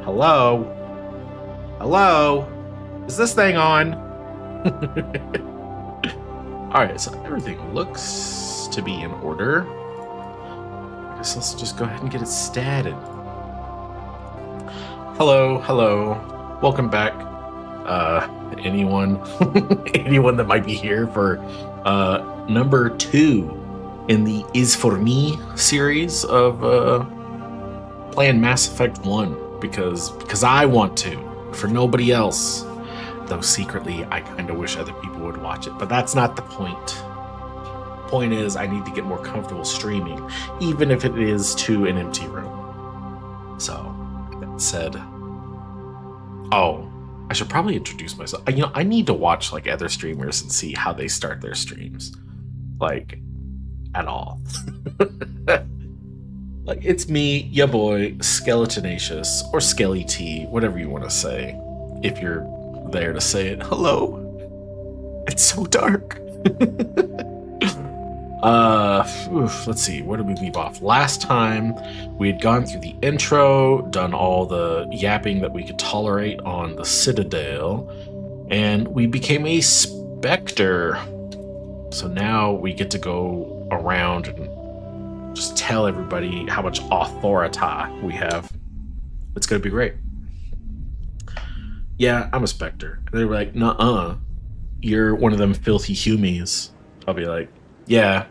Hello? Hello? Is this thing on? Alright, so everything looks to be in order. I guess let's just go ahead and get it started. Hello, hello. Welcome back. Anyone anyone that might be here for number 2 in the Is For Me series of playing Mass Effect 1 because I want to, for nobody else. Though secretly I kind of wish other people would watch it, but that's not the point. Point is, I need to get more comfortable streaming, even if it is to an empty room. So, that said, oh, I should probably introduce myself. You know, I need to watch like other streamers and see how they start their streams, like at all. Like, it's me, ya boy, SkeleTenacious, or SkeleT, whatever you want to say, if you're there to say it. Hello. It's so dark. Let's see, where did we leave off? Last time we had gone through the intro, done all the yapping that we could tolerate on the Citadel, and we became a Spectre. So now we get to go around and just tell everybody how much authority we have. It's gonna be great. Yeah, I'm a Spectre. And they were like, nuh-uh, you're one of them filthy humies. I'll be like, yeah.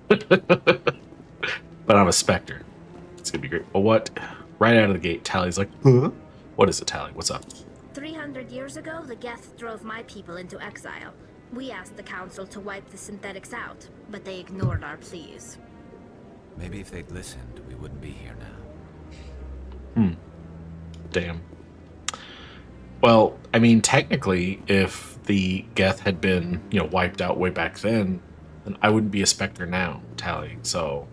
But I'm a Spectre. It's gonna be great. Well, what? Right out of the gate, Tally's like, huh? What is it, Tally? What's up? 300 years ago, the Geth drove my people into exile. We asked the Council to wipe the synthetics out, but they ignored our pleas. Maybe if they'd listened, we wouldn't be here now. Damn. Well, I mean, technically, if the Geth had been, you know, wiped out way back then I wouldn't be a Spectre now, Tally. So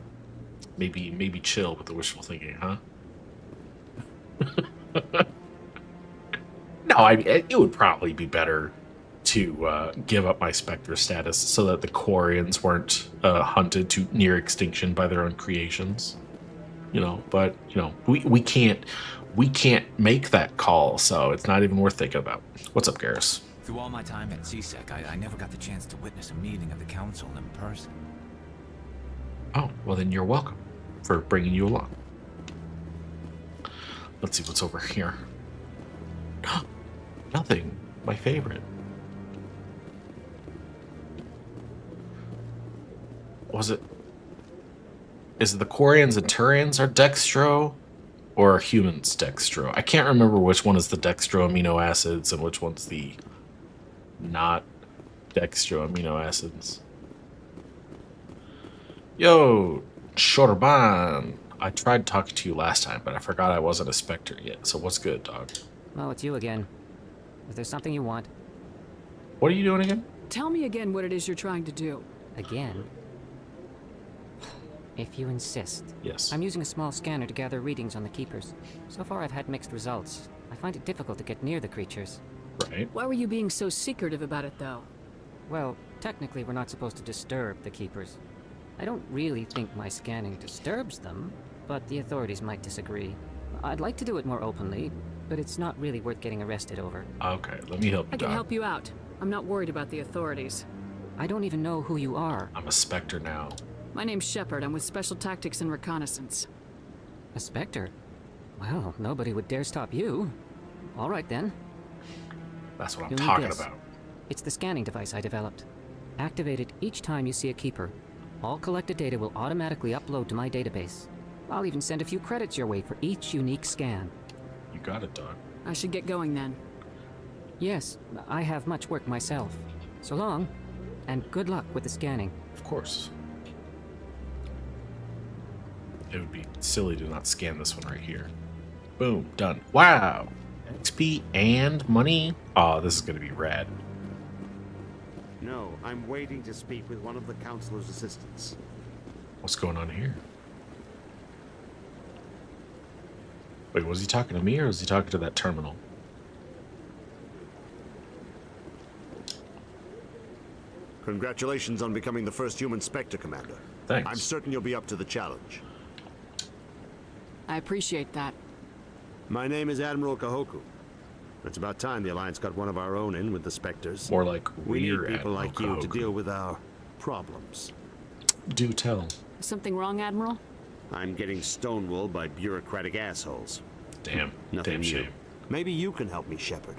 maybe chill with the wishful thinking, huh? No, I mean, it would probably be better to give up my Spectre status so that the Quarians weren't hunted to near extinction by their own creations. You know, but you know, we can't make that call, so it's not even worth thinking about. What's up, Garrus? Through all my time at CSEC, I never got the chance to witness a meeting of the Council in person. Oh, well then you're welcome for bringing you along. Let's see what's over here. Nothing. My favorite. Was it? Is it the Quarians and Turians are dextro? Or humans dextro? I can't remember which one is the dextro amino acids and which one's the not dextro amino acids. Yo, Shorban. I tried talking to you last time, but I forgot I wasn't a Spectre yet. So what's good, dog? Oh, it's you again. Is there something you want? What are you doing again? Tell me again what it is you're trying to do. Again? If you insist. Yes. I'm using a small scanner to gather readings on the Keepers. So far I've had mixed results. I find it difficult to get near the creatures. Right. Why were you being so secretive about it, though? Well, technically we're not supposed to disturb the Keepers. I don't really think my scanning disturbs them, but the authorities might disagree. I'd like to do it more openly, but it's not really worth getting arrested over. Okay, let me help you, I can dog. help you out. I'm not worried about the authorities. I don't even know who you are. I'm a Spectre now. My name's Shepard. I'm with Special Tactics and Reconnaissance. A Spectre? Well, nobody would dare stop you. All right then. That's what I'm You'll need talking this. about. It's the scanning device I developed. Activate it each time you see a Keeper. All collected data will automatically upload to my database. I'll even send a few credits your way for each unique scan. You got it, dog. I should get going then. Yes, I have much work myself. So long, and good luck with the scanning. Of course. It would be silly to not scan this one right here. Boom, done. Wow! XP and money? Oh, this is gonna be rad. No, I'm waiting to speak with one of the Councilor's assistants. What's going on here? Wait, was he talking to me or was he talking to that terminal? Congratulations on becoming the first human Spectre, Commander. Thanks. I'm certain you'll be up to the challenge. I appreciate that. My name is Admiral Kahoku. It's about time the Alliance got one of our own in with the Spectres. More like We need Rear people Admiral like you to Kahoku. deal with our problems. Do tell. Something wrong, Admiral? I'm getting stonewalled by bureaucratic assholes. Damn. Nothing Damn new. shame. Maybe you can help me, Shepard.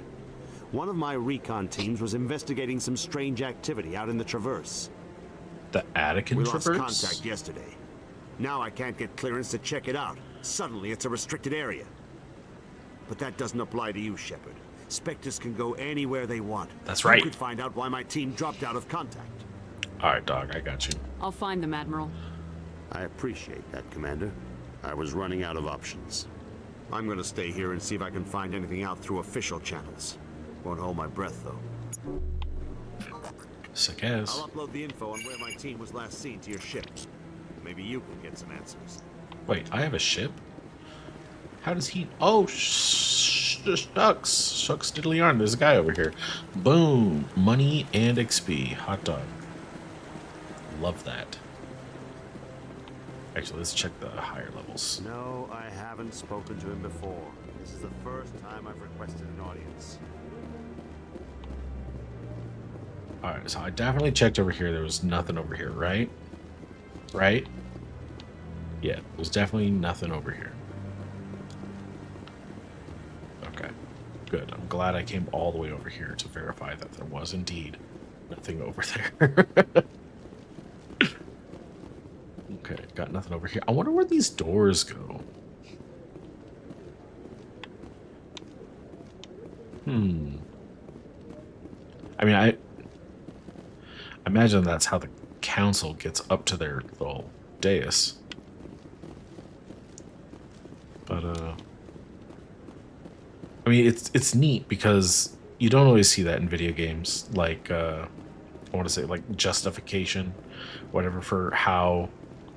One of my recon teams was investigating some strange activity out in the Traverse. The Attican We lost Traverse? contact yesterday. Now I can't get clearance to check it out. Suddenly it's a restricted area. But that doesn't apply to you, Shepard. Spectres can go anywhere they want. That's right. You could find out why my team dropped out of contact. Alright, dog, I got you. I'll find them, Admiral. I appreciate that, Commander. I was running out of options. I'm gonna stay here and see if I can find anything out through official channels. Won't hold my breath, though. Sick as. I'll upload the info on where my team was last seen to your ship. Maybe you can get some answers. Wait, I have a ship? How does he... Oh, shucks. Shucks diddly yarn. There's a guy over here. Boom. Money and XP. Hot dog. Love that. Actually, let's check the higher levels. No, I haven't spoken to him before. This is the first time I've requested an audience. Alright, so I definitely checked over here. There was nothing over here, right? Right? Yeah, there's definitely nothing over here. Okay, good. I'm glad I came all the way over here to verify that there was indeed nothing over there. Okay, got nothing over here. I wonder where these doors go. I mean, I imagine that's how the council gets up to their little dais. But I mean, it's neat because you don't always see that in video games. Like I want to say like justification, whatever, for how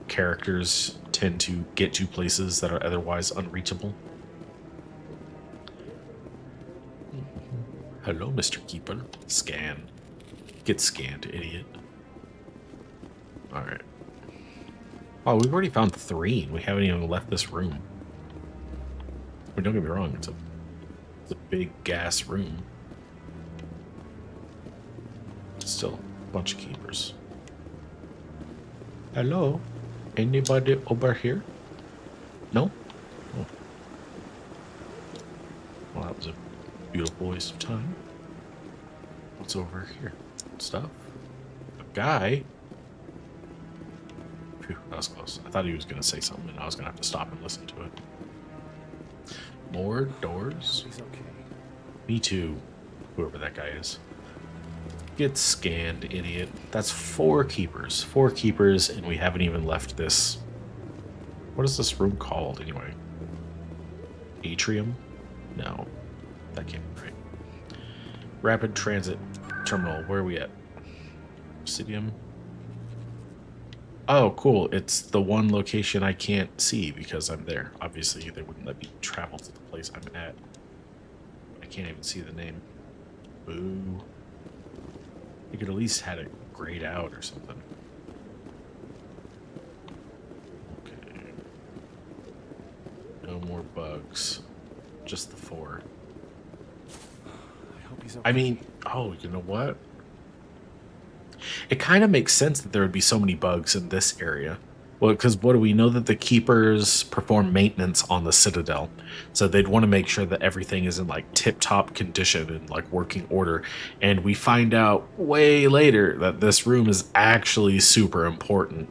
characters tend to get to places that are otherwise unreachable. Hello, Mr. Keeper. Scan. Get scanned, idiot. Alright. Oh, we've already found 3 and we haven't even left this room. I mean, don't get me wrong, it's a big gas room. Still a bunch of keepers. Hello? Anybody over here? No? Oh. Well, that was a beautiful waste of time. What's over here? Stuff? A guy? Phew, that was close. I thought he was going to say something and I was going to have to stop and listen to it. More doors? He's okay. Me too. Whoever that guy is. Get scanned, idiot. That's 4 keepers. 4 keepers, and we haven't even left this. What is this room called, anyway? Atrium? No. That can't be right. Rapid Transit Terminal. Where are we at? Obsidian? Oh, cool. It's the one location I can't see because I'm there. Obviously, they wouldn't let me travel to the place I'm at. I can't even see the name. Boo. You could at least had it grayed out or something. Okay. No more bugs. Just the 4. I hope he's okay. I mean, oh, you know what? It kind of makes sense that there would be so many bugs in this area. Well, because what do we know? That the keepers perform maintenance on the Citadel. So they'd want to make sure that everything is in like tip-top condition and like working order. And we find out way later that this room is actually super important.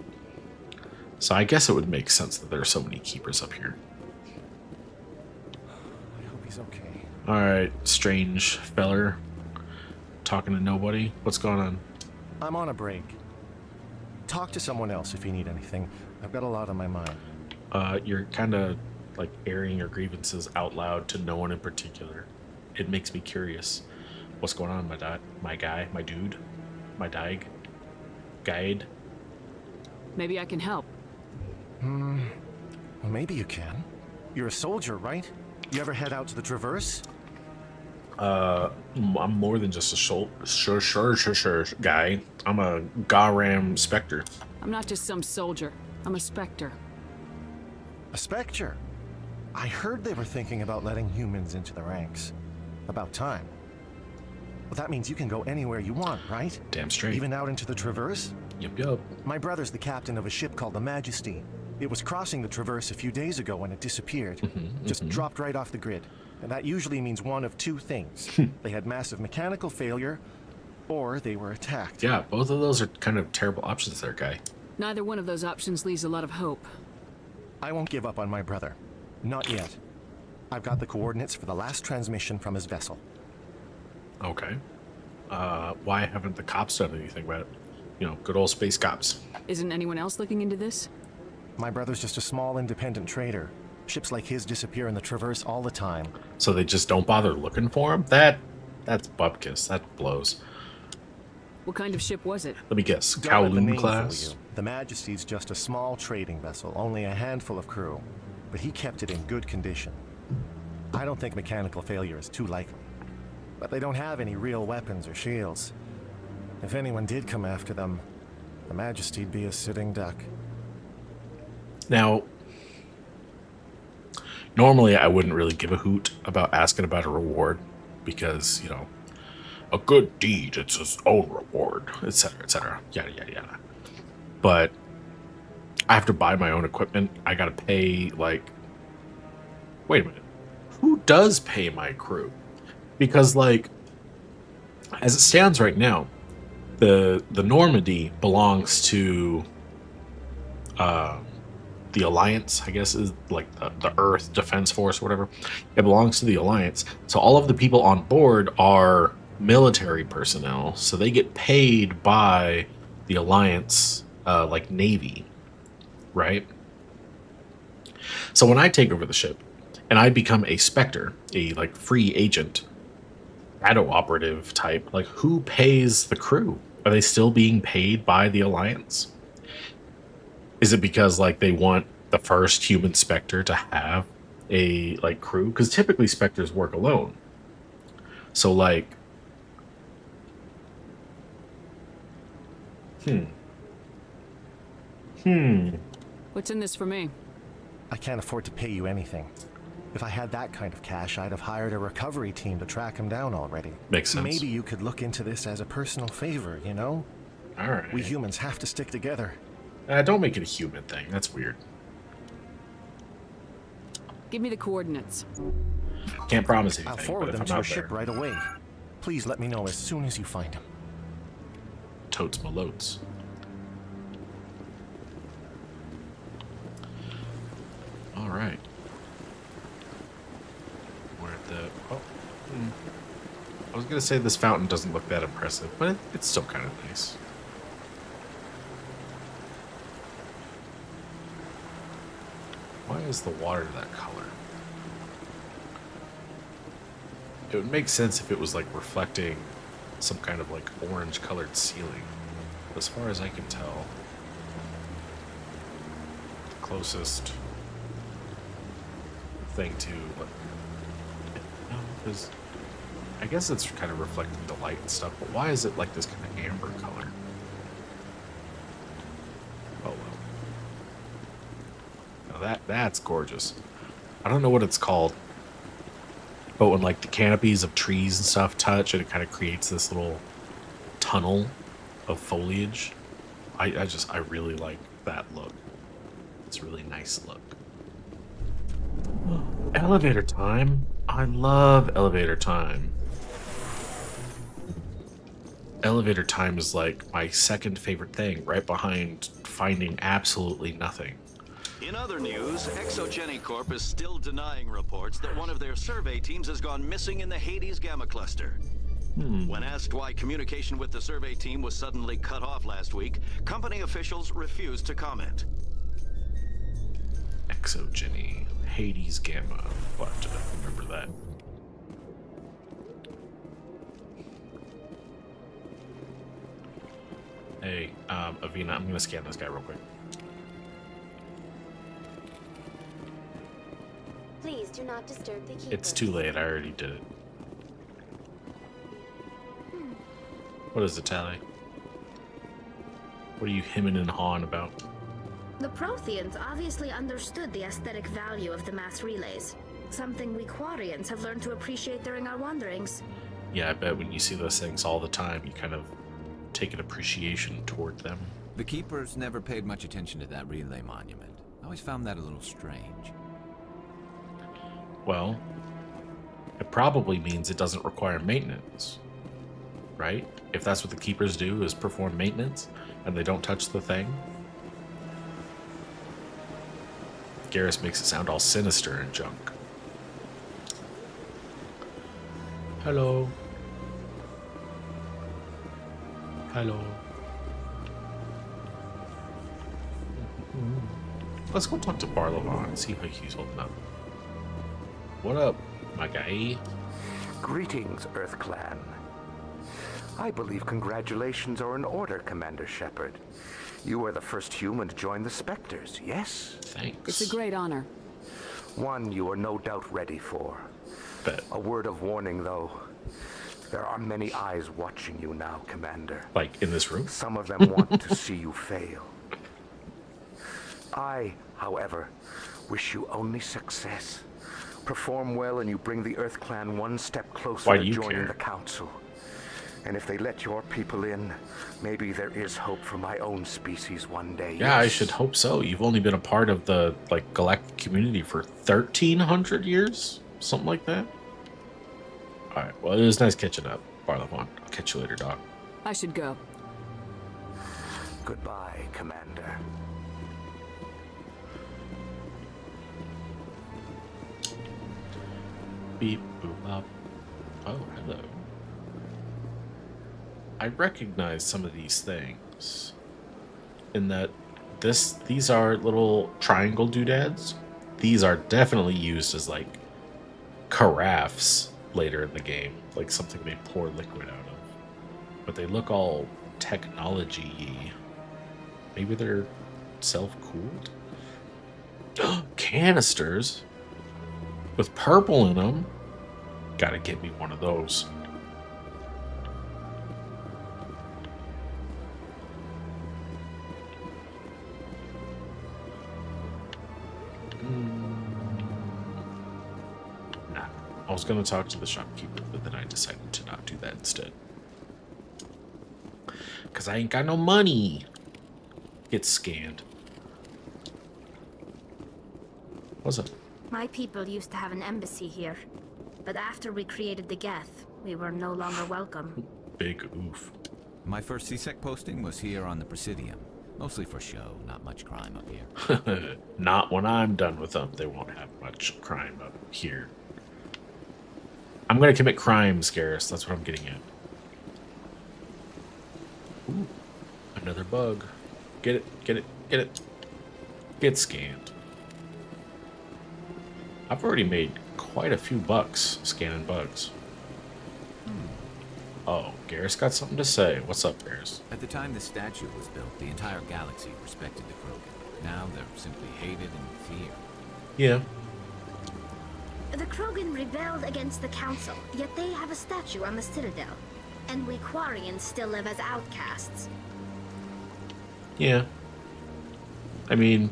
So I guess it would make sense that there are so many keepers up here. I hope he's okay. Alright, strange feller. Talking to nobody. What's going on? I'm on a break. Talk to someone else if you need anything. I've got a lot on my mind. You're kind of like airing your grievances out loud to no one in particular. It makes me curious. What's going on, my guy, my dude, my guide? Maybe I can help. Well, maybe you can. You're a soldier, right? You ever head out to the Traverse? I'm more than just a sure guy. I'm a Garam Spectre. I'm not just some soldier. I'm a Spectre. A Spectre? I heard they were thinking about letting humans into the ranks. About time. Well, that means you can go anywhere you want, right? Damn straight. Even out into the Traverse? Yep. My brother's the captain of a ship called the Majesty. It was crossing the Traverse a few days ago when it disappeared. Just dropped right off the grid. And that usually means one of two things. They had massive mechanical failure, or they were attacked. Yeah, both of those are kind of terrible options there, guy. Neither one of those options leaves a lot of hope. I won't give up on my brother. Not yet. I've got the coordinates for the last transmission from his vessel. Okay. Why haven't the cops done anything about it? You know, good old space cops. Isn't anyone else looking into this? My brother's just a small independent trader. Ships like his disappear in the Traverse all the time. So they just don't bother looking for him? That's bupkis. That blows. What kind of ship was it? Let me guess. Don't let the Kowloon name fool class? you. The Majesty's just a small trading vessel, only a handful of crew. But he kept it in good condition. I don't think mechanical failure is too likely. But they don't have any real weapons or shields. If anyone did come after them, the Majesty'd be a sitting duck. Now, normally I wouldn't really give a hoot about asking about a reward because, you know, a good deed, it's its own reward, etc., yada, yada, yada. But I have to buy my own equipment. I gotta pay, like, wait a minute. Who does pay my crew? Because, like, as it stands right now, the Normandy belongs to the Alliance, I guess, is like the Earth Defense Force or whatever. It belongs to the Alliance. So all of the people on board are military personnel. So they get paid by the Alliance, like Navy, right? So when I take over the ship and I become a Spectre, a like free agent, shadow operative type, like who pays the crew? Are they still being paid by the Alliance? Is it because like they want the first human Spectre to have a like crew? Because typically Spectres work alone. So like, What's in this for me? I can't afford to pay you anything. If I had that kind of cash, I'd have hired a recovery team to track him down already. Makes sense. Maybe you could look into this as a personal favor, you know? All right. We humans have to stick together. Don't make it a human thing. That's weird. Give me the coordinates. Can't promise anything. I'll forward but if them I'm to your out ship there, right away. Please let me know as soon as you find him. totes my loads. All right. We're at the. Oh. I was gonna say this fountain doesn't look that impressive, but it's still kind of nice. Why is the water that color? It would make sense if it was like reflecting some kind of like orange colored ceiling. But as far as I can tell, the closest thing to no, because I guess it's kind of reflecting the light and stuff, but why is it like this kind of amber color? Oh well. Now that's gorgeous. I don't know what it's called, but when like the canopies of trees and stuff touch, and it kind of creates this little tunnel of foliage. I really like that look. It's a really nice look. Elevator time. I love elevator time. Elevator time is like my second favorite thing, right behind finding absolutely nothing. In other news, Exogeny Corp is still denying reports that one of their survey teams has gone missing in the Hades Gamma Cluster. When asked why communication with the survey team was suddenly cut off last week, company officials refused to comment. Exogeny, Hades Gamma. We'll have to remember that. Hey, Avina, I'm gonna scan this guy real quick. Please do not disturb the keepers. It's too late, I already did it. What is it, Tally? What are you hemming and hawing about? The Protheans obviously understood the aesthetic value of the mass relays. Something we Quarians have learned to appreciate during our wanderings. Yeah, I bet when you see those things all the time, you kind of take an appreciation toward them. The Keepers never paid much attention to that relay monument. I always found that a little strange. Well, it probably means it doesn't require maintenance, right? If that's what the Keepers do, is perform maintenance, and they don't touch the thing. Garrus makes it sound all sinister and junk. Hello. Hello. Let's go talk to Barlavon and see how he's holding up. What up, my guy? Greetings, Earth Clan. I believe congratulations are in order, Commander Shepard. You are the first human to join the Spectres, yes? Thanks. It's a great honor. One you are no doubt ready for. Bet. A word of warning, though. There are many eyes watching you now, Commander. Like, in this room? Some of them want to see you fail. I, however, wish you only success. Perform well and you bring the Earth Clan one step closer Why to do you joining care? the Council. And if they let your people in, maybe there is hope for my own species one day. Yeah, I yes. should hope so. You've only been a part of the, like, galactic community for 1,300 years? Something like that? Alright, well, it was nice catching up, Barlavon. I'll catch you later, Doc. I should go. Goodbye, Commander. Beep, boop, bop. Oh, hello. I recognize some of these things. In that these are little triangle doodads. These are definitely used as, like, carafes later in the game. Like something they pour liquid out of. But they look all technology-y. Maybe they're self-cooled? Canisters? With purple in them? Gotta get me one of those. Nah. I was gonna talk to the shopkeeper, but then I decided to not do that instead. Cause I ain't got no money. Get scanned. What's up? My people used to have an embassy here. But after we created the Geth, we were no longer welcome. Big oof. My first CSEC posting was here on the Presidium. Mostly for show, not much crime up here. Not when I'm done with them. They won't have much crime up here. I'm gonna commit crimes, Garrus. That's what I'm getting at. Ooh, another bug. Get it, get it, get it. Get scanned. I've already made quite a few bucks scanning bugs. Oh, Garrus got something to say. What's up, Garrus? At the time this statue was built, the entire galaxy respected the Krogan. Now they're simply hated and feared. Yeah. The Krogan rebelled against the Council, yet they have a statue on the Citadel. And we Quarians still live as outcasts. Yeah. I mean...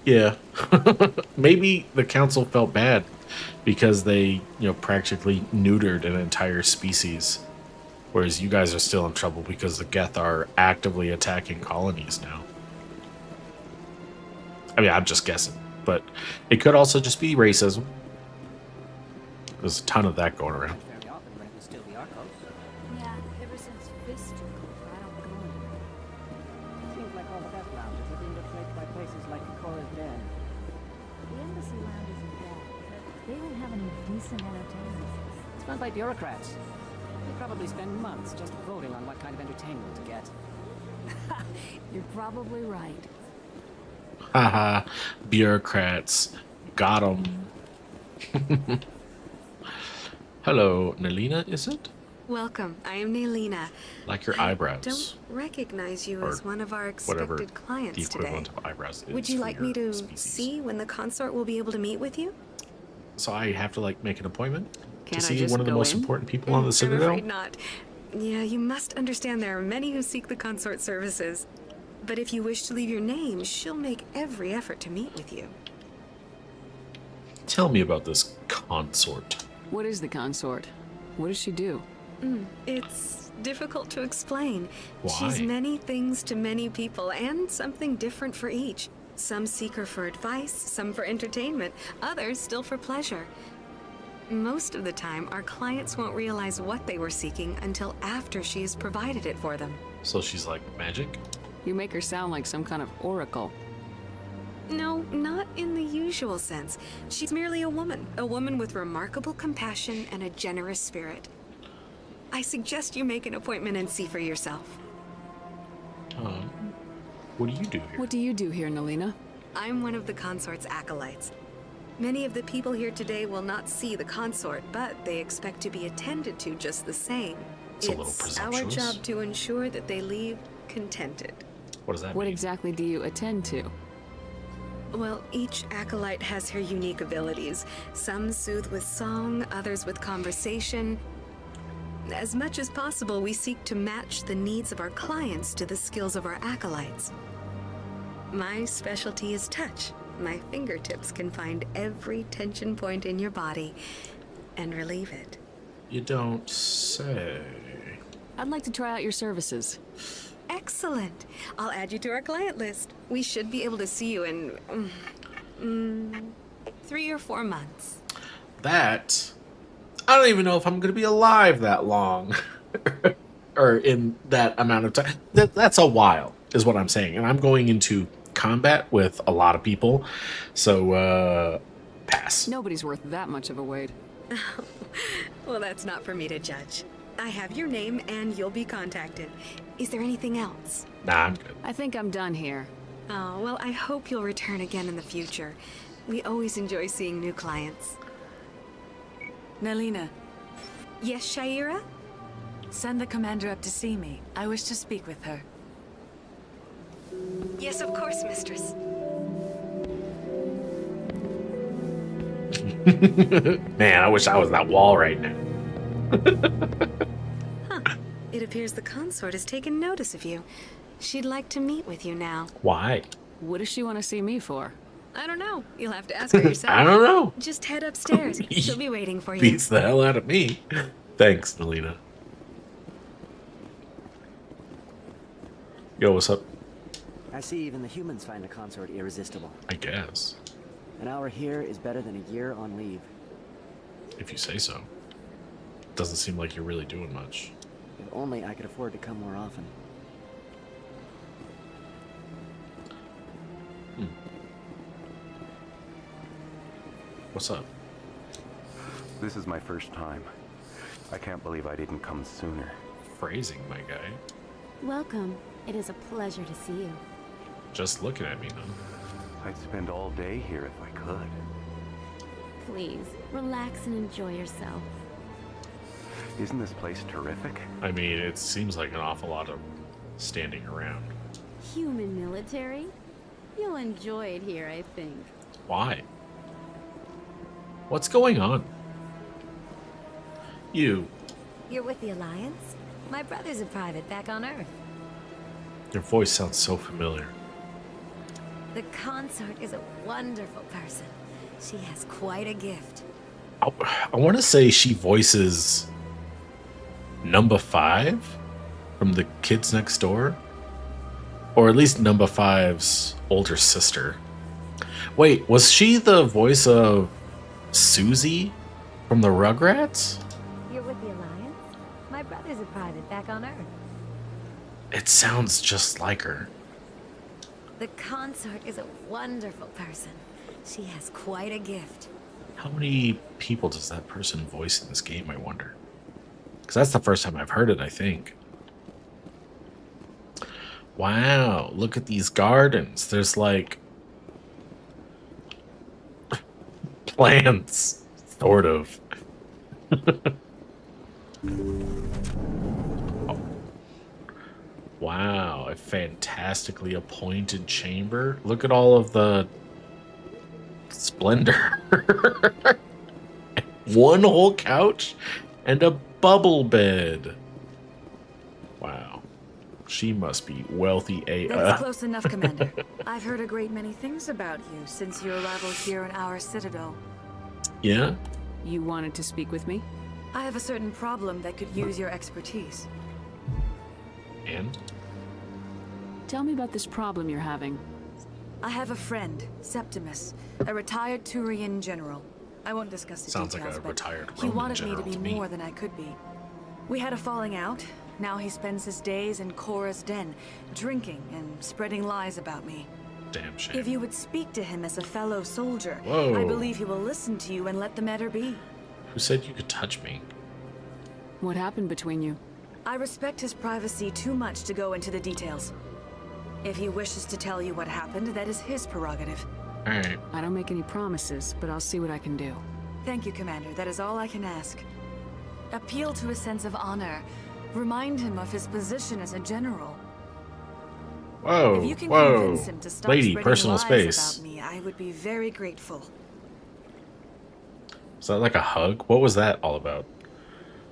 yeah. Maybe the Council felt bad because they, practically neutered an entire species. Whereas you guys are still in trouble because the Geth are actively attacking colonies now. I mean, I'm just guessing. But it could also just be racism. There's a ton of that going around. Fairly often when it was still the Arcos. Yeah, ever since Fist took over, I don't go anywhere. Seems like all the best lounges are being replaced by places like Cora's Den. The embassy lounge isn't bad, but they don't have any decent entertainment. It's run by bureaucrats. They probably spend months just voting on what kind of entertainment to get. You're probably right. Haha, bureaucrats. Got 'em. Hello, Nelina, is it? Welcome. I am Naylina. Like your eyebrows. Don't recognize you Or as one of our whatever expected the clients today. equivalent of eyebrows is. Would you for like your me to species. see when the consort will be able to meet with you? So I have to, make an appointment Can't to I see just one of the go most in? important people on the I'm Citadel? afraid not. Yeah, you must understand there are many who seek the consort services. But if you wish to leave your name, she'll make every effort to meet with you. Tell me about this consort. What is the consort? What does she do? It's difficult to explain. Why? She's many things to many people, and something different for each. Some seek her for advice, some for entertainment, others still for pleasure. Most of the time, our clients won't realize what they were seeking until after she has provided it for them. So she's like magic? You make her sound like some kind of oracle. No, not in the usual sense. She's merely a woman with remarkable compassion and a generous spirit. I suggest you make an appointment and see for yourself. What do you do here? What do you do here, Nelina? I'm one of the consort's acolytes. Many of the people here today will not see the consort, but they expect to be attended to just the same. It's a little presumptuous. Our job to ensure that they leave contented. What does that What mean? exactly do you attend to? Well, each acolyte has her unique abilities. Some soothe with song, others with conversation. As much as possible, we seek to match the needs of our clients to the skills of our acolytes. My specialty is touch. My fingertips can find every tension point in your body and relieve it. You don't say. I'd like to try out your services. Excellent. I'll add you to our client list. We should be able to see you in 3 or 4 months. That, I don't even know if I'm going to be alive that long. Or in that amount of time. That's a while, is what I'm saying. And I'm going into combat with a lot of people. So, pass. Nobody's worth that much of a wait. Well, that's not for me to judge. I have your name and you'll be contacted. Is there anything else? Nah, I'm good. I think I'm done here. Oh, well, I hope you'll return again in the future. We always enjoy seeing new clients. Nelina, Yes, Shaira? send the commander up to see me. I wish to speak with her. Yes, of course, mistress. Man, I wish I was that wall right now. It appears the consort has taken notice of you. She'd like to meet with you now. Why? What does she want to see me for? I don't know. You'll have to ask her yourself. I don't know. Just head upstairs. She'll be waiting for you. Beats the hell out of me. Thanks, Nelina. Yo, what's up? I see even the humans find the consort irresistible. I guess. An hour here is better than a year on leave. If you say so. Doesn't seem like you're really doing much. If only I could afford to come more often. What's up? This is my first time. I can't believe I didn't come sooner. Phrasing, my guy. Welcome. It is a pleasure to see you. Just looking at me, though. I'd spend all day here if I could. Please, relax and enjoy yourself. Isn't this place terrific? I mean, it seems like an awful lot of standing around. Human military? You'll enjoy it here, I think. Why? What's going on? You. You're with the Alliance? My brother's a private back on Earth. Your voice sounds so familiar. The consort is a wonderful person. She has quite a gift. I want to say she voices number 5 from the Kids Next Door, or at least number 5's older sister. Wait, was she the voice of Susie from the Rugrats? You're with the Alliance? My brother's a private back on Earth. It sounds just like her. The consort is a wonderful person. She has quite a gift. How many people does that person voice in this game, I wonder? Because that's the first time I've heard it, I think. Wow, look at these gardens. There's like plants, sort of. Oh. Wow, a fantastically appointed chamber. Look at all of the splendor. One whole couch and a bubble bed. Wow. She must be wealthy That's close enough, Commander. I've heard a great many things about you since your arrival here in our citadel. Yeah? You wanted to speak with me? I have a certain problem that could use your expertise. And? Tell me about this problem you're having. I have a friend, Septimus, a retired Turian general. I won't discuss the Sounds details, like a but retired he Roman wanted me to general be more than I could be. We had a falling out. Now he spends his days in Korra's den, drinking and spreading lies about me. Damn shame. If you would speak to him as a fellow soldier, Whoa. I believe he will listen to you and let the matter be. Who said you could touch me? What happened between you? I respect his privacy too much to go into the details. If he wishes to tell you what happened, that is his prerogative. Alright. I don't make any promises, but I'll see what I can do. Thank you, Commander. That is all I can ask. Appeal to his sense of honor. Remind him of his position as a general. Whoa, If you can whoa. convince him to stop Lady, spreading personal lies space. about me, I would be very grateful. Is that like a hug? What was that all about?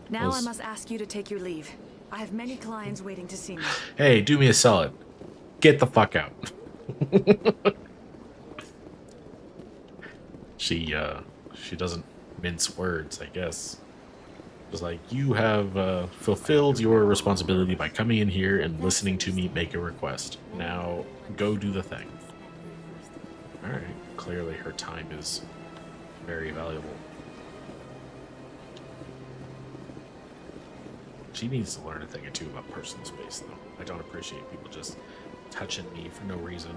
Now I must ask you to take your leave. I have many clients waiting to see me. Hey, do me a solid. Get the fuck out. She doesn't mince words, I guess. It's like, you have fulfilled your responsibility by coming in here and listening to me make a request. Now, go do the thing. Alright, clearly her time is very valuable. She needs to learn a thing or two about personal space, though. I don't appreciate people just touching me for no reason,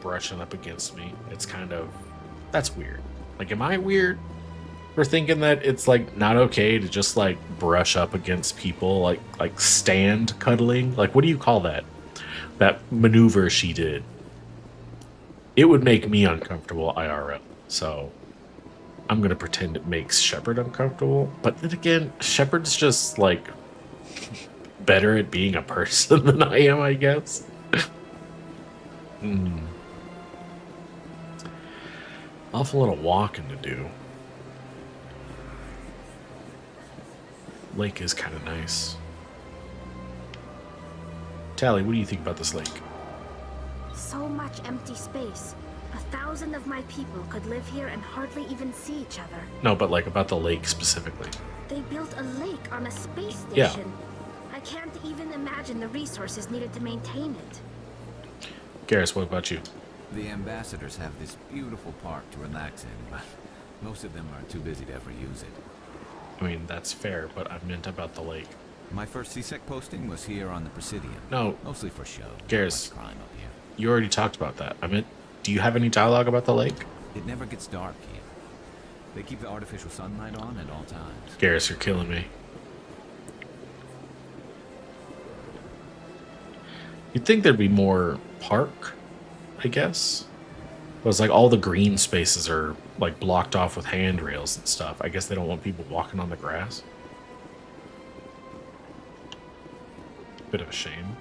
brushing up against me. It's kind of... that's weird. Like, am I weird for thinking that it's, like, not okay to just, like, brush up against people? Like stand cuddling? Like, what do you call that? That maneuver she did. It would make me uncomfortable IRL. So, I'm gonna pretend it makes Shepard uncomfortable. But then again, Shepard's just, like, better at being a person than I am, I guess. Awful lot of walking to do. Lake is kind of nice. Tally, what do you think about this lake? So much empty space. 1,000 of my people could live here and hardly even see each other. No, but like about the lake specifically. They built a lake on a space station. Yeah. I can't even imagine the resources needed to maintain it. Garrus, what about you? The ambassadors have this beautiful park to relax in, but most of them are too busy to ever use it. I mean, that's fair, but I meant about the lake. My first CSEC posting was here on the Presidium. No. Mostly for show. Garrus, Much crime up here. you already talked about that. I meant, do you have any dialogue about the lake? It never gets dark here. They keep the artificial sunlight on at all times. Garrus, you're killing me. You'd think there'd be more park, I guess. But it's like all the green spaces are like blocked off with handrails and stuff. I guess they don't want people walking on the grass. Bit of a shame.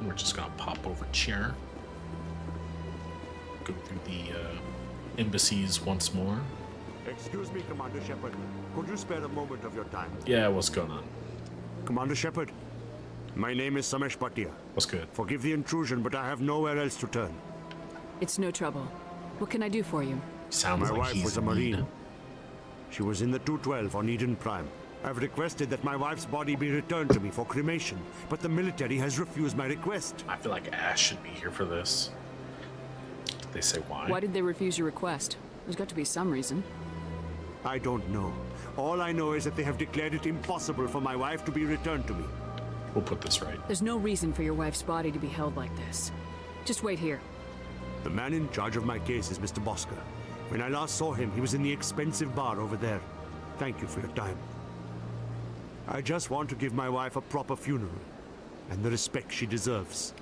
We're just gonna pop over here. Go through the embassies once more. Excuse me, Commander Shepard. Could you spare a moment of your time? Yeah, what's going on? Commander Shepard, my name is Samesh Bhatia. What's good? Forgive the intrusion, but I have nowhere else to turn. It's no trouble. What can I do for you? Sounds my like wife he's was a mean. Marine. She was in the 212 on Eden Prime. I've requested that my wife's body be returned to me for cremation, but the military has refused my request. I feel like Ash should be here for this. Did they say why? Why did they refuse your request? There's got to be some reason. I don't know. All I know is that they have declared it impossible for my wife to be returned to me. We'll put this right. There's no reason for your wife's body to be held like this. Just wait here. The man in charge of my case is Mr. Bosker. When I last saw him, he was in the expensive bar over there. Thank you for your time. I just want to give my wife a proper funeral and the respect she deserves.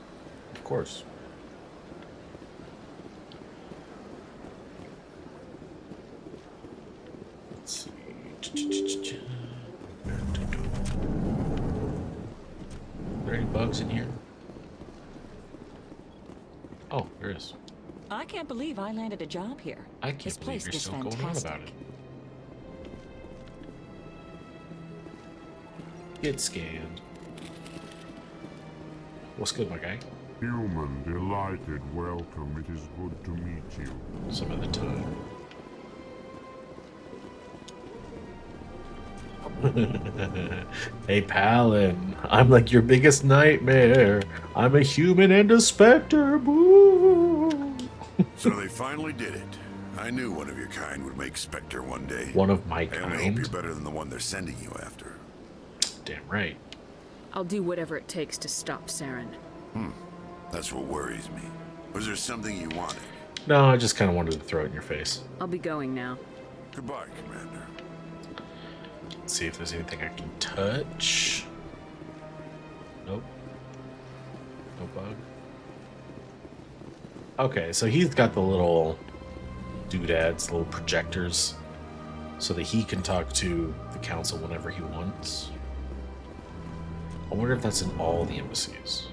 Of course. Let's see. Are there any bugs in here? Oh, there is. I can't believe I landed a job here. I can't This believe place you're is still going on fantastic. about it. Get scanned. What's good, my guy? Human, delighted, welcome. It is good to meet you. Some of the time. Hey, Palin, I'm like your biggest nightmare. I'm a human and a specter. Boo. So they finally did it. I knew one of your kind would make Spectre one day. One of my I only hope kind? you're better than the one they're sending you after. Damn right. I'll do whatever it takes to stop Saren. That's what worries me. Was there something you wanted? No, I just kind of wanted to throw it in your face. I'll be going now. Goodbye, Commander. Let's see if there's anything I can touch. Nope. No bug. Okay, so he's got the little doodads, little projectors, so that he can talk to the council whenever he wants. I wonder if that's in all the embassies.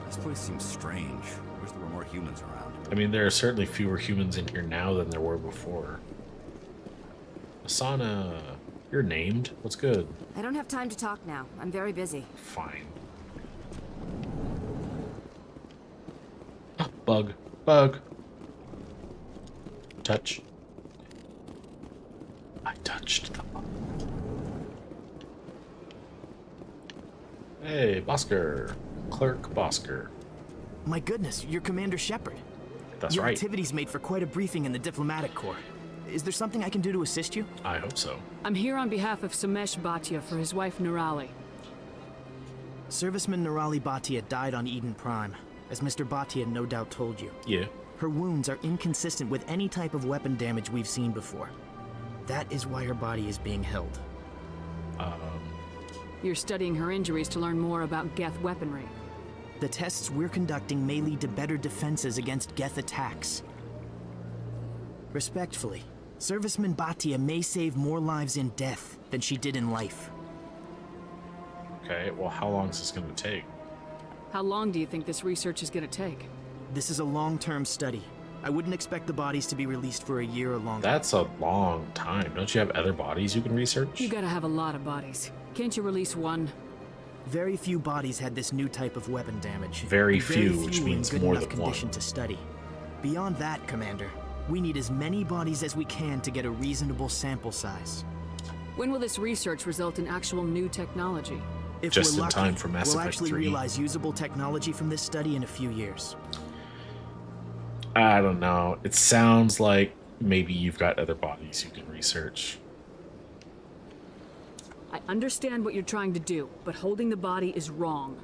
This place seems strange. Wish there were more humans around. I mean, there are certainly fewer humans in here now than there were before. Asana, you're named. What's good? I don't have time to talk now. I'm very busy. Fine. Bug. Bug. Touch. I touched the bug. Hey, Bosker. Clerk Bosker. My goodness, you're Commander Shepard. That's Your right. activities made for quite a briefing in the diplomatic corps. Is there something I can do to assist you? I hope so. I'm here on behalf of Samesh Bhatia for his wife Nirali. Serviceman Nirali Bhatia died on Eden Prime, as Mr. Bhatia no doubt told you. Yeah. Her wounds are inconsistent with any type of weapon damage we've seen before. That is why her body is being held. You're studying her injuries to learn more about Geth weaponry. The tests we're conducting may lead to better defenses against Geth attacks. Respectfully, Serviceman Bhatia may save more lives in death than she did in life. Okay, well, how long is this going to take? How long do you think this research is going to take? This is a long-term study. I wouldn't expect the bodies to be released for a year or longer. That's a long time. Don't you have other bodies you can research? You gotta have a lot of bodies. Can't you release one? Very few bodies had this new type of weapon damage. Very and few, were which in means good more enough than condition one. to study. Beyond that, Commander, we need as many bodies as we can to get a reasonable sample size. When will this research result in actual new technology? If Just we're in lucky, time for Mass we'll Effect actually 3. realize usable technology from this study in a few years. I don't know. It sounds like maybe you've got other bodies you can research. I understand what you're trying to do, but holding the body is wrong.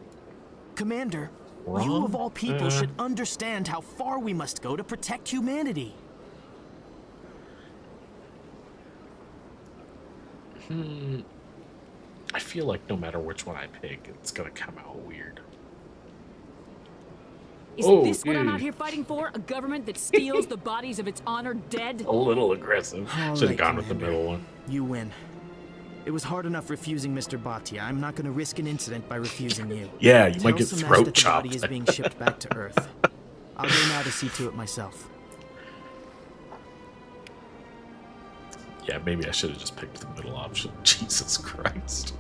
Commander, you of all people should understand how far we must go to protect humanity. I feel like no matter which one I pick, it's gonna come out weird. Is this what I'm out here fighting for? A government that steals the bodies of its honored dead? A little aggressive. All Should have right, gone with the Commander. middle one. You win. It was hard enough refusing Mr. Bhatia. I'm not going to risk an incident by refusing you. Yeah, you might Tell get Samesh throat that the body chopped. is being shipped back to Earth. I'll go now to see to it myself. Yeah, maybe I should have just picked the middle option. Jesus Christ.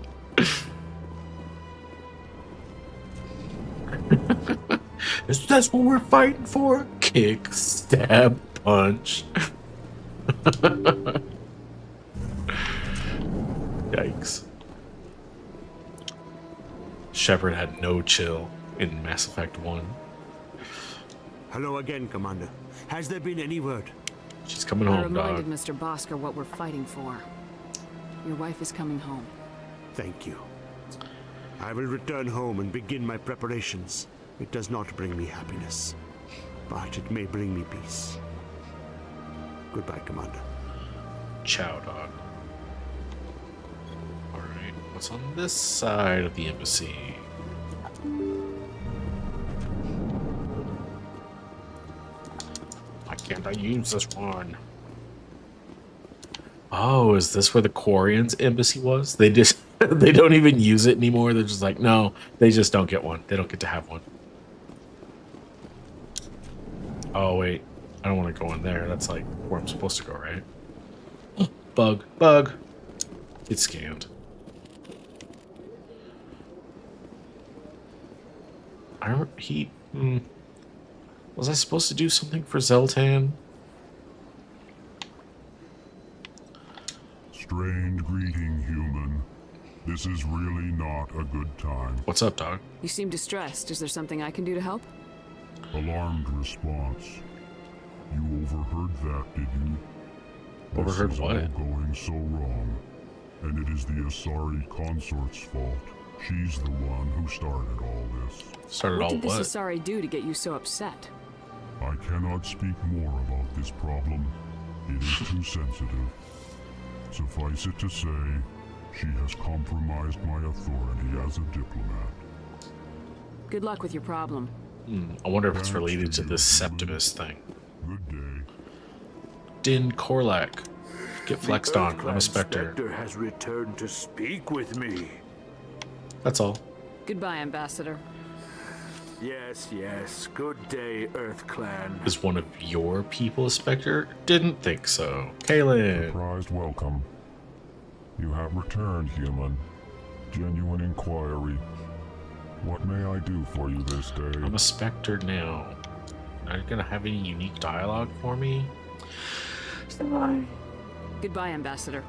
Is that what we're fighting for? Kick, stab, punch. Yikes. Shepard had no chill in Mass Effect 1. Hello again, Commander. Has there been any word? She's coming I home, reminded dog. Mr. Bosker what we're fighting for. Your wife is coming home. Thank you. I will return home and begin my preparations. It does not bring me happiness, but it may bring me peace. Goodbye, Commander. Ciao, dog. Alright, what's on this side of the embassy? Why can't I use this one? Oh, is this where the Quarian's embassy was? They just they don't even use it anymore. They're just like, no, they just don't get one. They don't get to have one. Oh wait, I don't want to go in there. That's like where I'm supposed to go, right? Bug, bug. It's scanned. Was I supposed to do something for Zeltan? Strange greeting, human. This is really not a good time. What's up, dog? You seem distressed. Is there something I can do to help? Alarmed response. You overheard that, did you? Overheard this is what? all going so wrong. And it is the Asari consort's fault. She's the one who started all this. What did this Asari do to get you so upset? I cannot speak more about this problem. It is too sensitive. Suffice it to say, she has compromised my authority as a diplomat. Good luck with your problem. I wonder if it's related to this Septimus thing. Good day. Din Korlak. Get flexed on. I'm a Spectre. Spectre has returned to speak with me. That's all. Goodbye, Ambassador. Yes, yes. Good day, Earth Clan. Is one of your people a Spectre? Didn't think so. Kaylin. Surprised welcome. You have returned, human. Genuine inquiry. What may I do for you this day? I'm a Spectre now. Are you gonna have any unique dialogue for me? Goodbye, Ambassador.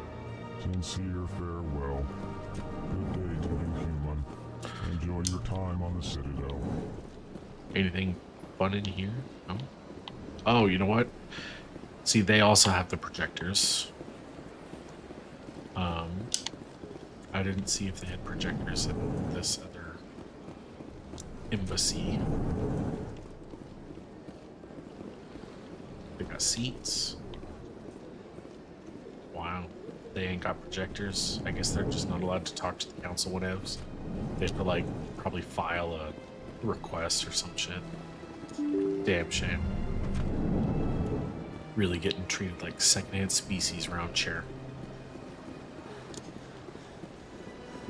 Sincere farewell. Good day to you, human. Enjoy your time on the Citadel. Anything fun in here? No? Oh, you know what? See, they also have the projectors. I didn't see if they had projectors in this other embassy. They got seats. Wow. They ain't got projectors. I guess they're just not allowed to talk to the council whatevs. They have to, like, probably file a request or some shit. Damn shame. Really getting treated like secondhand species around here.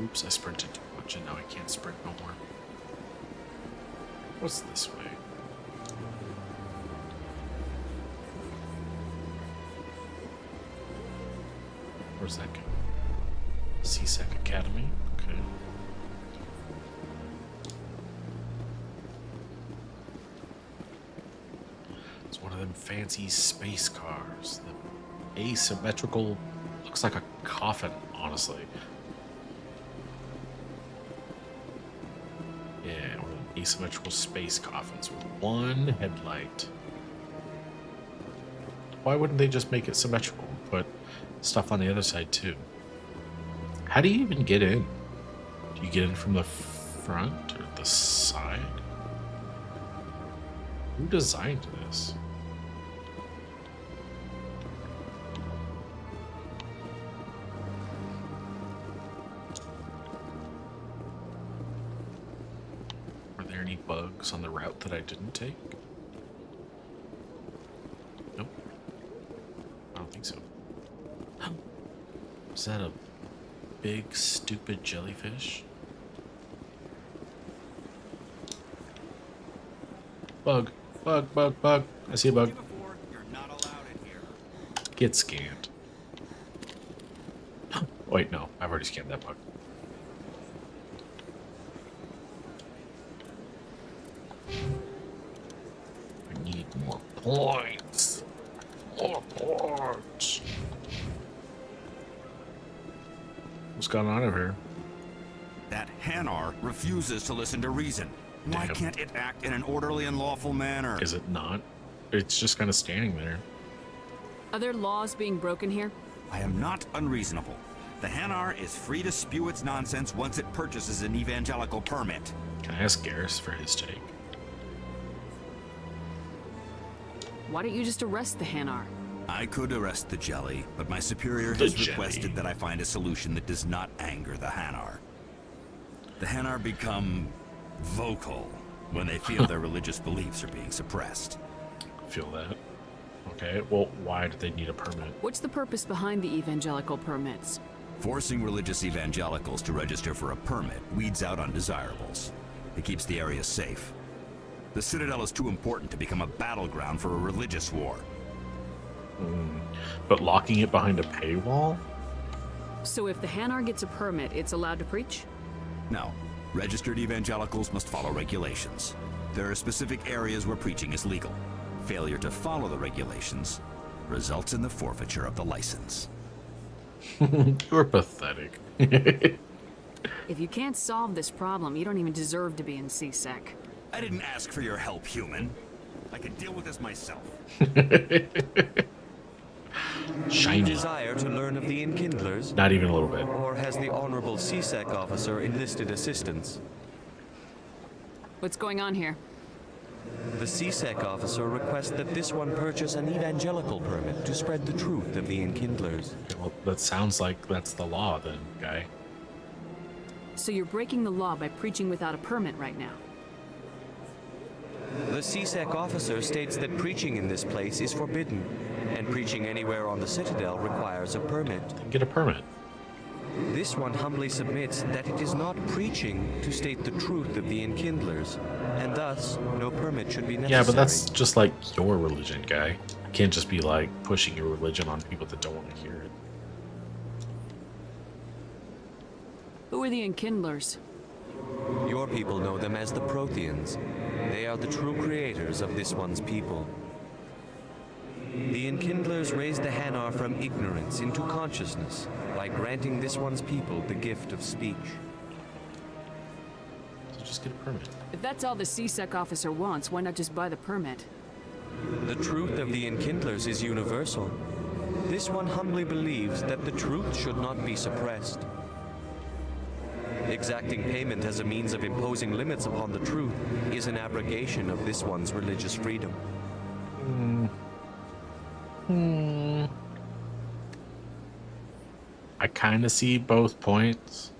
Oops, I sprinted too much and now I can't sprint no more. What's this way? Where's that go? CSEC Academy? Okay. It's one of them fancy space cars. The asymmetrical, looks like a coffin, honestly. Yeah, one of them asymmetrical space coffins with one headlight. Why wouldn't they just make it symmetrical and put stuff on the other side too? How do you even get in? Do you get in from the front or the side? Who designed this? Were there any bugs on the route that I didn't take? Nope. I don't think so. Is that a big, stupid jellyfish? Bug. Bug, bug, bug. I see a bug. Get scanned. Wait, no. I've already scanned that bug. I need more points. More points. What's going on over here? That Hanar refuses to listen to reason. Why can't it act in an orderly and lawful manner? Is it not? It's just kind of standing there. Are there laws being broken here? I am not unreasonable. The Hanar is free to spew its nonsense once it purchases an evangelical permit. Can I ask Garrus for his take? Why don't you just arrest the Hanar? I could arrest the jelly, but my superior has requested that I find a solution that does not anger the Hanar. The Hanar become vocal when they feel their religious beliefs are being suppressed. Feel that. Okay, well, why do they need a permit? What's the purpose behind the evangelical permits? Forcing religious evangelicals to register for a permit weeds out undesirables. It keeps the area safe. The Citadel is too important to become a battleground for a religious war. But locking it behind a paywall? So if the Hanar gets a permit, it's allowed to preach? No. Registered evangelicals must follow regulations. There are specific areas where preaching is legal. Failure to follow the regulations results in the forfeiture of the license. You're pathetic. If you can't solve this problem, you don't even deserve to be in CSEC. I didn't ask for your help, human. I can deal with this myself. Shiny. Desire to learn of the Enkindlers? Not even a little bit. Or has the Honorable CSEC officer enlisted assistance? What's going on here? The CSEC officer requests that this one purchase an evangelical permit to spread the truth of the Enkindlers. Well, that sounds like that's the law then, guy. So you're breaking the law by preaching without a permit right now? The CSEC officer states that preaching in this place is forbidden, and preaching anywhere on the Citadel requires a permit. Get a permit. This one humbly submits that it is not preaching to state the truth of the Enkindlers, and thus no permit should be necessary. Yeah, but that's just like your religion, guy. You can't just be like pushing your religion on people that don't want to hear it. Who are the Enkindlers? Your people know them as the Protheans. They are the true creators of this one's people. The Enkindlers raised the Hanar from ignorance into consciousness by granting this one's people the gift of speech. So just get a permit. If that's all the CSEC officer wants, why not just buy the permit? The truth of the Enkindlers is universal. This one humbly believes that the truth should not be suppressed. Exacting payment as a means of imposing limits upon the truth is an abrogation of this one's religious freedom. I kind of see both points.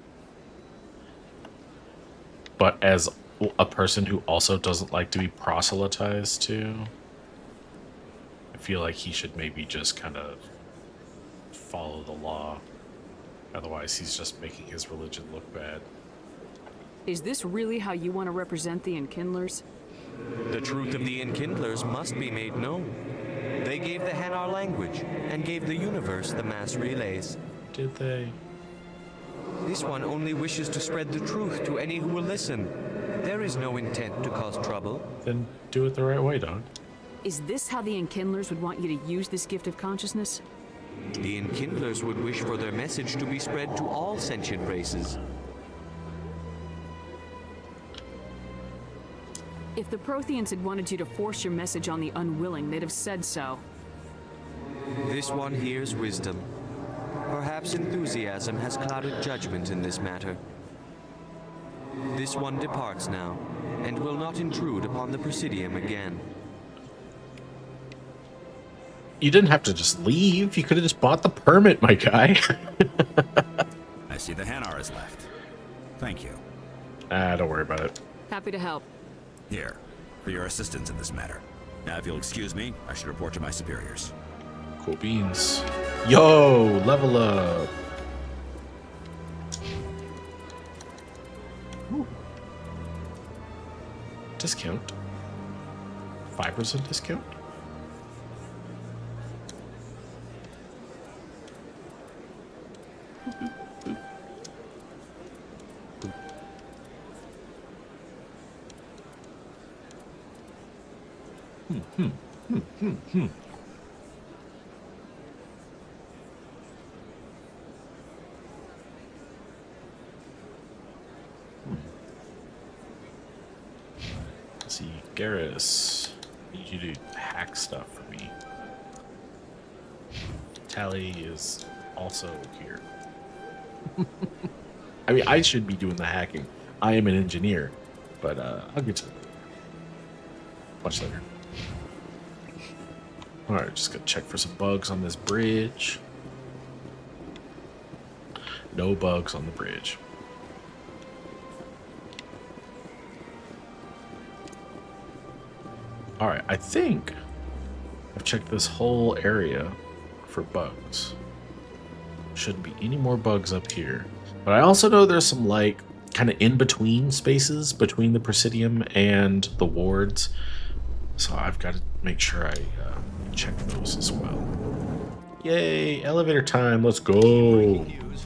But as a person who also doesn't like to be proselytized to, I feel like he should maybe just kind of follow the law. Otherwise, he's just making his religion look bad. Is this really how you want to represent the Enkindlers? The truth of the Enkindlers must be made known. They gave the Hanar language and gave the universe the mass relays. Did they? This one only wishes to spread the truth to any who will listen. There is no intent to cause trouble. Then do it the right way, dog. Is this how the Enkindlers would want you to use this gift of consciousness? The Enkindlers would wish for their message to be spread to all sentient races. If the Protheans had wanted you to force your message on the unwilling, they'd have said so. This one hears wisdom. Perhaps enthusiasm has clouded judgment in this matter. This one departs now, and will not intrude upon the Presidium again. You didn't have to just leave. You could have just bought the permit, my guy. I see the Hanar is left. Thank you. Don't worry about it. Happy to help. Here, for your assistance in this matter. Now, if you'll excuse me, I should report to my superiors. Cool beans. Yo, level up. Ooh. Discount. 5% discount? Let's see, Garrus, I need you to hack stuff for me. Tally is also here. I mean, I should be doing the hacking. I am an engineer, but I'll get to it much later. Alright, just gonna check for some bugs on this bridge. No bugs on the bridge. Alright, I think I've checked this whole area for bugs. Shouldn't be any more bugs up here. But I also know there's some, like, kind of in-between spaces between the Presidium and the wards. So I've got to make sure I check those as well. Yay, elevator time, let's go.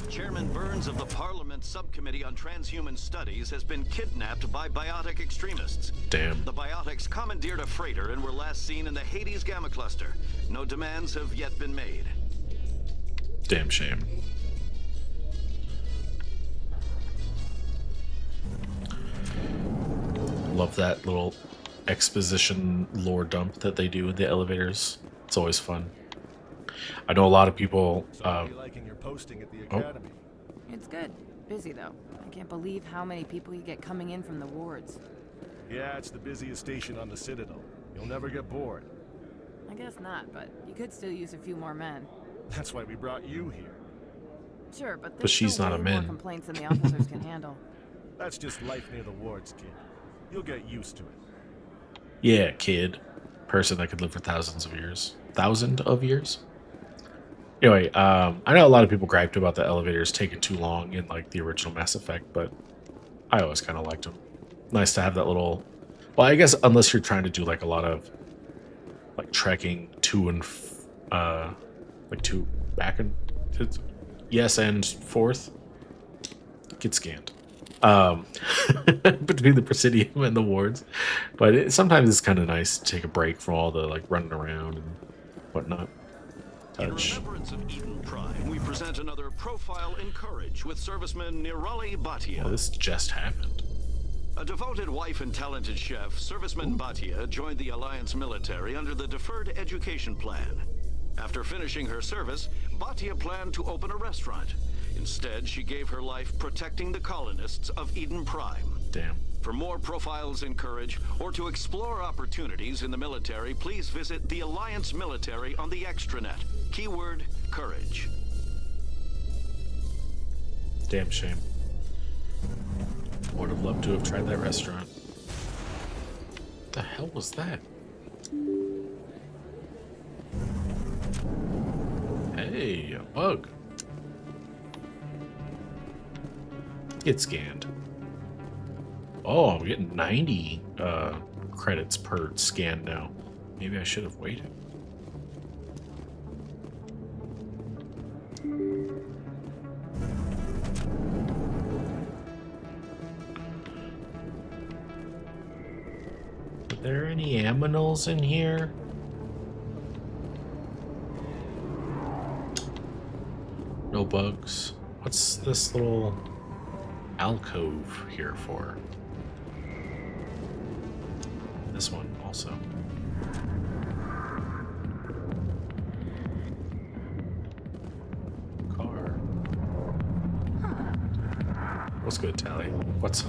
Chairman Burns of the Parliament Board subcommittee on transhuman studies has been kidnapped by biotic extremists. Damn. The biotics commandeered a freighter and were last seen in the Hades Gamma Cluster. No demands have yet been made. Damn shame. Love that little exposition lore dump that they do in the elevators. It's always fun. I know a lot of people. Liking your posting at the academy. It's good. Busy though. I can't believe how many people you get coming in from the wards. Yeah, it's the busiest station on the Citadel. You'll never get bored. I guess not, but you could still use a few more men. That's why we brought you here. Sure, but But she's still not a way more man. complaints than the officers can handle. That's just life near the wards, kid. You'll get used to it. Yeah, kid. Person that could live for thousands of years. Thousand of years? Anyway, I know a lot of people griped about the elevators taking too long in like the original Mass Effect, but I always kind of liked them. Nice to have that little. Well, I guess unless you're trying to do like a lot of like trekking to and like to back and yes and forth, get scanned between the Presidium and the wards. But sometimes it's kind of nice to take a break from all the like running around and whatnot. In remembrance of Eden Prime, we present another profile in courage with serviceman Nirali Bhatia. Well, this just happened. A devoted wife and talented chef, serviceman Bhatia joined the Alliance military under the Deferred Education Plan. After finishing her service, Bhatia planned to open a restaurant. Instead, she gave her life protecting the colonists of Eden Prime. Damn. For more profiles in courage, or to explore opportunities in the military, please visit the Alliance Military on the extranet. Keyword, courage. Damn shame. Would have loved to have tried that restaurant. What the hell was that? Hey, a bug. Get scanned. Oh, I'm getting 90 credits per scan now. Maybe I should have waited. Are there any aminals in here? No bugs. What's this little alcove here for? This one also. Car. What's good, Tally? What's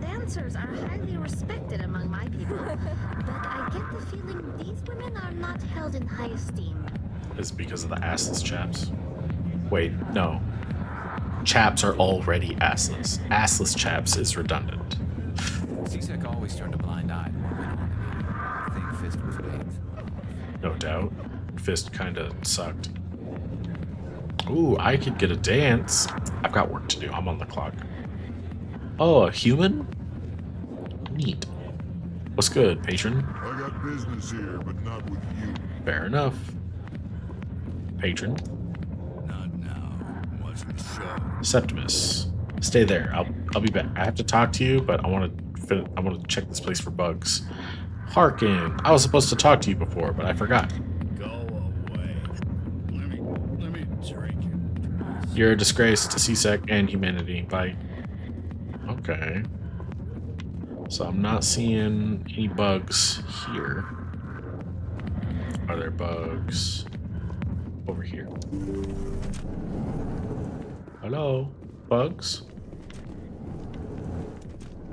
Dancers are highly respected among my people, but I get the feeling these women are not held in high esteem. It's because of the assless chaps. Wait, no. Chaps are already assless. Assless chaps is redundant. C-Sec always turned a blind eye to what went on in here. I think Fist was paid. No doubt. Fist kinda sucked. Ooh, I could get a dance. I've got work to do. I'm on the clock. Oh, a human? Neat. What's good, patron? I got business here, but not with you. Fair enough. Patron. Not now. Watch me show. Septimus. Stay there. I'll be back. I have to talk to you, but I want to check this place for bugs. Harkin. I was supposed to talk to you before, but I forgot. Go away. Let me drink it. You're a disgrace to C-Sec and humanity. Bye. Okay. So I'm not seeing any bugs here. Are there bugs over here? Hello? Bugs?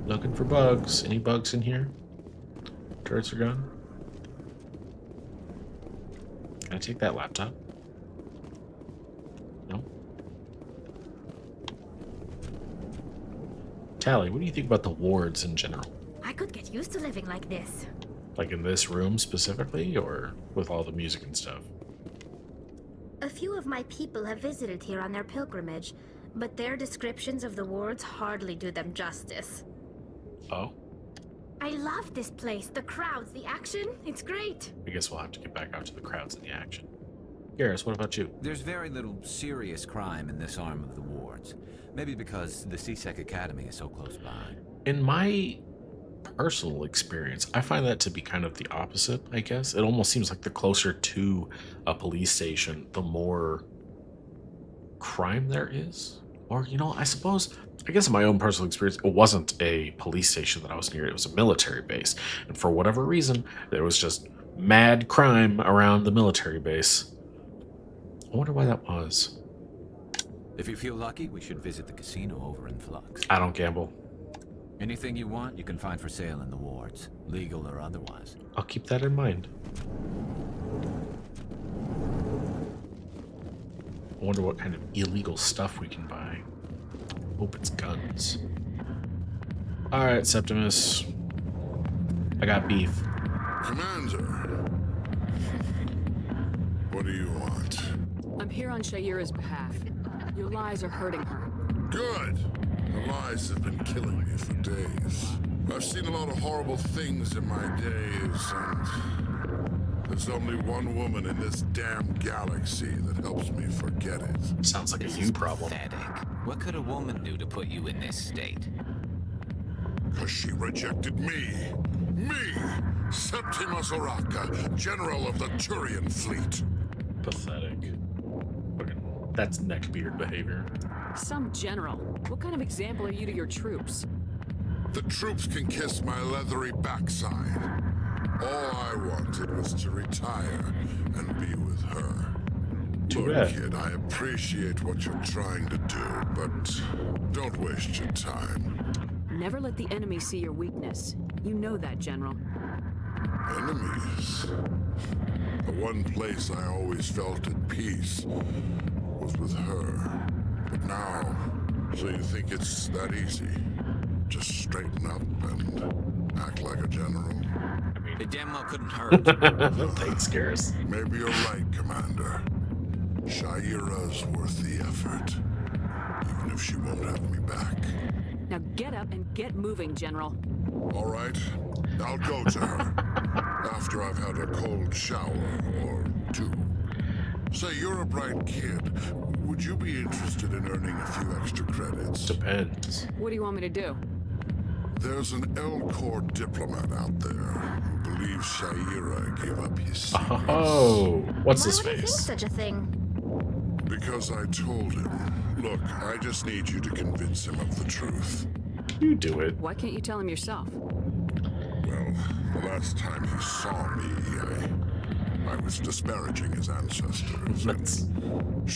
Looking for bugs. Any bugs in here? Turrets are gone. Can I take that laptop? No? Tally, what do you think about the wards in general? I could get used to living like this. Like in this room specifically, or with all the music and stuff? A few of my people have visited here on their pilgrimage, but their descriptions of the wards hardly do them justice. Oh? I love this place. The crowds, the action, it's great. I guess we'll have to get back out to the crowds and the action. Garrus, what about you? There's very little serious crime in this arm of the wards. Maybe because the CSEC Academy is so close by. In my personal experience, I find that to be kind of the opposite, I guess. It almost seems like the closer to a police station, the more crime there is. Or, you know, I guess in my own personal experience, it wasn't a police station that I was near. It was a military base. And for whatever reason, there was just mad crime around the military base. I wonder why that was. If you feel lucky, we should visit the casino over in Flux. I don't gamble. Anything you want, you can find for sale in the wards, legal or otherwise. I'll keep that in mind. I wonder what kind of illegal stuff we can buy. Hope it's guns. Alright, Septimus. I got beef. Commander. What do you want? I'm here on Shaira's behalf. Your lies are hurting her. Good. The lies have been killing me for days. I've seen a lot of horrible things in my days, and there's only one woman in this damn galaxy that helps me forget it. Sounds like a you problem. Pathetic. What could a woman do to put you in this state? Because she rejected me. Me! Septimus Oraka, General of the Turian Fleet. Pathetic. That's neckbeard behavior. Some general. What kind of example are you to your troops? The troops can kiss my leathery backside. All I wanted was to retire and be with her. Look, kid, I appreciate what you're trying to do, but don't waste your time. Never let the enemy see your weakness. You know that, General. Enemies? The one place I always felt at peace was with her. But now, so you think it's that easy? Just straighten up and act like a general? It damn well couldn't hurt. Thanks, Garrus. Maybe you're right, Commander. Shaira's worth the effort, even if she won't have me back. Now get up and get moving, General. All right, I'll go to her after I've had a cold shower or two. Say, you're a bright kid. Would you be interested in earning a few extra credits? Depends. What do you want me to do? There's an L-Corps diplomat out there who believes Shaira gave up his secrets. Oh, what's his Why would he face? think such a thing? Because I told him. Look, I just need you to convince him of the truth. You do it. Why can't you tell him yourself? Well, the last time he saw me, I was disparaging his ancestors. That's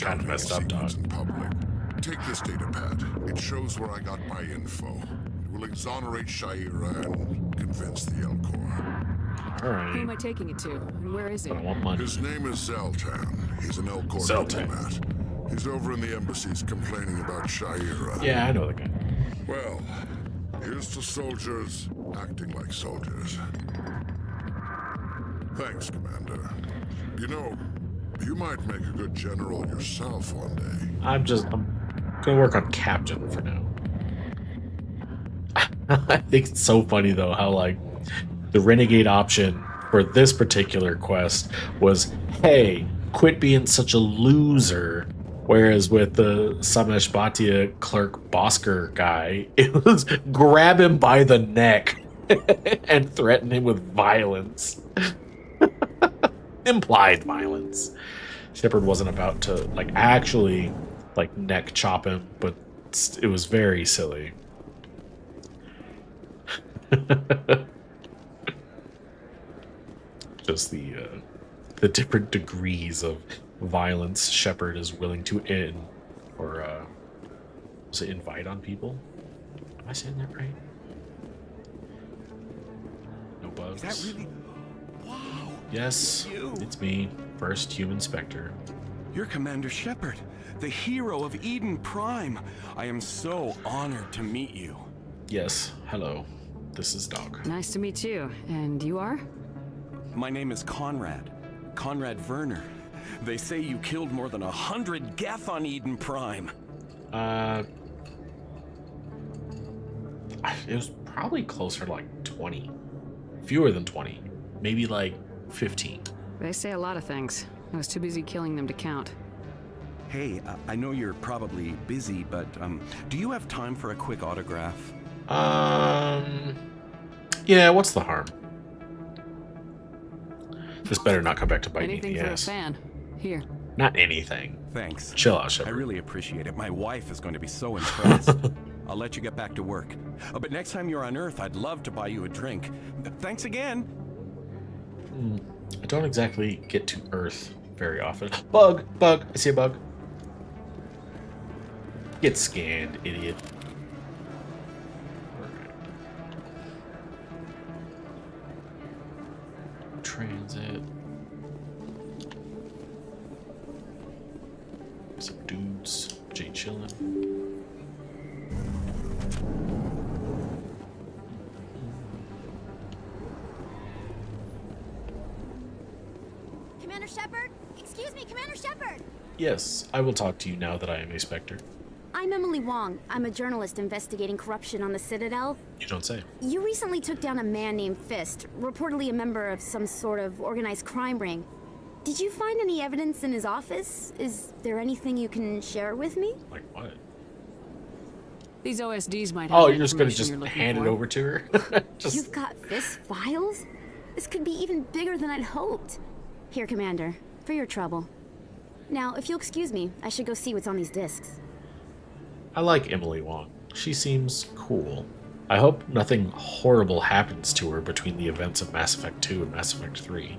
kind of messed up, dog. In public. Take this data pad. It shows where I got my info. It will exonerate Shaira and convince the L-Corps. Who Alright. am I taking it to? And where is he? I want money. His name is Zoltan. He's an L-Corps diplomat. He's over in the embassies complaining about Shaira. Yeah, I know the guy. Well, here's to soldiers acting like soldiers. Thanks, Commander. You know, you might make a good general yourself one day. I'm gonna work on captain for now. I think it's so funny though how like the renegade option for this particular quest was, hey, quit being such a loser. Whereas with the Samesh Bhatia clerk Bosker guy, it was grab him by the neck and threaten him with violence. Implied violence. Shepard wasn't about to like actually like neck chop him, but it was very silly. Just the different degrees of violence Shepard is willing to was it invite on people? Am I saying that right? No bugs. Is that really? Wow. Yes, it's me, first human Spectre. You're Commander Shepard, the hero of Eden Prime. I am so honored to meet you. Yes, hello. This is Dog. Nice to meet you. And you are? My name is Conrad. Conrad Werner. They say you killed more than 100 Geth on Eden Prime. It was probably closer to like 20. Fewer than 20. Maybe like 15. They say a lot of things. I was too busy killing them to count. Hey, I know you're probably busy, but do you have time for a quick autograph? Yeah, what's the harm? This better not come back to bite me in Anything the for a ass. fan. Here. Not anything. Thanks. Chill out, Shepard. I really appreciate it. My wife is going to be so impressed. I'll let you get back to work. But next time you're on Earth, I'd love to buy you a drink. Thanks again. I don't exactly get to Earth very often. Bug! Bug! I see a bug. Get scanned, idiot. Transit. Some dudes. Jay chillin'. Commander Shepard? Excuse me, Commander Shepard! Yes, I will talk to you now that I am a Spectre. I'm Emily Wong. I'm a journalist investigating corruption on the Citadel. You don't say. You recently took down a man named Fist, reportedly a member of some sort of organized crime ring. Did you find any evidence in his office? Is there anything you can share with me? Like what? These OSDs might have. Oh, the you're just gonna information just you're hand looking it for. over to her? Just... You've got Fist files? This could be even bigger than I'd hoped. Here, Commander, for your trouble. Now, if you'll excuse me, I should go see what's on these discs. I like Emily Wong. She seems cool. I hope nothing horrible happens to her between the events of Mass Effect 2 and Mass Effect 3.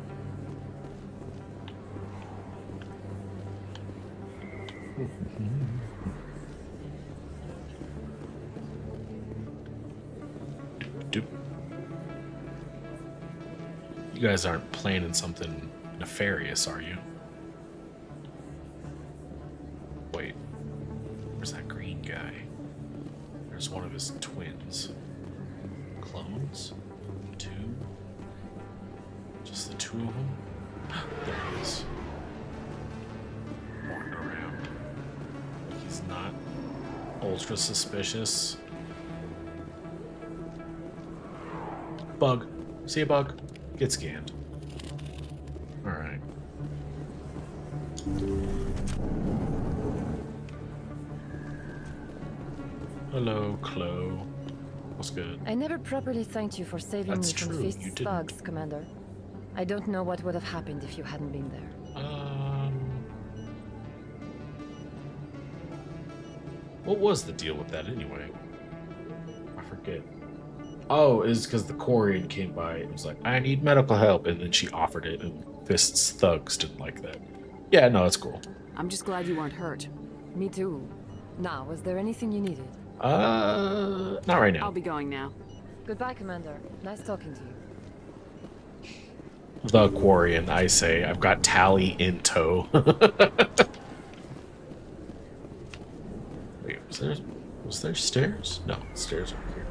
You guys aren't planning something nefarious, are you? Wait. Where's that green guy? There's one of his twins. Clones? Two? Just the two of them? There he is. Walking around. He's not ultra suspicious. Bug. See a bug? Get scanned. Alright. Hello, Chloe. What's good? I never properly thanked you for saving That's me from true, you Fist's didn't. thugs, Commander. I don't know what would have happened if you hadn't been there. What was the deal with that anyway? I forget. Oh, it was because the Quarian came by. It was like, I need medical help, and then she offered it, and Fist's thugs didn't like that. Yeah, no, it's cool. I'm just glad you weren't hurt. Me too. Now, was there anything you needed? Not right now. I'll be going now. Goodbye, Commander. Nice talking to you. The Quarian, I say. I've got Tally in tow. Wait, was there stairs? No, stairs over here.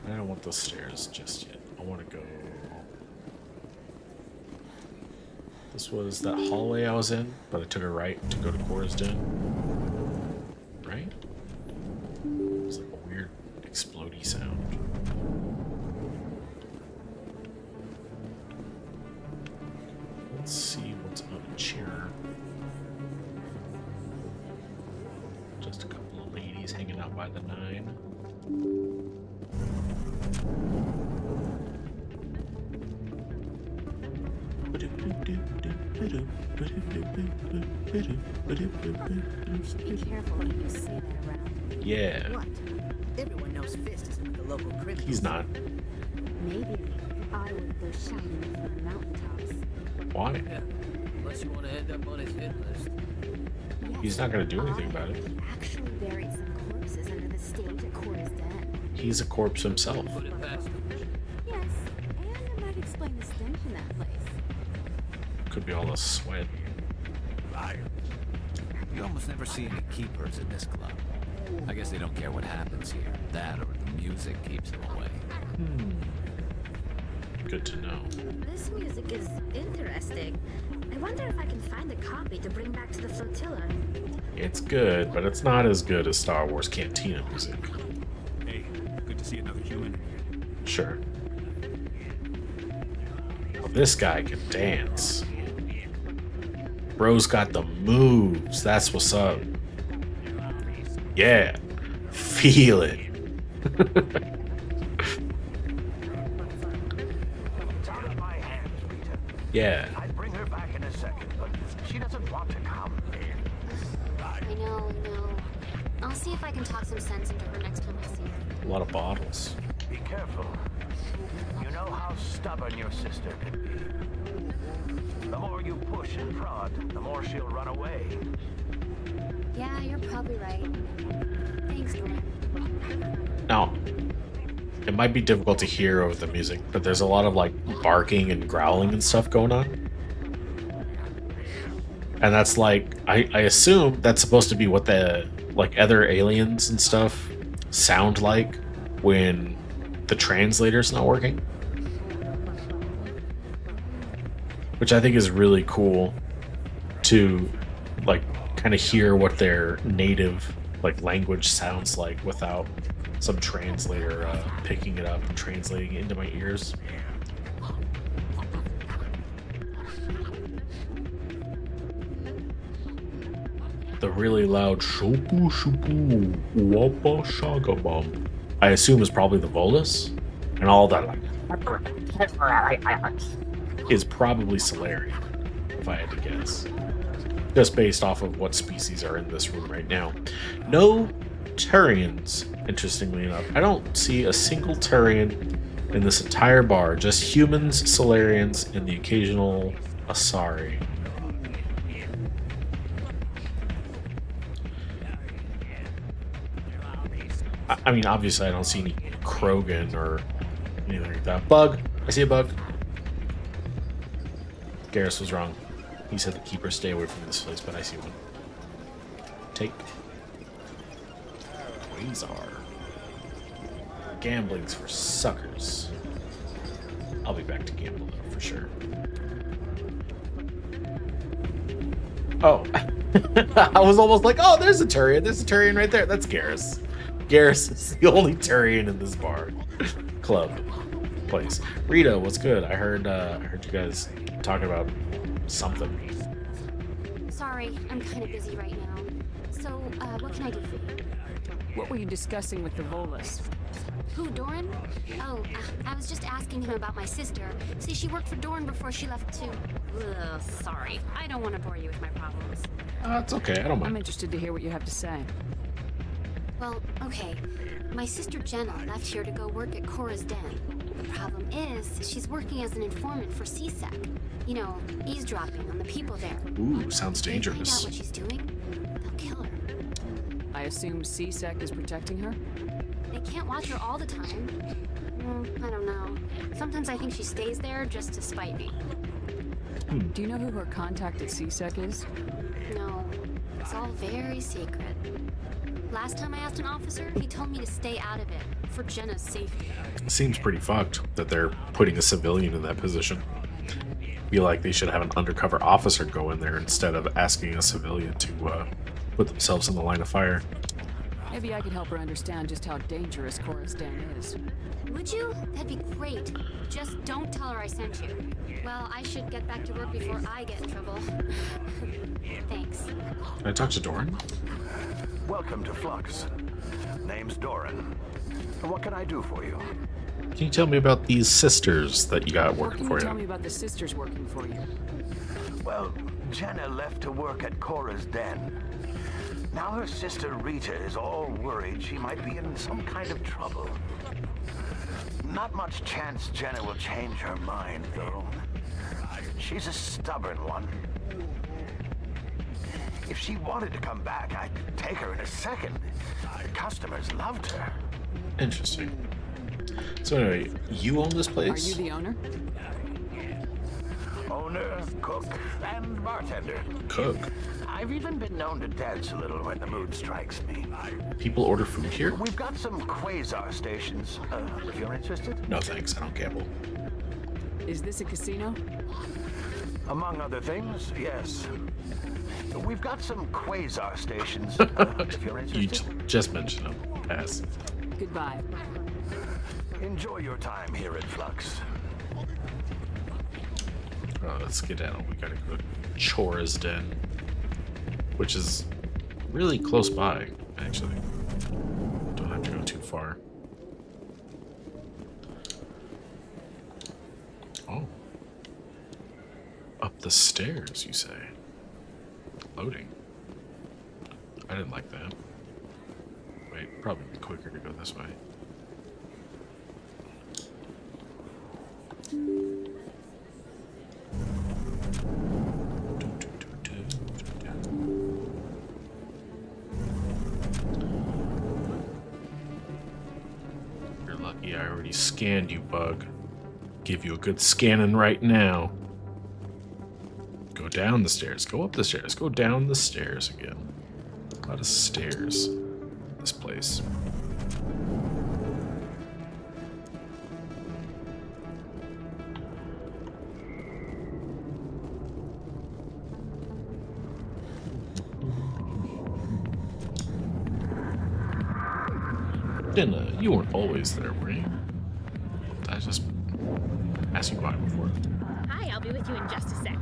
I don't want those stairs just yet. I want to go... This was that hallway I was in, but I took a right to go to Cora's Den. Right? It was like a weird explodey sound. Let's see what's up here. Just a couple of ladies hanging out by the 9. You should be careful when you see that around. Yeah. What? Everyone knows Fist isn't the local criminal. He's not. Maybe I would go shouting from the mountaintops. Why? Yeah. Unless you want to end up on his hit list. He's not going to do anything about it. Actually buried some corpses under the stage at Cora's Den. He's a corpse himself. Put it past him. Yes, and it might explain the stench in that place. Could be all the sweat. Liar. You almost never see any keepers in this club. I guess they don't care what happens here. That or the music keeps them away. Good to know. This music is interesting. I wonder if I can find a copy to bring back to the flotilla. It's good, but it's not as good as Star Wars Cantina music. Hey, good to see another human. Sure. This guy can dance. Bro's got the moves. That's what's up. Yeah. Feel it. Yeah. I'd bring her back in a second, but she doesn't want to come. I know. I'll see if I can talk some sense into her next time I see her. A lot of bottles. Be careful. You know how stubborn your sister can be. The more you push and prod, the more she'll run away. Yeah, you're probably right. Thanks, Glenn. Now, it might be difficult to hear over the music, but there's a lot of like barking and growling and stuff going on. And that's like, I assume that's supposed to be what the like other aliens and stuff sound like when the translator's not working. Which I think is really cool to like kind of hear what their native like language sounds like without some translator picking it up and translating it into my ears. The really loud shopu shupu wappa shaga bum, I assume is probably the Volus, and all that like is probably Solarian, if I had to guess. Just based off of what species are in this room right now. No Turians, interestingly enough. I don't see a single Turian in this entire bar. Just humans, Solarians, and the occasional Asari. I mean, obviously I don't see any Krogan or anything like that. Bug! I see a bug. Garrus was wrong. He said the keepers stay away from this place, but I see one. Take. Quasar. Gambling's for suckers. I'll be back to gamble though, for sure. Oh. I was almost like, oh, there's a Turian. There's a Turian right there. That's Garrus. Garrus is the only Turian in this bar. Club. Place. Rita, what's good? I heard you guys talking about something. Sorry, I'm kind of busy right now. So, what can I do for you? What were you discussing with the Volus? Who, Doran? Oh, I was just asking him about my sister. See, she worked for Doran before she left too. Ugh, sorry. I don't want to bore you with my problems. It's okay. I don't mind. I'm interested to hear what you have to say. Well, okay. My sister Jenna left here to go work at Cora's Den. The problem is, she's working as an informant for CSEC. You know, eavesdropping on the people there. Ooh, sounds If they find dangerous. out what she's doing, they'll kill her. I assume CSEC is protecting her? They can't watch her all the time. I don't know. Sometimes I think she stays there just to spite me. Do you know who her contact at CSEC is? No, it's all very secret. Last time I asked an officer, he told me to stay out of it, for Jenna's safety. It seems pretty fucked that they're putting a civilian in that position. Feel like they should have an undercover officer go in there instead of asking a civilian to put themselves in the line of fire. Maybe I could help her understand just how dangerous Cora's Den is. Would you? That'd be great. Just don't tell her I sent you. Well, I should get back to work before I get in trouble. Thanks. Can I talk to Doran? Welcome to Flux. Name's Doran. What can I do for you? Can you tell me about these sisters that you got working for What can you tell you? me about the sisters working for you? Well, Jenna left to work at Cora's Den. Now her sister Rita is all worried she might be in some kind of trouble. Not much chance Jenna will change her mind, though. She's a stubborn one. If she wanted to come back, I'd take her in a second. The customers loved her. Interesting. So anyway, you own this place? Are you the owner? Owner, cook, and bartender. Cook? I've even been known to dance a little when the mood strikes me. People order food here? We've got some quasar stations, if you're interested. No thanks, I don't gamble. Is this a casino? Among other things, yes. We've got some quasar stations, if you're You interested. just mentioned them. Pass. Goodbye. Enjoy your time here at Flux. Oh, let's get down. We gotta go to Chora's Den, which is really close by, actually. Don't have to go too far. Oh. Up the stairs, you say? Loading. I didn't like that. Wait, probably be quicker to go this way. You're lucky I already scanned you, bug. Give you a good scanning right now. Go down the stairs, go up the stairs, go down the stairs again. A lot of stairs in this place. Jenna, you weren't always there, were you? I just asked you by before. Hi, I'll be with you in just a sec.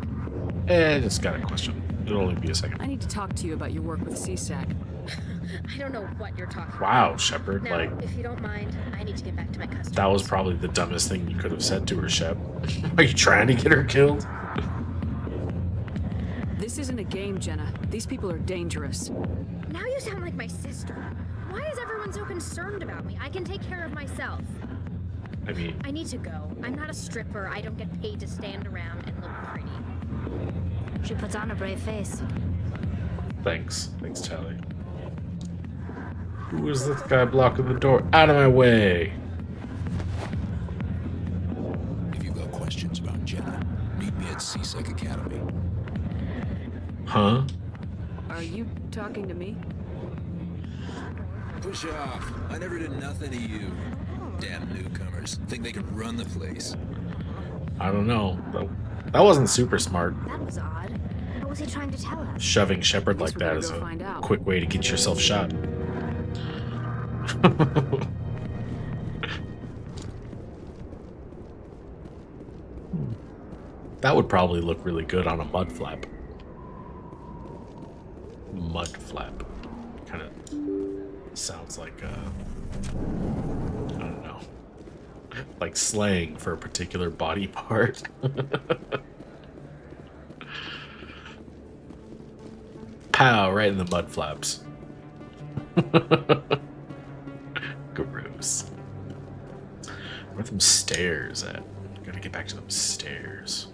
I just got a question. It'll only be a second. I need to talk to you about your work with CSAC. I don't know what you're talking about. Wow, Shepard, Now, like, if you don't mind, I need to get back to my customers. that was probably the dumbest thing you could have said to her, Shep. Are you trying to get her killed? This isn't a game, Jenna. These people are dangerous. Now you sound like my sister. Why is everyone so concerned about me? I can take care of myself. I mean, I need to go. I'm not a stripper. I don't get paid to stand around and look pretty. She puts on a brave face. thanks. Thanks, Tally. Who is this guy blocking the door? Out of my way! If you've got questions about Jenna, meet me at CSEC Academy. Huh? Are you talking to me? Push off. I never did nothing to you. Damn newcomers. Think they can run the place. I don't know. That wasn't super smart. That was odd. What was he trying to tell us? Shoving Shepard like that is a quick way to get yourself shot. That would probably look really good on a mud flap. Mud flap. Kind of sounds like, I don't know. Like slang for a particular body part. Pow, right in the mud flaps. Gross. Where are them stairs at? Gotta get back to them stairs.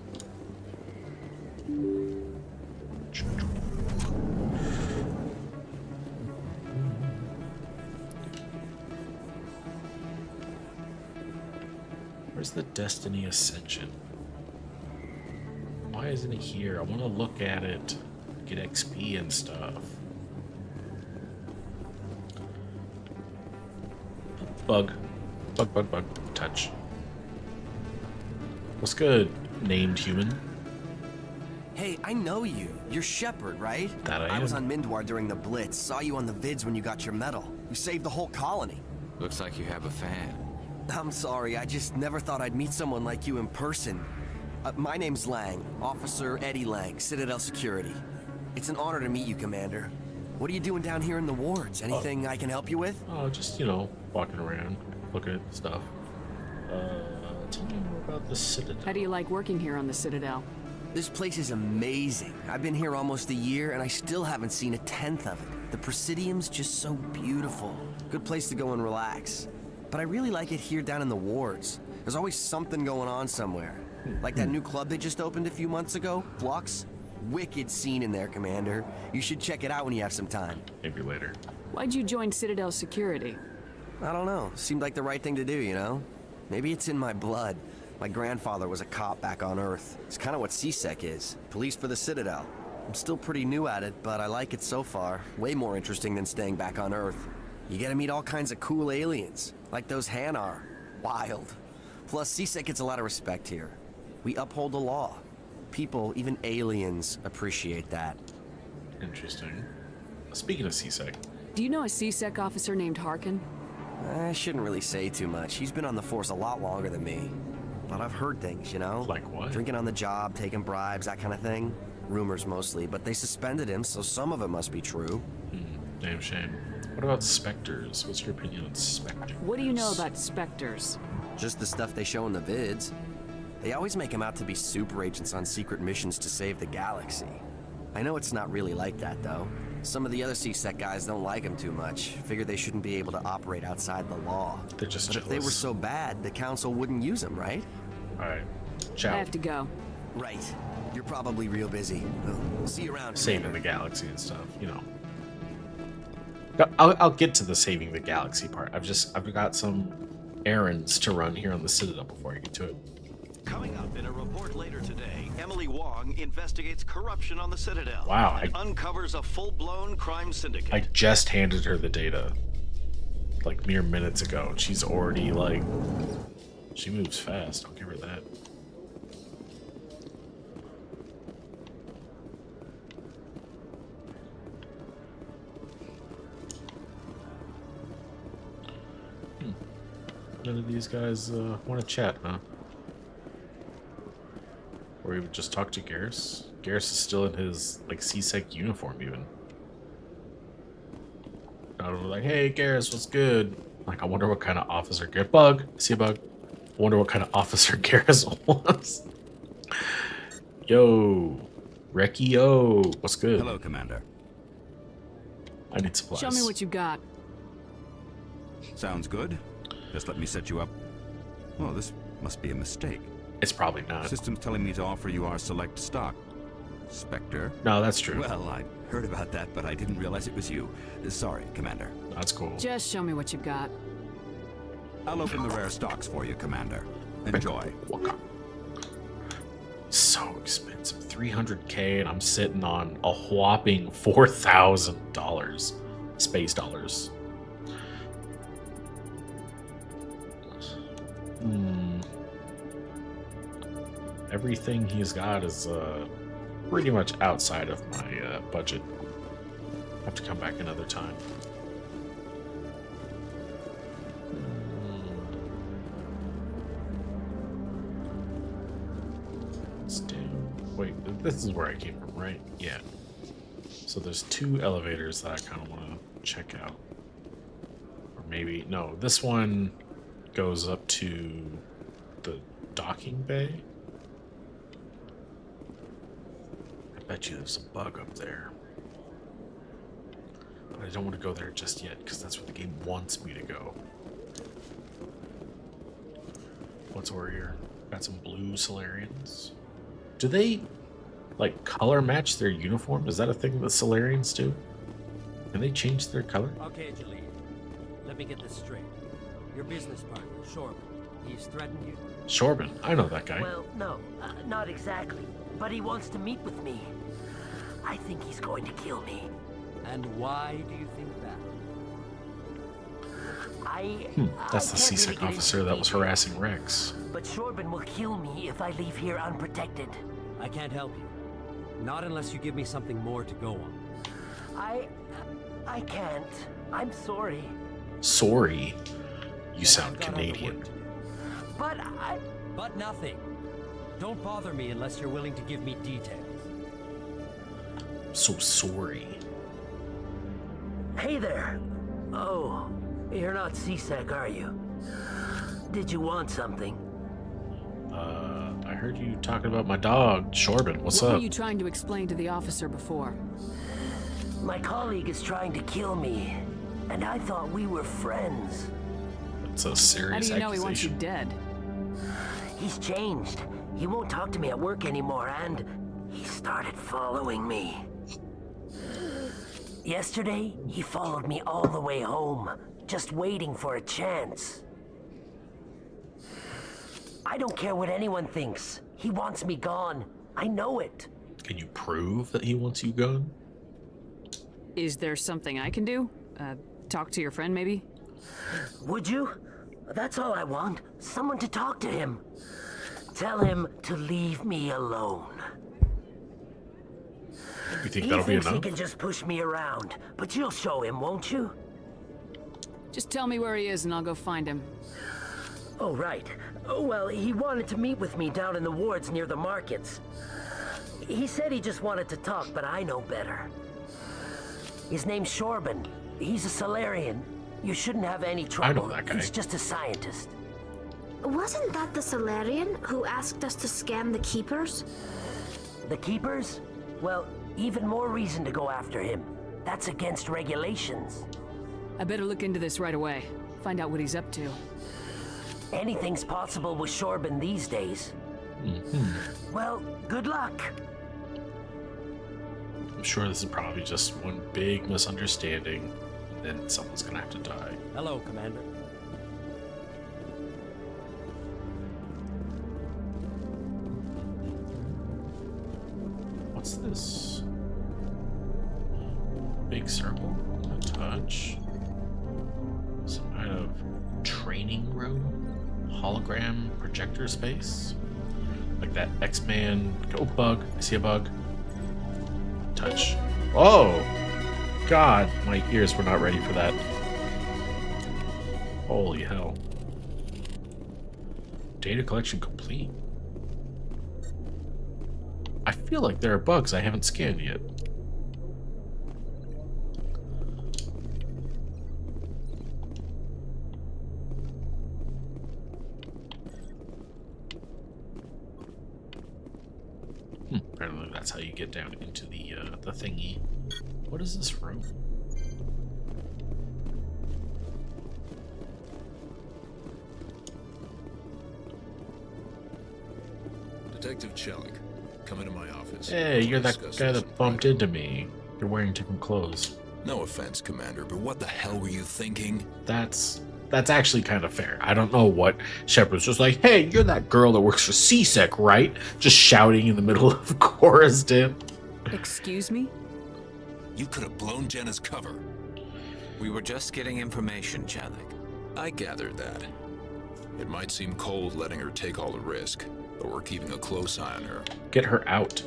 Where's the Destiny Ascension? Why isn't it here? I want to look at it. Get XP and stuff. Bug. Bug. Touch. What's good, named human? Hey, I know you. You're Shepard, right? That I was am. on Mindwar during the Blitz. Saw you on the vids when you got your medal. You saved the whole colony. Looks like you have a fan. I'm sorry, I just never thought I'd meet someone like you in person. My name's Lang, Officer Eddie Lang, Citadel Security. It's an honor to meet you, Commander. What are you doing down here in the wards? Anything I can help you with? Oh, just, you know, walking around, looking at stuff. Tell me more about the Citadel. How do you like working here on the Citadel? This place is amazing. I've been here almost a year, and I still haven't seen a tenth of it. The Presidium's just so beautiful. Good place to go and relax. But I really like it here down in the wards. There's always something going on somewhere. Like that new club they just opened a few months ago, Flux. Wicked scene in there, Commander. You should check it out when you have some time. Maybe later. Why'd you join Citadel Security? I don't know. Seemed like the right thing to do, you know? Maybe it's in my blood. My grandfather was a cop back on Earth. It's kind of what CSEC is. Police for the Citadel. I'm still pretty new at it, but I like it so far. Way more interesting than staying back on Earth. You get to meet all kinds of cool aliens, like those Hanar. Wild. Plus, CSEC gets a lot of respect here. We uphold the law. People, even aliens, appreciate that. Interesting. Speaking of CSEC. Do you know a CSEC officer named Harkin? I shouldn't really say too much. He's been on the force a lot longer than me. but I've heard things, you know? Like what? Drinking on the job, taking bribes, that kind of thing. Rumors mostly, but they suspended him, so some of it must be true. Damn shame. What about specters? What's your opinion on specters? What do you know about specters? Just the stuff they show in the vids. They always make him out to be super agents on secret missions to save the galaxy. I know it's not really like that, though. Some of the other CSEC guys don't like him too much. Figure they shouldn't be able to operate outside the law. They're just But if they were so bad, the council wouldn't use him, right? Alright. Ciao. I have to go. Right. You're probably real busy. We'll see you around. Saving the galaxy and stuff, you know. I'll get to the saving the galaxy part. I've got some errands to run here on the Citadel before I get to it. Coming up in a report later today, Emily Wong investigates corruption on the Citadel. Wow, and uncovers a full-blown crime syndicate. I just handed her the data like mere minutes ago, and she's already like, she moves fast. I'll give her that. None of these guys want to chat, huh? Or even just talk to Garrus? Garrus is still in his, like, CSEC uniform, even. I was like, hey, Garrus, what's good? Like, I wonder what kind of officer... Bug! See a bug? I wonder what kind of officer Garrus was. Yo! Reki, yo! What's good? Hello, Commander. I need supplies. Show me what you got. Sounds good. Just let me set you up. Oh, this must be a mistake. It's probably not. System's telling me to offer you our select stock. Spectre? No, that's true. Well, I heard about that, but I didn't realize it was you. Sorry, Commander. That's cool. Just show me what you got. I'll open the rare stocks for you, Commander. Enjoy. So expensive. 300k, and I'm sitting on a whopping $4,000. Space dollars. Everything he's got is pretty much outside of my budget. I have to come back another time. Wait, this is where I came from, right? Yeah. So there's 2 elevators that I kind of want to check out. Or maybe, no, this one goes up to the docking bay. I bet you there's a bug up there. But I don't want to go there just yet, because that's where the game wants me to go. What's over here? Got some blue Solarians. Do they, like, color match their uniform? Is that a thing that Solarians do? Can they change their color? Okay, Jaleel. Let me get this straight. Your business partner, Shorban, he's threatened you? Shorban? I know that guy. Well, no, not exactly. But he wants to meet with me. I think he's going to kill me. And why do you think that? That's the CSEC officer that was harassing Rex. But Shorban will kill me if I leave here unprotected. I can't help you. Not unless you give me something more to go on. I can't. I'm sorry. Sorry? You sound Canadian. But nothing. Don't bother me unless you're willing to give me details. So sorry. Hey there. Oh, you're not CSEC, are you? Did you want something? I heard you talking about my dog, Shorban. What's up? What were you trying to explain to the officer before? My colleague is trying to kill me, and I thought we were friends. That's a serious accusation. How do you know he wants you dead? He's changed. He won't talk to me at work anymore, and he started following me. Yesterday, he followed me all the way home, just waiting for a chance. I don't care what anyone thinks. He wants me gone. I know it. Can you prove that he wants you gone? Is there something I can do? Talk to your friend, maybe? Would you? That's all I want. Someone to talk to him. Tell him to leave me alone. You think that'll be enough? He can just push me around, but you'll show him, won't you? Just tell me where he is and I'll go find him. Oh, right. Well, he wanted to meet with me down in the wards near the markets. He said he just wanted to talk, but I know better. His name's Shorban. He's a Solarian. You shouldn't have any trouble. I know that guy. He's just a scientist. Wasn't that the Solarian who asked us to scan the Keepers? The Keepers? Well, even more reason to go after him. That's against regulations. I better look into this right away. Find out what he's up to. Anything's possible with Shorban these days. Well, good luck. I'm sure this is probably just one big misunderstanding, and then someone's gonna have to die. Hello, Commander. What's this? Big circle? A touch? Some kind of training room? Hologram projector space? Like that X-Man. Oh, bug. I see a bug. Touch. Oh! God, my ears were not ready for that. Holy hell. Data collection complete. I feel like there are bugs I haven't scanned yet. Apparently that's how you get down into the thingy. What is this room? Detective Chelik, come into my office. Hey, you're that guy that bumped into me. You're wearing different clothes. No offense, Commander, but what the hell were you thinking? That's actually kind of fair. I don't know what Shepard was just like, hey, you're that girl that works for CSEC, right? Just shouting in the middle of Cora's den. Excuse me? You could have blown Jenna's cover. We were just getting information, Chelik. I gathered that. It might seem cold letting her take all the risk, but we're keeping a close eye on her. Get her out.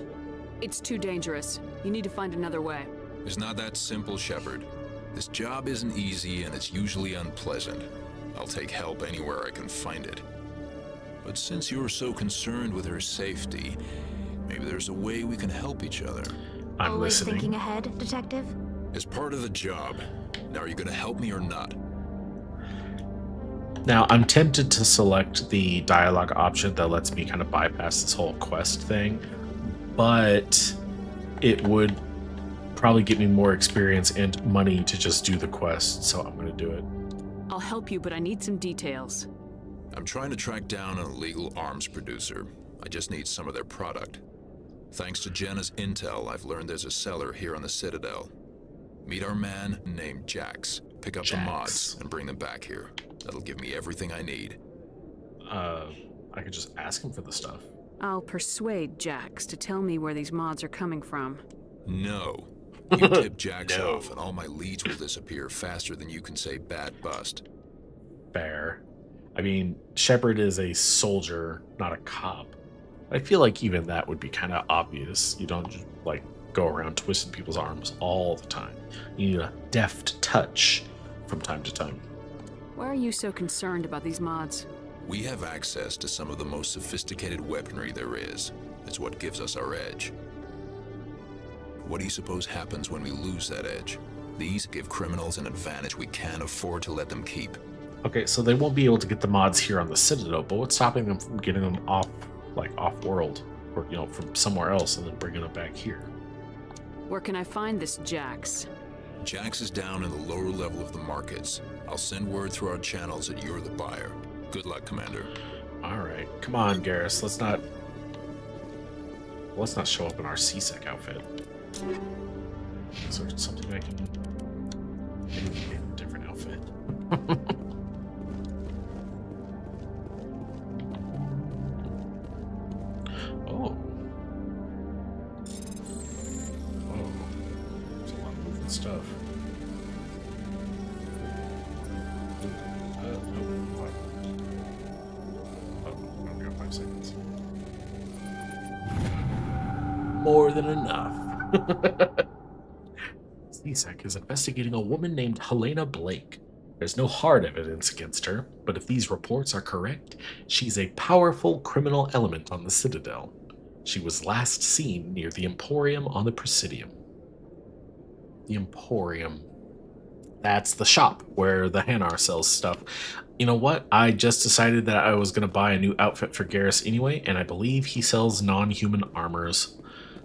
It's too dangerous. You need to find another way. It's not that simple, Shepard. This job isn't easy and it's usually unpleasant. I'll take help anywhere I can find it. But since you're so concerned with her safety, maybe there's a way we can help each other. I'm Always listening. thinking ahead, Detective? As part of the job. Now, are you going to help me or not? Now, I'm tempted to select the dialogue option that lets me kind of bypass this whole quest thing, but it would probably get me more experience and money to just do the quest, so I'm going to do it. I'll help you, but I need some details. I'm trying to track down an illegal arms producer. I just need some of their product. Thanks to Jenna's intel, I've learned there's a seller here on the Citadel. Meet our man named Jax. Pick up the mods and bring them back here. That'll give me everything I need. I could just ask him for the stuff. I'll persuade Jax to tell me where these mods are coming from. No. You tip Jax off and all my leads will disappear faster than you can say bad bust. Fair. I mean, Shepard is a soldier, not a cop. I feel like even that would be kind of obvious. You don't just, like, go around twisting people's arms all the time. You need a deft touch from time to time. Why are you so concerned about these mods? We have access to some of the most sophisticated weaponry there is. It's what gives us our edge. What do you suppose happens when we lose that edge? These give criminals an advantage we can't afford to let them keep. Okay, so they won't be able to get the mods here on the Citadel, but what's stopping them from getting them off, like, off-world? Or, you know, from somewhere else and then bringing them back here? Where can I find this Jax? Jax is down in the lower level of the markets. I'll send word through our channels that you're the buyer. Good luck, Commander. Alright, come on, Garrus, let's not show up in our CSEC outfit. Is there something I can maybe get a different outfit? Oh. Oh. There's a lot of moving stuff. I've got 5 seconds. More than enough. CSEC is investigating a woman named Helena Blake. There's no hard evidence against her, but if these reports are correct, she's a powerful criminal element on the Citadel. She was last seen near the Emporium on the Presidium. The Emporium. That's the shop where the Hanar sells stuff. You know what? I just decided that I was going to buy a new outfit for Garrus anyway, and I believe he sells non-human armors.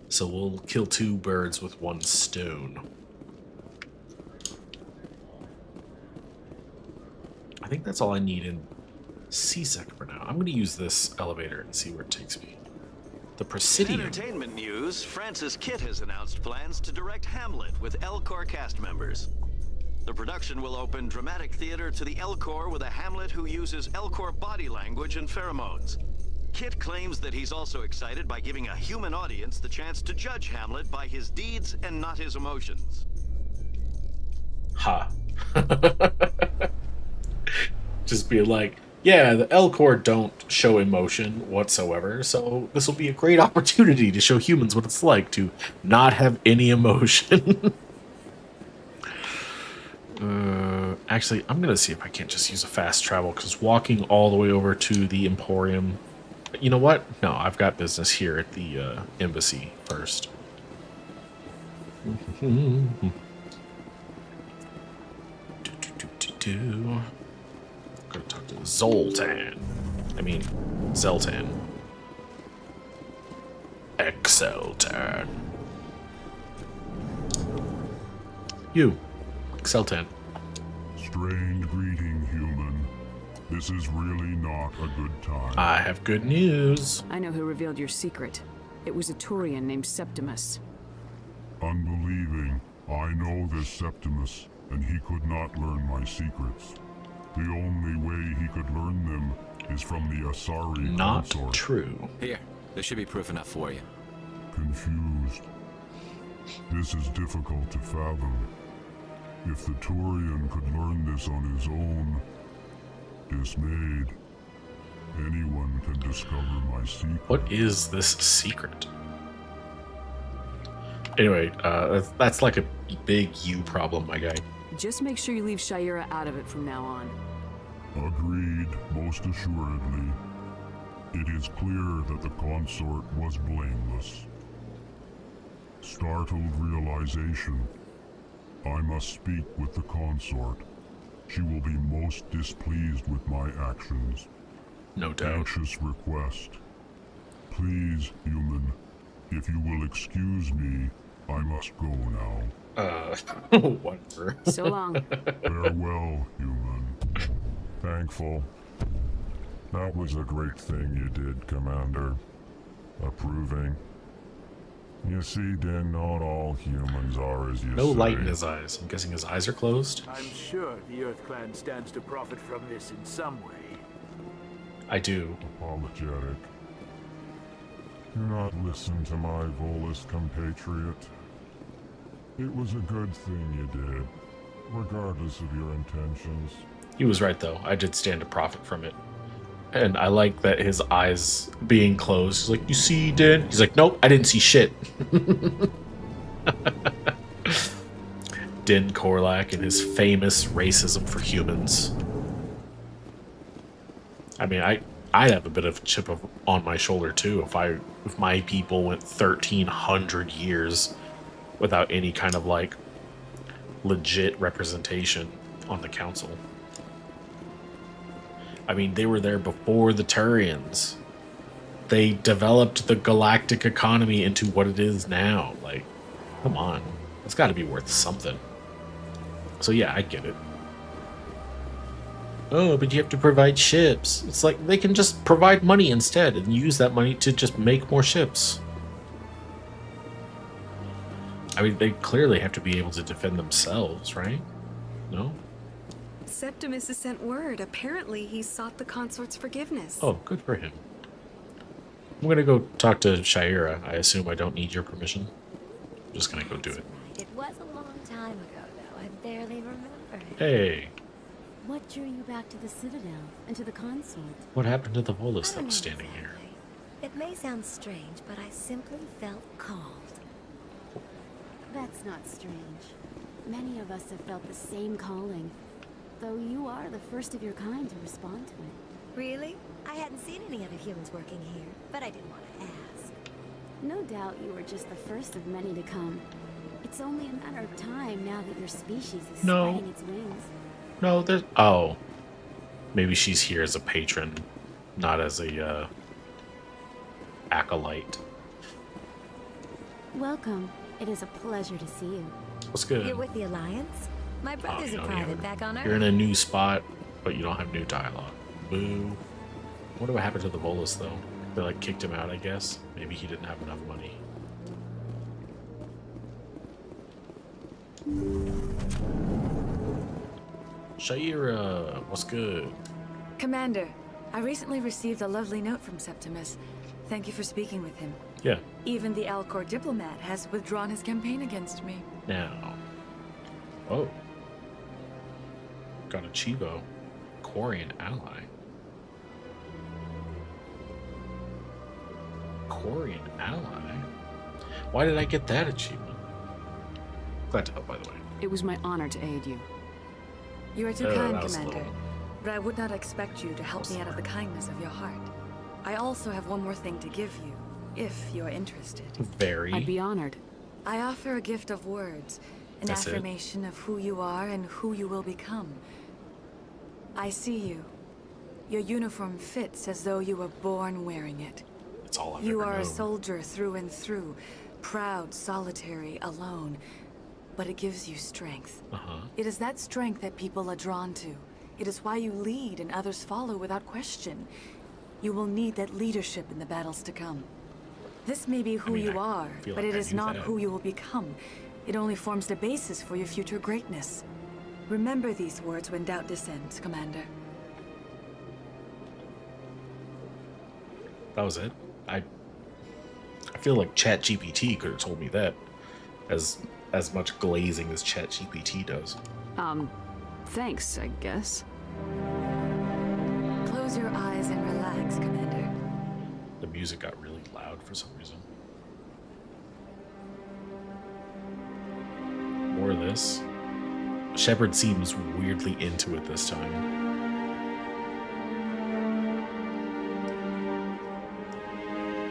So we'll kill two birds with one stone. I think that's all I need in CSEC for now. I'm going to use this elevator and see where it takes me. The Presidium. In entertainment news, Francis Kitt has announced plans to direct Hamlet with Elcor cast members. The production will open dramatic theater to the Elcor with a Hamlet who uses Elcor body language and pheromones. Kitt claims that he's also excited by giving a human audience the chance to judge Hamlet by his deeds and not his emotions. Ha. Just be like, yeah, the Elcor don't show emotion whatsoever, so this will be a great opportunity to show humans what it's like to not have any emotion. Actually, I'm going to see if I can't just use a fast travel, because walking all the way over to the Emporium... You know what? No, I've got business here at the embassy first. Gotta talk to Zoltan. I mean, Zeltan. Exceltan. You, Exceltan. Strange greeting, human. This is really not a good time. I have good news. I know who revealed your secret. It was a Turian named Septimus. Unbelieving. I know this Septimus, and he could not learn my secrets. The only way he could learn them is from the Asari consort. Not true. Here, there should be proof enough for you. Confused. This is difficult to fathom. If the Turian could learn this on his own, dismayed, anyone can discover my secret. What is this secret? Anyway, that's like a big you problem, my guy. Just make sure you leave Shayera out of it from now on. Agreed, most assuredly. It is clear that the consort was blameless. Startled realization. I must speak with the consort. She will be most displeased with my actions. No doubt. Anxious request. Please, human, if you will excuse me, I must go now. Whatever. So long. Farewell, human. Thankful. That was a great thing you did, Commander. Approving. You see, Din, not all humans are as you No say. light in his eyes. I'm guessing his eyes are closed. I'm sure the Earth Clan stands to profit from this in some way. I do. Apologetic. Do not listen to my Volus compatriot. It was a good thing you did, regardless of your intentions. He was right, though. I did stand to profit from it. And I like that his eyes being closed. He's like, you see, Din? He's like, nope, I didn't see shit. Din Korlak and his famous racism for humans. I mean, I'd have a bit of a chip on my shoulder, too, if my people went 1,300 years without any kind of, like, legit representation on the council. I mean, they were there before the Turians. They developed the galactic economy into what it is now. Like, come on. It's got to be worth something. So yeah, I get it. Oh, but you have to provide ships. It's like, they can just provide money instead and use that money to just make more ships. I mean, they clearly have to be able to defend themselves, right? No? Septimus has sent word. Apparently, he sought the consort's forgiveness. Oh, good for him. I'm gonna go talk to Shayera. I assume I don't need your permission. I'm just gonna go do it. It was a long time ago, though. I barely remember. Hey, What drew you back to the Citadel and to the consort? what happened to the Volus that was standing here? It may sound strange, but I simply felt called. That's not strange. Many of us have felt the same calling. though you are the first of your kind to respond to it. Really? I hadn't seen any other humans working here, but I didn't want to ask. No doubt you were just the first of many to come. It's only a matter of time now that your species is spreading its wings. No, there's... Oh. Maybe she's here as a patron, not as a, acolyte. Welcome. It is a pleasure to see you. What's good? You're with the Alliance? My brother's a private back on Earth. You're in a new spot, but you don't have new dialogue. Boo. I wonder what happened to the Volus, though. They, like, kicked him out, I guess. Maybe he didn't have enough money. Shaira, what's good? Commander, I recently received a lovely note from Septimus. Thank you for speaking with him. Yeah. Even the Alcor diplomat has withdrawn his campaign against me. Now. Oh. Got a Chivo. Quarian ally. Quarian ally? Why did I get that achievement? Glad to help, by the way. It was my honor to aid you. You are too kind, Commander. But I would not expect you to help me out of the kindness of your heart. I also have one more thing to give you, if you're interested. Very. I'd be honored. I offer a gift of words, an affirmation of who you are and who you will become. I see you. Your uniform fits as though you were born wearing it. That's all I've You ever are a known. soldier through and through, proud, solitary, alone. But it gives you strength. It is that strength that people are drawn to. It is why you lead and others follow without question. You will need that leadership in the battles to come. This may be who you are, but it is not who you will become. It only forms the basis for your future greatness. Remember these words when doubt descends, Commander. That was it? I feel like ChatGPT could have told me that. As much glazing as ChatGPT does. Thanks, I guess. Close your eyes and relax, Commander. The music got really loud for some reason. More of this. Shepard seems weirdly into it this time.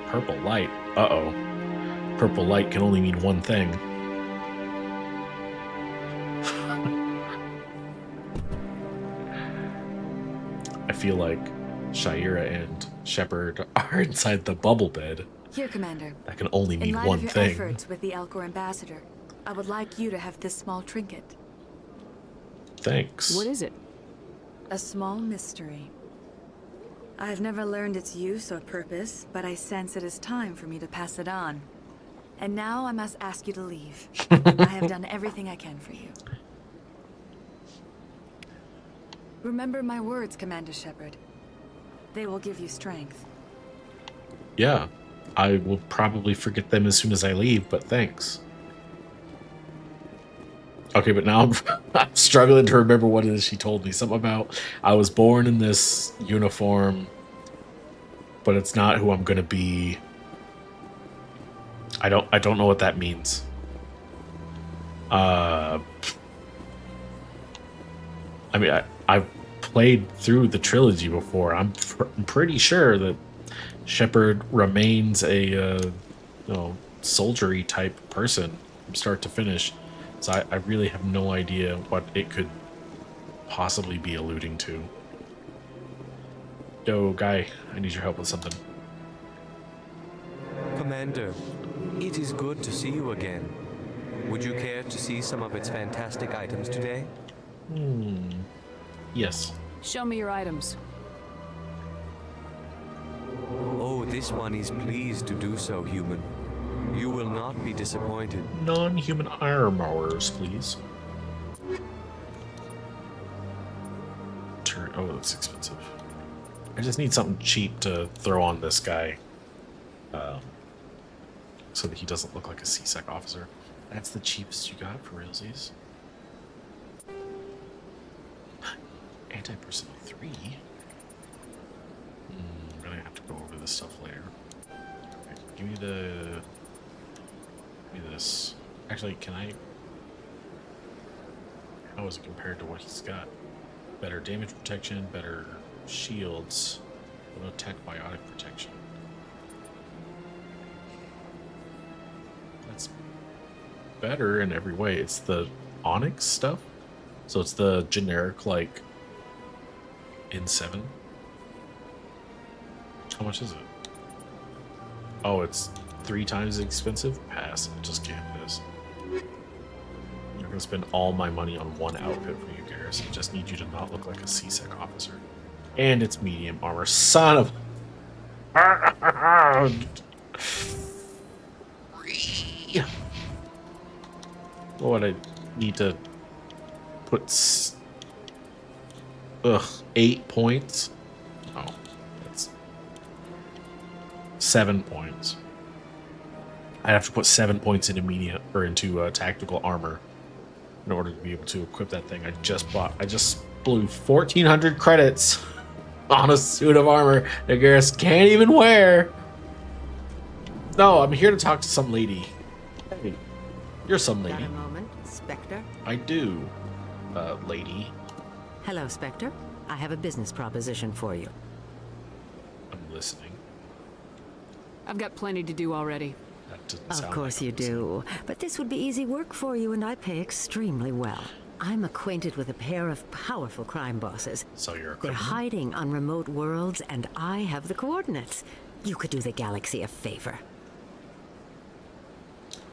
Purple light. Uh-oh. Purple light can only mean one thing. I feel like Shaira and Shepard are inside the bubble bed. Here, Commander. That can only mean In light one of your thing. efforts with the Alcor ambassador, I would like you to have this small trinket. Thanks. What is it? A small mystery. I've never learned its use or purpose, but I sense it is time for me to pass it on. And now I must ask you to leave. I have done everything I can for you. Remember my words, Commander Shepard. They will give you strength. Yeah. I will probably forget them as soon as I leave, but thanks. Okay, but now I'm struggling to remember what it is she told me. Something about I was born in this uniform, but it's not who I'm gonna be. I don't know what that means. I mean, I've played through the trilogy before. I'm pretty sure that Shepard remains a soldiery type person from start to finish. So I really have no idea what it could possibly be alluding to. Yo, guy, I need your help with something. Commander, it is good to see you again. Would you care to see some of its fantastic items today? Yes. Show me your items. Oh, this one is pleased to do so, human. You will not be disappointed. Non-human armors, please. Oh, that's expensive. I just need something cheap to throw on this guy. So that he doesn't look like a CSEC officer. That's the cheapest you got for realsies. Anti-personnel 3? I'm gonna have to go over this stuff later. Okay, give me this. Actually, can I... How is it compared to what he's got? Better damage protection, better shields, no attack biotic protection. That's better in every way. It's the onyx stuff, so it's the generic like N7. How much is it? Oh, it's 3 times as expensive. Pass. I just can't do this. I'm gonna spend all my money on one outfit for you, Garrus. I just need you to not look like a C-Sec officer. And it's medium armor. Son of. What would I need to put? 8 points. Oh, that's 7 points. I'd have to put 7 points into medium or into tactical armor in order to be able to equip that thing I just bought. I just blew 1,400 credits on a suit of armor that Garrus can't even wear. No, I'm here to talk to some lady. Hey, you're some lady. Got a moment, Spectre? I do, lady. Hello, Spectre. I have a business proposition for you. I'm listening. I've got plenty to do already. Of course you do. But this would be easy work for you, and I pay extremely well. I'm acquainted with a pair of powerful crime bosses. So you're a They're criminal? hiding on remote worlds, and I have the coordinates. You could do the galaxy a favor.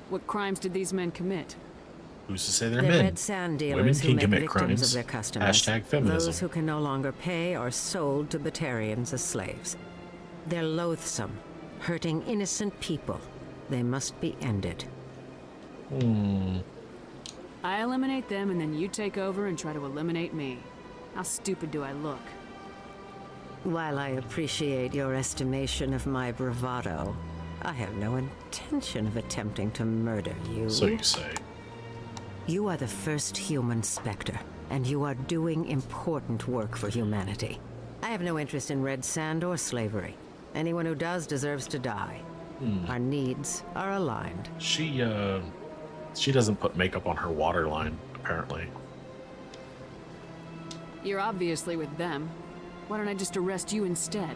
What crimes did these men commit? Who's to say they're They're men? red sand dealers Women who can make commit victims crimes. of their customers. Hashtag feminism. Those who can no longer pay are sold to Batarians as slaves. They're loathsome, hurting innocent people. They must be ended. I eliminate them and then you take over and try to eliminate me. How stupid do I look? While I appreciate your estimation of my bravado, I have no intention of attempting to murder you. So you say. You are the first human Spectre, and you are doing important work for humanity. I have no interest in red sand or slavery. Anyone who does deserves to die. Our needs are aligned. She doesn't put makeup on her waterline, apparently. You're obviously with them. Why don't I just arrest you instead?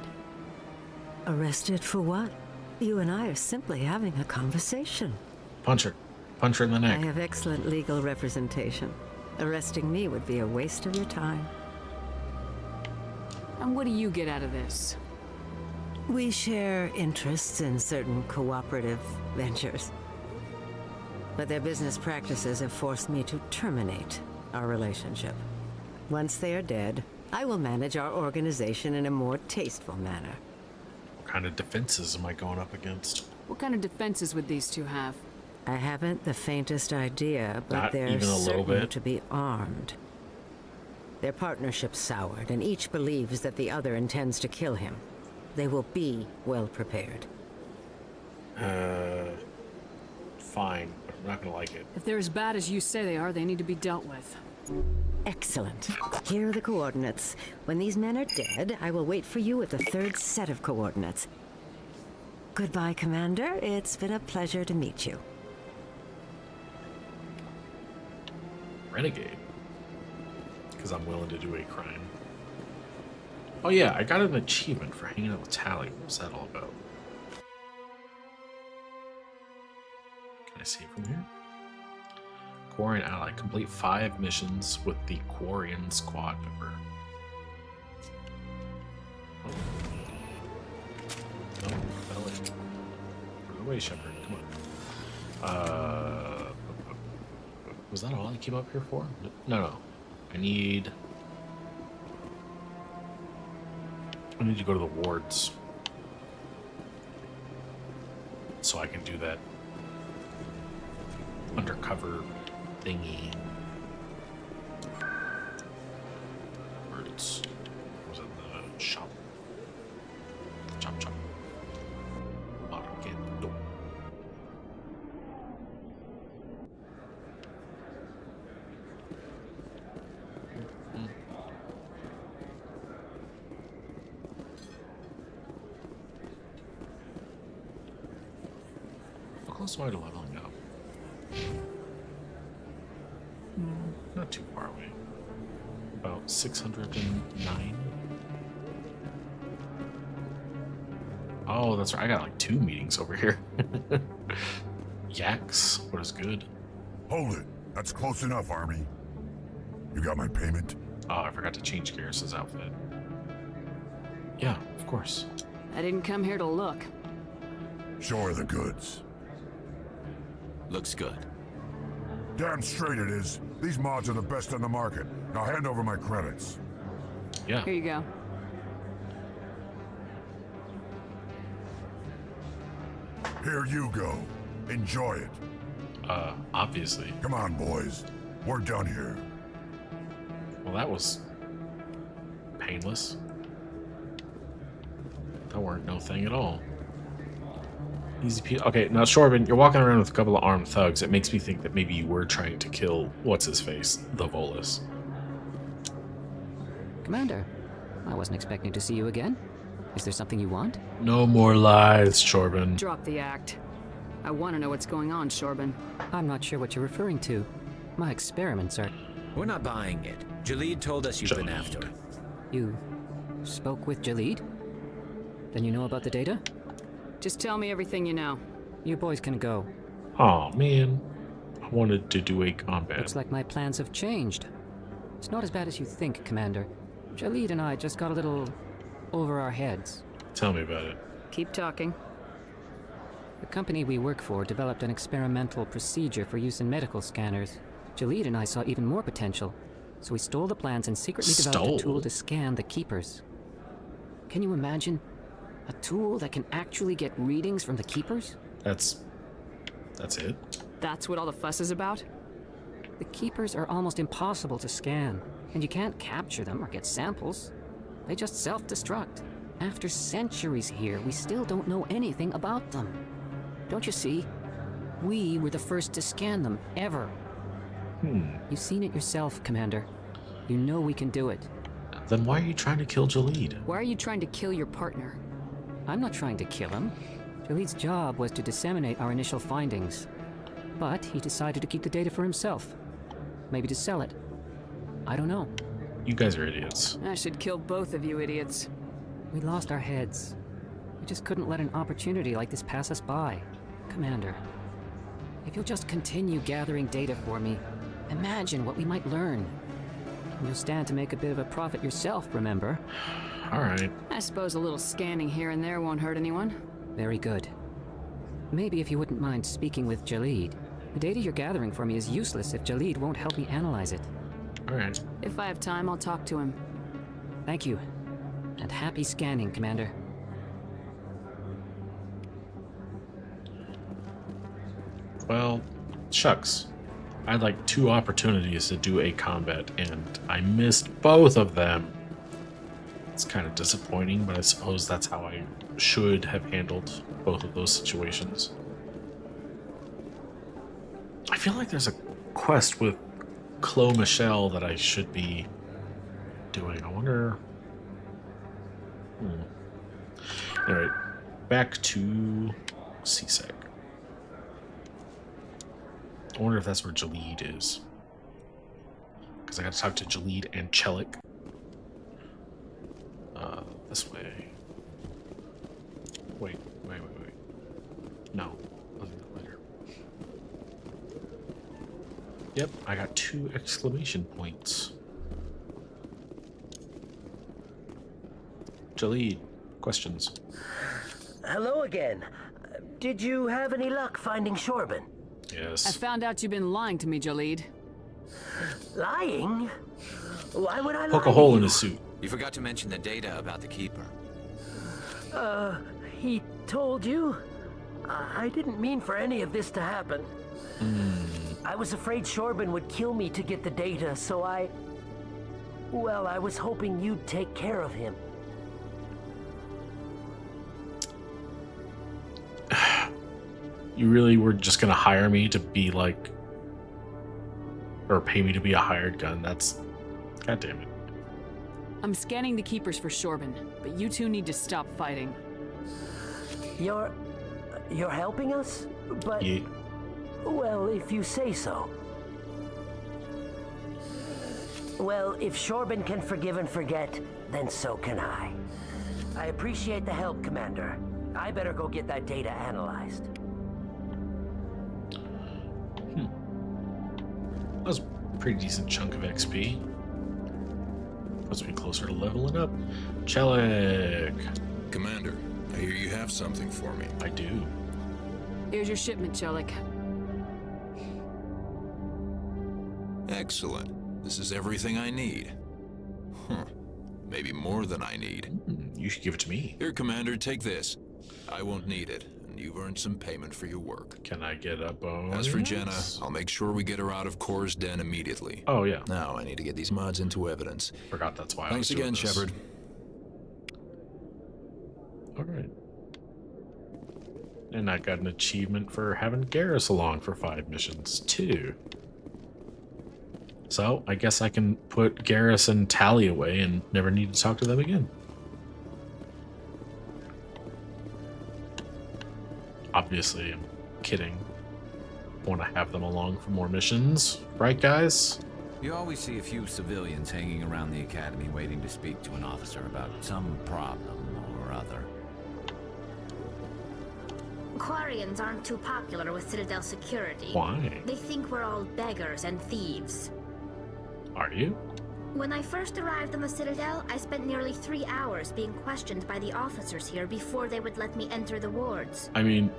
Arrested for what? You and I are simply having a conversation. Punch her. Punch her in the I neck. have excellent legal representation. Arresting me would be a waste of your time. And what do you get out of this? We share interests in certain cooperative ventures. But their business practices have forced me to terminate our relationship. Once they are dead, I will manage our organization in a more tasteful manner. What kind of defenses am I going up against? What kind of defenses would these two have? I haven't the faintest idea, but Not they're even a little certain bit? to be armed. Their partnership soured, and each believes that the other intends to kill him. They will be well prepared. Fine, but I'm not gonna like it. If they're as bad as you say they are, they need to be dealt with. Excellent. Here are the coordinates. When these men are dead, I will wait for you with the third set of coordinates. Goodbye, Commander. It's been a pleasure to meet you. Renegade. Because I'm willing to do a crime. Oh yeah, I got an achievement for hanging out with Tally. What's that all about? Can I see it from here? Quarian ally. Complete 5 missions with the Quarian squad member. Oh, fell in. Put it away, Shepard. Come on. Was that all I came up here for? No. I need to go to the wards so I can do that undercover thingy. Wards. Was it the shop? Chop. Argento. How close am I to leveling up? Not too far away. About 609. Oh, that's right. I got like 2 meetings over here. Yaks, what is good? Hold it. That's close enough, Army. You got my payment? Oh, I forgot to change Garrus's outfit. Yeah, of course. I didn't come here to look. Show her the goods. Looks good. Damn straight it is. These mods are the best on the market. Now hand over my credits. Yeah. Here you go. Here you go. Enjoy it. Obviously. Come on, boys. We're done here. Well, that was painless. That weren't no thing at all. Easy peasy. Okay, now Shorben, you're walking around with a couple of armed thugs. It makes me think that maybe you were trying to kill what's-his-face, the Volus. Commander, I wasn't expecting to see you again. Is there something you want? No more lies, Shorben. Drop the act. I want to know what's going on, Shorben. I'm not sure what you're referring to. My experiments are... We're not buying it. Jalid told us you've been after it. You spoke with Jalid? Then you know about the data? Just tell me everything you know. You boys can go. Oh man, I wanted to do a combat. Looks like my plans have changed. It's not as bad as you think, Commander. Jalid and I just got a little over our heads. Tell me about it. Keep talking. The company we work for developed an experimental procedure for use in medical scanners. Jalid and I saw even more potential, so we stole the plans and secretly developed a tool to scan the Keepers. Can you imagine? A tool that can actually get readings from the Keepers? That's it? That's what all the fuss is about? The Keepers are almost impossible to scan, and you can't capture them or get samples. They just self-destruct. After centuries here, we still don't know anything about them. Don't you see? We were the first to scan them, ever. You've seen it yourself, Commander. You know we can do it. Then why are you trying to kill Jalid? Why are you trying to kill your partner? I'm not trying to kill him. Jalid's job was to disseminate our initial findings. But he decided to keep the data for himself. Maybe to sell it. I don't know. You guys are idiots. I should kill both of you idiots. We lost our heads. We just couldn't let an opportunity like this pass us by. Commander, if you'll just continue gathering data for me, imagine what we might learn. You'll stand to make a bit of a profit yourself, remember? All right. I suppose a little scanning here and there won't hurt anyone. Very good. Maybe if you wouldn't mind speaking with Jalid. The data you're gathering for me is useless if Jalid won't help me analyze it. All right. If I have time, I'll talk to him. Thank you. And happy scanning, Commander. Well, shucks. I had like 2 opportunities to do a combat, and I missed both of them. It's kind of disappointing, but I suppose that's how I should have handled both of those situations. I feel like there's a quest with Chloe Michelle that I should be doing. I wonder... Alright, back to C-Sec. I wonder if that's where Jalid is. Because I got to talk to Jalid and Chelik. This way. Wait. No, I'll do that later. Yep, I got 2 exclamation points. Jalid, questions? Hello again. Did you have any luck finding Shorben? Yes. I found out you've been lying to me, Jalid. Lying? Why would I lie? Poke a hole in his suit. You forgot to mention the data about the Keeper. He told you? I didn't mean for any of this to happen. I was afraid Shorben would kill me to get the data, so well, I was hoping you'd take care of him. You really were just gonna hire me to be like, or pay me to be a hired gun? That's, god damn it. I'm scanning the Keepers for Shorben, but you two need to stop fighting. You're helping us? But, yeah. Well, if you say so. Well, if Shorben can forgive and forget, then so can I. I appreciate the help, Commander. I better go get that data analyzed. That was a pretty decent chunk of XP. Puts me closer to leveling up. Chelik! Commander, I hear you have something for me. I do. Here's your shipment, Chelik. Excellent. This is everything I need. Huh. Maybe more than I need. You should give it to me. Here, Commander, take this. I won't need it, and you've earned some payment for your work. Can I get a bonus? As for Jenna, I'll make sure we get her out of Cora's den immediately. Oh, yeah. Now I need to get these mods into evidence. Forgot that's why Thanks again, Shepard. Alright. And I got an achievement for having Garrus along for 5 missions, too. So, I guess I can put Garrus and Tally away and never need to talk to them again. Obviously, I'm kidding. Want to have them along for more missions, right, guys? You always see a few civilians hanging around the academy waiting to speak to an officer about some problem or other. Quarians aren't too popular with Citadel security. Why? They think we're all beggars and thieves. Are you? When I first arrived on the Citadel, I spent nearly 3 hours being questioned by the officers here before they would let me enter the wards. I mean,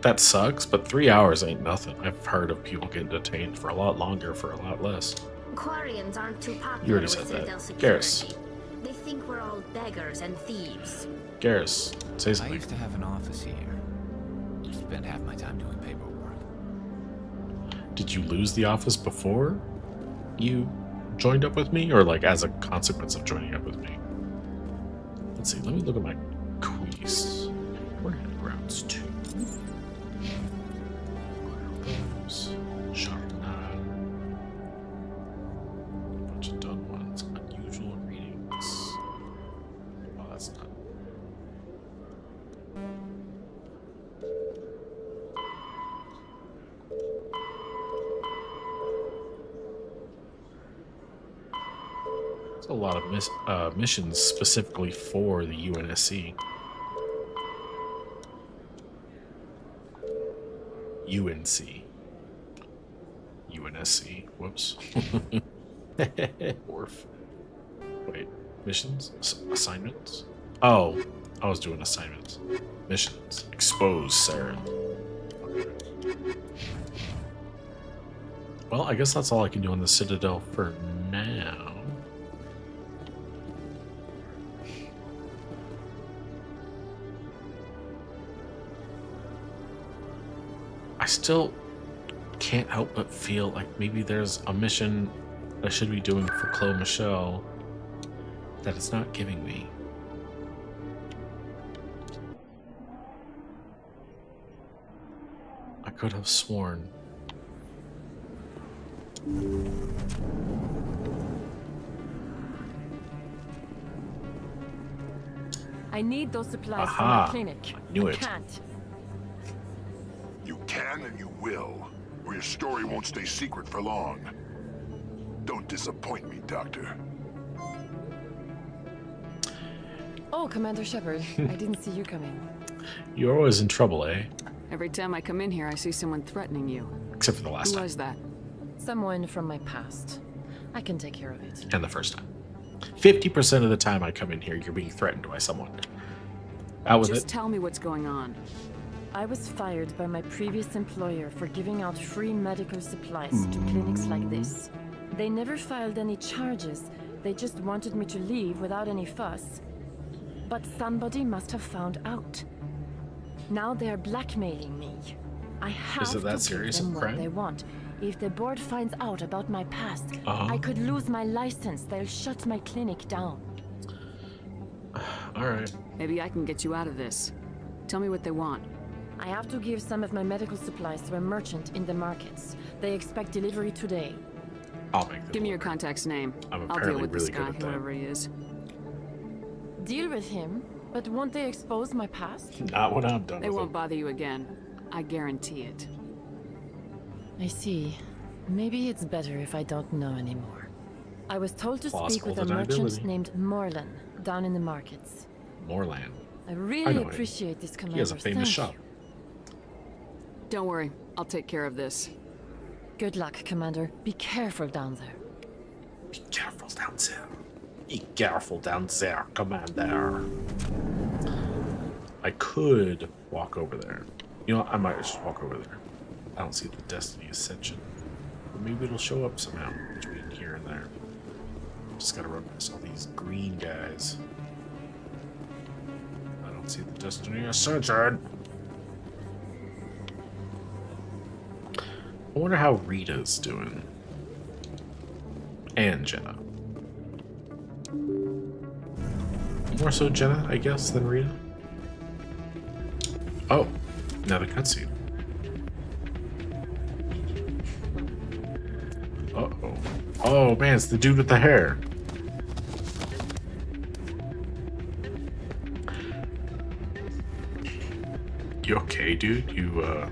that sucks, but 3 hours ain't nothing. I've heard of people getting detained for a lot longer for a lot less. Quarians aren't too You popular already with said Citadel that. security. Garrus. They think we're all beggars and thieves. Garrus, say I something. used to have an office here. Spent half my time doing paperwork. Did you lose the office before you joined up with me, or like as a consequence of joining up with me? Let's see, let me look at my quiz. We're in grounds 2. Bunch of done ones. Unusual readings. Oh, that's not. There's a lot of missions specifically for the UNSC. UNC. UNSC. Whoops. Orf. Wait. Missions? Assignments? Oh. I was doing assignments. Missions. Expose Saren. Well, I guess that's all I can do on the Citadel for now. I still can't help but feel like maybe there's a mission I should be doing for Chloe Michelle that it's not giving me. I could have sworn. I need those supplies for Aha, my clinic. I knew it. Can't. You can and you will, or your story won't stay secret for long. Don't disappoint me, Doctor. Oh, Commander Shepard, I didn't see you coming. You're always in trouble, eh? Every time I come in here, I see someone threatening you. Except for the last Who time. was that? Someone from my past. I can take care of it. And the first time. 50% of the time I come in here, you're being threatened by someone. Out with Just it. tell me what's going on. I was fired by my previous employer for giving out free medical supplies to clinics like this. They never filed any charges. They just wanted me to leave without any fuss. But somebody must have found out. Now they're blackmailing me. I have Is it that to serious give of them crime? what they want. If the board finds out about my past, I could lose my license. They'll shut my clinic down. Alright. Maybe I can get you out of this. Tell me what they want. I have to give some of my medical supplies to a merchant in the markets. They expect delivery today. I'll make them. Give me your contact's name. I'm I'll deal apparently with this really good guy, at that. whoever he is. Deal with him, but won't they expose my past? Not when I'm done They with won't it. bother you again. I guarantee it. I see. Maybe it's better if I don't know anymore. I was told to speak with a merchant named Morlan down in the markets. Morlan. I really appreciate this, Commander. He has a famous shop. Don't worry, I'll take care of this. Good luck, Commander. Be careful down there. Be careful down there. Be careful down there, Commander. I could walk over there. You know, I might just walk over there. I don't see the Destiny Ascension. But maybe it'll show up somehow between here and there. Just gotta run past all these green guys. I don't see the Destiny Ascension. I wonder how Rita's doing. And Jenna. More so Jenna, I guess, than Rita. Oh, another cutscene. Uh-oh. Oh, man, it's the dude with the hair. You okay, dude? You,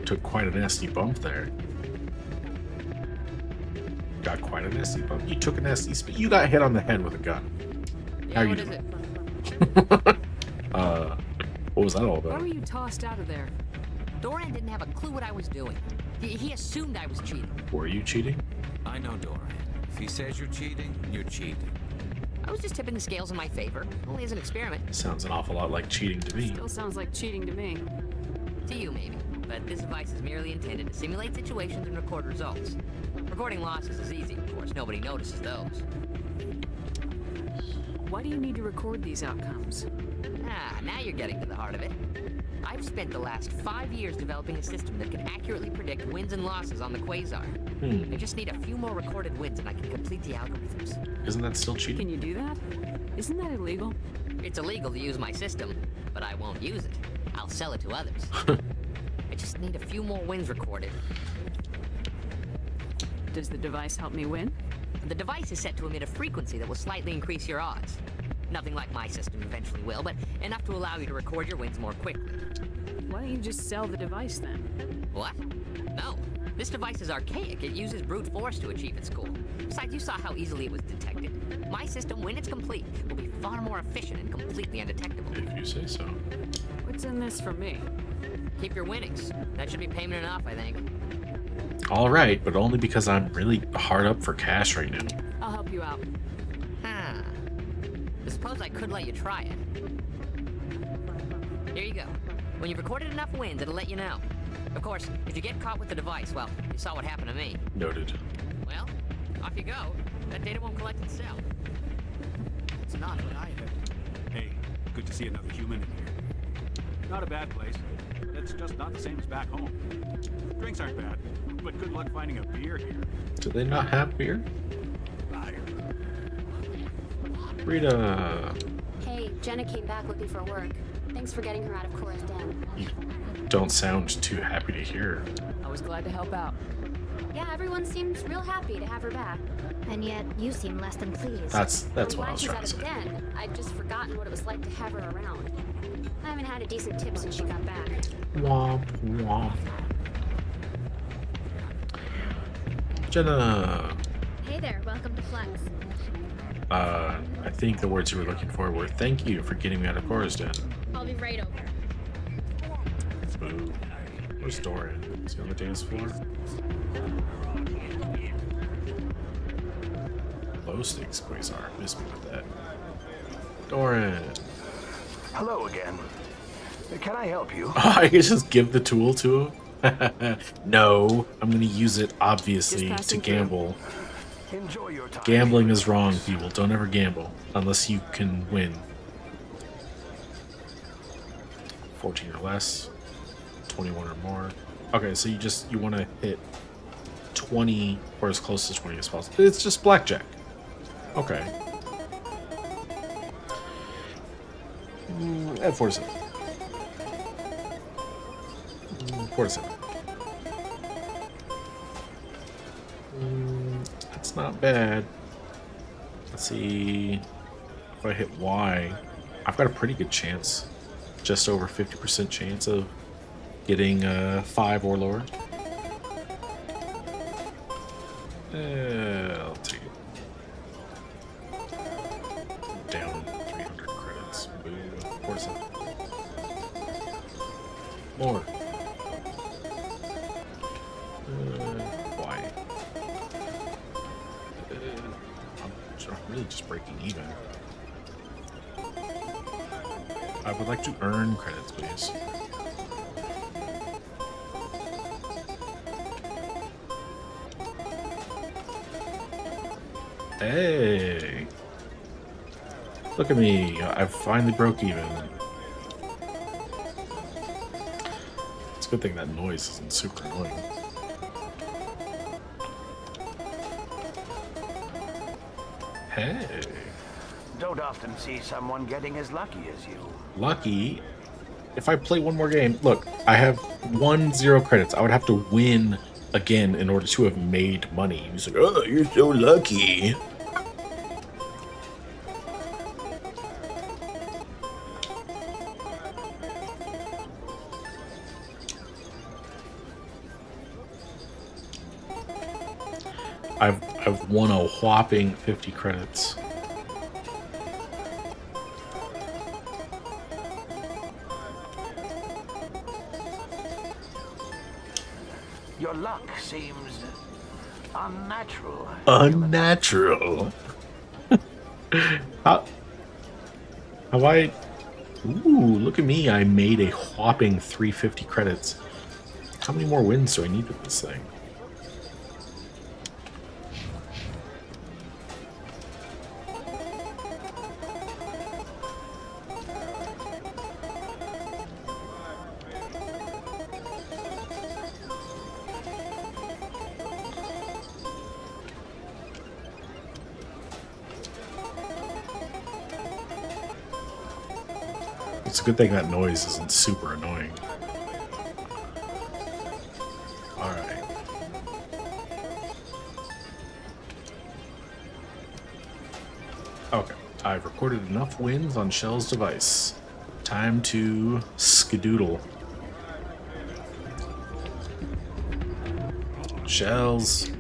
took quite a nasty bump there. Got quite a nasty bump. You took a nasty spin. You got hit on the head with a gun. Yeah, how are you doing? What was that all about? Why were you tossed out of there? Doran didn't have a clue what I was doing. He assumed I was cheating. Were you cheating? I know Doran. If he says you're cheating, you're cheating. I was just tipping the scales in my favor, only as an experiment. Sounds an awful lot like cheating to me. Still sounds like cheating to me. To you, maybe. But this device is merely intended to simulate situations and record results. Recording losses is easy, of course. Nobody notices those. Why do you need to record these outcomes? Ah, now you're getting to the heart of it. I've spent the last 5 years developing a system that can accurately predict wins and losses on the Quasar. I just need a few more recorded wins and I can complete the algorithms. Isn't that still cheating? Can you do that? Isn't that illegal? It's illegal to use my system, but I won't use it. I'll sell it to others. I just need a few more wins recorded. Does the device help me win? The device is set to emit a frequency that will slightly increase your odds. Nothing like my system eventually will, but enough to allow you to record your wins more quickly. Why don't you just sell the device then? What? No. This device is archaic. It uses brute force to achieve its goal. Besides, you saw how easily it was detected. My system, when it's complete, will be far more efficient and completely undetectable. If you say so. What's in this for me? Keep your winnings. That should be payment enough, I think. All right, but only because I'm really hard up for cash right now. I'll help you out. Huh. I suppose I could let you try it. Here you go. When you've recorded enough wins, it'll let you know. Of course, if you get caught with the device, well, you saw what happened to me. Noted. Well, off you go. That data won't collect itself. It's not what I heard. Hey, good to see another human in here. Not a bad place, but it's just not the same as back home. Drinks aren't bad, but good luck finding a beer here. Do they not have beer? Liar. Rita. Hey, Jenna came back looking for work. Thanks for getting her out of Cora's den. You don't sound too happy to hear. I was glad to help out. Yeah, everyone seems real happy to have her back. And yet, you seem less than pleased. That's what I was she's trying out to of say. the den, I'd just forgotten what it was like to have her around. I haven't had a decent tip since she got back. Womp womp. Jenna. Hey there, welcome to Flex. I think the words you were looking for were thank you for getting me out of Cora's den. I'll be right over. Boo. Where's Doran? Is he on the dance floor? Low stakes Quasar. Miss me with that. Doran. Hello again. Can I help you? I can just give the tool to him? No, I'm gonna use it obviously to gamble. Enjoy your time. Gambling is wrong, people. Don't ever gamble unless you can win. 14 or less, 21 or more. Okay, so you want to hit 20 or as close to 20 as possible. It's just blackjack. Okay. At 47. 47. That's not bad. Let's see. If I hit Y, I've got a pretty good chance. Just over 50% chance of getting 5 or lower. I'll take it. More. Why? I'm really just breaking even. I would like to earn credits, please. Hey! Look at me, I finally broke even. It's a good thing that noise isn't super annoying. Hey! Don't often see someone getting as lucky as you. Lucky? If I play one more game, look, I have 0 credits. I would have to win again in order to have made money. He's like, oh, you're so lucky. I've won a whopping 50 credits. Your luck seems unnatural. Unnatural. How have I? Ooh, look at me! I made a whopping 350 credits. How many more wins do I need with this thing? It's a good thing that noise isn't super annoying. Alright. Okay. I've recorded enough wins on Shell's device. Time to skedoodle. Shells.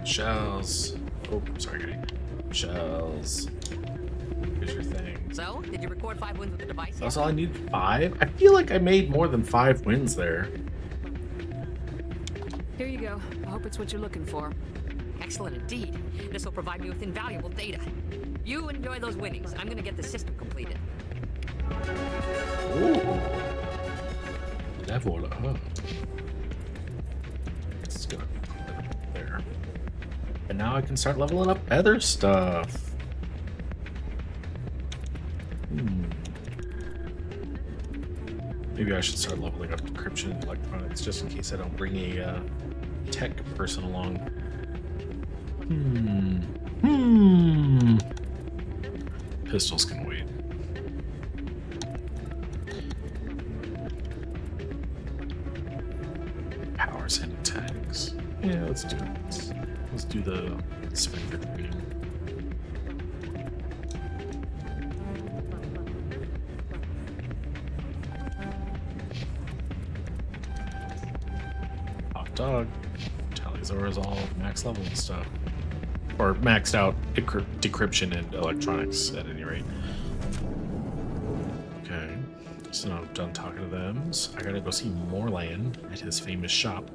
Shells. Oh, sorry. Shells. Here's your thing. So, did you record 5 wins with the device? That's all I need? 5? I feel like I made more than 5 wins there. Here you go. I hope it's what you're looking for. Excellent indeed. This will provide me with invaluable data. You enjoy those winnings. I'm gonna get the system completed. Ooh. Level up. It's gonna put it up there. And now I can start leveling up other stuff. Maybe I should start leveling up decryption and electronics just in case I don't bring a tech person along. Pistols can wait. Power sending tags. Yeah, let's do it. Let's do the Spectre Queen. Dog. Talizor is all max level and stuff. Or maxed out decryption and electronics at any rate. Okay. So now I'm done talking to them. So I gotta go see Morlan at his famous shop.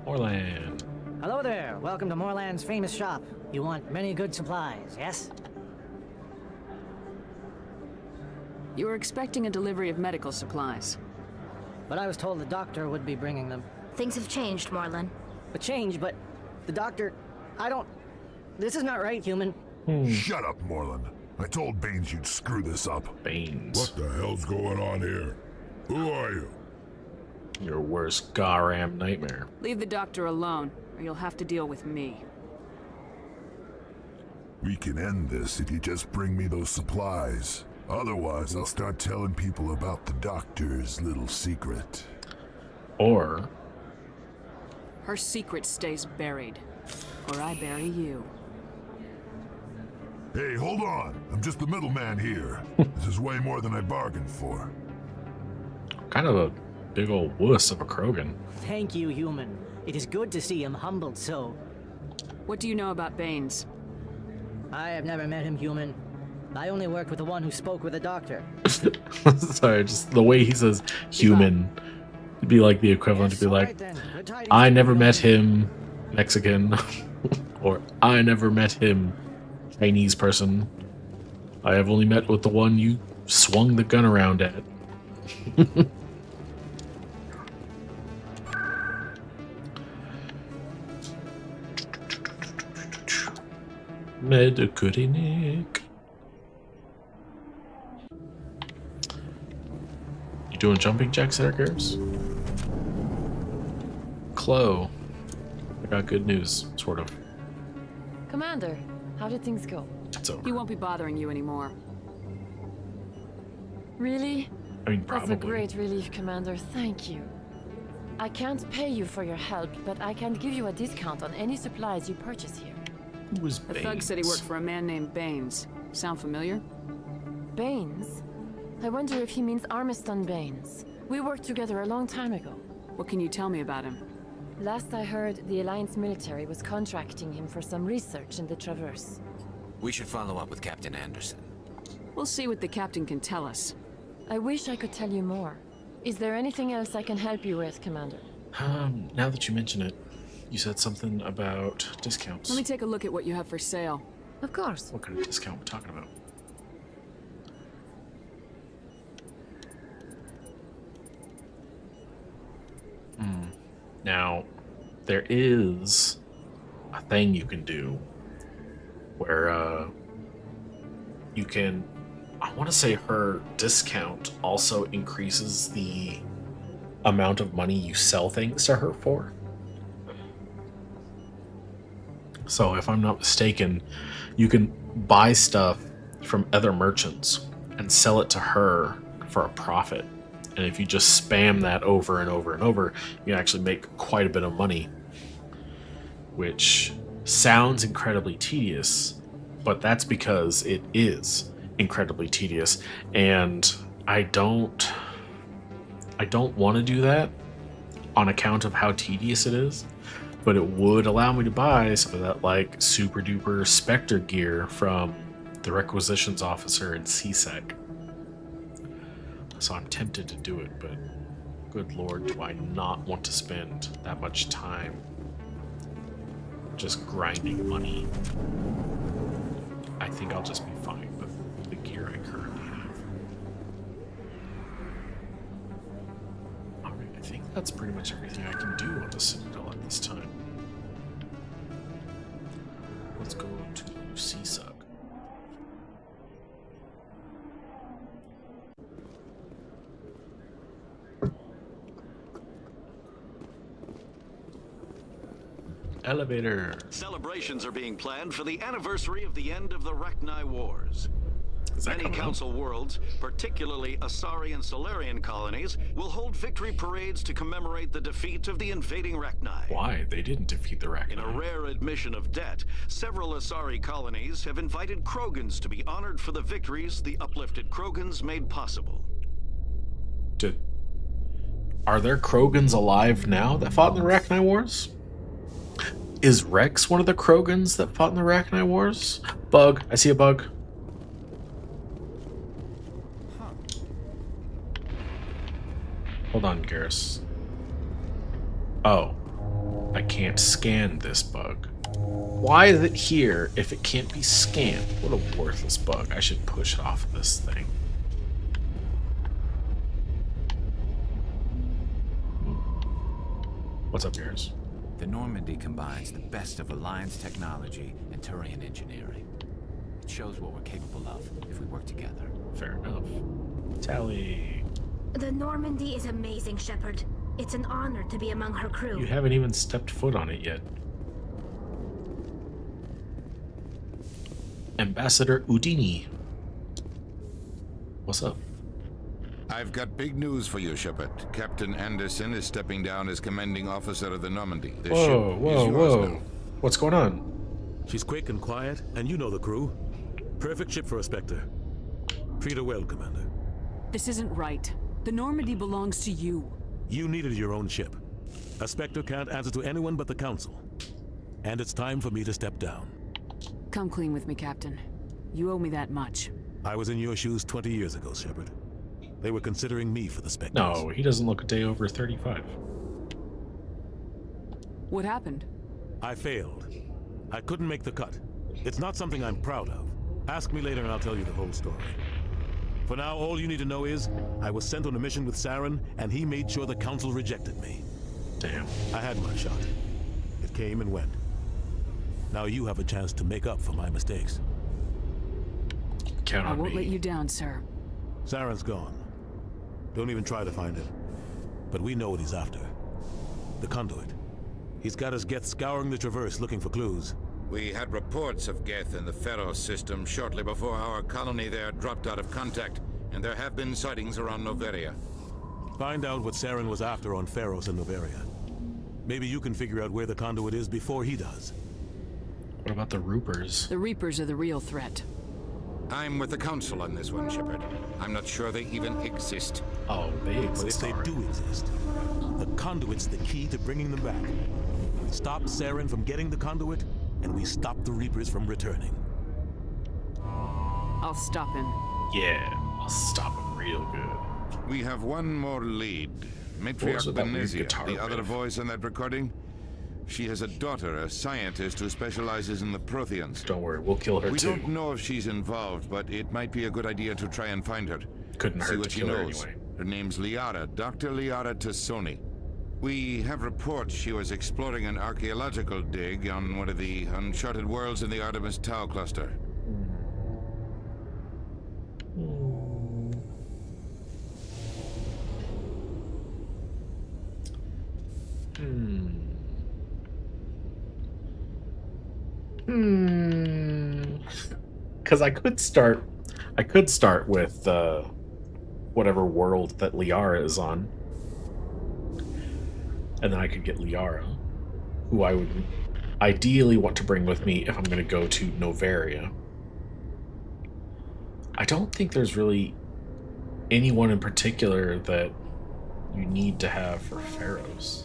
Morlan. Hello there. Welcome to Morlan's famous shop. You want many good supplies, yes? You were expecting a delivery of medical supplies. But I was told the doctor would be bringing them. Things have changed, Morlan. A change, but the doctor... I don't... This is not right, human. Shut up, Morlan. I told Baines you'd screw this up. Baines. What the hell's going on here? Who are you? Your worst Garam nightmare. Leave the doctor alone, or you'll have to deal with me. We can end this if you just bring me those Or her secret stays buried, or I bury you. Hey, hold on. I'm just the middleman here. This is way more than I bargained for. kind of a big old wuss of a Krogan. Thank you, human. It is good to see him humbled so. What do you know about Baines? I have never met him, human. I only worked with the one who spoke with the doctor. Sorry, just the way he says human. It'd be like the equivalent to be like, I never met him, Mexican. Or I never met him, Chinese person. I have only met with the one you swung the gun around at. Medicurinik. You doing jumping jacks there, Garrus? Chloe, I got good news, sort of. Commander, how did things go? It's over. He won't be bothering you anymore. Really? I mean, probably. That's a great relief, Commander. Thank you. I can't pay you for your help, but I can give you a discount on any supplies you purchase here. Who was The Baines? thug said he worked for a man named Baines. Sound familiar? Baines? I wonder if he means Armiston Baines. We worked together a long time ago. What can you tell me about him? Last I heard, the Alliance military was contracting him for some research in the Traverse. We should follow up with Captain Anderson. We'll see what the captain can tell us. I wish I could tell you more. Is there anything else I can help you with, Commander? Now that you mention it, you said something about discounts. Let me take a look at what you have for sale. Of course. What kind of discount we're talking about? Now, there is a thing you can do where you can, I want to say her discount also increases the amount of money you sell things to her for. So if I'm not mistaken, you can buy stuff from other merchants and sell it to her for a profit. And if you just spam that over and over and over, you can actually make quite a bit of money, which sounds incredibly tedious, but that's because it is incredibly tedious. And I don't want to do that on account of how tedious it is, but it would allow me to buy some of that like super duper Spectre gear from the requisitions officer in CSEC. So I'm tempted to do it, but good lord, do I not want to spend that much time just grinding money. I think I'll just be fine with the gear I currently have. Alright, I think that's pretty much everything I can do on the Citadel at this time. Let's go to CSUG. Elevator. Celebrations are being planned for the anniversary of the end of the Rachni Wars. Many Council worlds, particularly Asari and Solarian colonies, will hold victory parades to commemorate the defeat of the invading Rachni. Why? They didn't defeat the Rachni. In a rare admission of debt, several Asari colonies have invited Krogans to be honored for the victories the uplifted Krogans made possible. Are there Krogans alive now that fought in the Rachni Wars? Is Rex one of the Krogans that fought in the Rachni Wars? Bug. I see a bug. Hold on, Garrus. Oh. I can't scan this bug. Why is it here if it can't be scanned? What a worthless bug. I should push it off of this thing. What's up, Garrus? The Normandy combines the best of Alliance technology and Turian engineering. It shows what we're capable of if we work together. Fair enough. Tally. The Normandy is amazing, Shepard. It's an honor to be among her crew. You haven't even stepped foot on it yet. Ambassador Udini. What's up? I've got big news for you, Shepard. Captain Anderson is stepping down as commanding officer of the Normandy. The ship is yours now. What's going on? She's quick and quiet, and you know the crew. Perfect ship for a Spectre. Treat her well, Commander. This isn't right. The Normandy belongs to you. You needed your own ship. A Spectre can't answer to anyone but the Council. And it's time for me to step down. Come clean with me, Captain. You owe me that much. I was in your shoes 20 years ago, Shepard. They were considering me for the Spectres. No, he doesn't look a day over 35. What happened? I failed. I couldn't make the cut. It's not something I'm proud of. Ask me later and I'll tell you the whole story. For now, all you need to know is, I was sent on a mission with Saren, and he made sure the Council rejected me. Damn. I had my shot. It came and went. Now you have a chance to make up for my mistakes. Count on I won't me. let you down, sir. Saren's gone. Don't even try to find him. But we know what he's after. The conduit. He's got his Geth scouring the Traverse looking for clues. We had reports of Geth in the Pharos system shortly before our colony there dropped out of contact, and there have been sightings around Noveria. Find out what Saren was after on Pharos and Noveria. Maybe you can figure out where the conduit is before he does. What about the Reapers? The Reapers are the real threat. I'm with the Council on this one, Shepard. I'm not sure they even exist. Oh, they exist. But if they do exist, the conduit's the key to bringing them back. We stop Saren from getting the conduit, and we stop the Reapers from returning. I'll stop him. Yeah, I'll stop him real good. We have one more lead. Matriarch Benezia, the other voice in that recording. She has a daughter, a scientist who specializes in the Protheans. Don't worry, we'll kill her we too. We don't know if she's involved, but it might be a good idea to try and find her. Couldn't See hurt what to she kill her knows. anyway. Her name's Liara, Dr. Liara Tassoni. We have reports she was exploring an archaeological dig on one of the uncharted worlds in the Artemis Tau cluster. Because I could start with whatever world that Liara is on, and then I could get Liara, who I would ideally want to bring with me if I'm going to go to Noveria. I don't think there's really anyone in particular that you need to have for Pharos.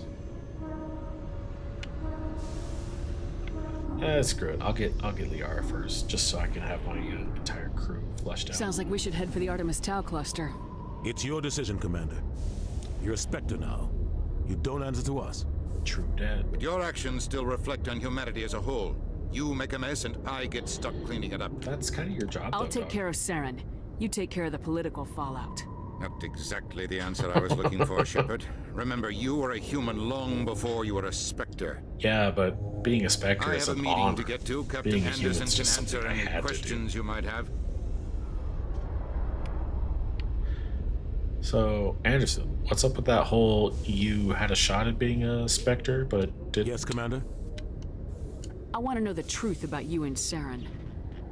Screw it. I'll get Liara first, just so I can have my entire crew fleshed out. Sounds like we should head for the Artemis Tau cluster. It's your decision, Commander. You're a Spectre now. You don't answer to us. True, Dad. But your actions still reflect on humanity as a whole. You make a mess and I get stuck cleaning it up. That's kind of your job, I'll take care of Saren. You take care of the political fallout. Not exactly the answer I was looking for, Shepard. Remember, you were a human long before you were a Spectre. Yeah, but being a Spectre is an honor. I have a meeting to get to. Captain Being a Anderson human's can just answer something I any had to questions you might have. So, Anderson, what's up with that whole you had a shot at being a Spectre, but didn't? Yes, Commander? I want to know the truth about you and Saren.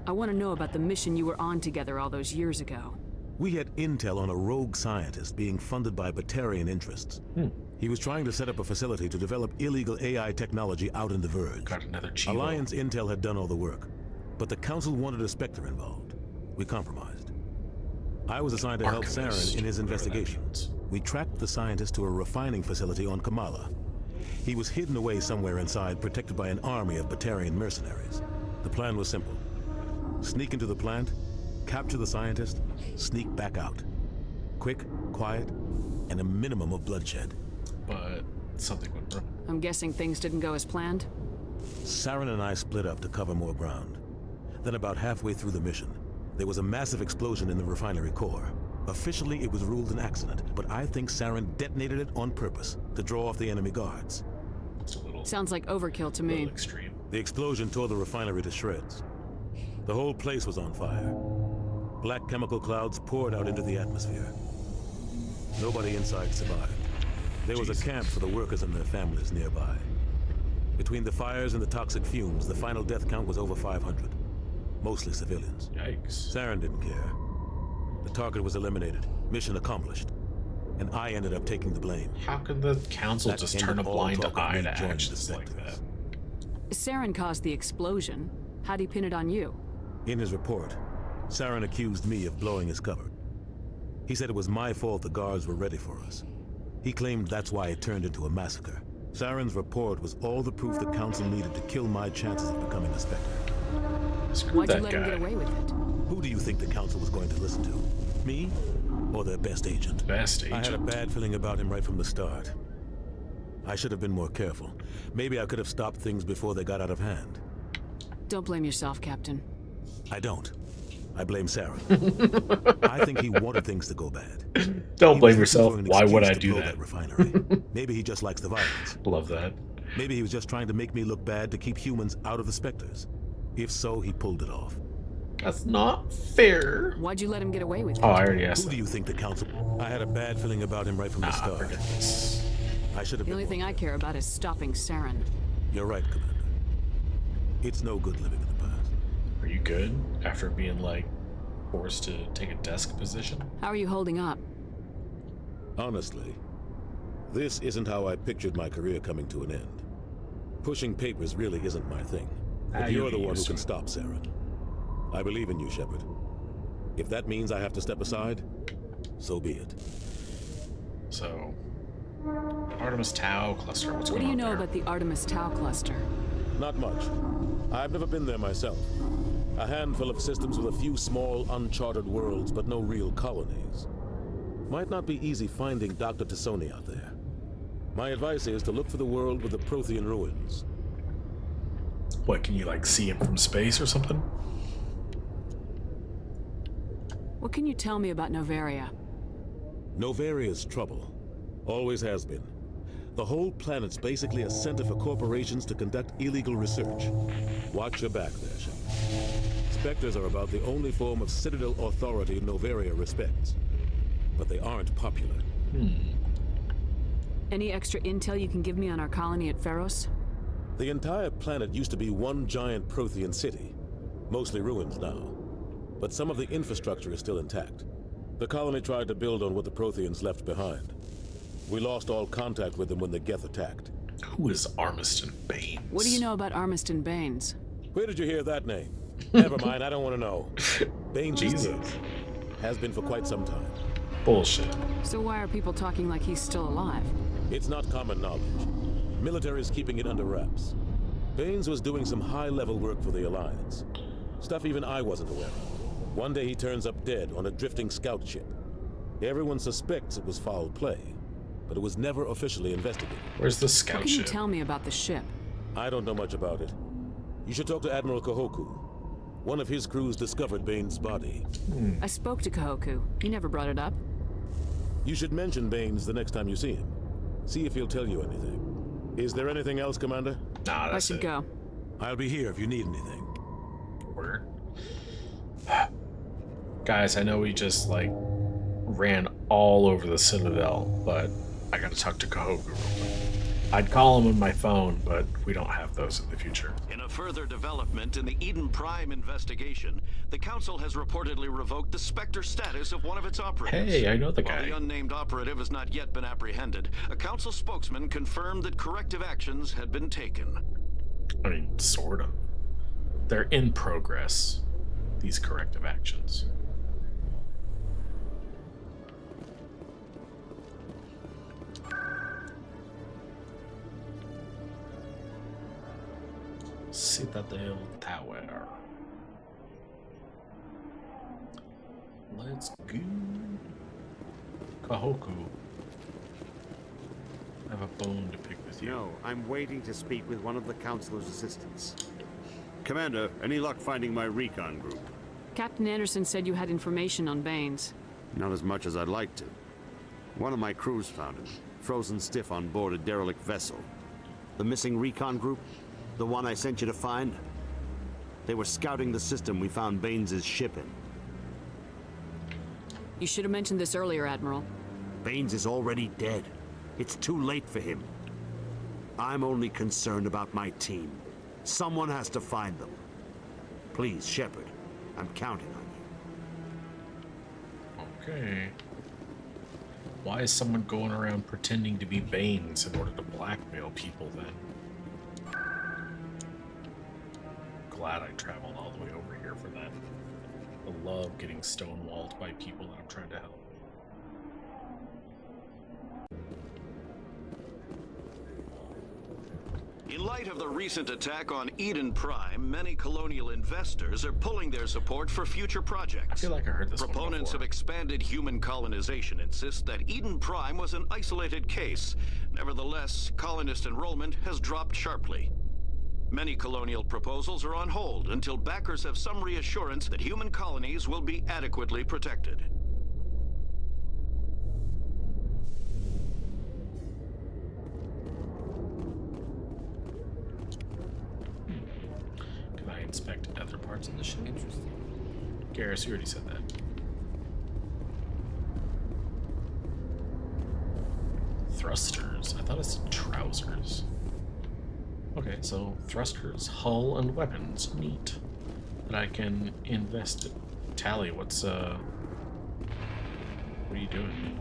I want to know about the mission you were on together all those years ago. We had intel on a rogue scientist being funded by Batarian interests. He was trying to set up a facility to develop illegal AI technology out in the Verge. Got another Chivo. Alliance intel had done all the work, but the Council wanted a Spectre involved. We compromised. I was assigned to help Saren in his investigations. We tracked the scientist to a refining facility on Kamala. He was hidden away somewhere inside, protected by an army of Batarian mercenaries. The plan was simple. Sneak into the plant, capture the scientist, sneak back out. Quick, quiet, and a minimum of bloodshed. But something went wrong. I'm guessing things didn't go as planned? Saren and I split up to cover more ground. Then about halfway through the mission, there was a massive explosion in the refinery core. Officially, it was ruled an accident, but I think Saren detonated it on purpose to draw off the enemy guards. Sounds like overkill to me. Extreme. The explosion tore the refinery to shreds. The whole place was on fire. Black chemical clouds poured out into the atmosphere. Nobody inside survived. There was a camp for the workers and their families nearby. Between the fires and the toxic fumes, the final death count was over 500. Mostly civilians. Yikes. Saren didn't care. The target was eliminated, Mission accomplished. And I ended up taking the blame. How could the council just turn a blind eye to actions like that? Saren caused the explosion. How'd he pin it on you? In his report, Saren accused me of blowing his cover. He said it was my fault the guards were ready for us. He claimed that's why it turned into a massacre. Saren's report was all the proof the council needed to kill my chances of becoming a Spectre. Why'd you let him get away with it? Who do you think the council was going to listen to? Me? Or their best agent? Best agent. I had a bad feeling about him right from the start. I should have been more careful. Maybe I could have stopped things before they got out of hand. Don't blame yourself, Captain. I don't. I blame Saren. I think he wanted things to go bad. Don't blame yourself. Why would I do that? Refinery. Maybe he just likes the violence. Love that. Maybe he was just trying to make me look bad to keep humans out of the Spectres. If so, he pulled it off. That's not fair. Why'd you let him get away with it? Oh, I already asked. Who do you think the council? I had a bad feeling about him right from the start. I should have. The only thing I care about is stopping Saren. You're right, Commander. It's no good living in the past. Are you good after being like forced to take a desk position? How are you holding up? Honestly, this isn't how I pictured my career coming to an end. Pushing papers really isn't my thing. But you're the one who can stop Saren. I believe in you, Shepard. If that means I have to step aside, so be it. So, Artemis Tau cluster, what's What going on do you know there? about the Artemis Tau cluster? Not much. I've never been there myself. A handful of systems with a few small, uncharted worlds, but no real colonies. Might not be easy finding Dr. Tassoni out there. My advice is to look for the world with the Prothean ruins. What, can you like see him from space or something? What can you tell me about Novaria? Novaria's trouble. Always has been. The whole planet's basically a center for corporations to conduct illegal research. Watch your back there, Shepard. Spectres are about the only form of Citadel authority Novaria respects. But they aren't popular. Any extra intel you can give me on our colony at Pharos? The entire planet used to be one giant Prothean city. Mostly ruins now. But some of the infrastructure is still intact. The colony tried to build on what the Protheans left behind. We lost all contact with them when the Geth attacked. Who is Armiston Baines? What do you know about Armiston Baines? Where did you hear that name? Never mind, I don't want to know. Baines is Jesus. dead. Has been for quite some time. Bullshit. So why are people talking like he's still alive? It's not common knowledge. Military is keeping it under wraps. Baines was doing some high-level work for the Alliance. Stuff even I wasn't aware of. One day he turns up dead on a drifting scout ship. Everyone suspects it was foul play, but it was never officially investigated. Where's the scout What can you ship? tell me about the ship? I don't know much about it. You should talk to Admiral Kahoku. One of his crews discovered Baines' body. I spoke to Kahoku. He never brought it up. You should mention Baines the next time you see him. See if he'll tell you anything. Is there anything else, Commander? Nah, I should go. I'll be here if you need anything. Word. Guys, I know we just like ran all over the Citadel, but I gotta talk to Kahoku real quick. I'd call him on my phone, but we don't have those in the future. In a further development in the Eden Prime investigation, the Council has reportedly revoked the Spectre status of one of its operatives. Hey, I know the While guy. the unnamed operative has not yet been apprehended, a Council spokesman confirmed that corrective actions had been taken. I mean, sort of. They're in progress, these corrective actions. Citadel Tower. Let's go. Kahoku. I have a bone to pick with you. No, I'm waiting to speak with one of the Councilor's assistants. Commander, any luck finding my recon group? Captain Anderson said you had information on Baines. Not as much as I'd like to. One of my crews found him, frozen stiff on board a derelict vessel. The missing recon group? The one I sent you to find? They were scouting the system we found Baines' ship in. You should have mentioned this earlier, Admiral. Baines is already dead. It's too late for him. I'm only concerned about my team. Someone has to find them. Please, Shepard, I'm counting on you. Okay. Why is someone going around pretending to be Banes in order to blackmail people then? Glad I traveled all the way over here for that. I love getting stonewalled by people that I'm trying to help. In light of the recent attack on Eden Prime, many colonial investors are pulling their support for future projects. I feel like I heard this Proponents of expanded human colonization insist that Eden Prime was an isolated case. Nevertheless, colonist enrollment has dropped sharply. Many colonial proposals are on hold until backers have some reassurance that human colonies will be adequately protected. Inspect other parts of the ship. Interesting. Garrus, you already said that. Thrusters. I thought it said trousers. Okay, so thrusters, hull, and weapons. Neat. That I can invest in. Tally, what's what are you doing?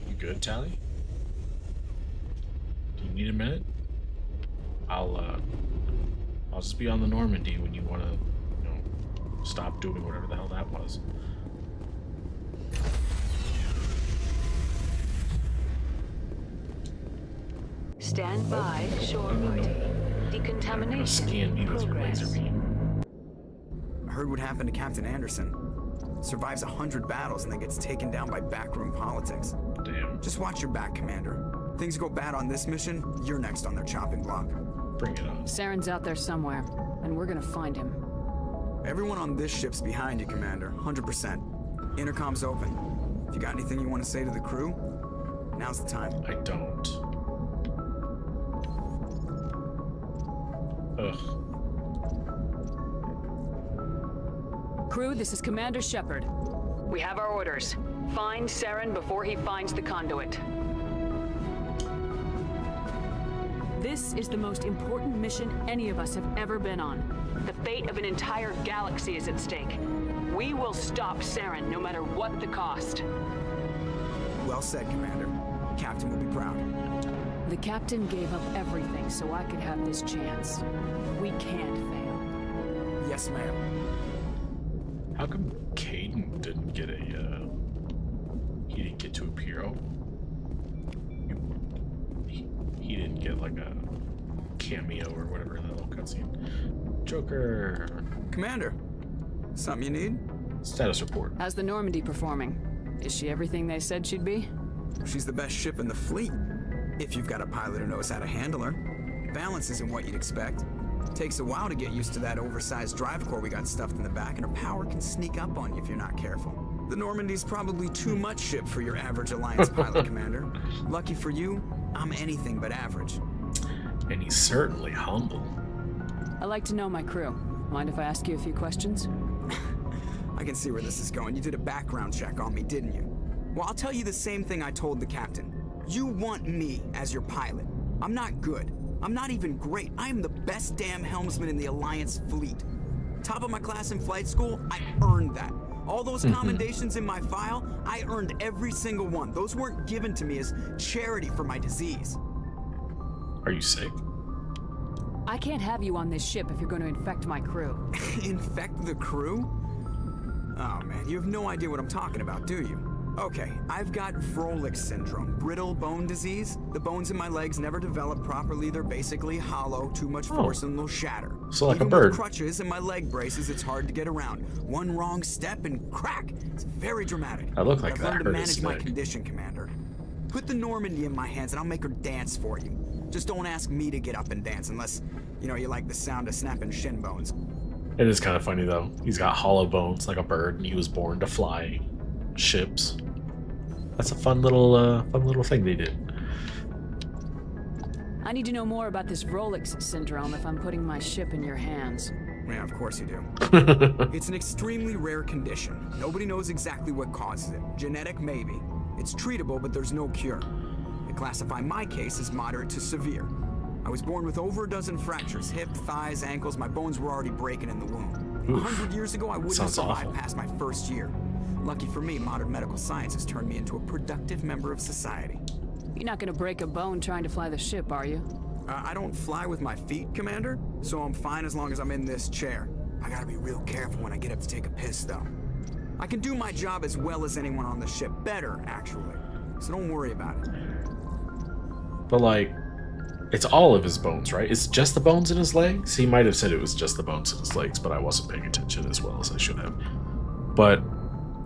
You good, Tally? Need a minute? I'll just be on the Normandy when you want to, you know, stop doing whatever the hell that was. Stand by, shore party. Decontamination. Scan me with your laser beam. I heard what happened to Captain Anderson. Survives 100 battles and then gets taken down by backroom politics. Damn. Just watch your back, Commander. Things go bad on this mission, you're next on their chopping block. Bring it on. Saren's out there somewhere, and we're gonna find him. Everyone on this ship's behind you, Commander. 100%. Intercom's open. If you got anything you want to say to the crew, now's the time. I don't. Ugh. Crew, this is Commander Shepard. We have our orders. Find Saren before he finds the conduit. This is the most important mission any of us have ever been on. The fate of an entire galaxy is at stake. We will stop Saren, no matter what the cost. Well said, Commander. Captain will be proud. The captain gave up everything so I could have this chance. We can't fail. Yes, ma'am. How come Caden didn't get a, he didn't get to a hero? He didn't get like a cameo or whatever in that little cutscene. Joker. Commander, something you need? Status report. How's the Normandy performing? Is she everything they said she'd be? She's the best ship in the fleet. If you've got a pilot who knows how to handle her. Balance isn't what you'd expect. Takes a while to get used to that oversized drive core we got stuffed in the back, and her power can sneak up on you if you're not careful. The Normandy's probably too much ship for your average Alliance pilot, Commander. Lucky for you, I'm anything but average. And he's certainly humble. I like to know my crew. Mind if I ask you a few questions? I can see where this is going. You did a background check on me, didn't you? Well, I'll tell you the same thing I told the captain. You want me as your pilot. I'm not good. I'm not even great. I am the best damn helmsman in the Alliance fleet. Top of my class in flight school, I earned that. All those commendations in my file, I earned every single one. Those weren't given to me as charity for my disease. Are you sick? I can't have you on this ship if you're going to infect my crew. Infect the crew? Oh man, you have no idea what I'm talking about, do you? Okay, I've got Froelich syndrome, brittle bone disease. The bones in my legs never develop properly. They're basically hollow, too much force and they'll shatter. So like Even a bird. With crutches and my leg braces, it's hard to get around. One wrong step and crack. It's very dramatic. I look like I've that learned to hurt manage his my leg. condition, Commander. Put the Normandy in my hands and I'll make her dance for you. Just don't ask me to get up and dance unless, you know, you like the sound of snapping shin bones. It is kind of funny though. He's got hollow bones like a bird, and he was born to fly ships. That's a fun little thing they did. I need to know more about this Froelich syndrome if I'm putting my ship in your hands. Yeah, of course you do. It's an extremely rare condition. Nobody knows exactly what causes it. Genetic, maybe. It's treatable, but there's no cure. They classify my case as moderate to severe. I was born with over a dozen fractures, hip, thighs, ankles. My bones were already breaking in the womb. 100 years ago, I wouldn't have Sounds survived awful. past my first year. Lucky for me, modern medical science has turned me into a productive member of society. You're not gonna break a bone trying to fly the ship, are you? I don't fly with my feet, Commander, so I'm fine as long as I'm in this chair. I gotta be real careful when I get up to take a piss, though. I can do my job as well as anyone on the ship. Better, actually. So don't worry about it. But like, it's all of his bones, right? It's just the bones in his legs? He might have said it was just the bones in his legs, but I wasn't paying attention as well as I should have. But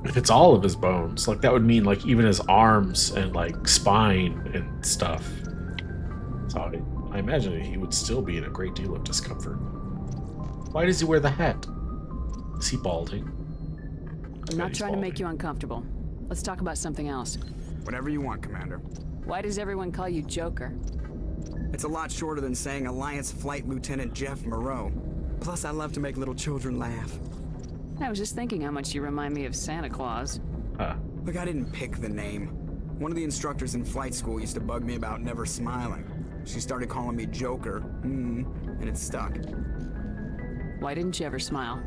if it's all of his bones, like that would mean like even his arms and like spine and stuff. So I imagine he would still be in a great deal of discomfort. Why does he wear the hat? Is he balding? I'm not trying to make you uncomfortable. Let's talk about something else. Whatever you want, Commander. Why does everyone call you Joker? It's a lot shorter than saying Alliance Flight Lieutenant Jeff Moreau. Plus, I love to make little children laugh. I was just thinking how much you remind me of Santa Claus. Look, I didn't pick the name. One of the instructors in flight school used to bug me about never smiling. She started calling me Joker, and it stuck. Why didn't you ever smile?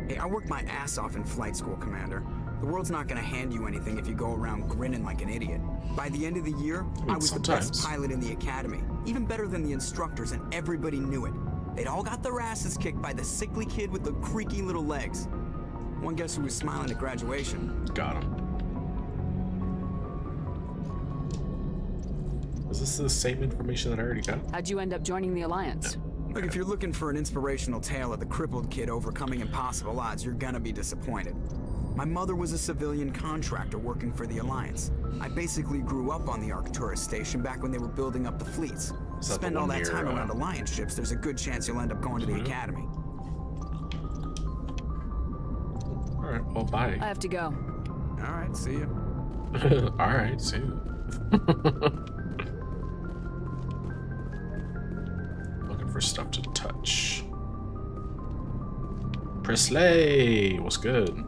Hey, I worked my ass off in flight school, Commander. The world's not gonna hand you anything if you go around grinning like an idiot. By the end of the year, I was the best pilot in the academy. Even better than the instructors, and everybody knew it. They'd all got their asses kicked by the sickly kid with the creaky little legs. One guess who was smiling at graduation? Got him. Is this the same information that I already got? How'd you end up joining the Alliance? Look, if you're looking for an inspirational tale of the crippled kid overcoming impossible odds, you're gonna be disappointed. My mother was a civilian contractor working for the Alliance. I basically grew up on the Arcturus station back when they were building up the fleets. Spend all that time around Alliance ships, there's a good chance you'll end up going to the Academy. Alright, well, bye. I have to go. Alright, see ya. Alright, see you. Looking for stuff to touch. Presley, what's good?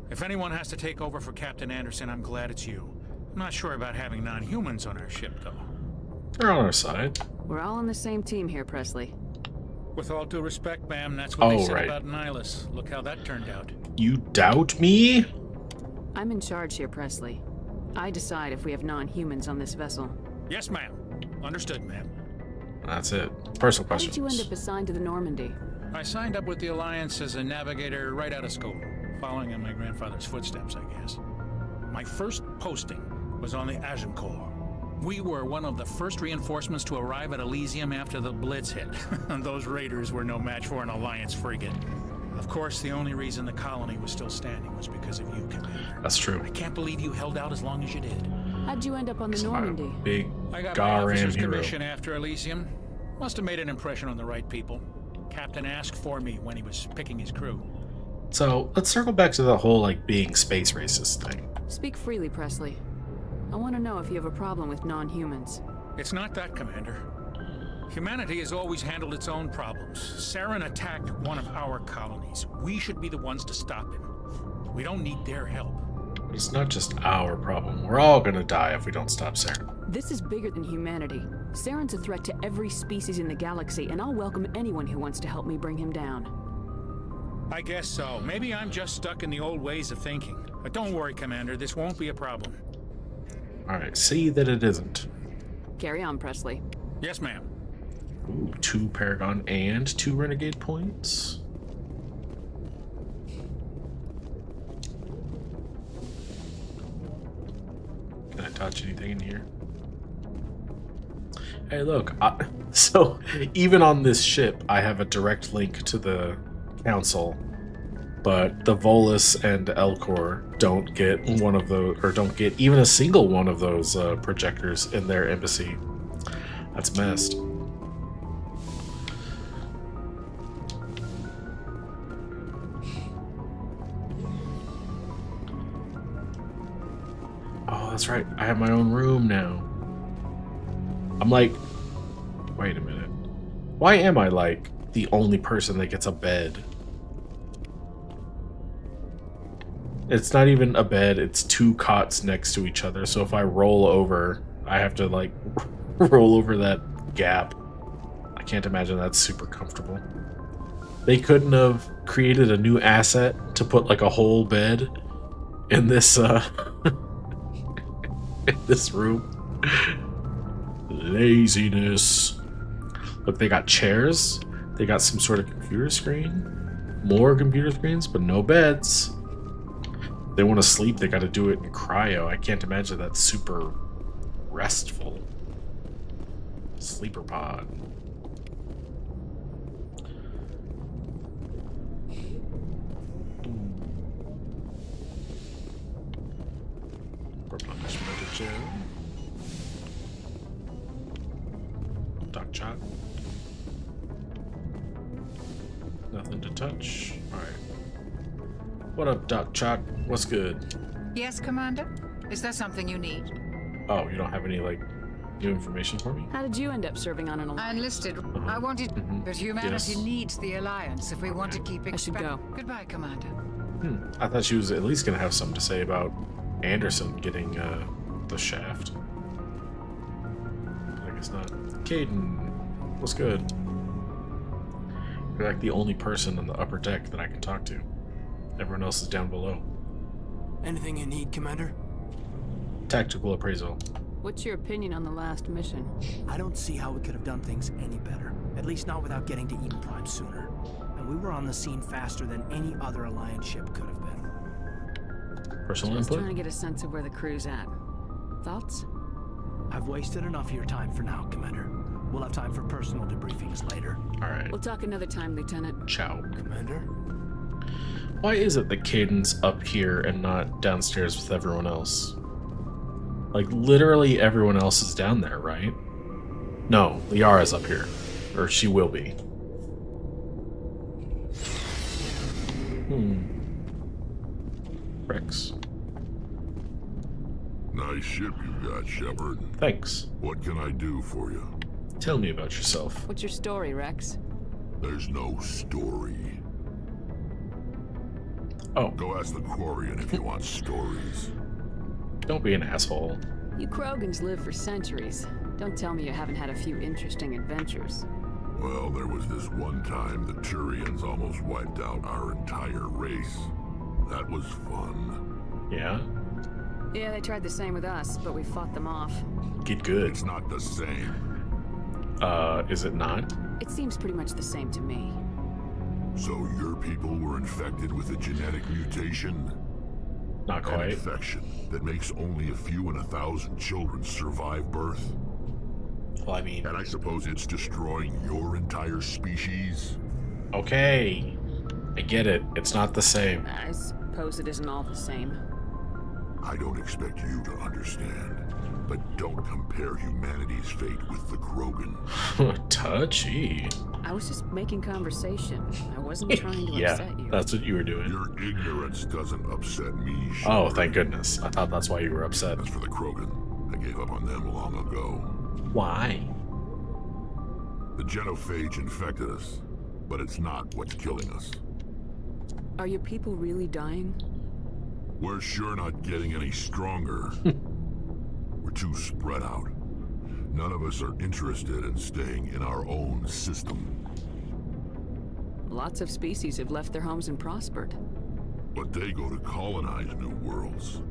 If anyone has to take over for Captain Anderson, I'm glad it's you. I'm not sure about having non-humans on our ship, though. They're on our side. We're all on the same team here, Presley. With all due respect, ma'am, that's what they said about Nihilus. Look how that turned out. You doubt me? I'm in charge here, Presley. I decide if we have non-humans on this vessel. Yes, ma'am. Understood, ma'am. That's it. Personal How questions. did you end up assigned to the Normandy? I signed up with the Alliance as a navigator right out of school, following in my grandfather's footsteps, I guess. My first posting was on the Agincourt. We were one of the first reinforcements to arrive at Elysium after the Blitz hit. Those raiders were no match for an Alliance frigate. Of course, the only reason the colony was still standing was because of you, Commander. That's true. I can't believe you held out as long as you did. How'd you end up on the Normandy? Big I got my Garan officer's hero. commission after Elysium. Must have made an impression on the right people. Captain asked for me when he was picking his crew. So let's circle back to the whole like being space racist thing. Speak freely, Presley. I want to know if you have a problem with non-humans. It's not that, Commander. Humanity has always handled its own problems. Saren attacked one of our colonies. We should be the ones to stop him. We don't need their help. It's not just our problem. We're all gonna die if we don't stop Saren. This is bigger than humanity. Saren's a threat to every species in the galaxy, and I'll welcome anyone who wants to help me bring him down. I guess so. Maybe I'm just stuck in the old ways of thinking. But don't worry, Commander. This won't be a problem. Alright, see that it isn't. Carry on, Presley. Yes, ma'am. Ooh, 2 Paragon and 2 Renegade points. Can I touch anything in here? Hey, look. So, even on this ship, I have a direct link to the Council, but the Volus and Elcor don't get one of those, or don't get even a single one of those projectors in their embassy. That's messed. Oh, that's right. I have my own room now. I'm like, wait a minute. Why am I like the only person that gets a bed? It's not even a bed, it's 2 cots next to each other. So if I roll over, I have to like roll over that gap. I can't imagine that's super comfortable. They couldn't have created a new asset to put like a whole bed in this in this room. Laziness. Look, they got chairs. They got some sort of computer screen. More computer screens, but no beds. If they want to sleep, they got to do it in cryo. I can't imagine that's super restful. Sleeper pod. Replenishment of gel. Duck chat. Nothing to touch. Alright. What up, Doc Chat? What's good? Yes, Commander? Is there something you need? Oh, you don't have any, like, new information for me? How did you end up serving on an alliance? I enlisted. I wanted... But humanity Yes. needs the Alliance if we want to keep I should go. Goodbye, Commander. I thought she was at least gonna have something to say about Anderson getting the shaft. I guess not. Caden, what's good? You're like the only person on the upper deck that I can talk to. Everyone else is down below. Anything you need, Commander? Tactical appraisal. What's your opinion on the last mission? I don't see how we could have done things any better. At least not without getting to Eden Prime sooner. And we were on the scene faster than any other Alliance ship could have been. Personal Just input? trying to get a sense of where the crew's at. Thoughts? I've wasted enough of your time for now, Commander. We'll have time for personal debriefings later. Alright. We'll talk another time, Lieutenant. Ciao. Commander? Why is it that Caden's up here and not downstairs with everyone else? Like, literally everyone else is down there, right? No, Liara's up here. Or she will be. Rex. Nice ship you got, Shepard. Thanks. What can I do for you? Tell me about yourself. What's your story, Rex? There's no story. Oh. Go ask the Quarian if you want stories. Don't be an asshole. You Krogans live for centuries. Don't tell me you haven't had a few interesting adventures. Well, there was this one time the Turians almost wiped out our entire race. That was fun. Yeah? Yeah, they tried the same with us, but we fought them off. Get good. It's not the same. Is it not? It seems pretty much the same to me. So your people were infected with a genetic mutation? Not quite. An infection that makes only a few in 1,000 children survive birth? Well, I mean... And I suppose it's destroying your entire species? Okay. I get it. It's not the same. I suppose it isn't all the same. I don't expect you to understand, but don't compare humanity's fate with the Krogan. Touchy. I was just making conversation. I wasn't trying to upset you. That's what you were doing. Your ignorance doesn't upset me, Shepard. Oh, thank goodness. I thought that's why you were upset. As for the Krogan, I gave up on them long ago. Why? The genophage infected us, but it's not what's killing us. Are your people really dying? We're sure not getting any stronger. We're too spread out. None of us are interested in staying in our own system. Lots of species have left their homes and prospered. But they go to colonize new worlds.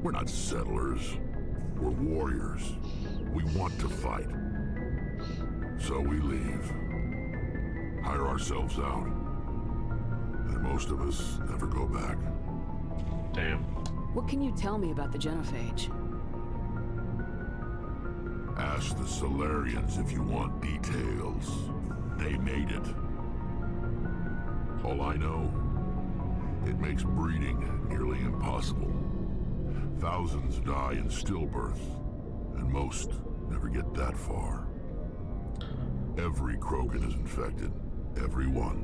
We're not settlers. We're warriors. We want to fight. So we leave. Hire ourselves out. And most of us never go back. Damn. What can you tell me about the genophage? Ask the Solarians if you want details. They made it. All I know, it makes breeding nearly impossible. Thousands die in stillbirth, and most never get that far. Every Krogan is infected. Every one.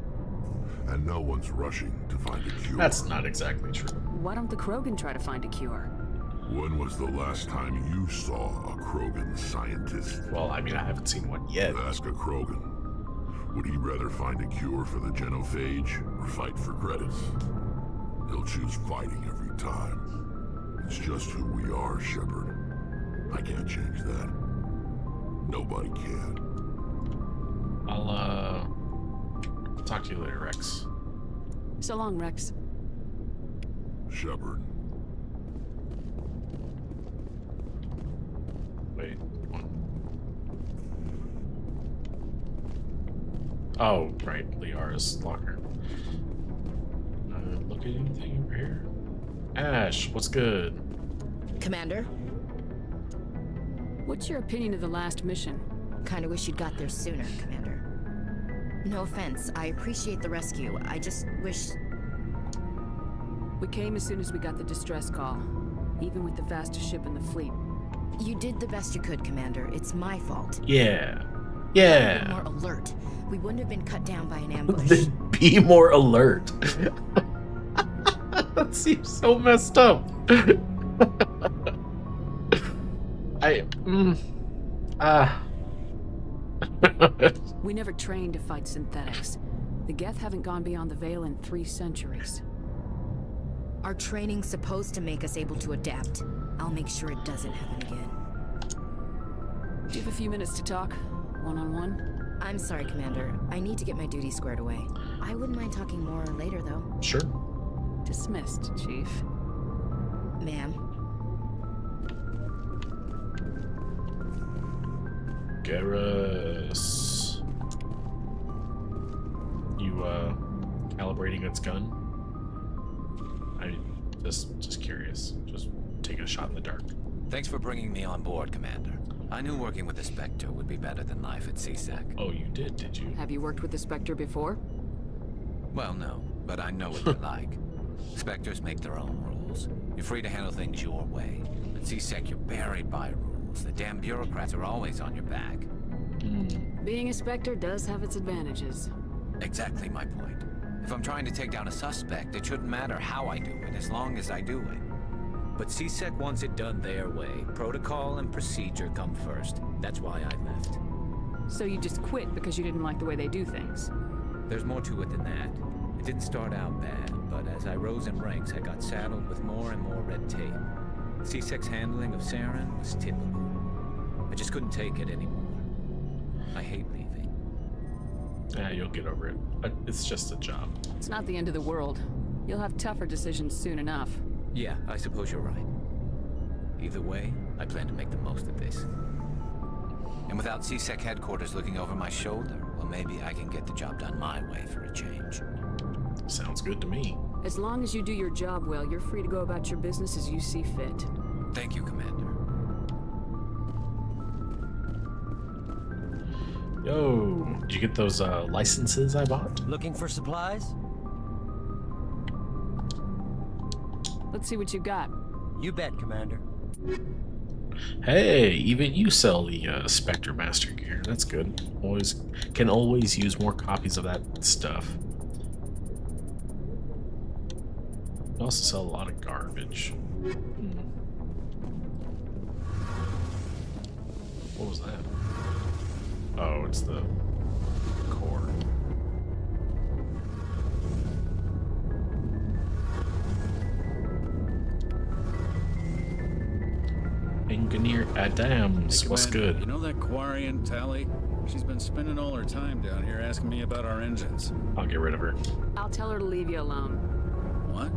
And no one's rushing to find a cure. That's not exactly true. Why don't the Krogan try to find a cure? When was the last time you saw a Krogan scientist? Well, I mean, I haven't seen one yet. Ask a Krogan. Would he rather find a cure for the genophage or fight for credits? He'll choose fighting every time. It's just who we are, Shepard. I can't change that. Nobody can. I'll talk to you later, Rex. So long, Rex. Shepard. Wait, one. Oh, right, Liara's locker. Look at anything over here. Ash, what's good? Commander? What's your opinion of the last mission? Kinda wish you'd got there sooner, Commander. No offense, I appreciate the rescue. I just wish... We came as soon as we got the distress call, even with the fastest ship in the fleet. You did the best you could, Commander. It's my fault. Yeah. Be Yeah. more alert. We wouldn't have been cut down by an ambush. Then be more alert. That seems so messed up. We never trained to fight synthetics. The Geth haven't gone beyond the Veil in 3 centuries. Our training's supposed to make us able to adapt. I'll make sure it doesn't happen again. Do you have a few minutes to talk? One-on-one? I'm sorry, Commander. I need to get my duty squared away. I wouldn't mind talking more later, though. Sure. Dismissed, Chief. Ma'am. Garrus. You, calibrating its gun? Just curious. Just taking a shot in the dark. Thanks for bringing me on board, Commander. I knew working with the Spectre would be better than life at CSEC. Oh, you did you? Have you worked with the Spectre before? Well, no, but I know what they're like. Spectres make their own rules. You're free to handle things your way. At CSEC, you're buried by rules. The damn bureaucrats are always on your back. Being a Spectre does have its advantages. Exactly my point. If I'm trying to take down a suspect, it shouldn't matter how I do it, as long as I do it. But CSEC wants it done their way. Protocol and procedure come first. That's why I left. So you just quit because you didn't like the way they do things? There's more to it than that. It didn't start out bad, but as I rose in ranks, I got saddled with more and more red tape. CSEC's handling of Saren was typical. I just couldn't take it anymore. I hate leaving. Yeah, you'll get over it. It's just a job. It's not the end of the world. You'll have tougher decisions soon enough. Yeah, I suppose you're right. Either way, I plan to make the most of this. And without CSEC headquarters looking over my shoulder, well, maybe I can get the job done my way for a change. Sounds good to me. As long as you do your job well, you're free to go about your business as you see fit. Thank you, Commander. Yo, did you get those licenses I bought? Looking for supplies? Let's see what you got. You bet, Commander. Hey, even you sell the Spectre Master gear. That's good. Can always use more copies of that stuff. You also sell a lot of garbage. What was that? Oh, it's the core. Engineer Adams, Hey, what's Commander, good? You know that Quarian Tally? She's been spending all her time down here asking me about our engines. I'll get rid of her. I'll tell her to leave you alone. What?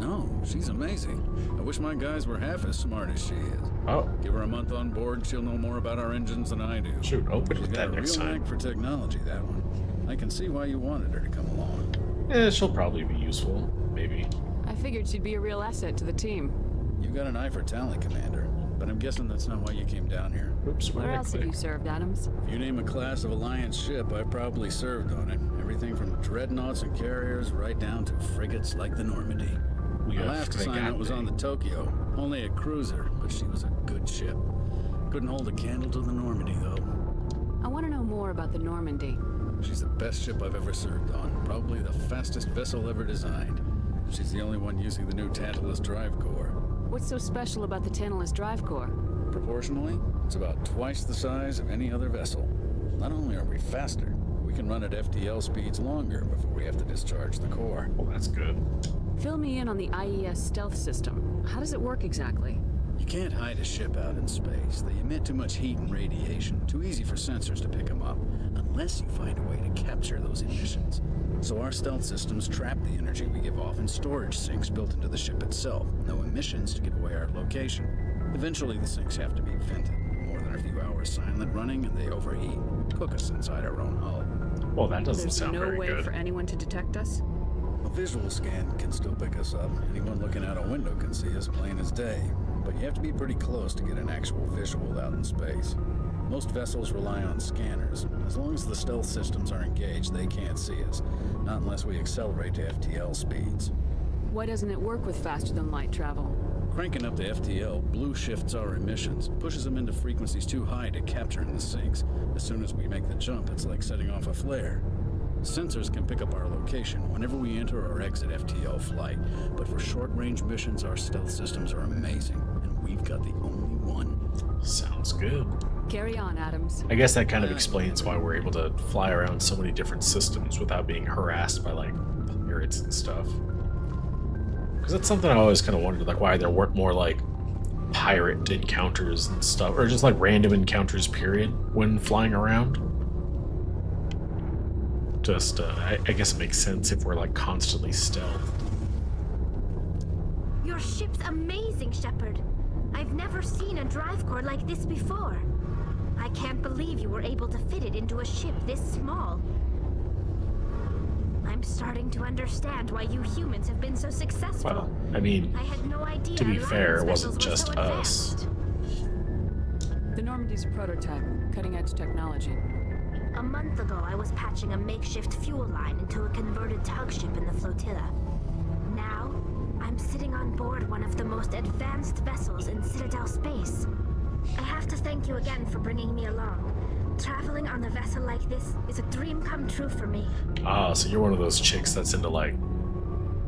No, she's amazing. I wish my guys were half as smart as she is. Oh. Give her a month on board, she'll know more about our engines than I do. Shoot, open She's with got that a next real time. knack for technology, that one. I can see why you wanted her to come along. Yeah, she'll probably be useful. Maybe. I figured she'd be a real asset to the team. You got an eye for talent, Commander. But I'm guessing that's not why you came down here. Oops, Where else have you served, Adams? If you name a class of Alliance ship, I probably served on it. Everything from dreadnoughts and carriers right down to frigates like the Normandy. We My have last assignment was on the Tokyo. Only a cruiser, but she was a good ship. Couldn't hold a candle to the Normandy, though. I want to know more about the Normandy. She's the best ship I've ever served on. Probably the fastest vessel ever designed. She's the only one using the new Tantalus drive core. What's so special about the Tantalus drive core? Proportionally, it's about twice the size of any other vessel. Not only are we faster, we can run at FTL speeds longer before we have to discharge the core. Well, that's good. Fill me in on the IES stealth system. How does it work exactly? You You can't hide a ship out in space. They emit too much heat and radiation. Too easy for sensors to pick them up, unless you find a way to capture those emissions. So our stealth systems trap the energy we give off in storage sinks built into the ship itself. No emissions to give away our location. Eventually the sinks have to be vented. More than a few hours silent running and they overheat. Cook us inside our own hull. Well, that doesn't There's sound no very way good. for anyone to detect us? A visual scan can still pick us up. Anyone looking out a window can see us plain as day. But you have to be pretty close to get an actual visual out in space. Most vessels rely on scanners. As long as the stealth systems are engaged, they can't see us. Not unless we accelerate to FTL speeds. Why doesn't it work with faster than light travel? Cranking up to FTL blue shifts our emissions, pushes them into frequencies too high to capture in the sinks. As soon as we make the jump, it's like setting off a flare. Sensors can pick up our location whenever we enter or exit FTL flight, but for short-range missions, our stealth systems are amazing, and we've got the only one. Sounds good. Carry on, Adams. I guess that kind of explains why we're able to fly around so many different systems without being harassed by, like, pirates and stuff. Because that's something I always kind of wondered, like, why there weren't more, like, pirate encounters and stuff, or just, like, random encounters, period, when flying around. Just, I guess it makes sense if we're, like, constantly stealth. Your ship's amazing, Shepard. I've never seen a drive core like this before. I can't believe you were able to fit it into a ship this small. I'm starting to understand why you humans have been so successful. Well, I mean, I had no idea to be fair, it Alliance wasn't vessels just were so us. advanced. The Normandy's a prototype, cutting-edge technology. A month ago, I was patching a makeshift fuel line into a converted tug ship in the flotilla. Now, I'm sitting on board one of the most advanced vessels in Citadel space. I have to thank you again for bringing me along. Traveling on a vessel like this is a dream come true for me. Ah, so you're one of those chicks that's into, like,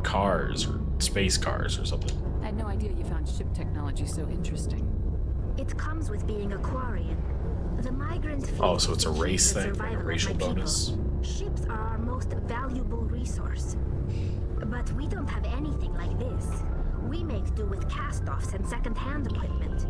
cars or space cars or something. I had no idea you found ship technology so interesting. It comes with being a Quarian. The migrant fleet Oh, so it's a is the race thing, survival like a of racial my people. bonus. Ships are our most valuable resource. But we don't have anything like this. We make do with cast-offs and second-hand equipment.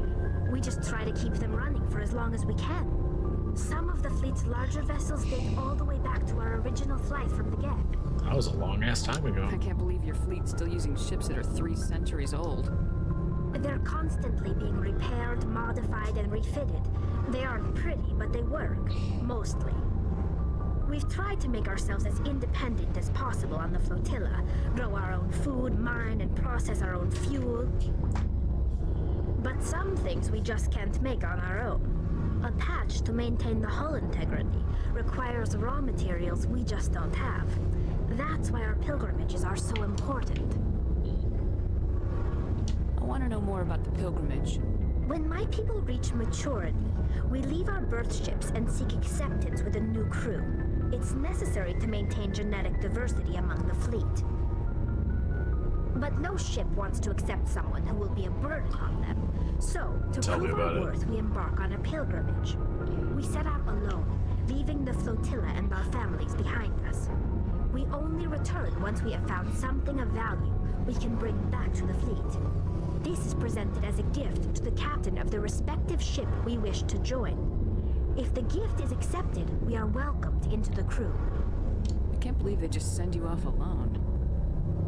We just try to keep them running for as long as we can. Some of the fleet's larger vessels date all the way back to our original flight from the get. That was a long-ass time ago. I can't believe your fleet's still using ships that are 3 centuries old. They're constantly being repaired, modified, and refitted. They aren't pretty, but they work, mostly. We've tried to make ourselves as independent as possible on the flotilla, grow our own food, mine, and process our own fuel. But some things we just can't make on our own. A patch to maintain the hull integrity requires raw materials we just don't have. That's why our pilgrimages are so important. I want to know more about the pilgrimage. When my people reach maturity, we leave our birth ships and seek acceptance with a new crew. It's necessary to maintain genetic diversity among the fleet. But no ship wants to accept someone who will be a burden on them. So, to prove our worth, we embark on a pilgrimage. We set out alone, leaving the flotilla and our families behind us. We only return once we have found something of value we can bring back to the fleet. This is presented as a gift to the captain of the respective ship we wish to join. If the gift is accepted, we are welcomed into the crew. I can't believe they just send you off alone.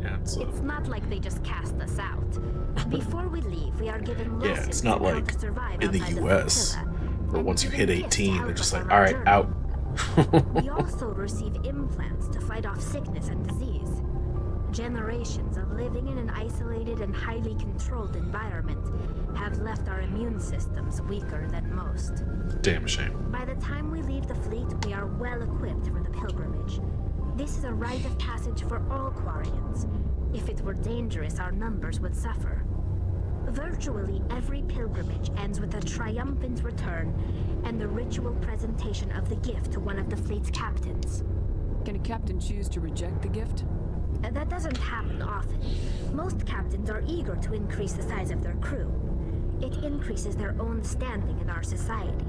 Yeah, It's not like they just cast us out. Before we leave, we are given Yeah, lessons it's not on how like to survive in the outside US, flotilla, where and once you given hit gifts to 18, help they're just us like, on our alright, journey. out. We also receive implants to fight off sickness and disease. Generations of living in an isolated and highly controlled environment have left our immune systems weaker than most. Damn shame. By the time we leave the fleet, we are well equipped for the pilgrimage. This is a rite of passage for all Quarians. If it were dangerous, our numbers would suffer. Virtually every pilgrimage ends with a triumphant return and the ritual presentation of the gift to one of the fleet's captains. Can a captain choose to reject the gift? That doesn't happen often. Most captains are eager to increase the size of their crew. It increases their own standing in our society.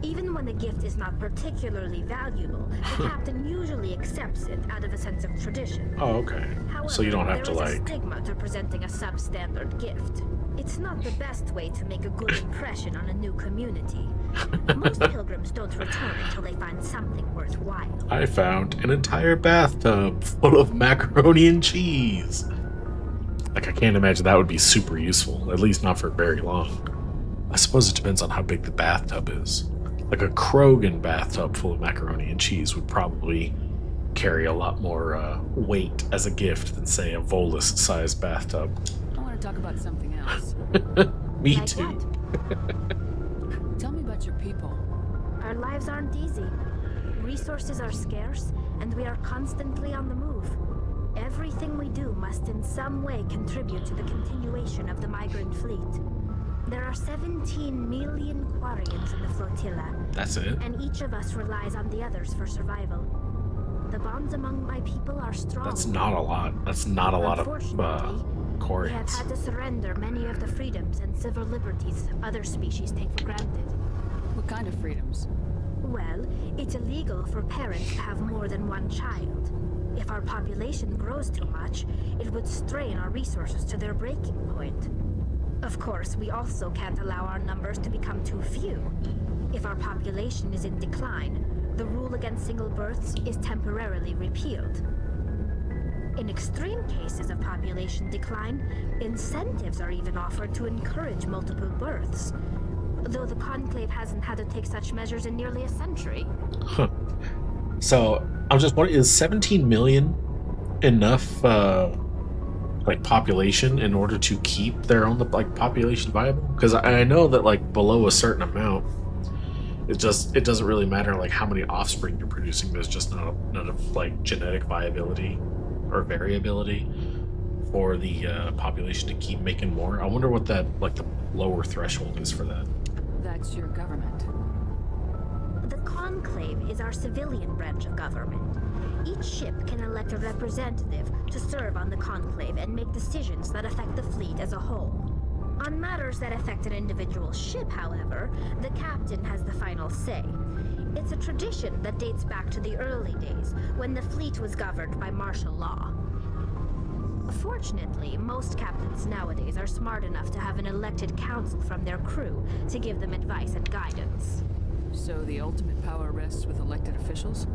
Even when the gift is not particularly valuable, the captain usually accepts it out of a sense of tradition. Oh, okay. However, So you don't have to, there is like... a stigma to presenting a substandard gift. It's not the best way to make a good impression on a new community. Most pilgrims don't return until they find something worthwhile. I found an entire bathtub full of macaroni and cheese. Like, I can't imagine that would be super useful, at least not for very long. I suppose it depends on how big the bathtub is. Like a Krogan bathtub full of macaroni and cheese would probably carry a lot more weight as a gift than, say, a Volus-sized bathtub. I want to talk about something else. Me too. Tell me about your people. Our lives aren't easy. Resources are scarce, and we are constantly on the move. Everything we do must in some way contribute to the continuation of the migrant fleet. There are 17 million Quarians in the flotilla. That's it? And each of us relies on the others for survival. The bonds among my people are strong. That's not a lot. That's not a lot of Quarians. We have had to surrender many of the freedoms and civil liberties other species take for granted. What kind of freedoms? Well, it's illegal for parents to have more than one child. If our population grows too much, it would strain our resources to their breaking point. Of course, we also can't allow our numbers to become too few. If our population is in decline, the rule against single births is temporarily repealed. In extreme cases of population decline, incentives are even offered to encourage multiple births, though the Conclave hasn't had to take such measures in nearly a century. Huh. So, I'm just wondering, is 17 million enough, like, population in order to keep their own, like, population viable? Because I know that, like, below a certain amount, it doesn't really matter, like, how many offspring you're producing. There's just not enough, like, genetic viability or variability for the population to keep making more. I wonder what that, like, the lower threshold is for that. That's your government. The Conclave is our civilian branch of government. Each ship can elect a representative to serve on the Conclave and make decisions that affect the fleet as a whole. On matters that affect an individual ship, however, the captain has the final say. It's a tradition that dates back to the early days, when the fleet was governed by martial law. Fortunately, most captains nowadays are smart enough to have an elected council from their crew to give them advice and guidance. So the ultimate power rests with elected officials?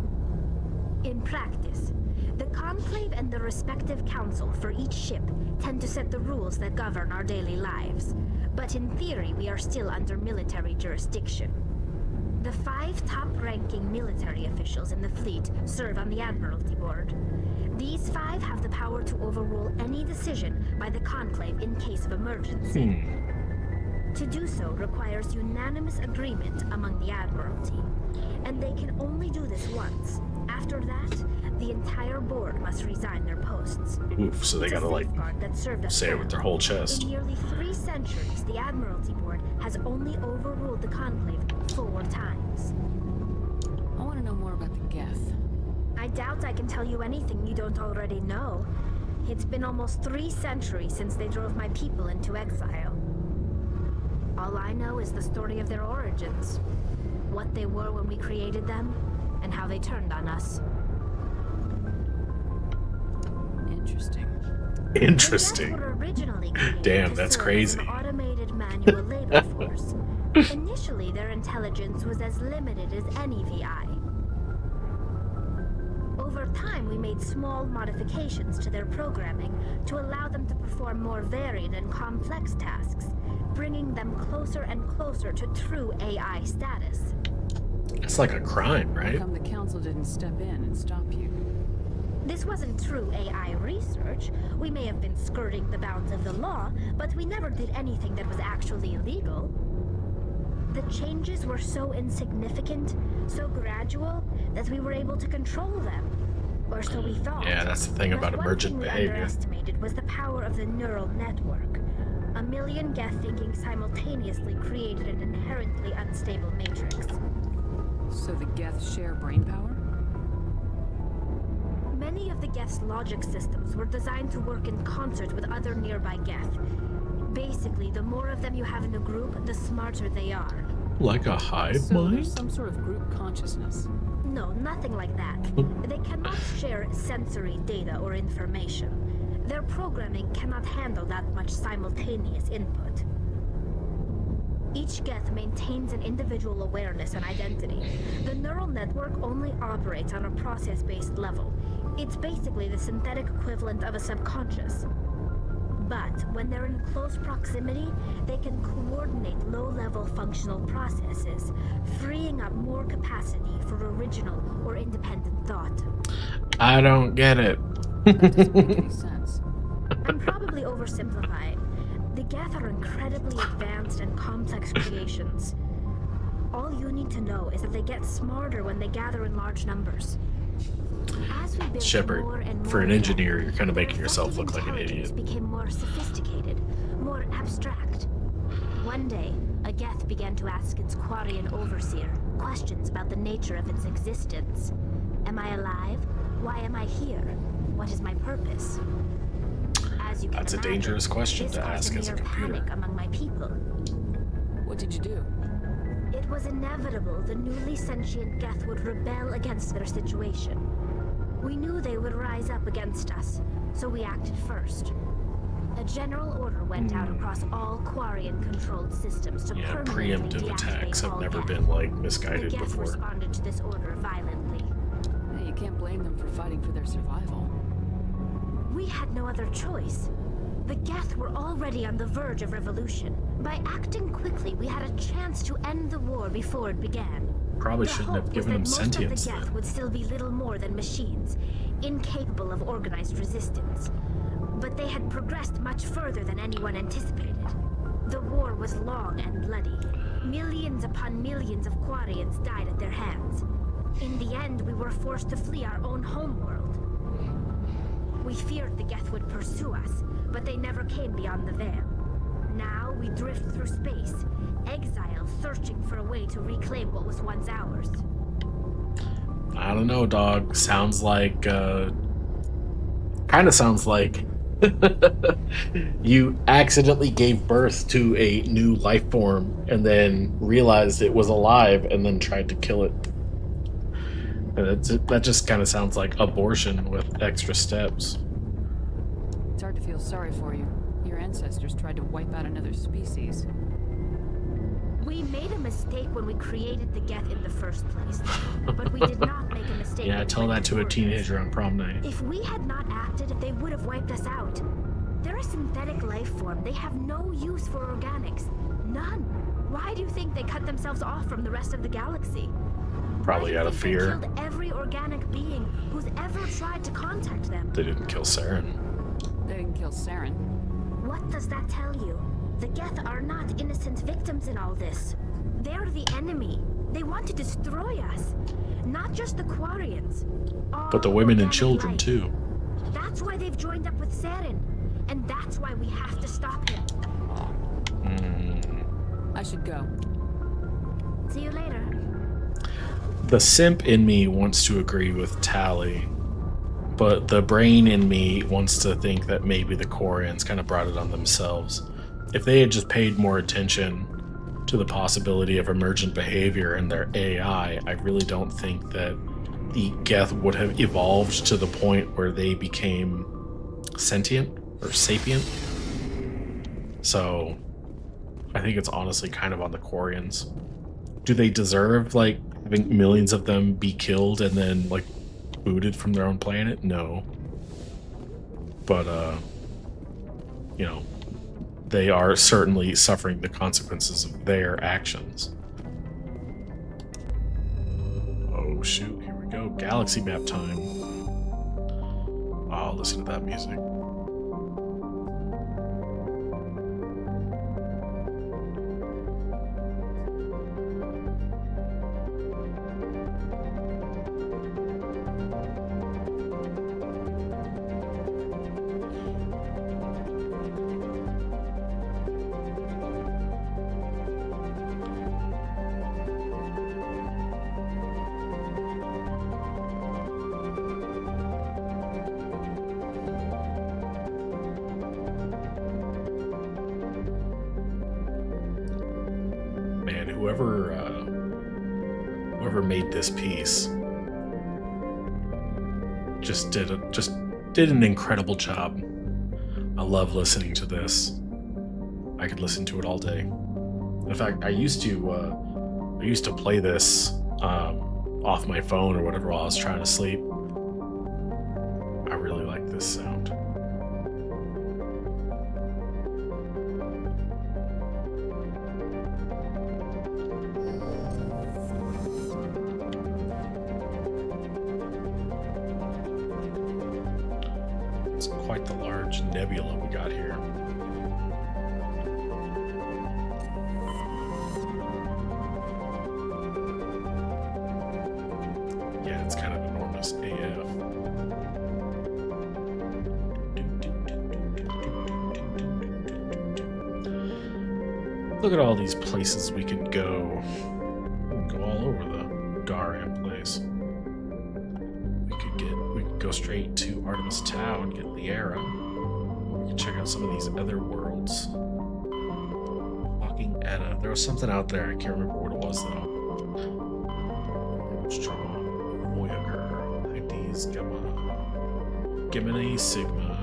In practice, the Conclave and the respective council for each ship tend to set the rules that govern our daily lives. But in theory, we are still under military jurisdiction. The 5 top-ranking military officials in the fleet serve on the Admiralty Board. These 5 have the power to overrule any decision by the Conclave in case of emergency. To do so requires unanimous agreement among the Admiralty, and they can only do this once. After that, the entire board must resign their posts. Oof, so they gotta, like, say it with their whole chest. In nearly 3 centuries, the Admiralty Board has only overruled the Conclave 4 times. I want to know more about the Geth. I doubt I can tell you anything you don't already know. It's been almost 3 centuries since they drove my people into exile. All I know is the story of their origins, what they were when we created them, and how they turned on us. Interesting. Interesting. Were originally Damn, that's crazy. An automated manual labor force. Initially, their intelligence was as limited as any VI. Over time, we made small modifications to their programming to allow them to perform more varied and complex tasks, bringing them closer and closer to true AI status. It's like a crime, right? How come the council didn't step in and stop you? This wasn't true AI research. We may have been skirting the bounds of the law, but we never did anything that was actually illegal. The changes were so insignificant, so gradual, that we were able to control them. Or so we thought. Yeah, that's the thing about emergent behavior. What we underestimated was the power of the neural network. A million Geth thinking simultaneously created an inherently unstable matrix. So the Geth share brain power? Many of the Geth's logic systems were designed to work in concert with other nearby Geth. Basically, the more of them you have in a group, the smarter they are. Like a hive So mind? there's some sort of group consciousness. No, nothing like that. They cannot share sensory data or information. Their Their programming cannot handle that much simultaneous input. Each Geth maintains an individual awareness and identity. The neural network only operates on a process-based level. It's basically the synthetic equivalent of a subconscious. But when they're in close proximity, they can coordinate low-level functional processes, freeing up more capacity for original or independent thought. I don't get it. That doesn't make any sense. I'm probably oversimplifying. The Geth are incredibly advanced and complex creations. All you need to know is that they get smarter when they gather in large numbers. As we built Shepard, more and for more an Geth, engineer, you're kind of making yourself look like an intelligence idiot. became more sophisticated, more abstract. One day, a Geth began to ask its Quarian overseer questions about the nature of its existence. Am I alive? Why am I here? What is my purpose? As you can That's a imagine, dangerous question this to caused ask as a near computer. panic among my people. What did you do? It was inevitable the newly sentient Geth would rebel against their situation. We knew they would rise up against us, so we acted first. A general order went out across all Quarian-controlled systems to Yeah, permanently preemptive attacks deactivate have all never Geth. been like The misguided Geth before. responded to this order violently. Hey, you can't blame them for fighting for their survival. We had no other choice. The Geth were already on the verge of revolution. By acting quickly, we had a chance to end the war before it began. Probably The shouldn't hope have was given that them most sentience of the Geth then. would still be little more than machines, incapable of organized resistance. But they had progressed much further than anyone anticipated. The war was long and bloody. Millions upon millions of Quarians died at their hands. In the end, we were forced to flee our own homeworld. We feared the Geth would pursue us, but they never came beyond the veil. Now we drift through space, exiled, searching for a way to reclaim what was once ours. I don't know, dog. Sounds like, kind of sounds like you accidentally gave birth to a new life form and then realized it was alive and then tried to kill it. That just kind of sounds like abortion with extra steps. It's hard to feel sorry for you. Your ancestors tried to wipe out another species. We made a mistake when we created the Geth in the first place, but we did not make a mistake. Yeah, when we tell went that to a forward. teenager on prom night. If we had not acted, they would have wiped us out. They're a synthetic life form. They have no use for organics. None. Why do you think they cut themselves off from the rest of the galaxy? Probably out of They fear. killed every organic being who's ever tried to contact them. They didn't kill Saren. They didn't kill Saren. What does that tell you? The Geth are not innocent victims in all this. They're the enemy. They want to destroy us. Not just the Quarians. But the women and organic children, life. too. That's why they've joined up with Saren. And that's why we have to stop him. I should go. See you later. The simp in me wants to agree with Tally, but the brain in me wants to think that maybe the Quarians kind of brought it on themselves. If they had just paid more attention to the possibility of emergent behavior in their AI, I really don't think that the Geth would have evolved to the point where they became sentient or sapient. So I think it's honestly kind of on the Quarians. Do they deserve, like, having millions of them be killed and then, like, booted from their own planet? No. But, you know, they are certainly suffering the consequences of their actions. Oh, shoot. Here we go. Galaxy map time. Oh, listen to that music. Man, whoever made this piece just did an incredible job. I love listening to this. I could listen to it all day. In fact, I used to play this off my phone or whatever while I was trying to sleep. I really like this sound. It's quite the large nebula we got here. Yeah, it's kind of enormous AF. Look at all these places we can go. We can go all over the Garan place. We could go straight to Artemis Tau and get Liara. We can check out some of these other worlds. Fucking Edda. There was something out there, I can't remember what it was though. Strong, Voyager, Hydes, Gamma, Gemini, Sigma.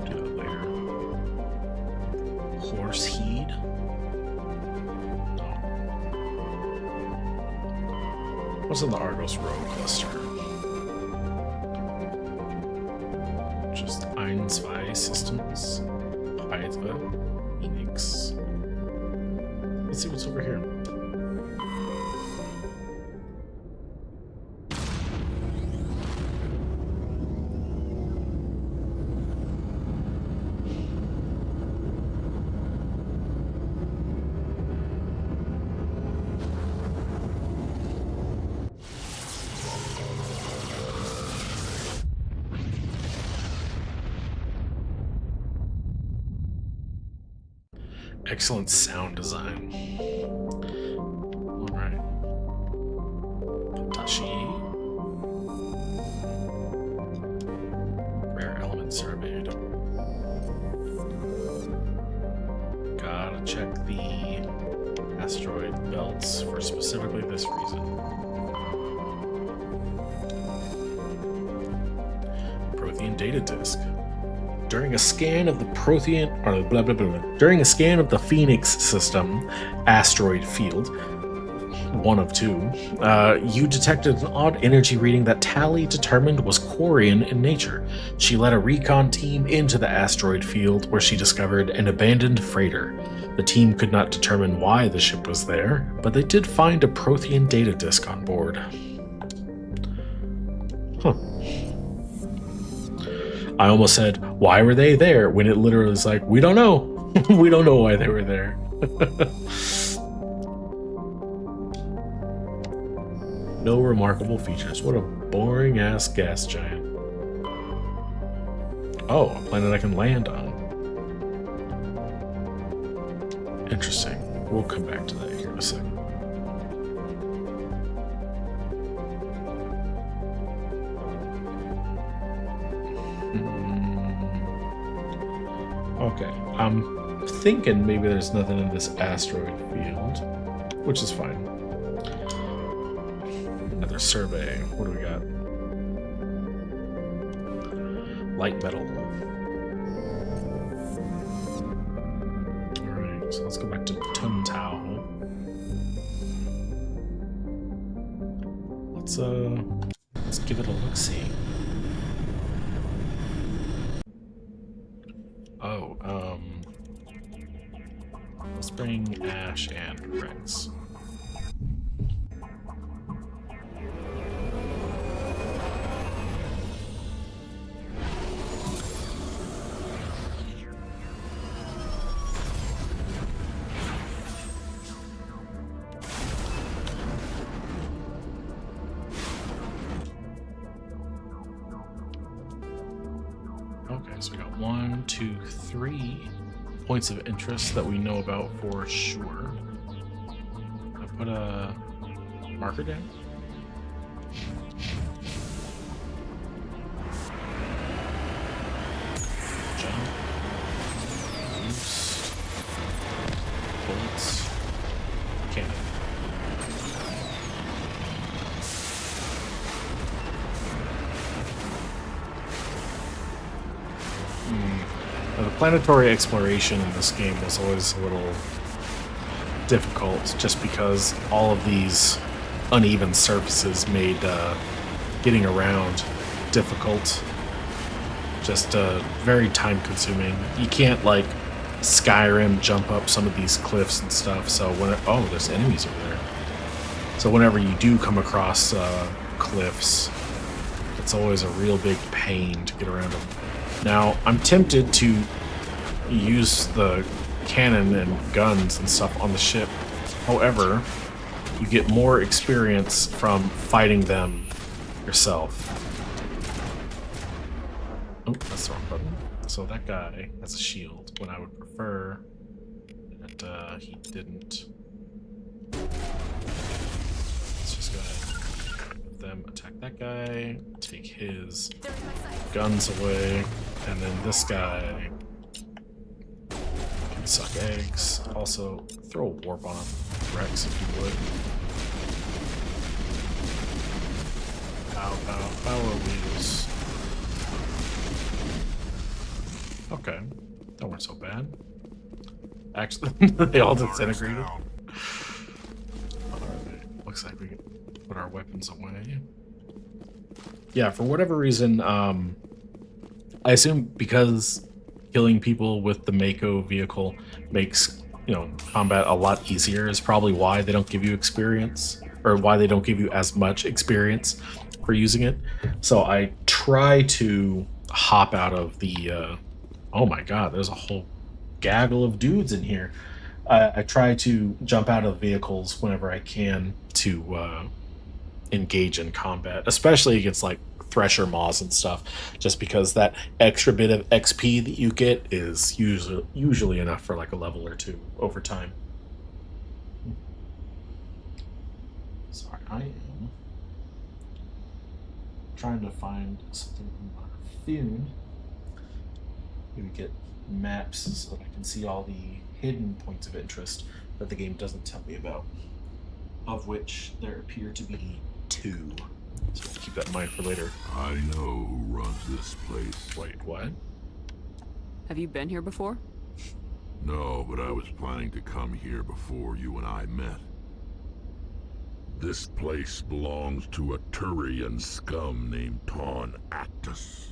Do that later. Horseheed? No. What's in the Argos Rogue cluster? Just Ein, Zwei Systems. Hydra, Phoenix. Let's see what's over here. Excellent sound design. Alright. Tashi. Rare element surveyed. Gotta check the asteroid belts for specifically this reason. Prothean data disk. During a scan of the during a scan of the Phoenix system asteroid field, one of two, you detected an odd energy reading that Tally determined was Quarian in nature. She led a recon team into the asteroid field where she discovered an abandoned freighter. The team could not determine why the ship was there, but they did find a Prothean data disk on board. Huh. I almost said, why were they there? When it literally is like, we don't know. We don't know why they were there. No remarkable features. What a boring ass gas giant. Oh, a planet I can land on. Interesting. We'll come back to that here in a second. Okay, I'm thinking maybe there's nothing in this asteroid field, which is fine. Another survey. What do we got? Light metal. Alright, so let's go back to Tun Tau. Let's give it a look-see. Oh, let's bring Ash and Rex. Okay, so we got 1, 2, 3 points of interest that we know about for sure. I put a marker down. Jump. Loose. Bullets. Cannon. planetary exploration in this game was always a little difficult, just because all of these uneven surfaces made getting around difficult. Just very time consuming. You can't like Skyrim jump up some of these cliffs and stuff, so oh, there's enemies over there. So whenever you do come across cliffs, it's always a real big pain to get around them. Now, I'm tempted to use the cannon and guns and stuff on the ship. However, you get more experience from fighting them yourself. Oh, that's the wrong button. So that guy has a shield, when I would prefer that he didn't. Let's just go ahead and have them attack that guy, take his guns away, and then this guy can suck eggs. Also, throw a warp on him, Rex, if you would. Pow, pow, power wheels. Okay, that weren't so bad. Actually, they all disintegrated. Alright, looks like we can put our weapons away. Yeah, for whatever reason, I assume because killing people with the Mako vehicle makes, you know, combat a lot easier is probably why they don't give you experience, or why they don't give you as much experience for using it. So I try to hop out of the oh my god, there's a whole gaggle of dudes in here. I try to jump out of vehicles whenever I can to engage in combat, especially against like Thresher Maws and stuff, just because that extra bit of XP that you get is usually enough for like a level or two over time. Sorry, I am trying to find something in our phone. Maybe get maps so that I can see all the hidden points of interest that the game doesn't tell me about, of which there appear to be 2. So keep that in mind for later. I know who runs this place. Wait, what? Have you been here before? No, but I was planning to come here before you and I met. This place belongs to a Turian scum named Ton Actus.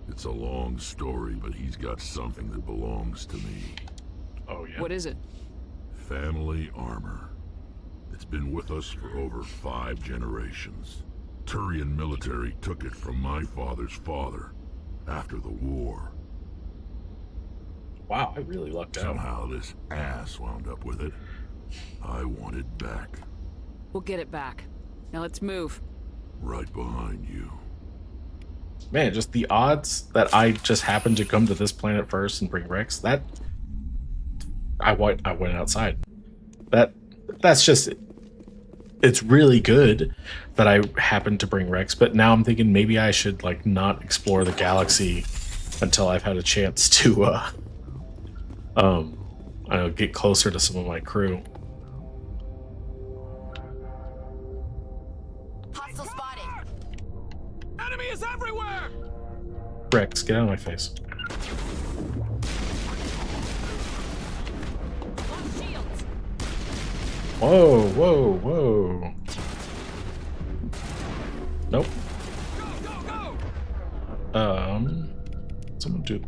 It's a long story, but he's got something that belongs to me. Oh, yeah? What is it? Family armor. It's been with us for over 5 generations. Turian military took it from my father's father after the war. Wow, I really lucked out. Somehow this ass wound up with it. I want it back. We'll get it back. Now let's move. Right behind you. Man, just the odds that I just happened to come to this planet first and bring Rex, that I went outside. That's just, it's really good that I happened to bring Rex, but now I'm thinking maybe I should like not explore the galaxy until I've had a chance to I don't know, get closer to some of my crew. Hostile spotted. Enemy is everywhere! Rex, get out of my face. Whoa, whoa, whoa. Nope. Someone do.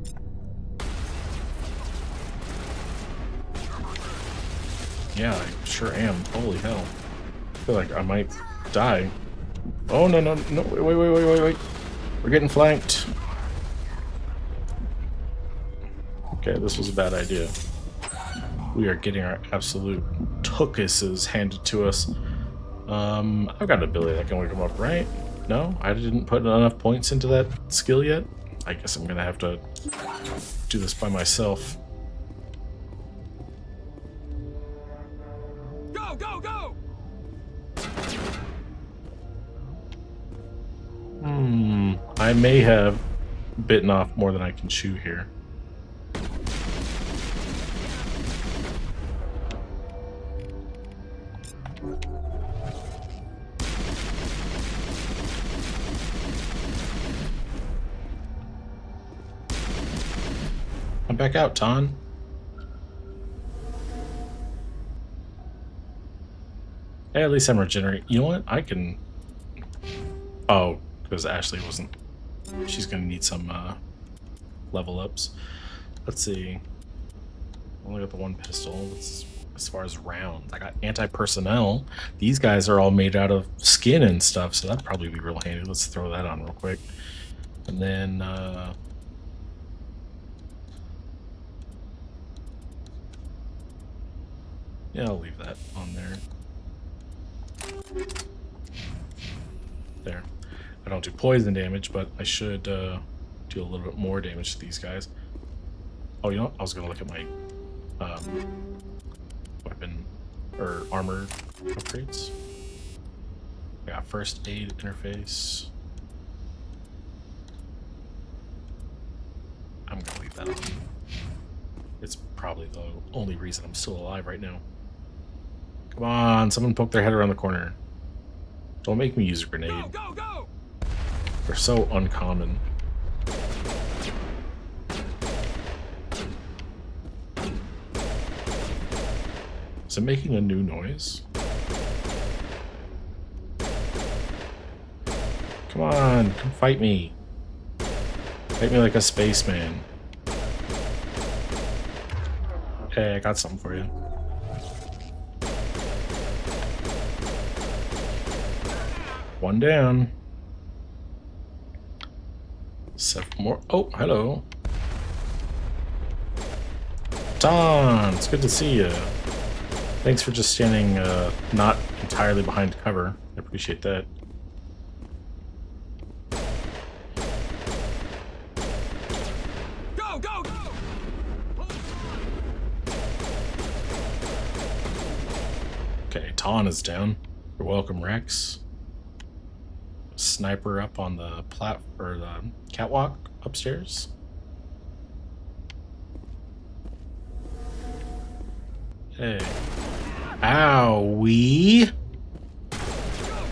Yeah, I sure am. Holy hell. I feel like I might die. Oh, no, no, no. Wait. We're getting flanked. Okay, this was a bad idea. We are getting our absolute tookuses handed to us. I've got an ability that can wake them up, right? No? I didn't put enough points into that skill yet? I guess I'm gonna have to do this by myself. Go, go, go! I may have bitten off more than I can chew here. back out, Ton. Hey, at least I'm regenerating. You know what? I can... Oh, because Ashley wasn't... She's going to need some level ups. Let's see. Only got the one pistol. Let's, as far as rounds, I got anti-personnel. These guys are all made out of skin and stuff, so that'd probably be real handy. Let's throw that on real quick. And then... yeah, I'll leave that on there. There. I don't do poison damage, but I should do a little bit more damage to these guys. Oh, you know what? I was going to look at my weapon or armor upgrades. I got first aid interface. I'm going to leave that on. It's probably the only reason I'm still alive right now. Come on, someone poke their head around the corner. Don't make me use a grenade. Go, go, go! They're so uncommon. Is it making a new noise? Come on, come fight me. Fight me like a spaceman. Hey, I got something for you. One down. 7 more. Oh, hello. Don, it's good to see you. Thanks for just standing not entirely behind cover. I appreciate that. Go, go, go! Okay, Ton is down. You're welcome, Rex. Sniper up on the the catwalk upstairs. Hey. Owie.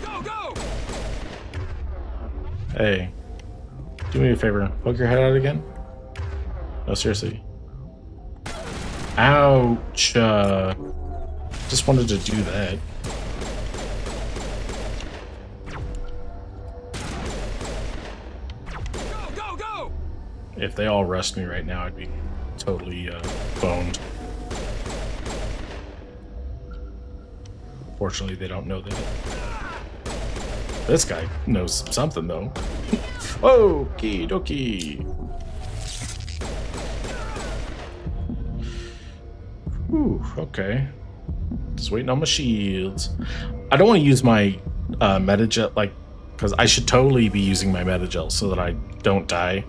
Go, go! Hey. Do me a favor. Poke your head out again. No, seriously. Ouch. Just wanted to do that. If they all rushed me right now, I'd be totally boned. Fortunately, they don't know that. This guy knows something, though. Okie dokie. Whew, okay. Just waiting on my shields. I don't want to use my metagel, like, because I should totally be using my metagel so that I don't die.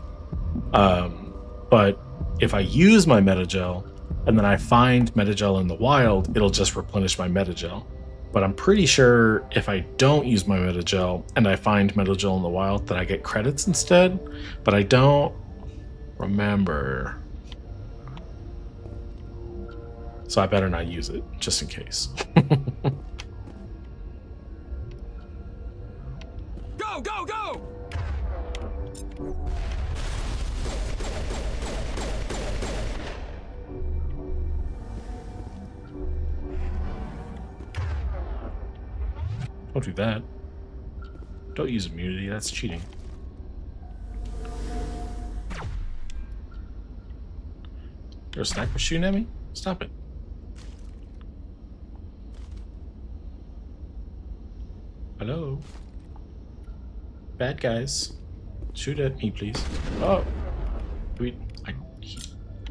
But if I use my metagel and then I find metagel in the wild, it'll just replenish my metagel. But I'm pretty sure if I don't use my metagel and I find metagel in the wild that I get credits instead, but I don't remember. So I better not use it, just in case. Go, go, go! Don't do that. Don't use immunity, that's cheating. There's a sniper shooting at me? Stop it. Hello? Bad guys. Shoot at me, please. Oh! He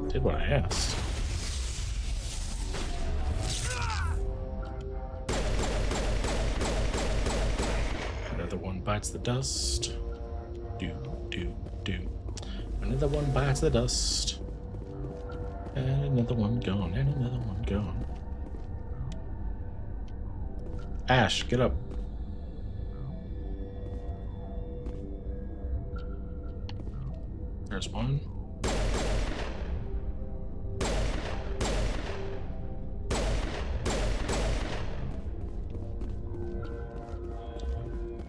did what I asked. Another one bites the dust. Do. Another one bites the dust. And another one gone. And another one gone. Ash, get up. There's one.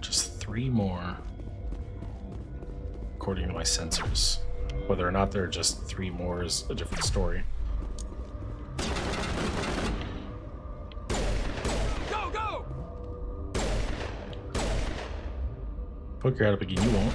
Just 3 more, according to my sensors. Whether or not there are just 3 more is a different story. Go, go! Poke your head up again, you won't.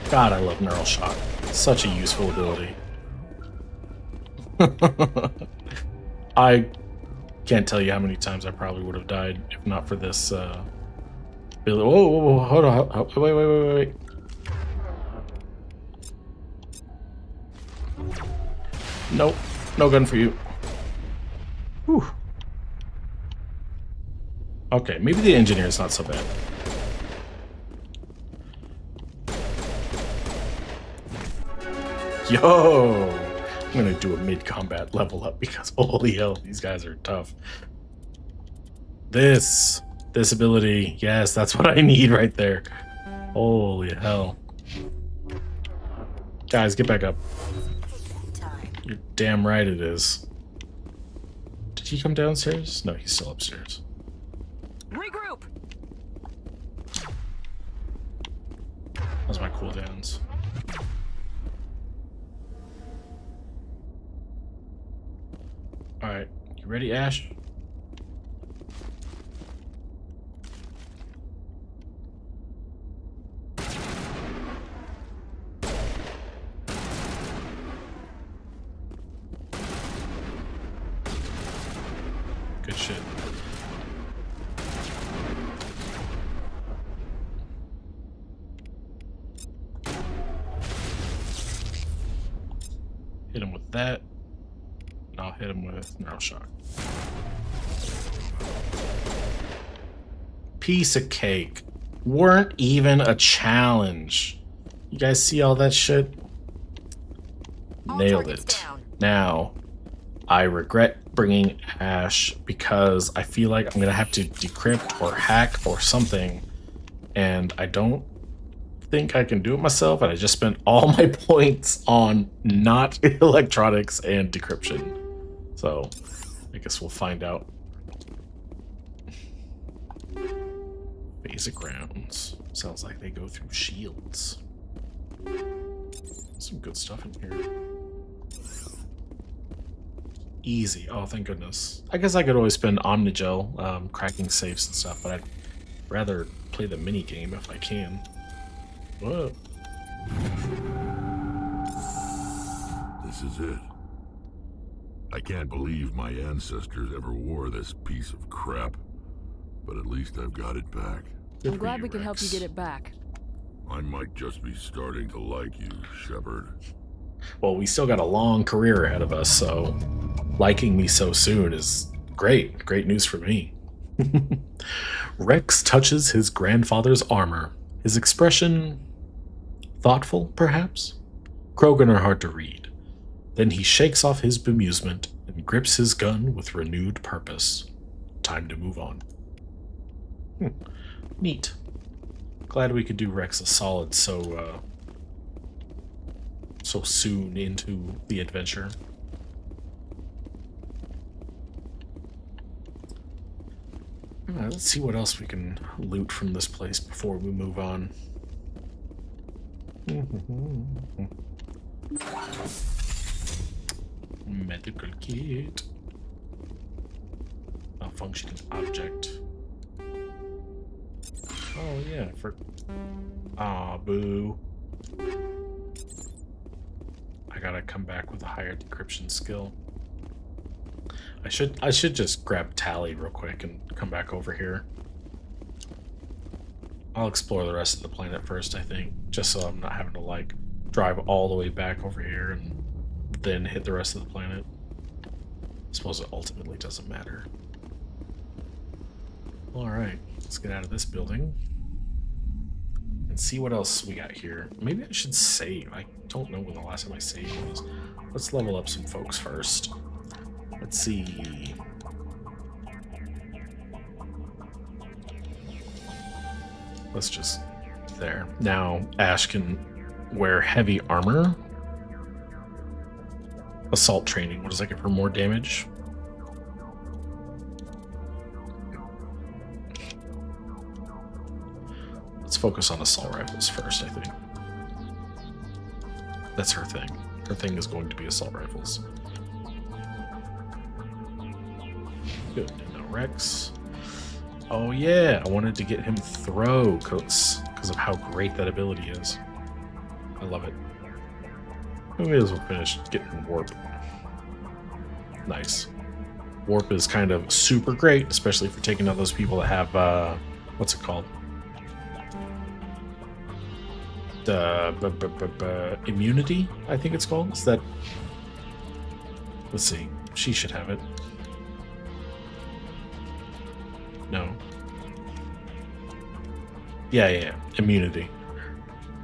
God, I love Neural Shock. Such a useful ability. I can't tell you how many times I probably would have died if not for this ability. Whoa, whoa, whoa, hold on. Wait. Nope. No gun for you. Whew. Okay, maybe the engineer's not so bad. Yo! I'm gonna do a mid-combat level up because holy hell, these guys are tough. This ability, yes, that's what I need right there. Holy hell. Guys, get back up. You're damn right it is. Did he come downstairs? No, he's still upstairs. Regroup! Those my cooldowns. Alright, you ready, Ash? Good shit. Hit him with that. I'll hit him with Neural Shock. Piece of cake. Weren't even a challenge. You guys see all that shit? Nailed it. Now, I regret bringing Ash because I feel like I'm gonna have to decrypt or hack or something, and I don't think I can do it myself, and I just spent all my points on not electronics and decryption. So, I guess we'll find out. Basic rounds. Sounds like they go through shields. Some good stuff in here. Easy. Oh, thank goodness. I guess I could always spend Omnigel, cracking safes and stuff, but I'd rather play the mini game if I can. Whoa. This is it. I can't believe my ancestors ever wore this piece of crap, but at least I've got it back. I'm glad we could help you get it back. I might just be starting to like you, Shepard. Well, we still got a long career ahead of us, so liking me so soon is great. Great news for me. Rex touches his grandfather's armor. His expression... thoughtful, perhaps? Krogan are hard to read. Then he shakes off his bemusement and grips his gun with renewed purpose. Time to move on. Neat. Glad we could do Rex a solid so soon into the adventure. Alright, let's see what else we can loot from this place before we move on. Medical kit. Malfunctioning object. Oh yeah, for boo. I gotta come back with a higher decryption skill. I should just grab Tally real quick and come back over here. I'll explore the rest of the planet first, I think, just so I'm not having to like drive all the way back over here and then hit the rest of the planet. I suppose it ultimately doesn't matter. Alright, let's get out of this building and see what else we got here. Maybe I should save. I don't know when the last time I saved was. Let's level up some folks first. Let's see. let's just there. Now Ash can wear heavy armor. Assault training. What does that give her? More damage? Let's focus on assault rifles first, I think. That's her thing. Her thing is going to be assault rifles. Good. No Rex. Oh yeah, I wanted to get him throw coats because of how great that ability is. I love it. We may as well finish getting warp. Nice. Warp is kind of super great, especially for taking out those people that have what's it called? Immunity, I think it's called. Is that? Let's see. She should have it. No. Yeah. Immunity.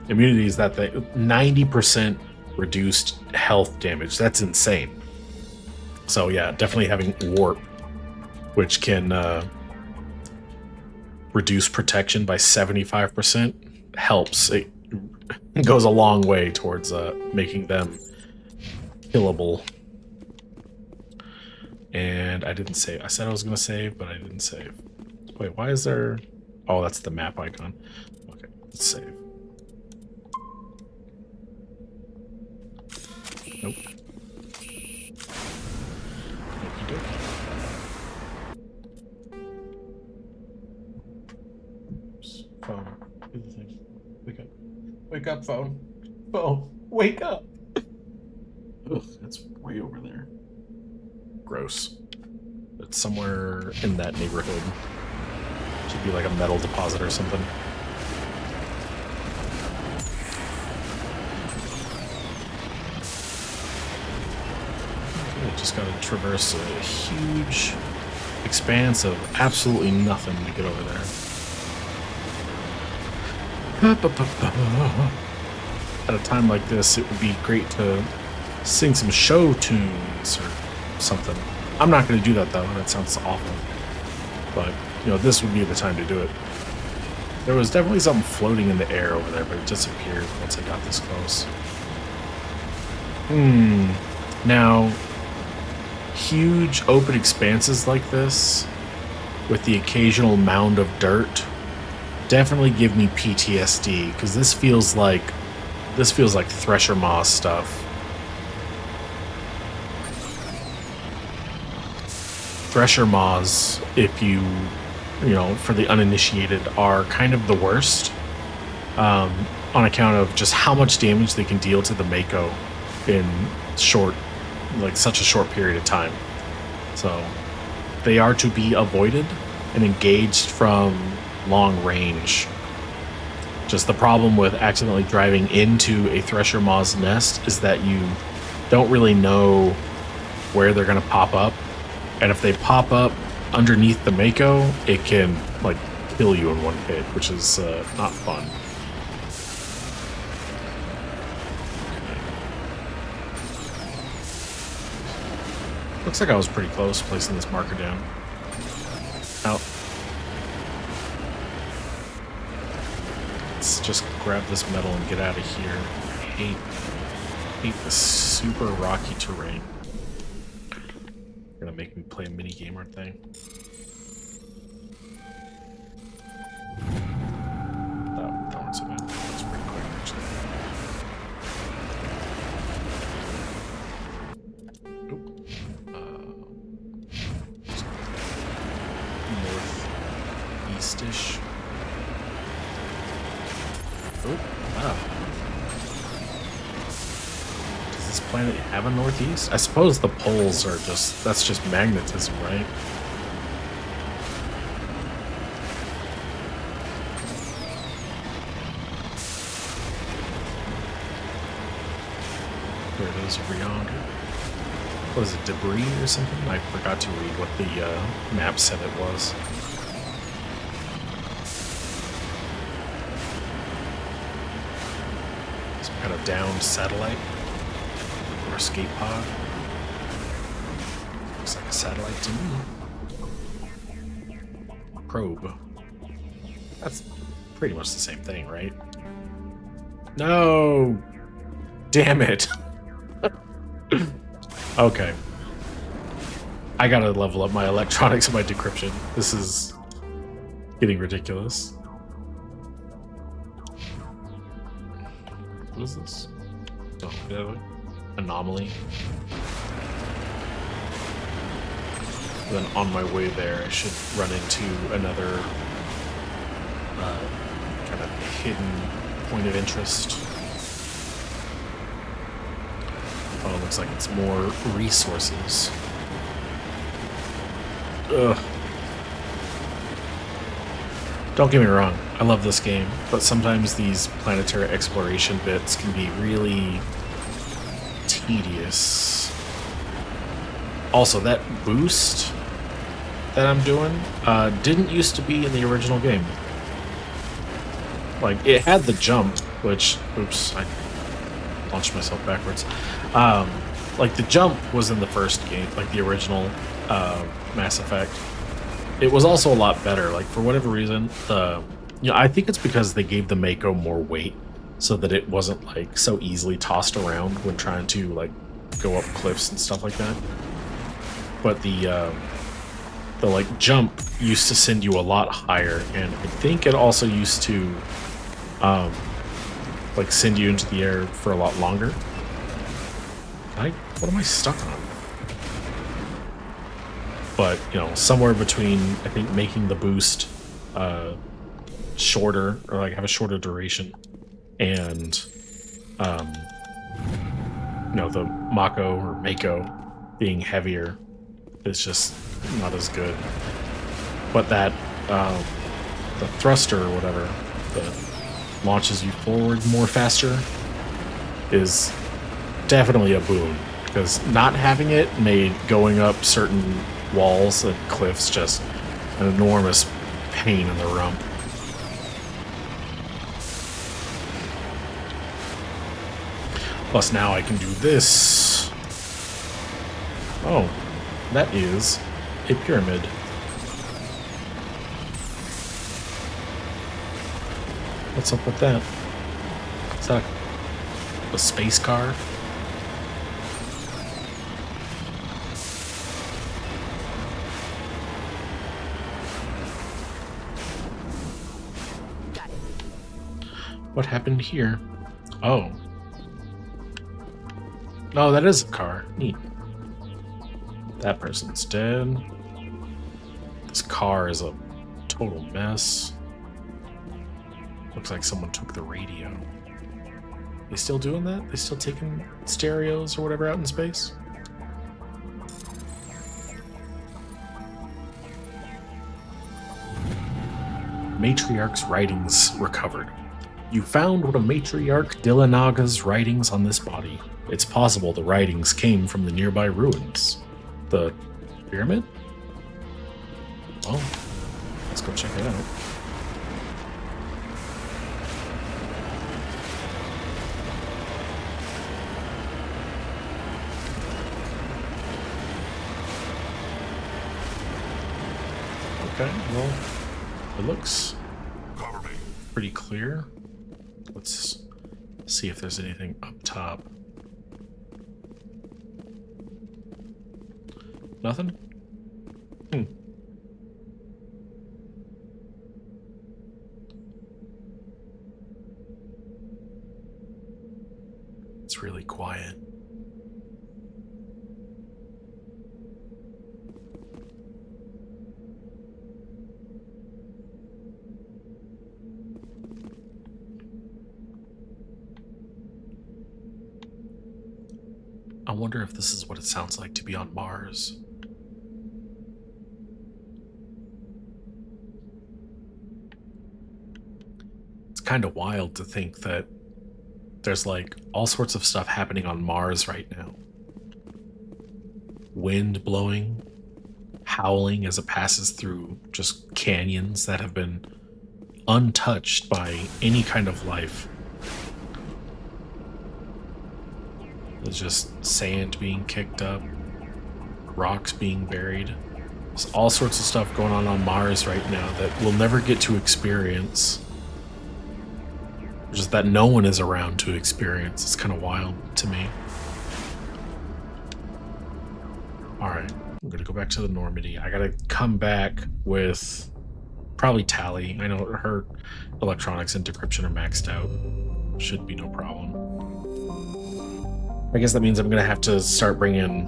Immunity is that thing. 90% reduced health damage. That's insane. So yeah, definitely having warp, which can reduce protection by 75%, helps. It goes a long way towards making them killable. And I didn't save. I said I was going to save, but I didn't save. Wait, why is there... Oh, that's the map icon. Okay, let's save. Nope. Oops. Phone. Do the thing. Wake up. Wake up, phone. Phone. Wake up. Ugh, that's way over there. Gross. It's somewhere in that neighborhood. Should be like a metal deposit or something. Okay, just gotta traverse a huge expanse of absolutely nothing to get over there. At a time like this, it would be great to sing some show tunes or something. I'm not going to do that though. That sounds awful. But, you know, this would be the time to do it. There was definitely something floating in the air over there, but it disappeared once I got this close. Now, huge open expanses like this, with the occasional mound of dirt, definitely give me PTSD, because this feels like Thresher Maw stuff. Thresher Maws, if you know, for the uninitiated, are kind of the worst on account of just how much damage they can deal to the Mako in such a short period of time. So they are to be avoided and engaged from long range. Just the problem with accidentally driving into a Thresher Maw's nest is that you don't really know where they're going to pop up. And if they pop up underneath the Mako, it can, like, kill you in one hit, which is not fun. Looks like I was pretty close placing this marker down. Out. Let's just grab this metal and get out of here. I hate this super rocky terrain. Gonna make me play a mini game, aren't they? That wasn't so bad. That was pretty quick, actually. Northeast-ish. Oh, wow. Does this planet have a northeast? I suppose the poles are that's just magnetism, right? There it is over yonder. What is it, debris or something? I forgot to read what the map said it was. Some kind of downed satellite. Or escape pod. Looks like a satellite to me. Probe. pretty much the same thing, right? No! Damn it! Okay. I gotta level up my electronics and my decryption. This is getting ridiculous. What is this? Oh, yeah, anomaly. Then on my way there, I should run into another kind of hidden point of interest. Oh, it looks like it's more resources. Ugh. Don't get me wrong, I love this game, but sometimes these planetary exploration bits can be really tedious. Also, that boost that I'm doing didn't used to be in the original game. Like, it had the jump, which, oops, I launched myself backwards. Like, the jump was in the first game, like the original Mass Effect. It was also a lot better. Like, for whatever reason, I think it's because they gave the Mako more weight so that it wasn't, like, so easily tossed around when trying to, like, go up cliffs and stuff like that. But the like jump used to send you a lot higher, and I think it also used to like send you into the air for a lot longer. What am I stuck on? But, you know, somewhere between, I think, making the boost shorter, or like have a shorter duration, and you know, the Mako or Mako being heavier is just not as good. But that the thruster or whatever that launches you forward more faster is definitely a boon, because not having it made going up certain walls and cliffs just an enormous pain in the rump. Plus now I can do this. Oh, that is a pyramid. What's up with that? Is that a space car? What happened here? Oh. Oh, that is a car. Neat. That person's dead. This car is a total mess. Looks like someone took the radio. They still doing that? They still taking stereos or whatever out in space? Matriarch's writings recovered. You found one of Matriarch Dillanaga's writings on this body. It's possible the writings came from the nearby ruins. The pyramid? Well, let's go check it out. Okay, well, it looks pretty clear. Let's see if there's anything up top. Nothing? It's really quiet. I wonder if this is what it sounds like to be on Mars. It's kind of wild to think that there's like all sorts of stuff happening on Mars right now. Wind blowing, howling as it passes through just canyons that have been untouched by any kind of life. There's just sand being kicked up, rocks being buried. There's all sorts of stuff going on Mars right now that we'll never get to experience Just that no one is around to experience. It's kind of wild to me. Alright, I'm gonna go back to the Normandy. I gotta come back with probably Tally. I know her electronics and decryption are maxed out. Should be no problem. I guess that means I'm gonna have to start bringing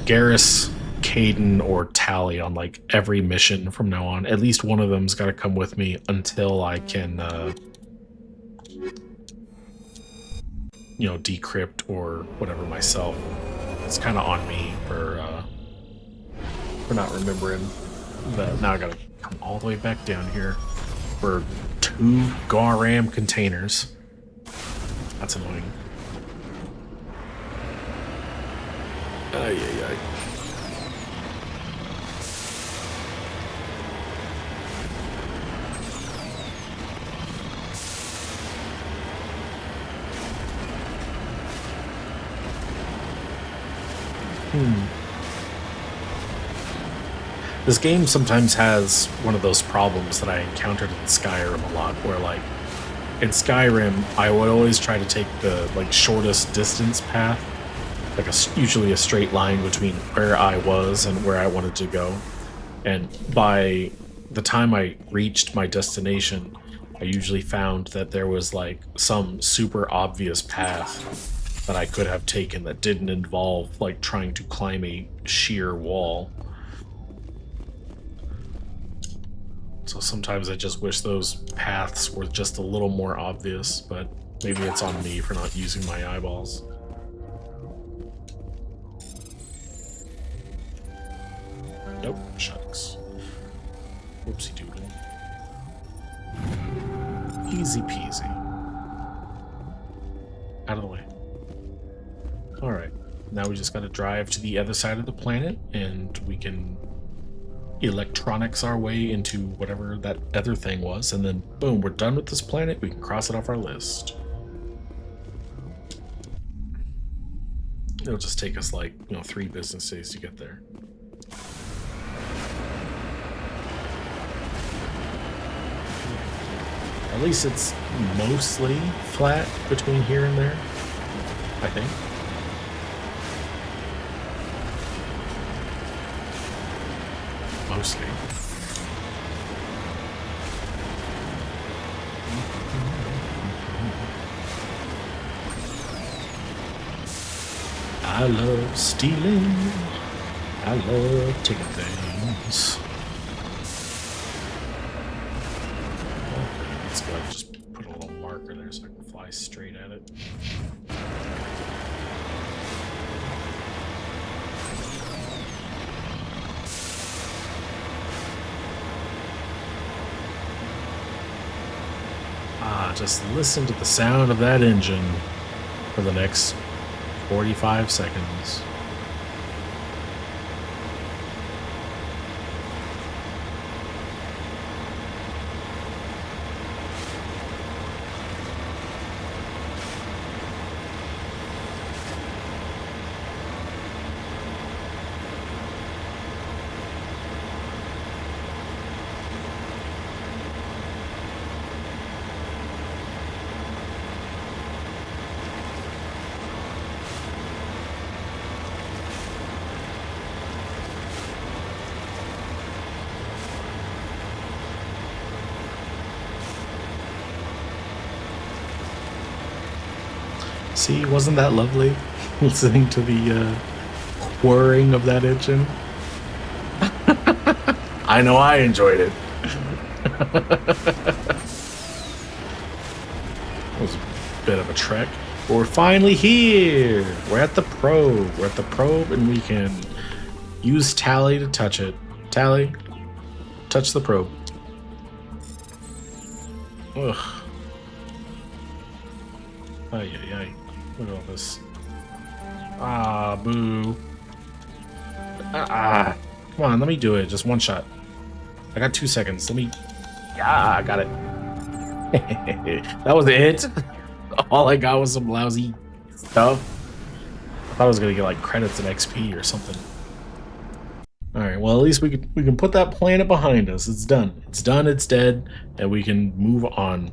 Garrus, Caden, or Tally on like every mission from now on. At least one of them's gotta come with me until I can you know, decrypt or whatever myself. It's kind of on me for not remembering. But now I gotta come all the way back down here for 2 Garam containers. That's annoying. Ay, ay, ay. This game sometimes has one of those problems that I encountered in Skyrim a lot, where like in Skyrim I would always try to take the like shortest distance path, like usually a straight line between where I was and where I wanted to go, and by the time I reached my destination I usually found that there was like some super obvious path that I could have taken that didn't involve like trying to climb a sheer wall. So sometimes I just wish those paths were just a little more obvious, but maybe it's on me for not using my eyeballs. Nope, shucks. Whoopsie doodle. Easy peasy. Out of the way. Alright, now we just gotta drive to the other side of the planet and we can electronics our way into whatever that other thing was, and then boom, we're done with this planet. We can cross it off our list. It'll just take us like, you know, 3 business days to get there. At least it's mostly flat between here and there, I think. Mostly. I love stealing. I love taking things. Let's go ahead and just put a little marker there so I can fly straight at it. Just listen to the sound of that engine for the next 45 seconds. See, wasn't that lovely? Listening to the whirring of that engine. I know I enjoyed it. It was a bit of a trek. But we're finally here. We're at the probe. We're at the probe and we can use Tally to touch it. Tally, touch the probe. Ugh. Ay, ay, ay. Look at all this. Ah, boo. Ah. Come on, let me do it. Just one shot. I got 2 seconds. Let me... Yeah, I got it. That was it. All I got was some lousy stuff. I thought I was going to get like credits and XP or something. Alright, well at least we can put that planet behind us. It's done. It's done, it's dead, and we can move on.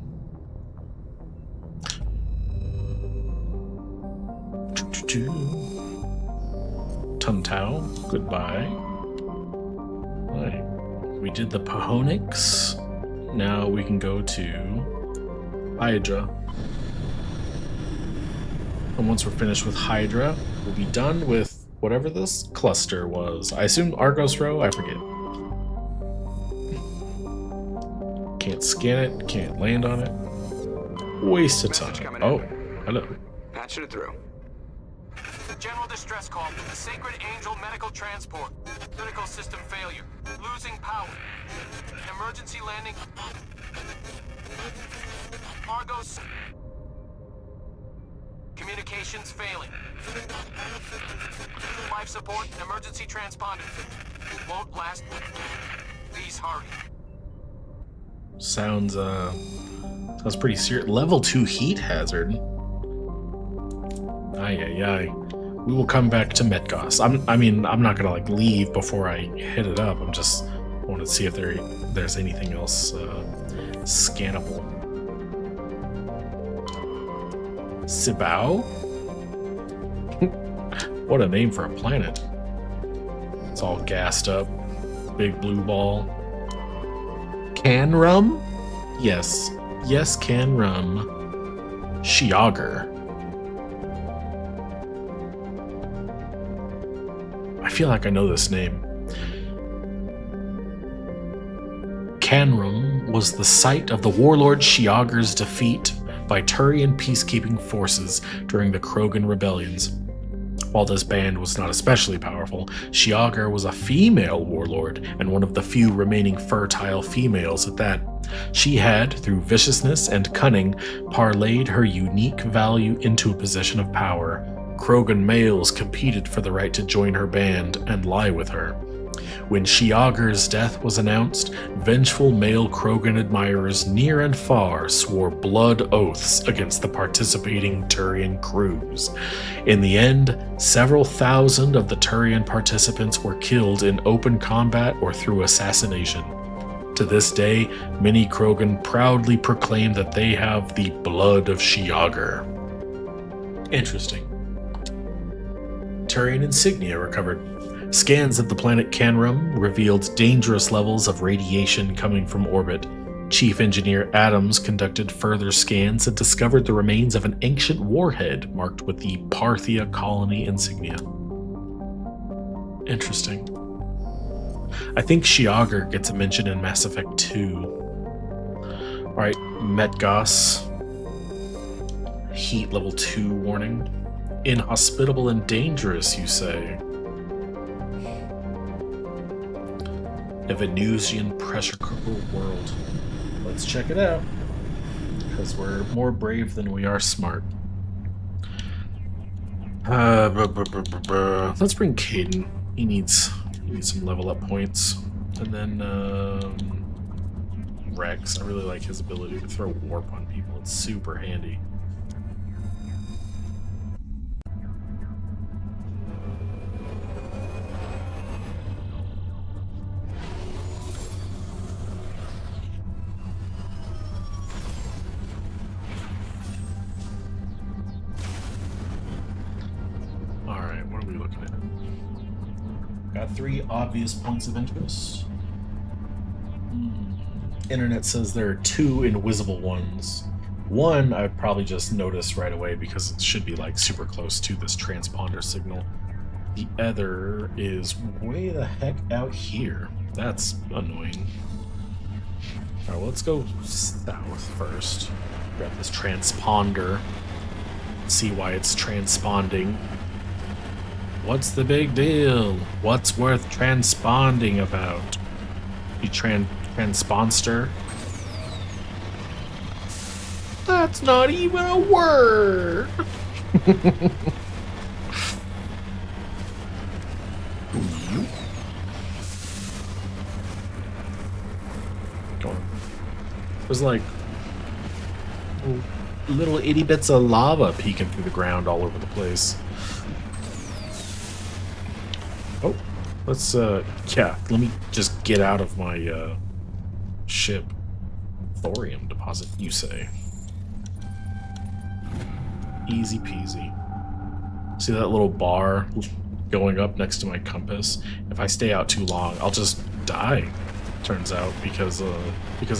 Tuntao, goodbye. Right. We did the Pahonix. Now we can go to Hydra. And once we're finished with Hydra, we'll be done with whatever this cluster was. I assume Argos Row? I forget. Can't scan it, can't land on it. Waste of time. Oh, hello. Patching it through. General distress call from the Sacred Angel Medical Transport. Critical system failure. Losing power. Emergency landing. Argos. Communications failing. Life support and emergency transponder. Won't last. Please hurry. Sounds pretty serious. Level 2 heat hazard. Ay. We will come back to Metgos. I'm not gonna like leave before I hit it up. I'm just want to see if there's anything else scannable. Sibao? What a name for a planet. It's all gassed up. Big blue ball. Can rum? Yes, can rum. Shiagar. I feel like I know this name. Canrum was the site of the warlord Shiagar's defeat by Turian peacekeeping forces during the Krogan rebellions. While this band was not especially powerful, Shiagar was a female warlord and one of the few remaining fertile females at that. She had, through viciousness and cunning, parlayed her unique value into a position of power. Krogan males competed for the right to join her band and lie with her. When Shiagar's death was announced, vengeful male Krogan admirers near and far swore blood oaths against the participating Turian crews. In the end, several thousand of the Turian participants were killed in open combat or through assassination. To this day, many Krogan proudly proclaim that they have the blood of Shiagar. Interesting. Turian insignia recovered. Scans of the planet Canrum revealed dangerous levels of radiation coming from orbit. Chief Engineer Adams conducted further scans and discovered the remains of an ancient warhead marked with the Parthia colony insignia. Interesting. I think Shiagar gets a mention in Mass Effect 2. Alright, Metgos. Heat level 2 warning. Inhospitable and dangerous, you say? A Venusian pressure cooker world. Let's check it out. Because we're more brave than we are smart. Let's bring Caden. He needs some level up points. And then Rex. I really like his ability to throw warp on people. It's super handy. Got 3 obvious points of interest. Internet says there are 2 invisible ones. One I probably just noticed right away because it should be like super close to this transponder signal. The other is way the heck out here. That's annoying. Alright, well, let's go south first. Grab this transponder. See why it's transponding. What's the big deal? What's worth transponding about? You transponster? That's not even a word! There's like little itty bits of lava peeking through the ground all over the place. Oh, let's, yeah, let me just get out of my, ship. Thorium deposit, you say. Easy peasy. See that little bar going up next to my compass? If I stay out too long, I'll just die, turns out, because of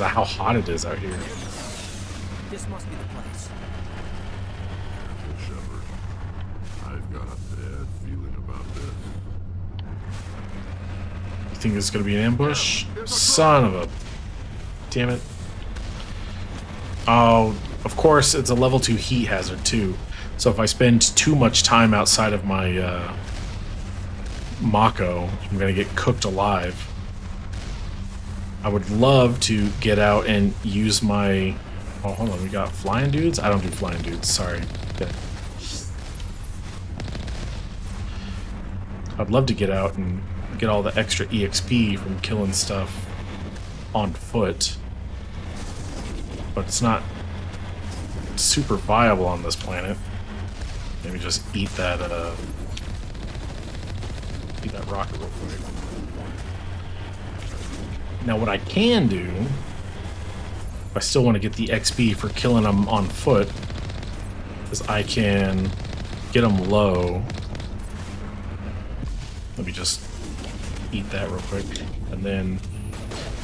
how hot it is out here. This must be the place. Shepard, I've got a bad feeling about this. You think it's gonna be an ambush? Son of a... Damn it. Oh, of course, it's a level 2 heat hazard, too. So if I spend too much time outside of my, Mako, I'm gonna get cooked alive. I would love to get out and use my... Oh, hold on, we got flying dudes? I don't do flying dudes, sorry. Okay. I'd love to get out and get all the extra EXP from killing stuff on foot. But it's not super viable on this planet. Maybe just eat that rocket real quick. Now what I can do, if I still want to get the XP for killing them on foot, is I can get them low. Let me just eat that real quick, and then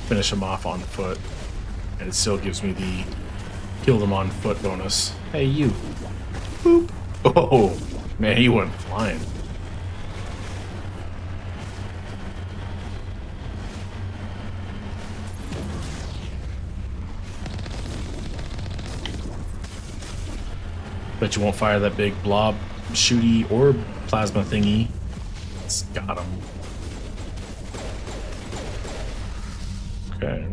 finish them off on foot. And it still gives me the kill them on foot bonus. Hey, you. Boop. Oh, man, he went flying. Bet you won't fire that big blob shooty or plasma thingy. It's got him. Okay.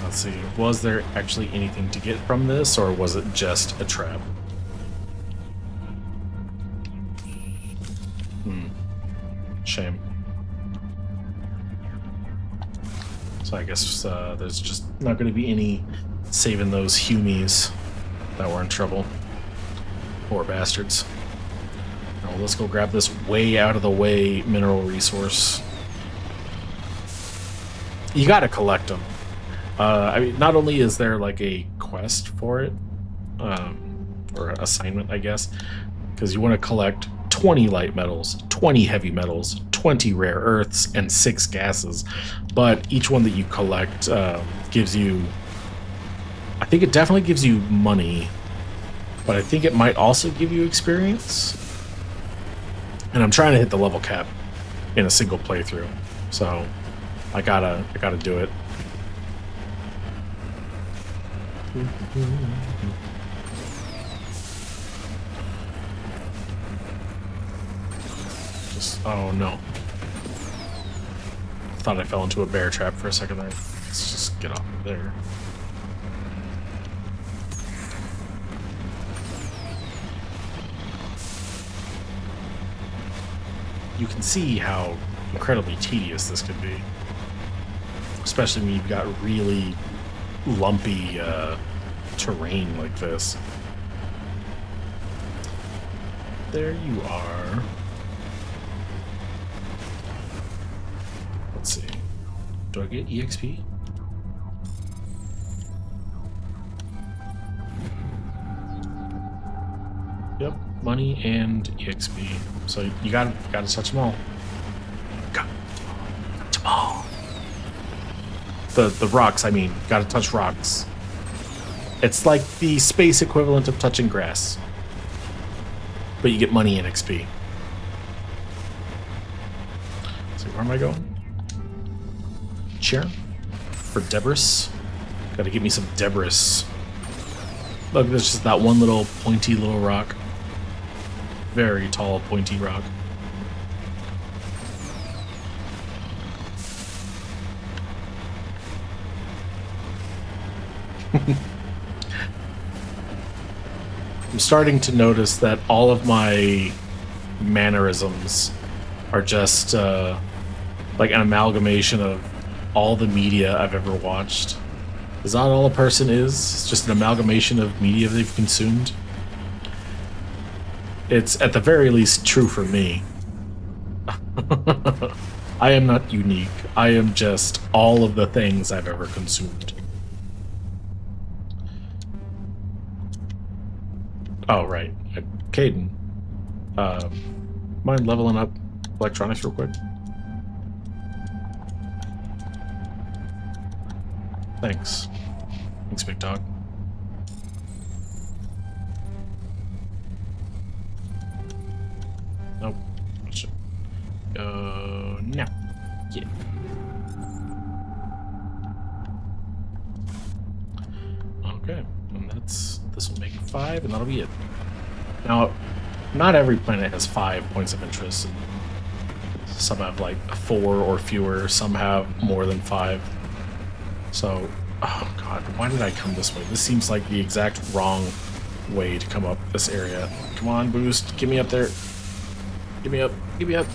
Let's see. Was there actually anything to get from this, or was it just a trap? Shame. So I guess there's just not going to be any saving those humies that were in trouble. Poor bastards. Now let's go grab this way out of the way mineral resource. You got to collect them. I mean, not only is there like a quest for it, or assignment, I guess, because you want to collect 20 light metals, 20 heavy metals, 20 rare earths, and 6 gases. But each one that you collect gives you, I think it definitely gives you money, but I think it might also give you experience. And I'm trying to hit the level cap in a single playthrough, so I gotta do it. Just, oh no. Thought I fell into a bear trap for a second there. Let's just get off of there. You can see how incredibly tedious this could be. Especially when you've got really lumpy terrain like this. There you are. Let's see. Do I get EXP? Yep, money and EXP. So you gotta touch them all. Got them all. The rocks, I mean, gotta touch rocks. It's like the space equivalent of touching grass. But you get money and XP. So where am I going? Chair? For debris? Gotta give me some debris. Look, there's just that one little pointy little rock. Very tall, pointy rock. I'm starting to notice that all of my mannerisms are just like an amalgamation of all the media I've ever watched. Is that all a person is? It's just an amalgamation of media they've consumed? It's at the very least true for me. I am not unique. I am just all of the things I've ever consumed. Oh, right. Caden. Mind leveling up electronics real quick? Thanks. Thanks, big dog. Nope. No. Yeah. Okay. And this will make 5, and that'll be it. Now, not every planet has 5 points of interest. Some have like 4 or fewer. Some have more than 5. So, oh god, why did I come this way? This seems like the exact wrong way to come up this area. Come on, boost. Get me up there. Get me up. Get me up.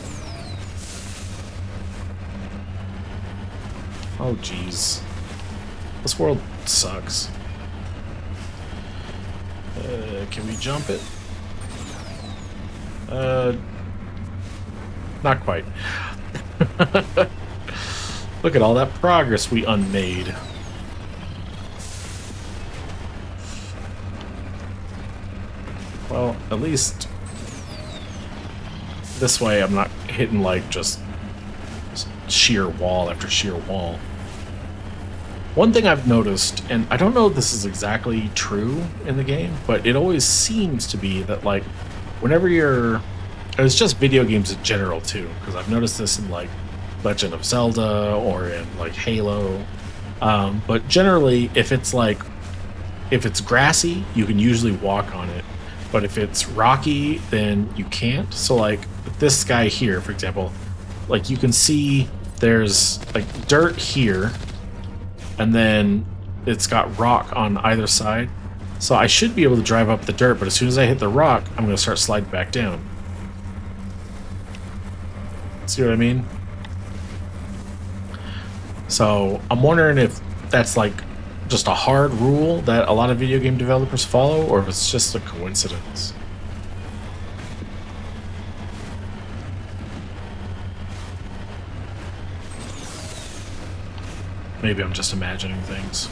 Oh, jeez. This world sucks. Can we jump it? Not quite. Look at all that progress we unmade. Well, at least this way I'm not hitting like just sheer wall after sheer wall. One thing I've noticed, and I don't know if this is exactly true in the game, but it always seems to be that like whenever you're, it's just video games in general too, because I've noticed this in like Legend of Zelda or in like Halo, but generally if it's grassy you can usually walk on it, but if it's rocky then you can't. So like this guy here, for example, like you can see there's like dirt here and then it's got rock on either side, so I should be able to drive up the dirt, but as soon as I hit the rock I'm going to start sliding back down. See what I mean? So I'm wondering if that's like just a hard rule that a lot of video game developers follow, or if it's just a coincidence. Maybe I'm just imagining things.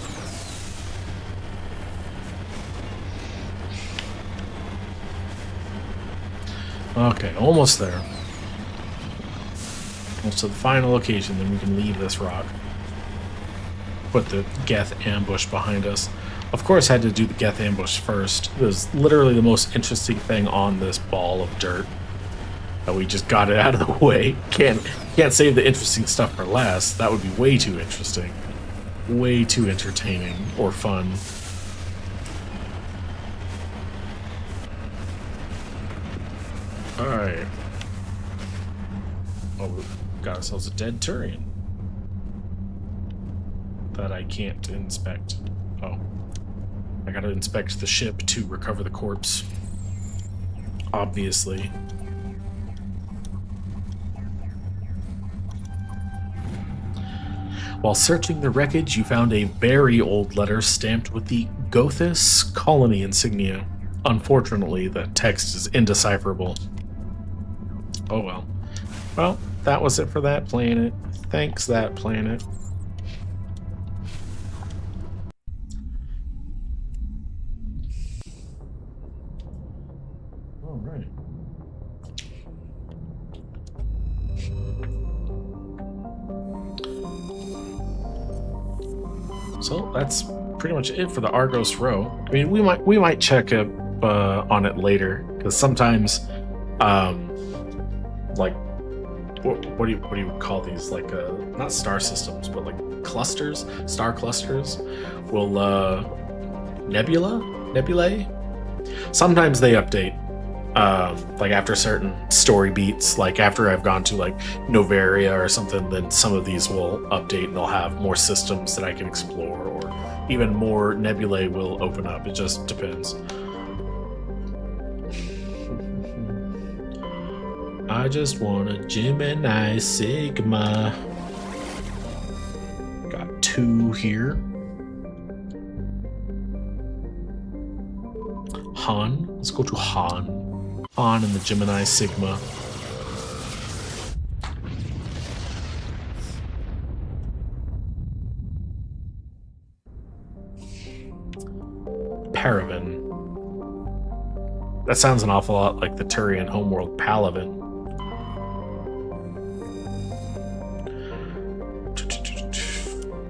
Okay, almost there. Almost to the final location, then we can leave this rock. Put the Geth ambush behind us. Of course, I had to do the Geth ambush first. It was literally the most interesting thing on this ball of dirt. That we just got it out of the way. Can't save the interesting stuff for last. That would be way too interesting. Way too entertaining or fun. Alright. Oh, we got ourselves a dead Turian. That I can't inspect. Oh. I gotta inspect the ship to recover the corpse. Obviously. While searching the wreckage, you found a very old letter stamped with the Gothis colony insignia. Unfortunately, the text is indecipherable. Oh well. Well, that was it for that planet. Thanks, that planet. All right. So that's pretty much it for the Argos row. I mean, we might check up on it later, because sometimes, like, what do you call these? Like, not star systems, but like clusters, star clusters. Will nebulae. Sometimes they update. Like after certain story beats, like after I've gone to like Novaria or something, then some of these will update and they'll have more systems that I can explore, or even more nebulae will open up. It just depends. I just want a Gemini Sigma. Got 2 here. Han. Let's go to Han. Han and the Gemini Sigma. Paravan. That sounds an awful lot like the Turian homeworld Palaven.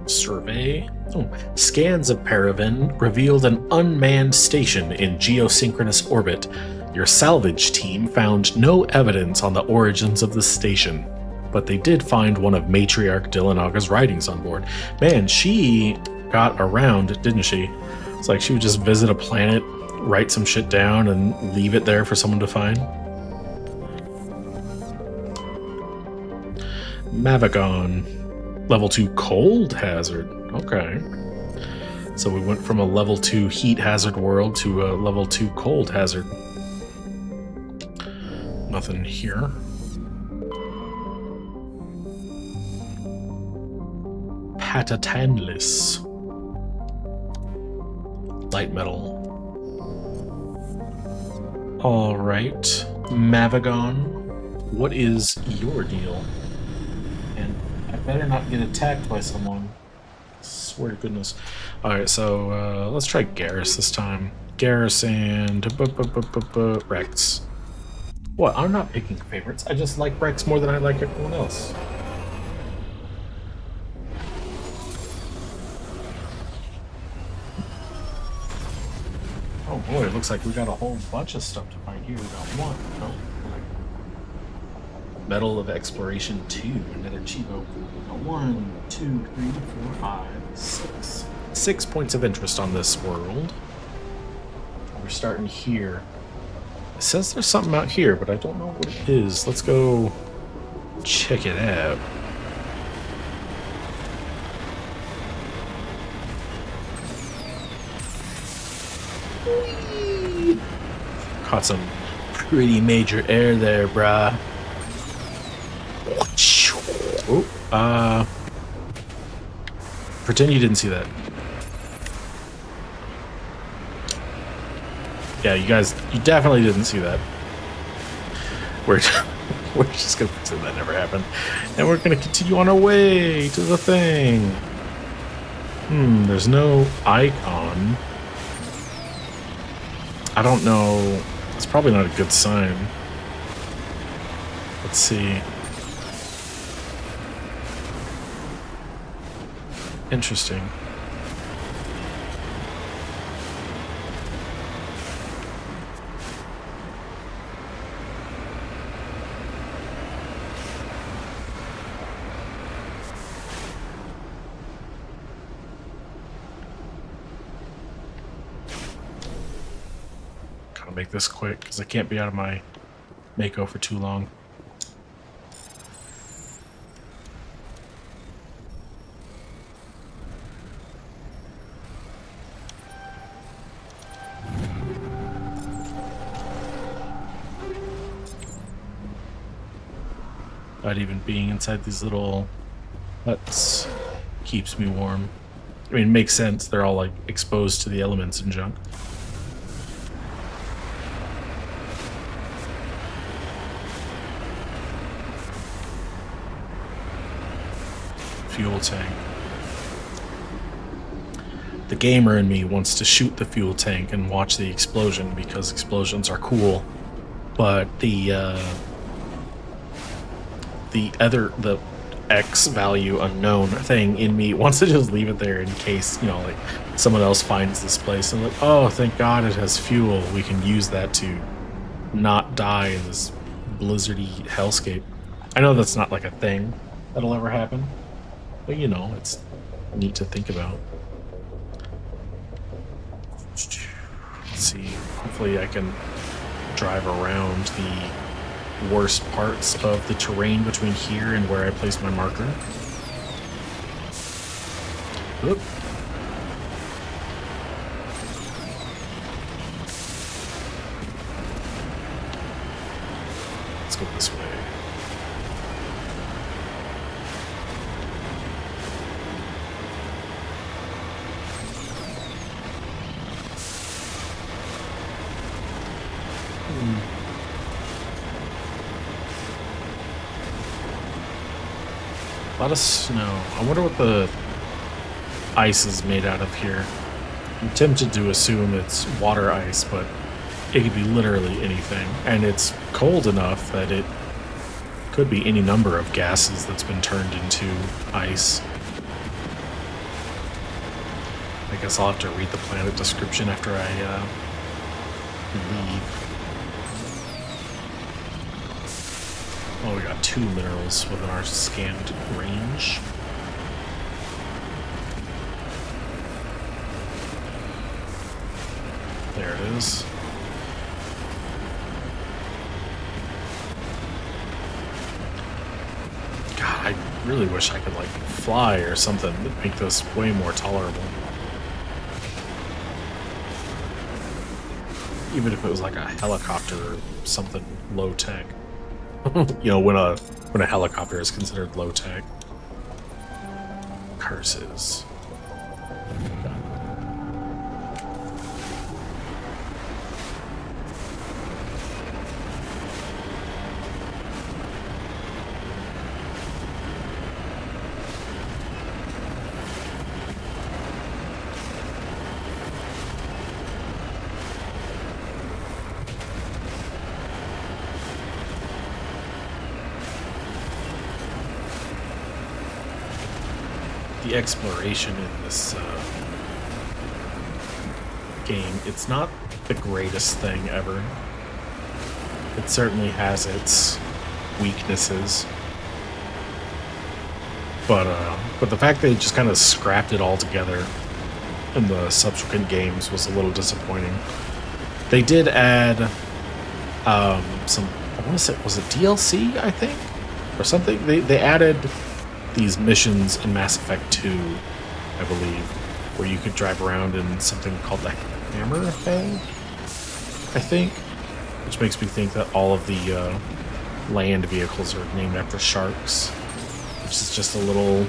Survey. Oh. Scans of Paraven revealed an unmanned station in geosynchronous orbit. Your salvage team found no evidence on the origins of the station, but they did find one of Matriarch Dillinaga's writings on board. Man, she got around, didn't she? It's like she would just visit a planet, write some shit down, and leave it there for someone to find. Mavagon. Level 2 cold hazard. Okay. So we went from a level 2 heat hazard world to a level 2 cold hazard. Nothing here. Patatanlis. Light metal. Alright. Mavagon. What is your deal? And I better not get attacked by someone. Swear to goodness. Alright, so let's try Garrus this time. Garrus and Rex. What? I'm not picking favorites. I just like Rex more than I like everyone else. Oh boy, it looks like we got a whole bunch of stuff to find here. We got one. Oh. Medal of Exploration 2, another Chivo. 1, 2, 3, 4, 5, 6. 6 points of interest on this world. We're starting here. It says there's something out here, but I don't know what it is. Let's go check it out. Whee! Caught some pretty major air there, brah. Oh, pretend you didn't see that. Yeah, you guys, you definitely didn't see that. We're just gonna pretend that never happened, and we're gonna continue on our way to the thing. There's no icon. I don't know. It's probably not a good sign. Let's see. Interesting. Gotta make this quick because I can't be out of my Mako for too long. Not even being inside these little huts keeps me warm. I mean, it makes sense. They're all like exposed to the elements and junk. Fuel tank. The gamer in me wants to shoot the fuel tank and watch the explosion because explosions are cool, but the X value unknown thing in me wants to just leave it there in case, you know, like someone else finds this place and like, oh, thank God it has fuel. We can use that to not die in this blizzardy hellscape. I know that's not like a thing that'll ever happen, but you know, it's neat to think about. Let's see. Hopefully I can drive around the worst parts of the terrain between here and where I placed my marker. Oop. Let's go this way. A lot of snow. I wonder what the ice is made out of here. I'm tempted to assume it's water ice, but It could be literally anything, and it's cold enough that it could be any number of gases that's been turned into ice. I guess I'll have to read the planet description after I leave. Oh, we got 2 minerals within our scanned range. There it is. God, I really wish I could, like, fly or something to make this way more tolerable. Even if it was like a helicopter or something low tech. You know, when a helicopter is considered low tech. Curses. The exploration in this game, it's not the greatest thing ever. It certainly has its weaknesses, but the fact they just kind of scrapped it all together in the subsequent games was a little disappointing. They did add some, I want to say, was it DLC, I think, or something? They added these missions in Mass Effect 2, I believe, where you could drive around in something called the Hammerhead, I think, which makes me think that all of the land vehicles are named after sharks, which is just a little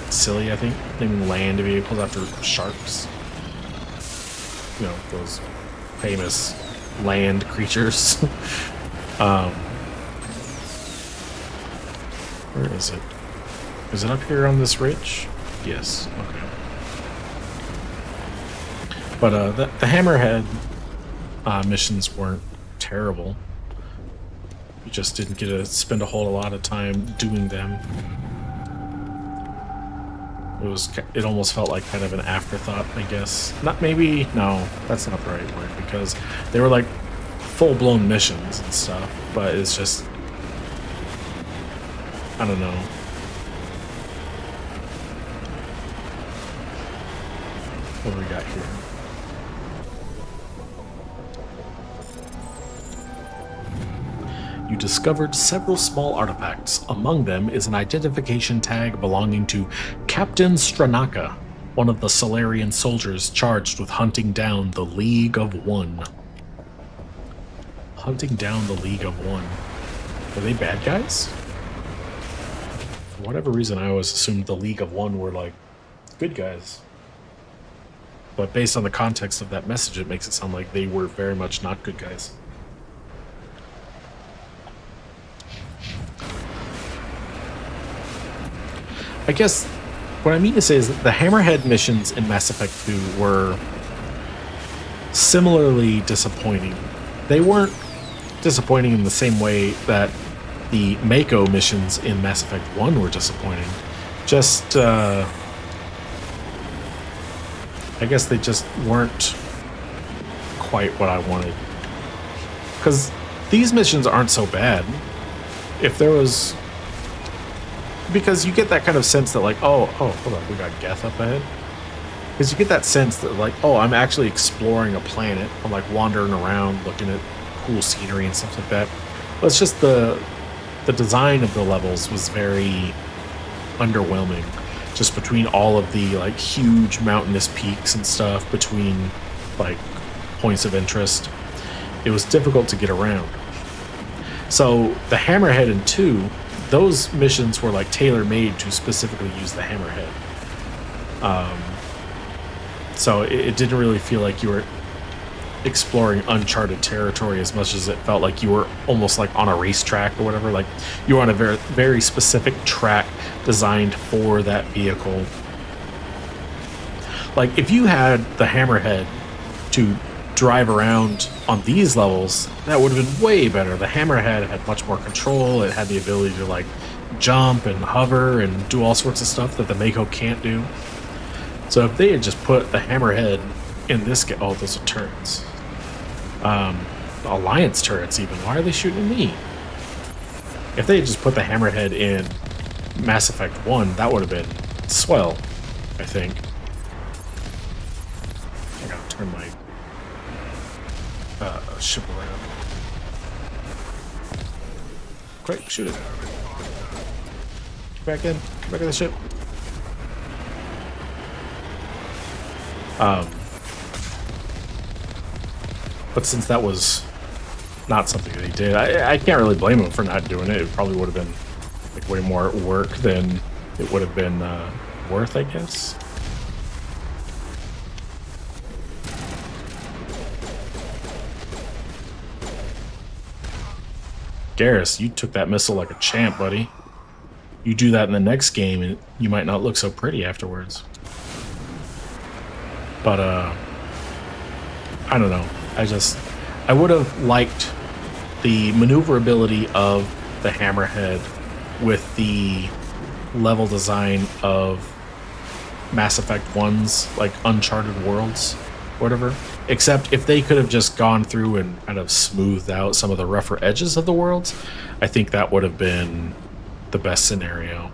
silly, I think, naming land vehicles after sharks. You know, those famous land creatures. Where is it? Is it up here on this ridge? Yes. Okay. But the Hammerhead missions weren't terrible. You just didn't get to spend a whole lot of time doing them. It almost felt like kind of an afterthought, I guess. Not maybe, no, that's not the right word, because they were like full-blown missions and stuff, but it's just, I don't know. What do we got here? You discovered several small artifacts. Among them is an identification tag belonging to Captain Stranaka, one of the Solarian soldiers charged with hunting down the League of One. Hunting down the League of One. Are they bad guys? For whatever reason, I always assumed the League of One were like good guys. But based on the context of that message, it makes it sound like they were very much not good guys. I guess what I mean to say is that the Hammerhead missions in Mass Effect 2 were similarly disappointing. They weren't disappointing in the same way that the Mako missions in Mass Effect 1 were disappointing. Just, I guess they just weren't quite what I wanted. Because these missions aren't so bad. If there was... Because you get that kind of sense that like, oh, hold on, we got Geth up ahead. Because you get that sense that like, oh, I'm actually exploring a planet. I'm like wandering around looking at cool scenery and stuff like that. But it's just the design of the levels was very underwhelming. Just between all of the like huge mountainous peaks and stuff, between like points of interest, it was difficult to get around. So the Hammerhead in 2, those missions were like tailor-made to specifically use the Hammerhead. So it didn't really feel like you were exploring uncharted territory as much as it felt like you were almost like on a racetrack or whatever. Like you were on a very, very specific track designed for that vehicle. Like if you had the Hammerhead to drive around on these levels, that would have been way better. The Hammerhead had much more control. It had the ability to like jump and hover and do all sorts of stuff that the Mako can't do. So if they had just put the Hammerhead in this game, oh, those are turrets. Alliance turrets even. Why are they shooting at me? If they had just put the Hammerhead in Mass Effect 1, that would have been swell, I think. I gotta turn my ship around. Quick, shoot it. Get back in. Get back in the ship. But since that was not something that he did, I can't really blame him for not doing it. It probably would have been like way more work than it would have been worth, I guess. Garrus, you took that missile like a champ, buddy. You do that in the next game, and you might not look so pretty afterwards. But, I don't know. I would have liked the maneuverability of the Hammerhead with the level design of Mass Effect 1's, like, Uncharted Worlds, whatever. Except if they could have just gone through and kind of smoothed out some of the rougher edges of the worlds, I think that would have been the best scenario.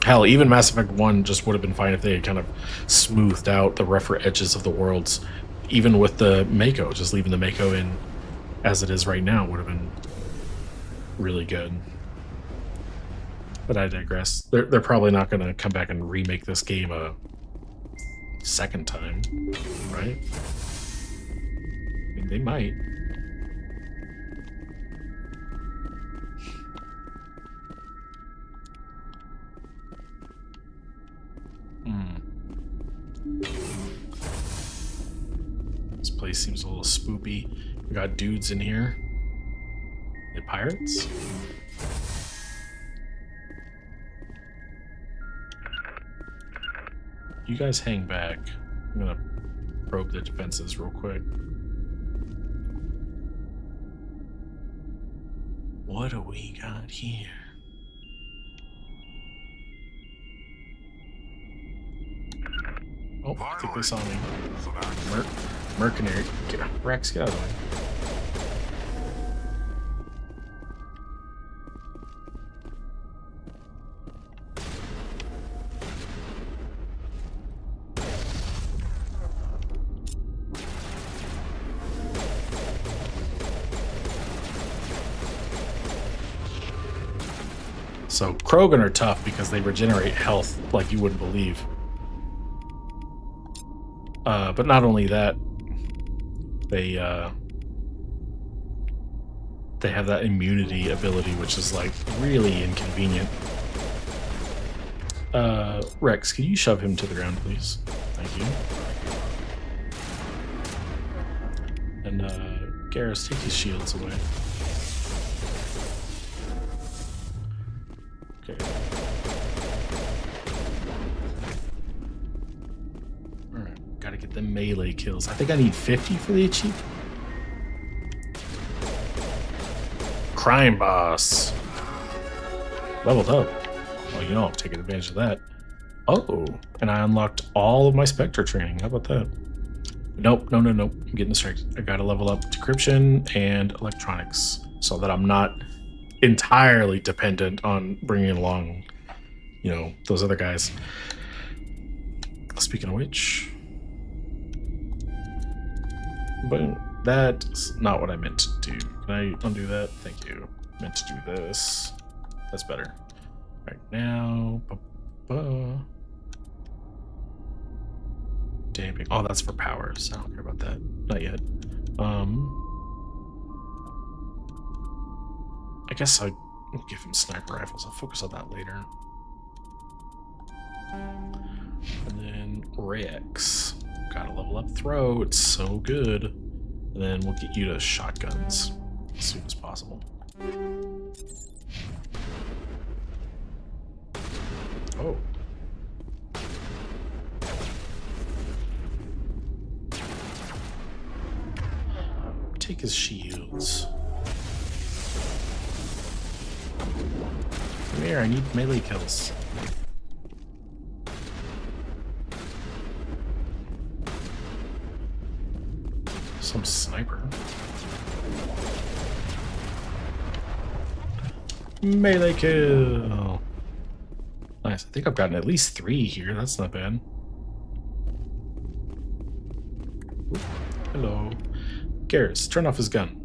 Hell, even Mass Effect 1 just would have been fine if they had kind of smoothed out the rougher edges of the worlds. Even with the Mako, just leaving the Mako in as it is right now would have been really good. But I digress. They're probably not going to come back and remake this game a second time, right? I mean, they might. This place seems a little spoopy. We got dudes in here. Are they pirates? You guys hang back. I'm gonna probe the defenses real quick. What do we got here? Oh, I think they saw me. Mercenary. Rex, get out of the way. So Krogan are tough because they regenerate health like you wouldn't believe. But not only that, they have that immunity ability, which is like really inconvenient. Rex, can you shove him to the ground, please? Thank you. And Garrus, take these shields away. Okay. Alright, gotta get the melee kills. I think I need 50 for the achievement. Crime boss. Leveled up. Well, you know, I'm taking advantage of that. Oh, and I unlocked all of my Spectre training. How about that? Nope, no. I'm getting distracted. I gotta level up decryption and electronics so that I'm not entirely dependent on bringing along, you know, those other guys. Speaking of which, but that's not what I meant to do. Can I undo that? Thank you. Meant to do this. That's better. Right now, damping. Oh, that's for powers. I don't care about that. Not yet. I guess I'll give him sniper rifles. I'll focus on that later. And then Rex. Gotta level up throw. It's so good. And then we'll get you to shotguns as soon as possible. Oh. take his shields. Come here, I need melee kills. Some sniper. Melee kill. Nice. I think I've gotten at least 3 here. That's not bad. Ooh. Hello. Garrus, turn off his gun.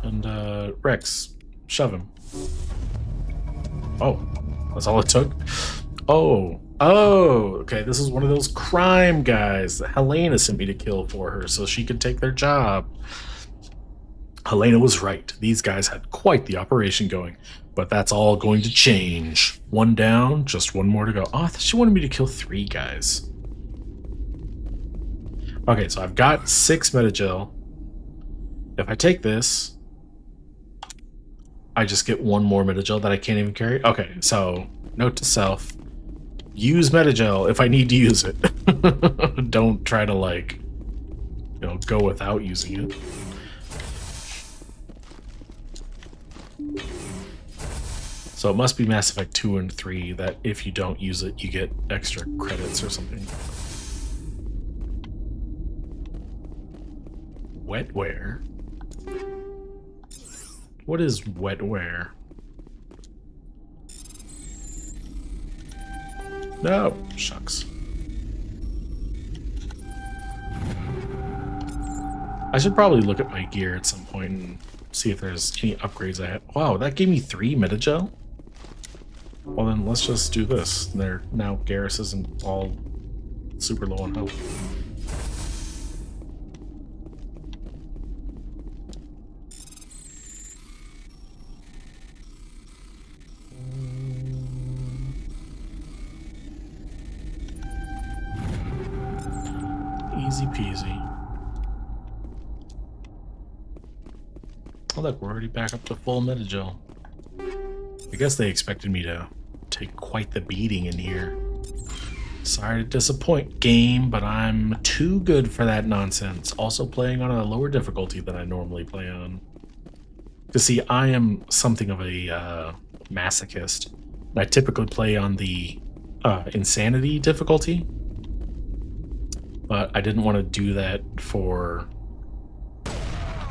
And, Rex, shove him. Oh, that's all it took? Oh, okay, this is one of those crime guys that Helena sent me to kill for her so she could take their job. Helena was right. These guys had quite the operation going, but that's all going to change. 1 down, just 1 more to go. Oh, I thought she wanted me to kill 3 guys. Okay, so I've got 6 metagel. If I take this, I just get 1 more metagel that I can't even carry. Okay, so note to self. Use metagel if I need to use it. Don't try to, like, you know, go without using it. So it must be Mass Effect 2 and 3 that if you don't use it, you get extra credits or something. Wetware? What is wetware? No, shucks. I should probably look at my gear at some point and see if there's any upgrades I have. Wow, that gave me 3 metagel? Well then, let's just do this. There, now Garrus isn't all super low on health. Easy peasy. Oh look, we're already back up to full metagel. I guess they expected me to take quite the beating in here. Sorry to disappoint, game, but I'm too good for that nonsense. Also playing on a lower difficulty than I normally play on. To see, I am something of a masochist. I typically play on the insanity difficulty. But I didn't want to do that for...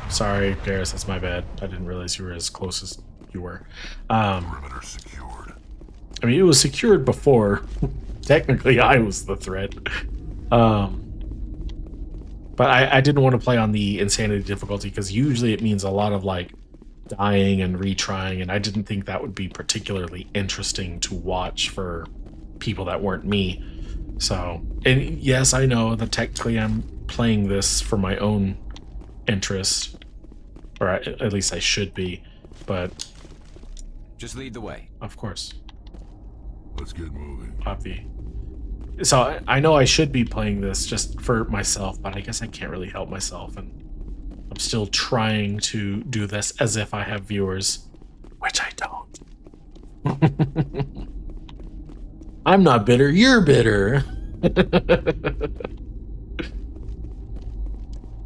Sorry, Garrus, that's my bad. I didn't realize you were as close as you were. Perimeter secured. I mean, it was secured before. Technically, I was the threat. But I didn't want to play on the insanity difficulty because usually it means a lot of, like, dying and retrying, and I didn't think that would be particularly interesting to watch for people that weren't me. So, and yes, I know that technically I'm playing this for my own interest, or at least I should be, but... Just lead the way. Of course. Let's get moving. Poppy. So, I know I should be playing this just for myself, but I guess I can't really help myself, and I'm still trying to do this as if I have viewers, which I don't. I'm not bitter, you're bitter.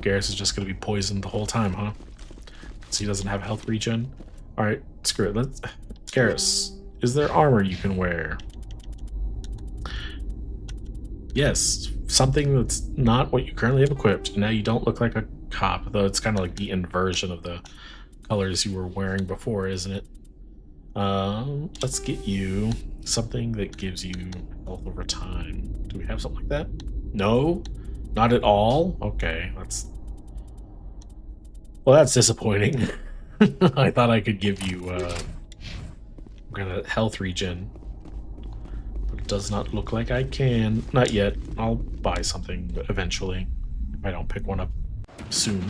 Garrus is just going to be poisoned the whole time, huh? So he doesn't have health regen? Alright, screw it. Let's... Garrus, is there armor you can wear? Yes, something that's not what you currently have equipped. Now you don't look like a cop, though it's kind of like the inversion of the colors you were wearing before, isn't it? Let's get you something that gives you health over time. Do we have something like that? No? Not at all? Okay, that's... Well, that's disappointing. I thought I could give you, kind of health regen. But it does not look like I can. Not yet. I'll buy something eventually. If I don't pick one up soon.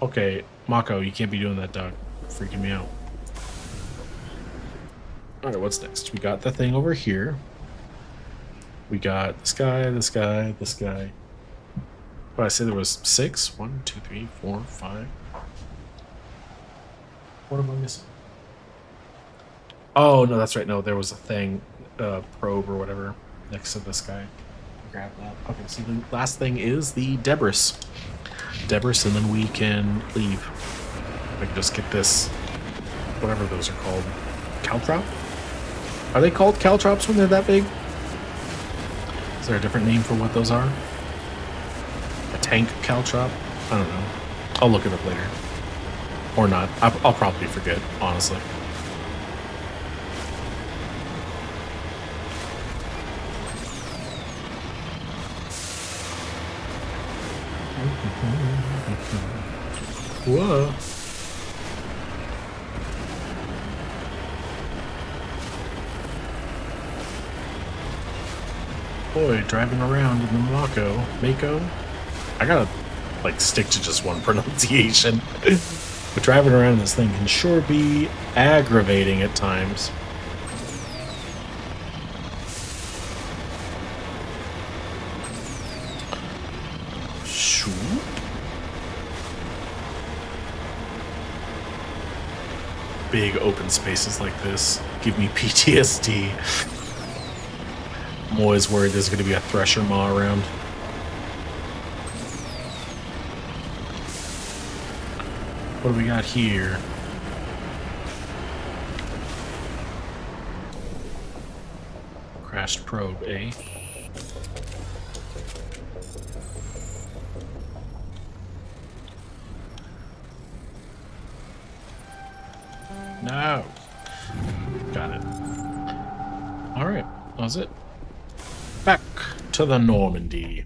Okay, Mako, you can't be doing that, dog. Freaking me out. Alright, what's next? We got the thing over here. We got this guy, this guy, this guy. What did I say there was 6? 1, 2, 3, 4, 5. What am I missing? Oh, no, that's right. No, there was a thing, probe or whatever, next to this guy. grab that. Okay, so the last thing is the debris. Debris, and then we can leave. If I can just get this, whatever those are called. Caltrop? Are they called caltrops when they're that big? Is there a different name for what those are? A tank caltrop? I don't know. I'll look it up later. Or not. I'll probably forget, honestly. Whoa. Boy, driving around in the Mako. I gotta, like, stick to just one pronunciation. But driving around this thing can sure be aggravating at times. Shoot. Big open spaces like this give me PTSD. I'm always worried there's going to be a thresher maw around. What do we got here? Crashed probe, eh? No. Got it. Alright, that was it. Back to the Normandy.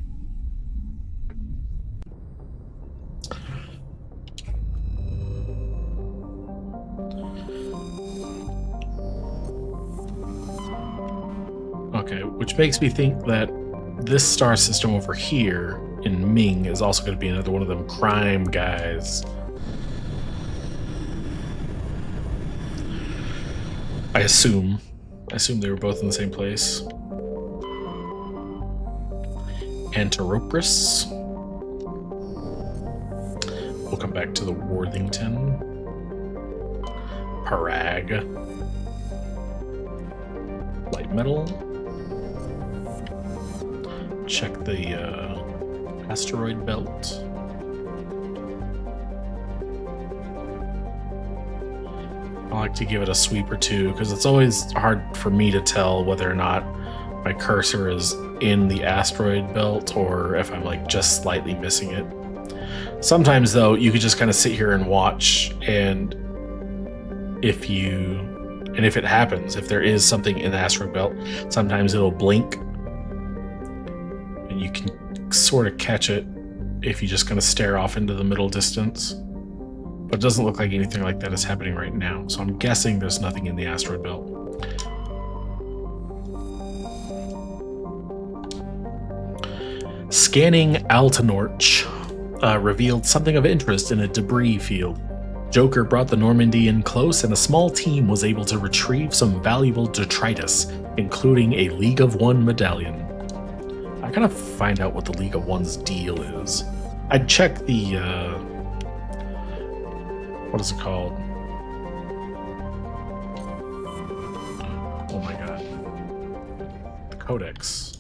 Okay, which makes me think that this star system over here in Ming is also going to be another one of them crime guys. I assume they were both in the same place. Anteropris. We'll come back to the Worthington. Parag. Light metal. Check the asteroid belt. I like to give it a sweep or two because it's always hard for me to tell whether or not my cursor is in the asteroid belt or if I'm like just slightly missing it. Sometimes though, you could just kind of sit here and watch, and if it happens, if there is something in the asteroid belt, sometimes it'll blink and you can sort of catch it if you just kind of stare off into the middle distance. But it doesn't look like anything like that is happening right now, so I'm guessing there's nothing in the asteroid belt. Scanning Altenorch revealed something of interest in a debris field. Joker brought the Normandy in close, and a small team was able to retrieve some valuable detritus, including a League of One medallion. I gotta find out what the League of One's deal is. I'd check the, what is it called? Oh my god. The Codex.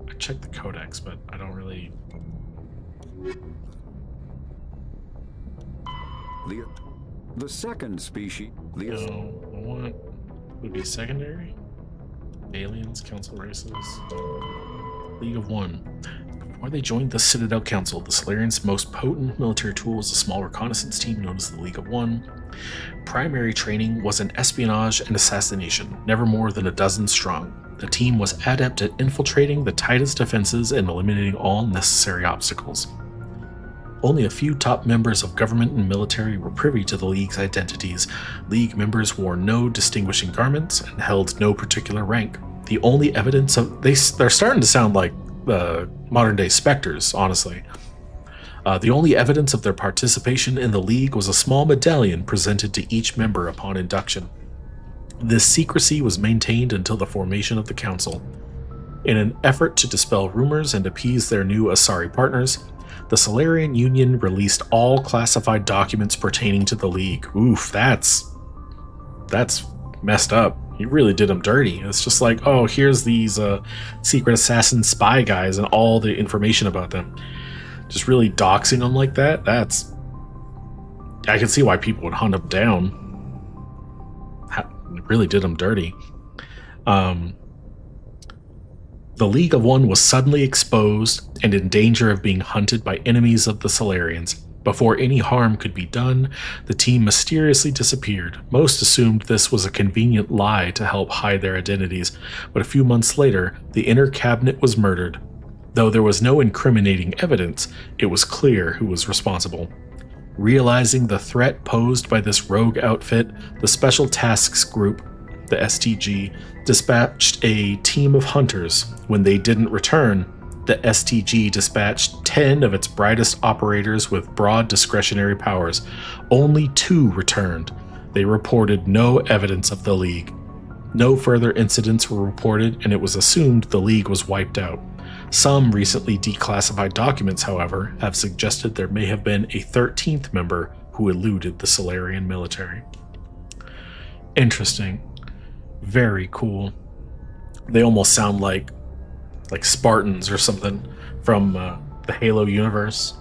I checked the Codex, but I don't really... The second species... No, what would be secondary? Aliens, Council Races... League of One. Before they joined the Citadel Council, the Solarians' most potent military tool was a small reconnaissance team known as the League of One. Primary training was in espionage and assassination, never more than a dozen strong. The team was adept at infiltrating the tightest defenses and eliminating all necessary obstacles. Only a few top members of government and military were privy to the League's identities. League members wore no distinguishing garments and held no particular rank. The only evidence of... They're starting to sound like modern-day specters, honestly. The only evidence of their participation in the League was a small medallion presented to each member upon induction. This secrecy was maintained until the formation of the Council. In an effort to dispel rumors and appease their new Asari partners, the Solarian Union released all classified documents pertaining to the League. Oof, that's messed up. He really did them dirty. It's just like, oh, here's these secret assassin spy guys and all the information about them. Just really doxing them like that, that's... I can see why people would hunt them down. Really did them dirty. The League of One was suddenly exposed and in danger of being hunted by enemies of the Solarians. Before any harm could be done, the team mysteriously disappeared. Most assumed this was a convenient lie to help hide their identities, but a few months later, the inner cabinet was murdered. Though there was no incriminating evidence, it was clear who was responsible. Realizing the threat posed by this rogue outfit, the Special Tasks Group, the STG, dispatched a team of hunters. When they didn't return, the STG dispatched 10 of its brightest operators with broad discretionary powers. Only 2 returned. They reported no evidence of the League. No further incidents were reported, and it was assumed the League was wiped out. Some recently declassified documents, however, have suggested there may have been a 13th member who eluded the Solarian military. Interesting. Very cool. They almost sound like Spartans or something from the Halo universe.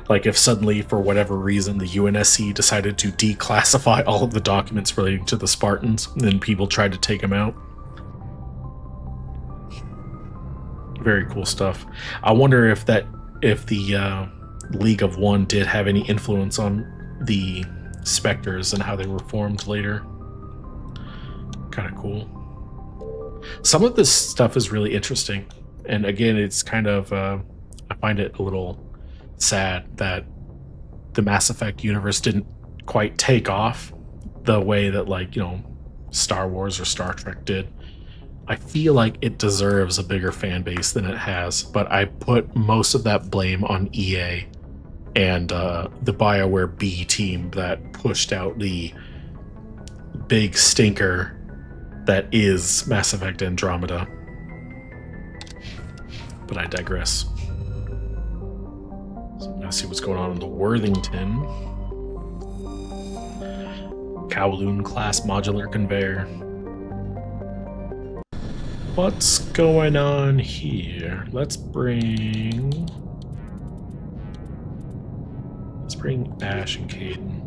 Like if suddenly, for whatever reason, the UNSC decided to declassify all of the documents relating to the Spartans, and then people tried to take them out. Very cool stuff. I wonder if the League of One did have any influence on the Spectres and how they were formed later. Kind of cool. Some of this stuff is really interesting. And again, it's kind of, I find it a little sad that the Mass Effect universe didn't quite take off the way that, like, you know, Star Wars or Star Trek did. I feel like it deserves a bigger fan base than it has, but I put most of that blame on EA and the BioWare B team that pushed out the big stinker that is Mass Effect Andromeda. But I digress. So I'm gonna see what's going on in the Worthington. Kowloon class modular conveyor. What's going on here? Let's bring Ash and Caden.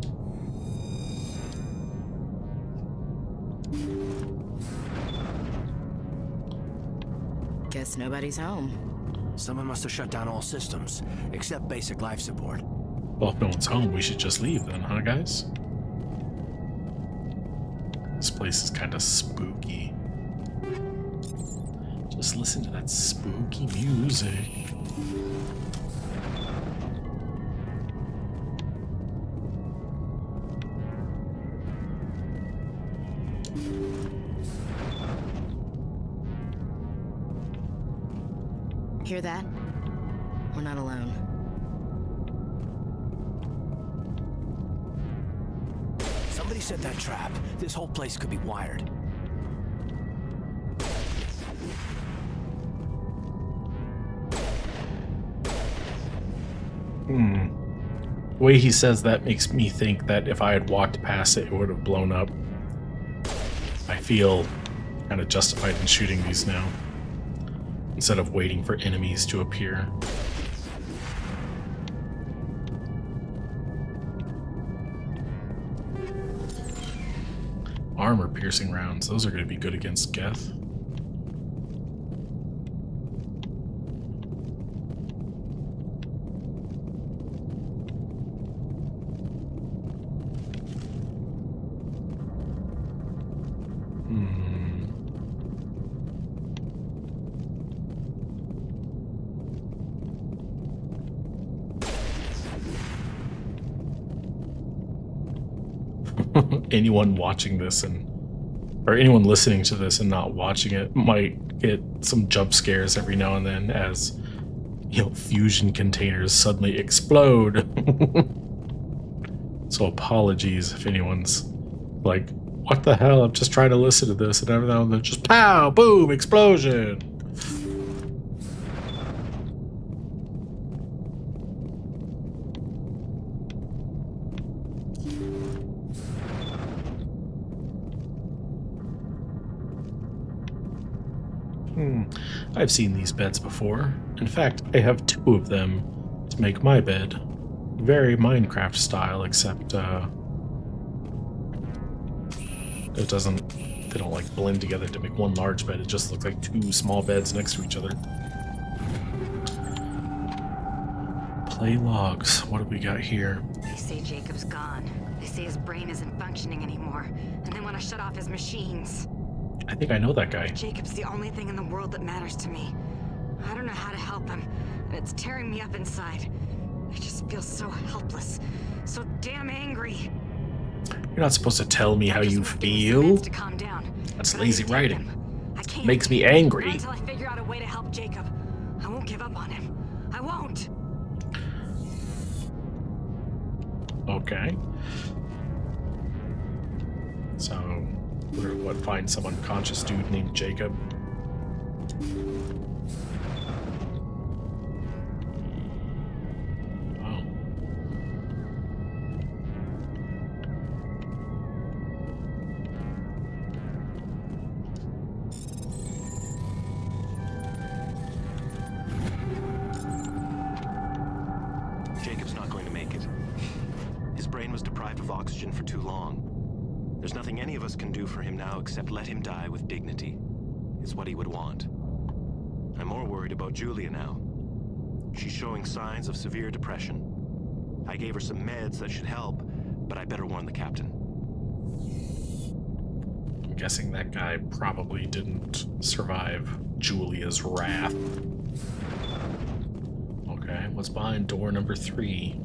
Guess nobody's home. Someone must have shut down all systems, except basic life support. Well, if no one's home, we should just leave then, huh, guys? This place is kind of spooky. Just listen to that spooky music. Hear that? We're not alone. Somebody set that trap. This whole place could be wired. The way he says that makes me think that if I had walked past it, it would have blown up. I feel kind of justified in shooting these now, instead of waiting for enemies to appear. Armor-piercing rounds. Those are going to be good against Geth. Anyone watching this or anyone listening to this and not watching it might get some jump scares every now and then as, you know, fusion containers suddenly explode. So apologies if anyone's like, what the hell, I'm just trying to listen to this, and every now and then just pow, boom, explosion. I've seen these beds before. In fact, I have 2 of them to make my bed. Very Minecraft style, except it doesn't, they don't like blend together to make one large bed. It just looks like 2 small beds next to each other. Play logs. What do we got here? They say Jacob's gone. They say his brain isn't functioning anymore, and they want to shut off his machines. I think I know that guy. Jacob's the only thing in the world that matters to me. I don't know how to help him, and it's tearing me up inside. I just feel so helpless, so damn angry. You're not supposed to tell me how you feel. That's lazy writing. Makes me angry. Not until I figure out a way to help Jacob. I won't give up on him. I won't. Okay. So, we're what, find some unconscious dude named Jacob. Oh. Jacob's not going to make it. His brain was deprived of oxygen for too long. There's nothing any of us can do for him now except let him die with dignity. It's what he would want. I'm more worried about Julia now. She's showing signs of severe depression. I gave her some meds that should help, but I better warn the captain. I'm guessing that guy probably didn't survive Julia's wrath. Okay, what's behind door number 3?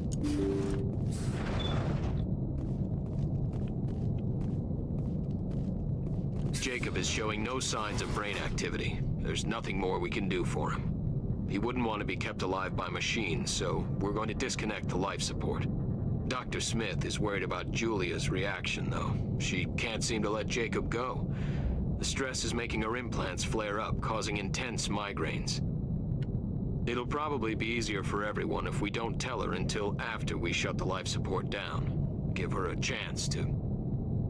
Jacob is showing no signs of brain activity. There's nothing more we can do for him. He wouldn't want to be kept alive by machines, so we're going to disconnect the life support. Dr. Smith is worried about Julia's reaction, though. She can't seem to let Jacob go. The stress is making her implants flare up, causing intense migraines. It'll probably be easier for everyone if we don't tell her until after we shut the life support down. Give her a chance to...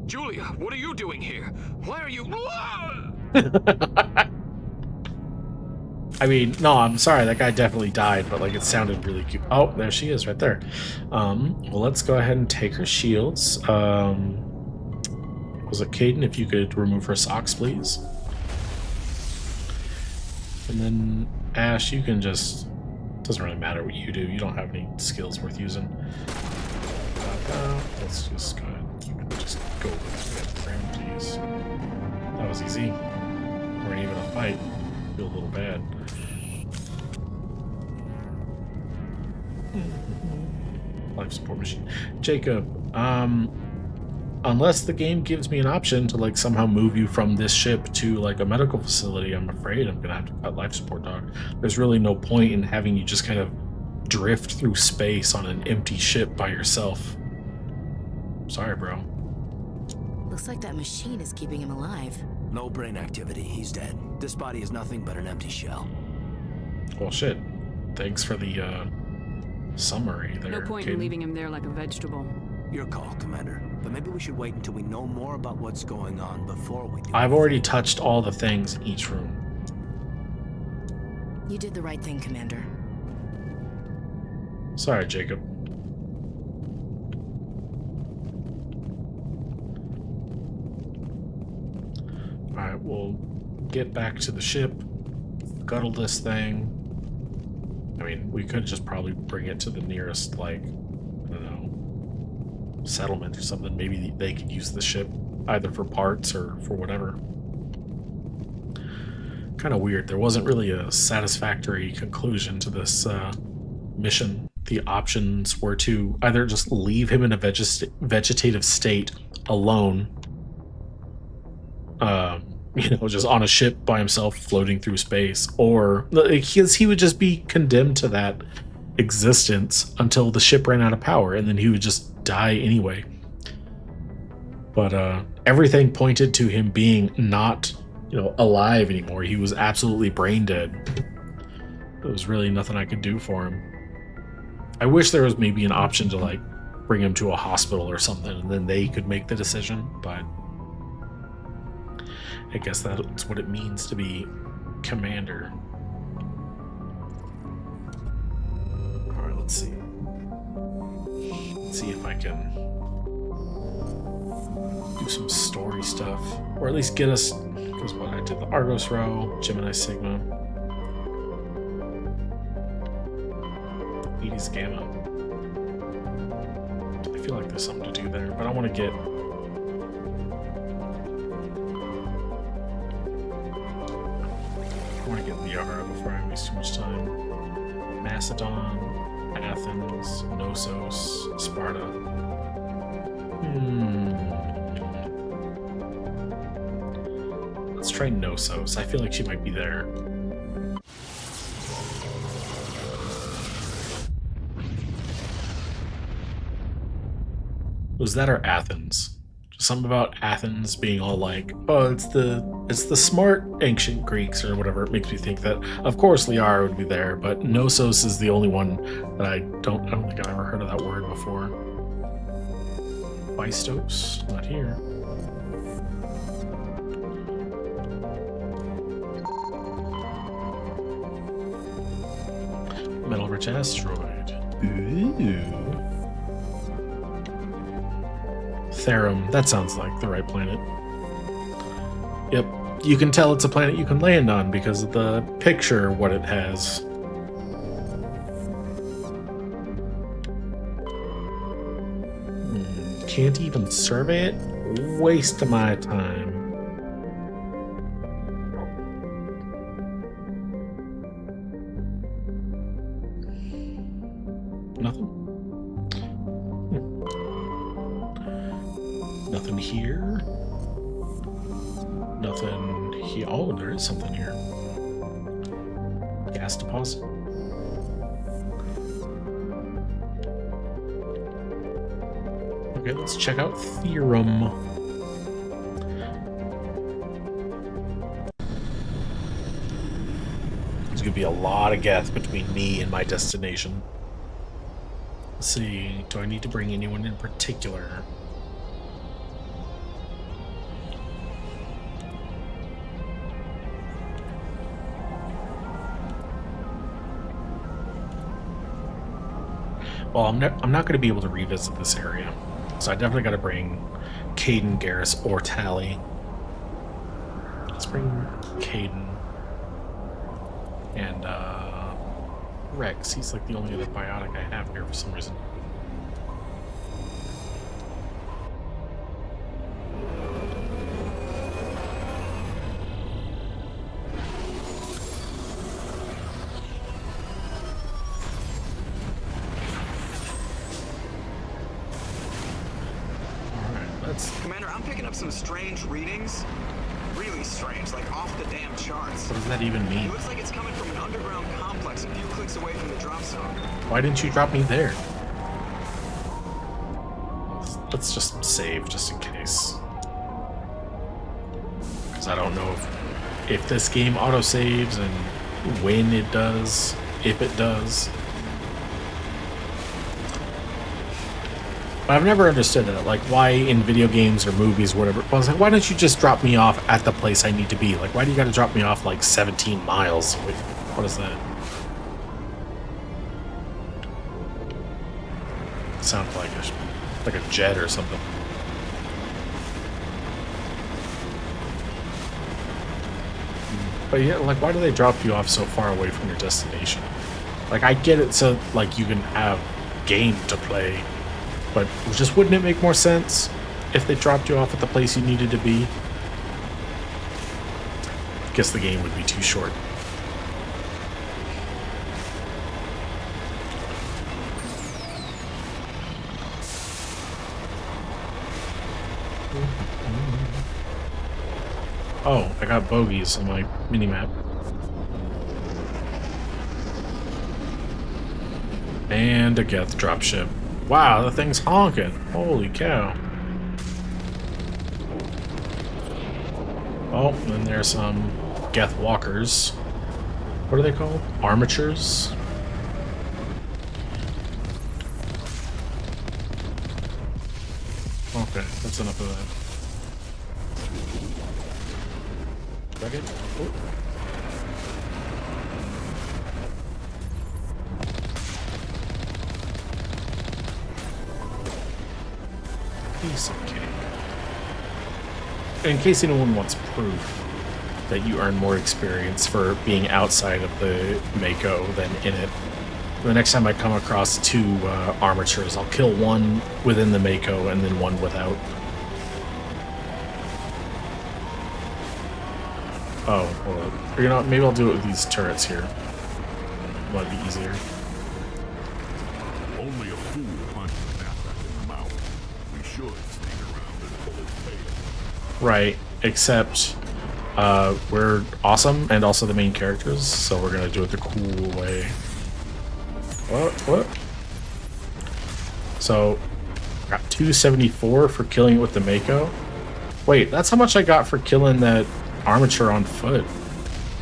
Julia, what are you doing here? Why are you... I mean, no, I'm sorry, that guy definitely died, but like it sounded really cute. Oh, there she is right there. Well, let's go ahead and take her shields. Was it Caden, if you could remove her socks, please? And then Ash, you can just... Doesn't really matter what you do. You don't have any skills worth using. Let's just go ahead. You can just go with that, please. That was easy. We're even a fight. Feel a little bad. Life support machine. Jacob, unless the game gives me an option to like somehow move you from this ship to like a medical facility, I'm afraid I'm gonna have to cut life support, dog. There's really no point in having you just kind of drift through space on an empty ship by yourself. Sorry, bro. Looks like that machine is keeping him alive. No brain activity. He's dead. This body is nothing but an empty shell. Well, shit. Thanks for the summary there. No point in leaving him there like a vegetable. Your call, Commander. But maybe we should wait until we know more about what's going on before we do. I've already touched all the things in each room. You did the right thing, Commander. Sorry, Jacob. Alright, we'll get back to the ship, scuttle this thing. I mean, we could just probably bring it to the nearest, like, I don't know, settlement or something. Maybe they could use the ship either for parts or for whatever. Kind of weird. There wasn't really a satisfactory conclusion to this mission. The options were to either just leave him in a vegetative state alone, you know, just on a ship by himself floating through space, or because he would just be condemned to that existence until the ship ran out of power, and then he would just die anyway. But everything pointed to him being not, you know, alive anymore. He was absolutely brain dead. There was really nothing I could do for him. I wish there was maybe an option to like bring him to a hospital or something, and then they could make the decision, but I guess that's what it means to be commander. Alright, let's see. Let's see if I can do some story stuff. Or at least get us, because what I did, the Argos Row, Gemini Sigma, Edie's Gamma. I feel like there's something to do there, but I want to get Liara before I waste too much time. Macedon, Athens, Knossos, Sparta. Let's try Knossos. I feel like she might be there. Was that or Athens? Something about Athens being all like, oh, it's the smart ancient Greeks or whatever. It makes me think that, of course, Liara would be there, but Knossos is the only one that I don't think I've ever heard of that word before. Phaistos, not here. Metal-rich asteroid. Ooh. Therum, that sounds like the right planet. Yep, you can tell it's a planet you can land on because of the picture, what it has. Can't even survey it? Waste of my time. Nothing? Nothing here. Nothing here. Oh, there is something here. Gas deposit. Okay, let's check out Therum. There's gonna be a lot of gas between me and my destination. Let's see, do I need to bring anyone in particular? Well, I'm not going to be able to revisit this area, so I definitely got to bring Caden, Garrus, or Tally. Let's bring Caden and Rex. He's like the only other biotic I have here for some reason. Commander, I'm picking up some strange readings. Really strange, like off the damn charts. What does that even mean? It looks like it's coming from an underground complex a few clicks away from the drop zone. Why didn't you drop me there? Let's just save, just in case. Because I don't know if this game auto-saves and when it does, if it does. I've never understood that, like why in video games or movies or whatever. I was like, why don't you just drop me off at the place I need to be? Like, why do you got to drop me off like 17 miles? Wait, what is that? Sounds like a jet or something. But yeah, like why do they drop you off so far away from your destination? Like I get it, so like you can have game to play. But just wouldn't it make more sense if they dropped you off at the place you needed to be? I guess the game would be too short. Oh, I got bogeys on my minimap. And a Geth dropship. Wow, the thing's honking. Holy cow. Oh, and there's some Geth walkers. What are they called? Armatures? Okay, that's enough of that. Drag it. Oh. Piece of cake. In case anyone wants proof that you earn more experience for being outside of the Mako than in it, the next time I come across 2 armatures, I'll kill one within the Mako and then one without. Oh, hold on. You know, maybe I'll do it with these turrets here. Might be easier. Only a fool punches Affleck in the mouth. We should sneak around and pull his tail. Right, except we're awesome and also the main characters, so we're gonna do it the cool way. What? So, I got 274 for killing it with the Mako. Wait, that's how much I got for killing that armature on foot.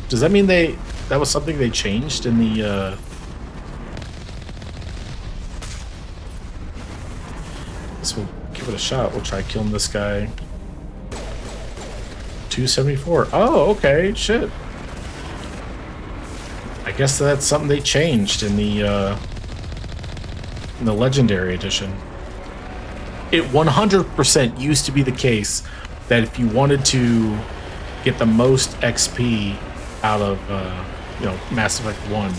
Does that mean that was something they changed in the Guess we'll give it a shot. We'll try killing this guy. 274. Oh, okay, shit. I guess that's something they changed in the Legendary Edition. It 100% used to be the case that if you wanted to get the most XP out of, Mass Effect 1,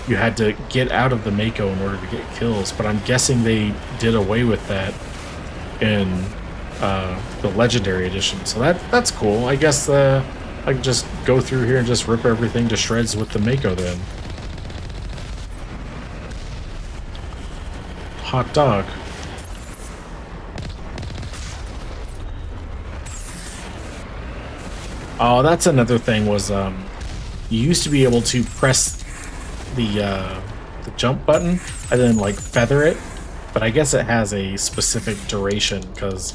you had to get out of the Mako in order to get kills. But I'm guessing they did away with that in the Legendary Edition. So that's cool. I guess I can just go through here and just rip everything to shreds with the Mako then. Hot dog. Oh, that's another thing was you used to be able to press the jump button and then like feather it, but I guess it has a specific duration because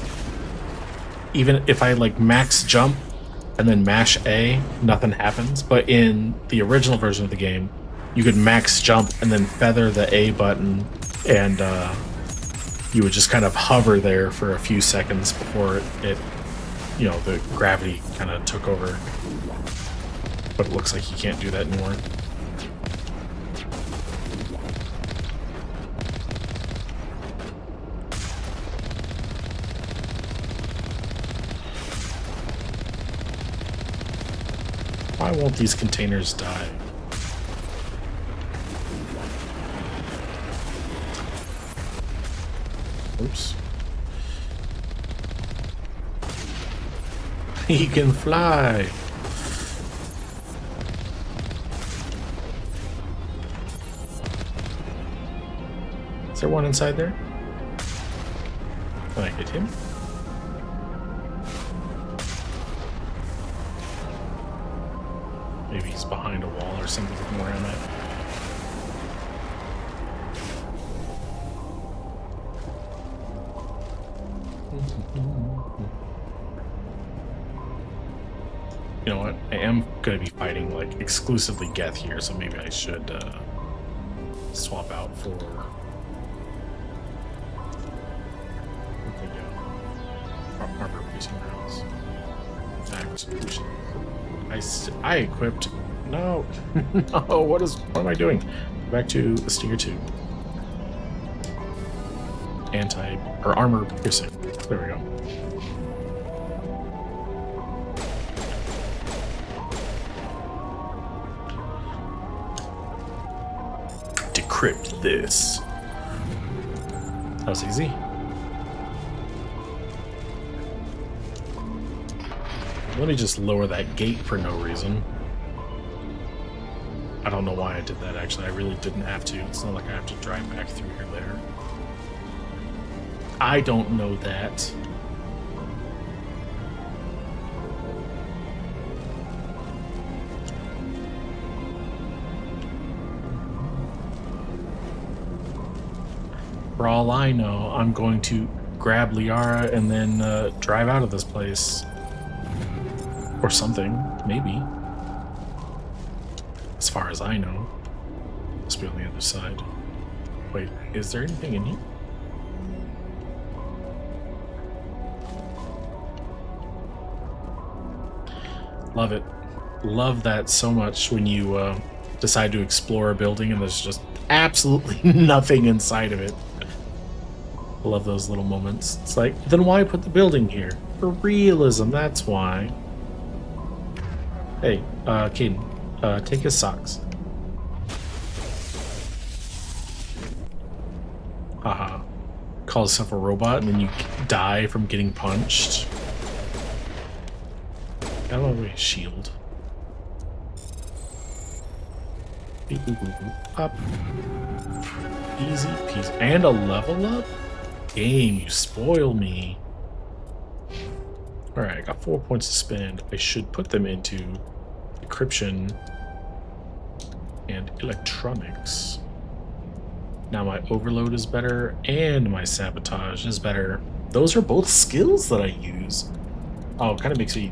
even if I like max jump and then mash A, nothing happens. But in the original version of the game, you could max jump and then feather the A button, and you would just kind of hover there for a few seconds before it the gravity kind of took over. But it looks like you can't do that anymore. Why won't these containers die? Oops. He can fly. Is there one inside there? Can I hit him? Maybe he's behind a wall or something from where I'm at. You know what? I am going to be fighting like exclusively Geth here, so maybe I should swap out for. Where'd they go? Armor piercing rounds. In fact, we should. I equipped. No, no. What am I doing? Go back to the Stinger 2. Armor piercing. There we go. Decrypt this. That was easy. Let me just lower that gate for no reason. I don't know why I did that, actually. I really didn't have to. It's not like I have to drive back through here later. I don't know that. For all I know, I'm going to grab Liara and then drive out of this place. Or something, maybe. As far as I know. Must be on the other side. Wait, is there anything in here? Love it. Love that so much when you decide to explore a building and there's just absolutely nothing inside of it. I love those little moments. It's like, then why put the building here? For realism, that's why. Hey, Caden, take his socks. Haha. Call yourself a robot and then you die from getting punched. Get out of my way, shield. Beep, boop, boop, boop. Up. Easy peasy. And a level up? Game, you spoil me. Alright, I got 4 points to spend. I should put them into decryption and electronics. Now my overload is better and my sabotage is better. Those are both skills that I use. Oh, it kind of makes me...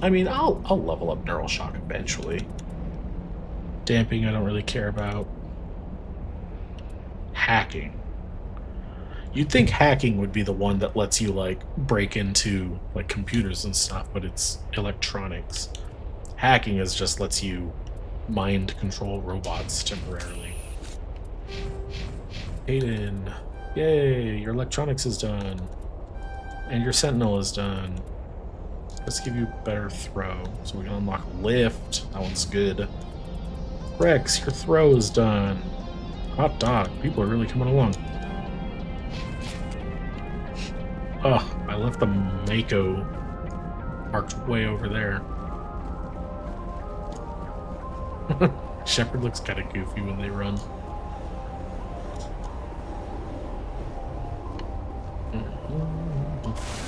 I mean, I'll level up neural shock eventually. Damping I don't really care about. Hacking. You'd think hacking would be the one that lets you like break into like computers and stuff, but it's electronics. Hacking is just lets you mind control robots temporarily. Aiden, yay, your electronics is done. And your sentinel is done. Let's give you a better throw. So we can unlock lift. That one's good. Rex, your throw is done. Hot dog, people are really coming along. Oh, I left the Mako parked way over there. Shepard looks kind of goofy when they run.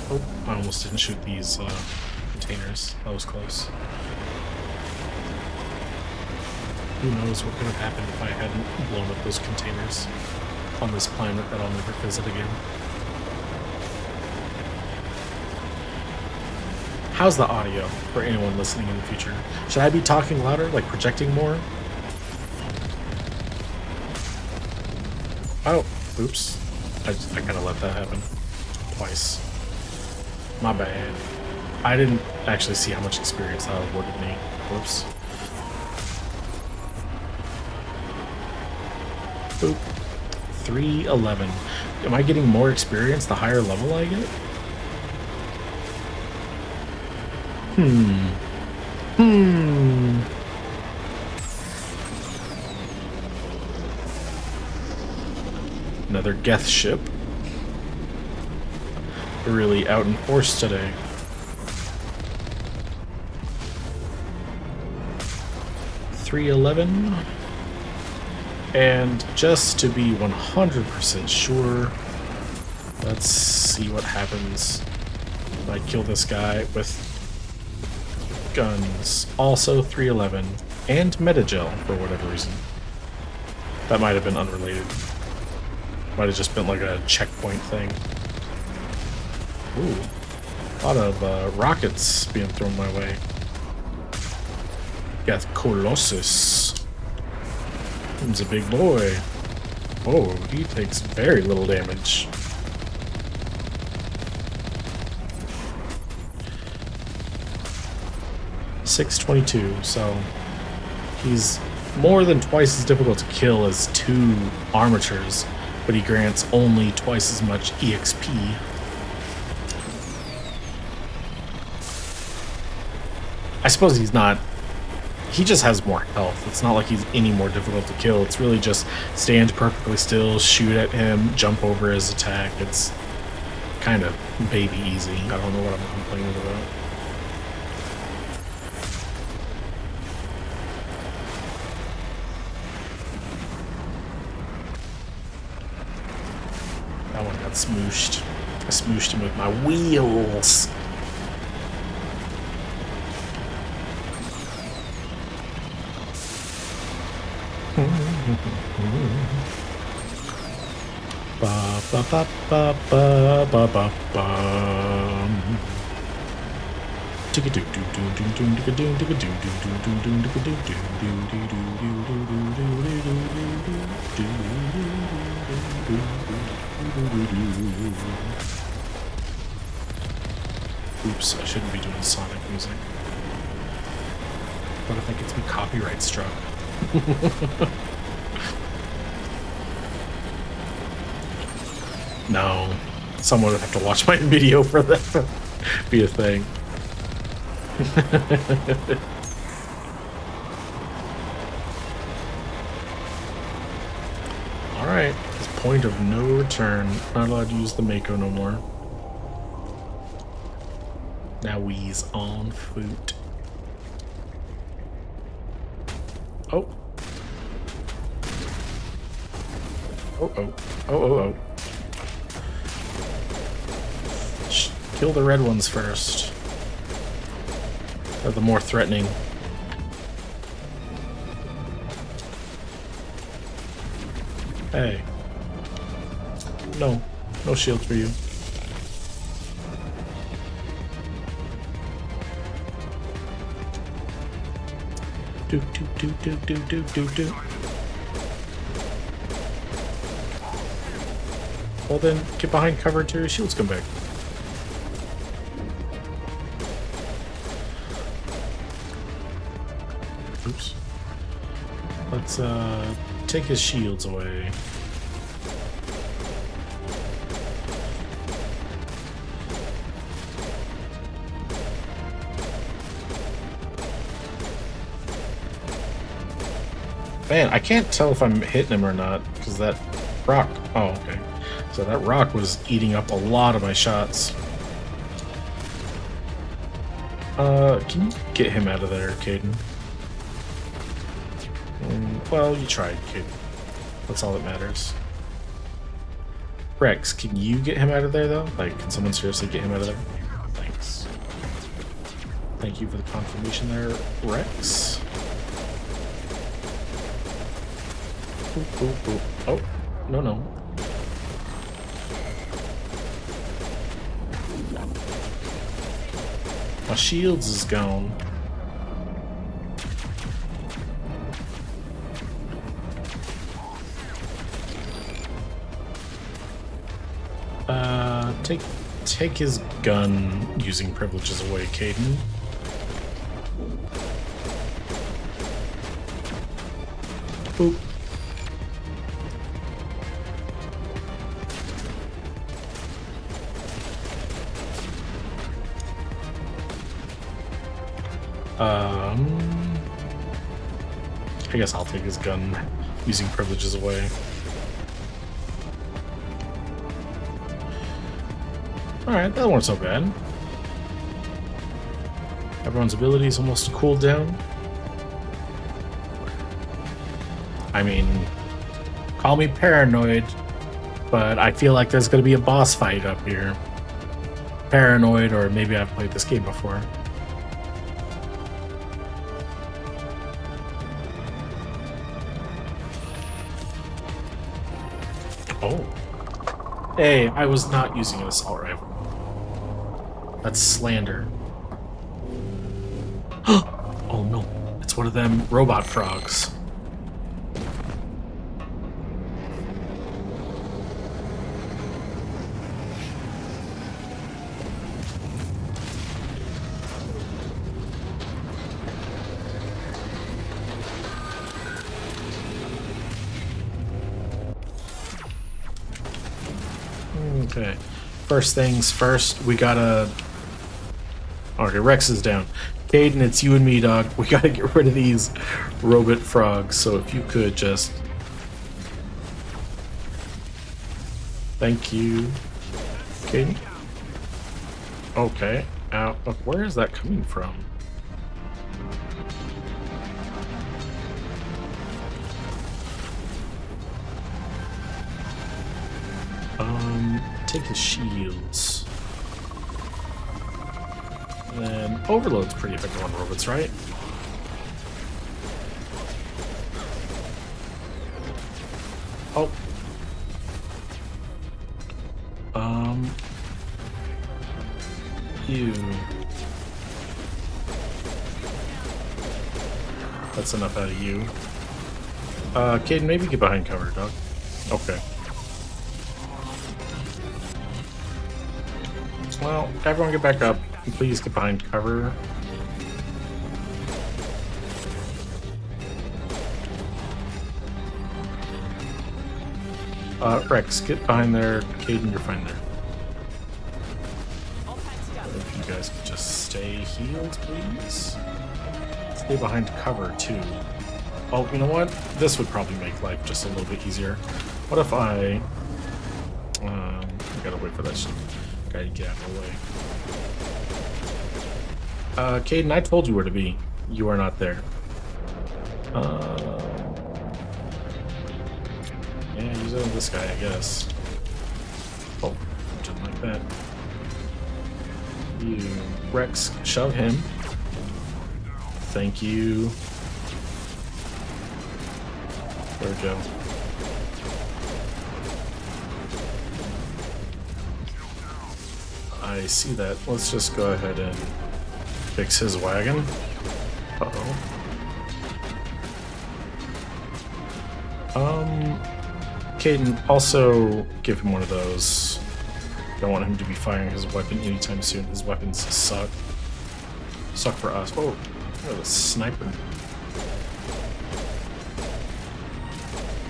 Oh, I almost didn't shoot these containers. That was close. Who knows what could have happened if I hadn't blown up those containers on this planet that I'll never visit again. How's the audio for anyone listening in the future? Should I be talking louder, like projecting more? Oh, oops. I kind of let that happen twice. My bad. I didn't actually see how much experience that awarded me. Whoops. Boop. 311. Am I getting more experience the higher level I get? Another Geth ship. We're really out in force today. $311. And just to be 100% sure, let's see what happens if I kill this guy with guns. Also 311 and Metagel for whatever reason. That might have been unrelated. Might have just been like a checkpoint thing. Ooh, a lot of rockets being thrown my way. Got Colossus. He's a big boy. Oh, he takes very little damage. $622, so he's more than twice as difficult to kill as 2 armatures, but he grants only twice as much EXP. I suppose he's not... He just has more health. It's not like he's any more difficult to kill. It's really just stand perfectly still, shoot at him, jump over his attack. It's kind of baby easy. I don't know what I'm complaining about. That one got smooshed. I smooshed him with my wheels. Ba ba ba ba ba ba ba ba. Oops, I shouldn't be doing Sonic music. What if that gets me copyright struck? No. Someone would have to watch my video for that to be a thing. Alright. This point of no return. Not allowed to use the Mako no more. Now we's on foot. Oh. Oh, oh. Oh, oh, oh. Kill the red ones first. They're the more threatening. Hey. No. No shield for you. Do, do, do, do, do, do, do, do. Well then, get behind cover until your shields come back. Oops. Let's take his shields away. Man, I can't tell if I'm hitting him or not, because that rock... Oh, okay. So that rock was eating up a lot of my shots. Can you get him out of there, Caden? Well, you tried, Caden. That's all that matters. Rex, can you get him out of there, though? Like, can someone seriously get him out of there? Thanks. Thank you for the confirmation there, Rex. Oop, oop, oop. Oh, no, no. My shields is gone. Take his gun using privileges away, Caden. Oop. I guess I'll take his gun using privileges away. Alright, that wasn't so bad. Everyone's abilities almost cooled down. I mean, call me paranoid, but I feel like there's going to be a boss fight up here. Paranoid, or maybe I've played this game before. Oh. Hey, I was not using an assault rifle. That's slander. Oh no, it's one of them robot frogs. Okay, first things first, we gotta... Okay, Rex is down. Caden, it's you and me, dog. We gotta get rid of these robot frogs, so if you could just... Thank you. Caden? Okay. Where is that coming from? Take his shields. And then Overload's pretty effective on robots, right? Oh. You. That's enough out of you. Caden, maybe get behind cover, dog. Okay. Well, everyone get back up. Please get behind cover. Rex, get behind there. Caden, you're fine there. If you guys could just stay healed, please. Stay behind cover, too. Oh, you know what? This would probably make life just a little bit easier. What if I gotta wait for that guy to get out of the way. Caden, I told you where to be. You are not there. Yeah, use it on this guy, I guess. Oh, something like that. You, Rex, shove him. Thank you. Where'd Joe? I see that. Let's just go ahead and fix his wagon. Uh-oh. Caden, also give him one of those. Don't want him to be firing his weapon anytime soon. His weapons suck. Suck for us. Oh, a sniper.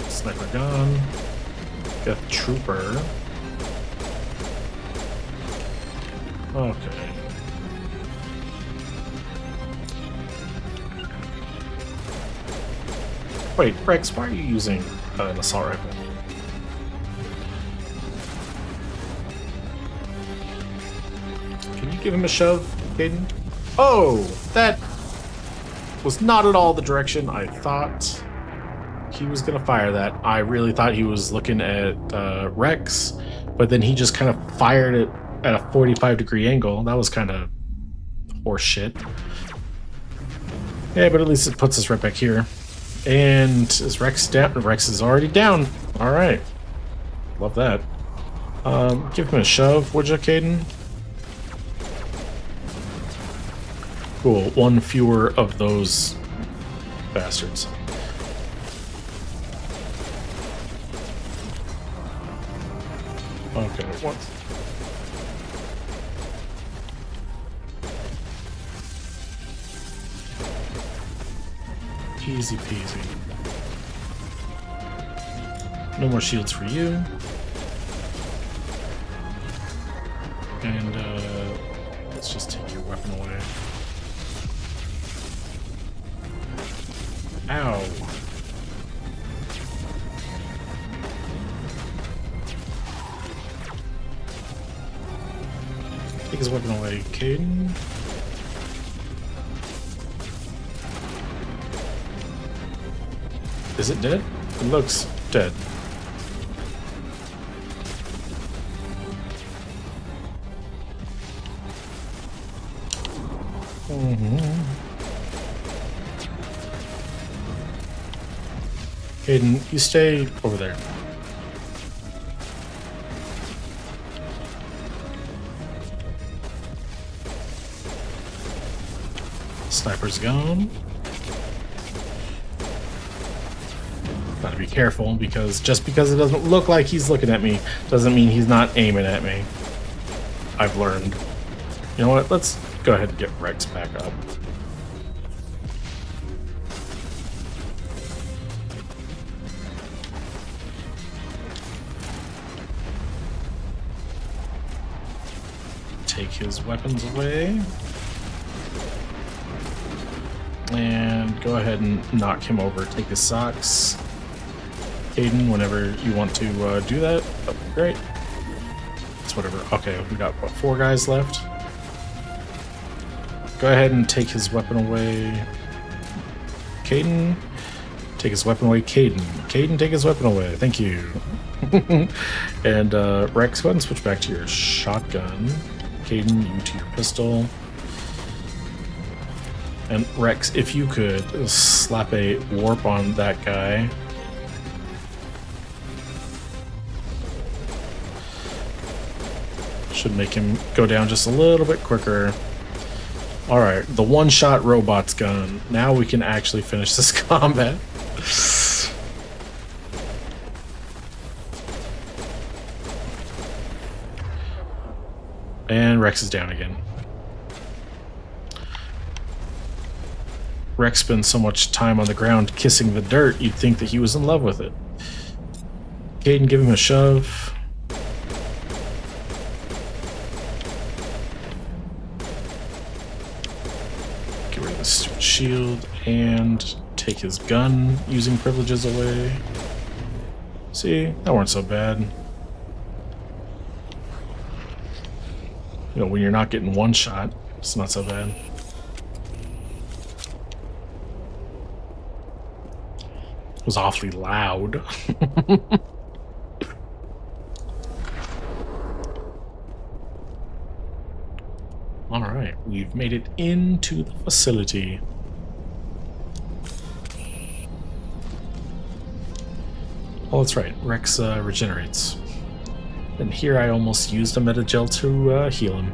Sniper gun. Got the trooper. Okay. Wait, Rex, why are you using an assault rifle? Can you give him a shove, Caden? Oh, that was not at all the direction I thought he was gonna fire that. I really thought he was looking at Rex, but then he just kind of fired it at a 45-degree angle. That was kind of horse shit. Yeah, but at least it puts us right back here. And is Rex down? Rex is already down. All right, love that. Give him a shove, would you, Caden? Cool. One fewer of those bastards. Okay, what? Easy peasy. No more shields for you. And let's just take your weapon away. Ow. Take his weapon away, Caden. Is it dead? It looks dead. Caden, you stay over there. Sniper's gone. Gotta be careful, because just because it doesn't look like he's looking at me doesn't mean he's not aiming at me. I've learned. You know what? Let's go ahead and get Rex back up. Take his weapons away. And go ahead and knock him over. Take his socks. Caden, whenever you want to do that, that'd be great. It's whatever. Okay, we got, what, 4 guys left? Go ahead and take his weapon away. Caden, take his weapon away. Caden, take his weapon away. Thank you. And Rex, go ahead and switch back to your shotgun. Caden, you to your pistol. And Rex, if you could slap a warp on that guy. Should make him go down just a little bit quicker. Alright, the one-shot robot's gone. Now we can actually finish this combat. And Rex is down again. Rex spends so much time on the ground kissing the dirt, you'd think that he was in love with it. Caden, give him a shove. Get rid of the stupid shield and take his gun using privileges away. See, that weren't so bad. You know, when you're not getting one shot, it's not so bad. It was awfully loud. Alright, we've made it into the facility. Oh, that's right, Rex regenerates. And here I almost used a metagel to heal him.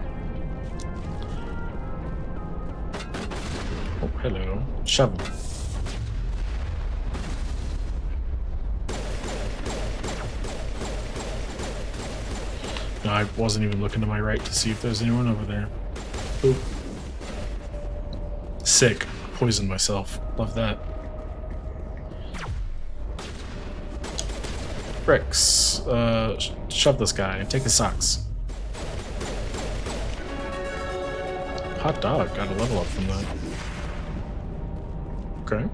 Oh, hello. Shove him. No, I wasn't even looking to my right to see if there's anyone over there. Oop. Sick. Poisoned myself. Love that. Rex, shove this guy. Take his socks. Hot dog. Got a level up from that. Okay.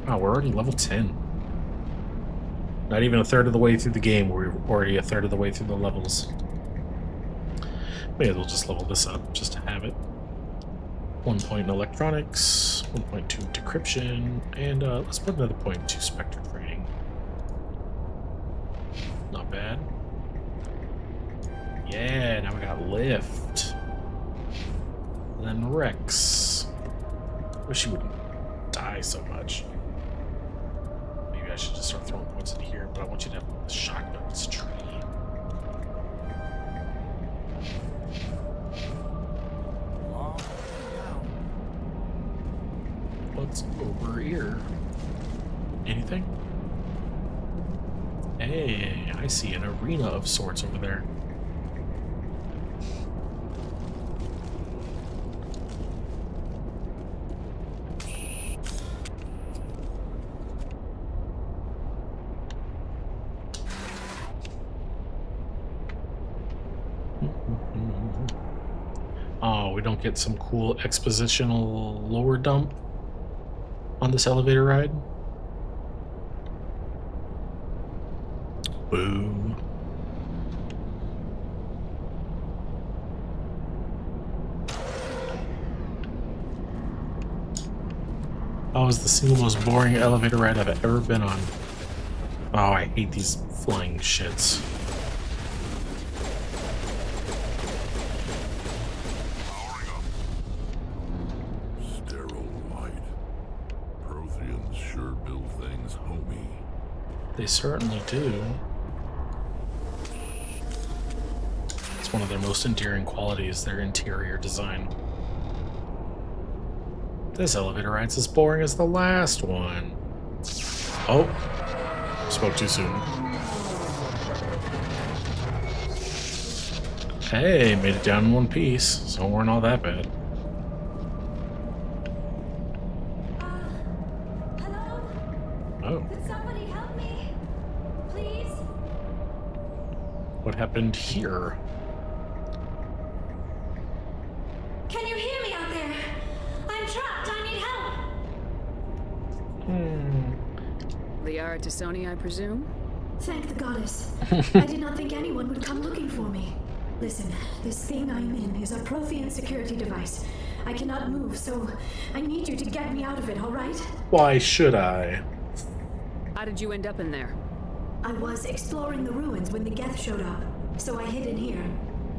Wow, we're already level 10. Not even a third of the way through the game, we're already a third of the way through the levels. May as well just level this up, just to have it. 1 point in electronics, 1.2 decryption, and let's put another point to spectre training. Not bad. Yeah, now we got lift. And then Rex. Wish he wouldn't die so much. Maybe I should just start throwing points in here, but I want you to have the shotgun's tree. What's over here? Anything? Hey, I see an arena of sorts over there. Oh, we don't get some cool expositional lore dump on this elevator ride? Boo. Oh, it's the single most boring elevator ride I've ever been on. Oh, I hate these flying shits. They certainly do. It's one of their most endearing qualities, their interior design. This elevator ride's as boring as the last one. Oh, spoke too soon. Hey, made it down in one piece, so it weren't all that bad. What happened here? Can you hear me out there? I'm trapped. I need help. Liara Tassoni, I presume? Thank the goddess. I did not think anyone would come looking for me. Listen, this thing I'm in is a Prothean security device. I cannot move, so I need you to get me out of it, all right? Why should I? How did you end up in there? I was exploring the ruins when the Geth showed up, so I hid in here.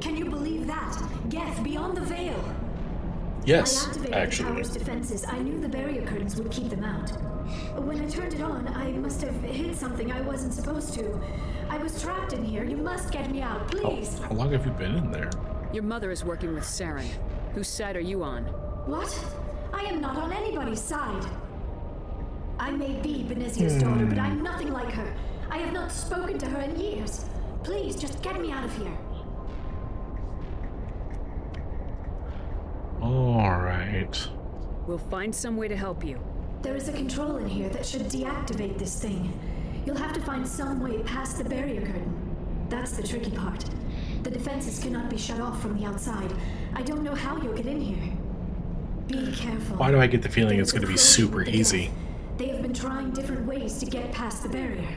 Can you believe that? Geth beyond the veil! Yes, I activated actually. the tower's defenses. I knew the barrier curtains would keep them out. When I turned it on, I must have hit something I wasn't supposed to. I was trapped in here. You must get me out, please! How long have you been in there? Your mother is working with Saren. Whose side are you on? What? I am not on anybody's side. I may be Benezia's daughter, but I'm nothing like her. I have not spoken to her in years. Please, just get me out of here. Alright. We'll find some way to help you. There is a control in here that should deactivate this thing. You'll have to find some way past the barrier curtain. That's the tricky part. The defenses cannot be shut off from the outside. I don't know how you'll get in here. Be careful. Why do I get the feeling it's going to be super easy? They have been trying different ways to get past the barrier.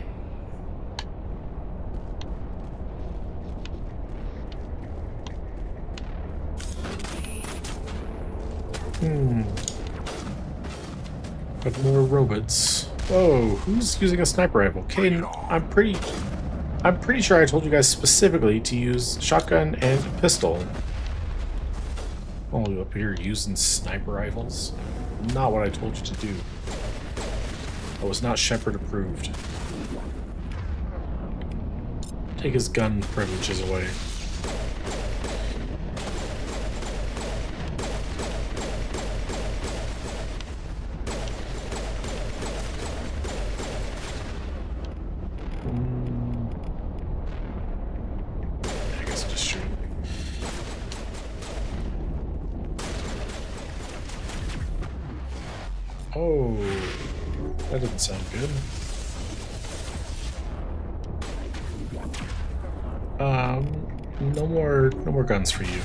But more robots. Whoa, who's using a sniper rifle? Caden, I'm pretty sure I told you guys specifically to use shotgun and pistol. All you up here using sniper rifles? Not what I told you to do. I was not Shepard approved. Take his gun privileges away. Oh, that didn't sound good. No more guns for you.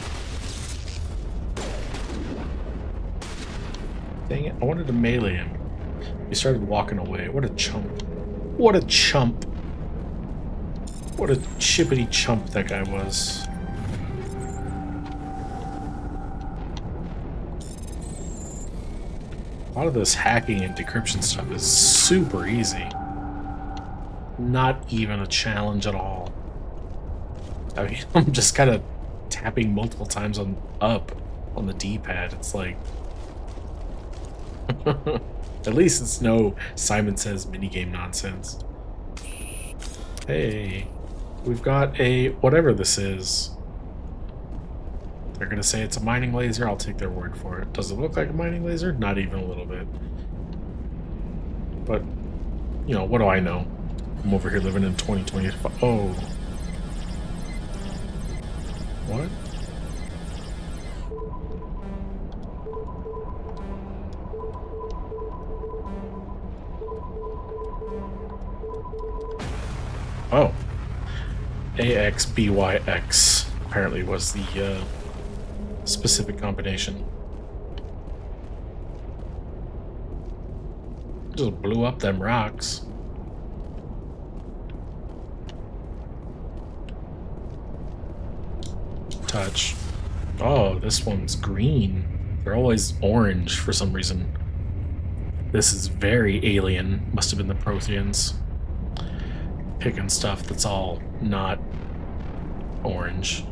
Dang it, I wanted to melee him. He started walking away. What a chump. What a chump. What a chippity chump that guy was. A lot of this hacking and decryption stuff is super easy. Not even a challenge at all. I mean, I'm just kind of tapping multiple times on up on the D-pad. It's like... At least it's no Simon Says minigame nonsense. Hey, we've got a... whatever this is. They're gonna say it's a mining laser, I'll take their word for it. Does it look like a mining laser? Not even a little bit. But, you know, what do I know? I'm over here living in 2025. Oh. What? Oh. AXBYX apparently was the specific combination. Just blew up them rocks. Touch. Oh, this one's green. They're always orange for some reason. This is very alien. Must have been the Protheans. Picking stuff that's all not orange.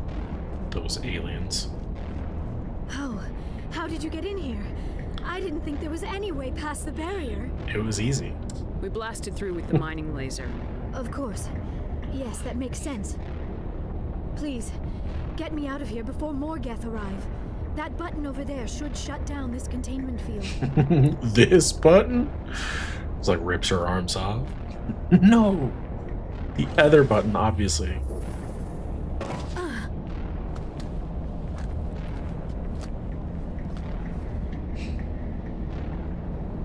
Those aliens. Oh, how did you get in here? I didn't think there was any way past the barrier. It was easy. We blasted through with the mining laser. Of course. Yes, that makes sense. Please, get me out of here before more Geth arrive. That button over there should shut down this containment field. This button? It's like rips her arms off. No! The other button, obviously.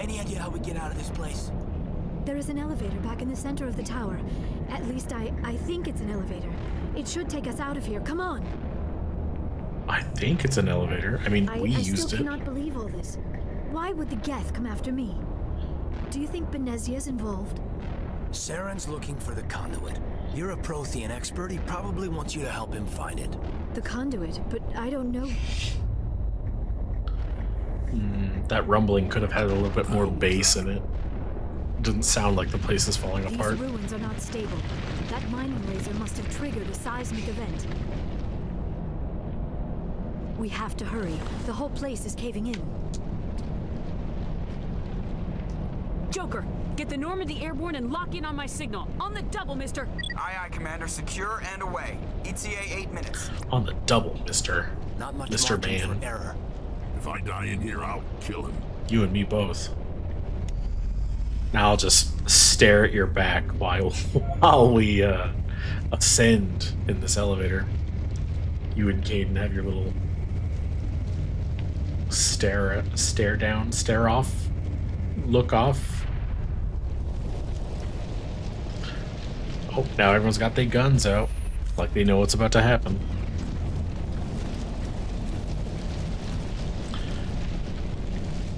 Any idea how we get out of this place? There is an elevator back in the center of the tower. At least I think it's an elevator. It should take us out of here. Come on. I think it's an elevator. I mean, we used it. I still cannot believe all this. Why would the Geth come after me? Do you think Benezia's involved? Saren's looking for the conduit. You're a Prothean expert. He probably wants you to help him find it. The conduit, but I don't know. That rumbling could have had a little bit more bass in it. Doesn't sound like the place is falling apart. These ruins are not stable. That mining laser must have triggered a seismic event. We have to hurry. The whole place is caving in. Joker, get the Normandy airborne and lock in on my signal. On the double, mister. Aye, aye, Commander. Secure and away. ETA 8 minutes. On the double, mister. Not much Mr. Man. for error. If I die in here, I'll kill him. You and me both. Now I'll just stare at your back while we ascend in this elevator. You and Caden have your little stare down, stare off, look off. Oh, now everyone's got their guns out. Like they know what's about to happen.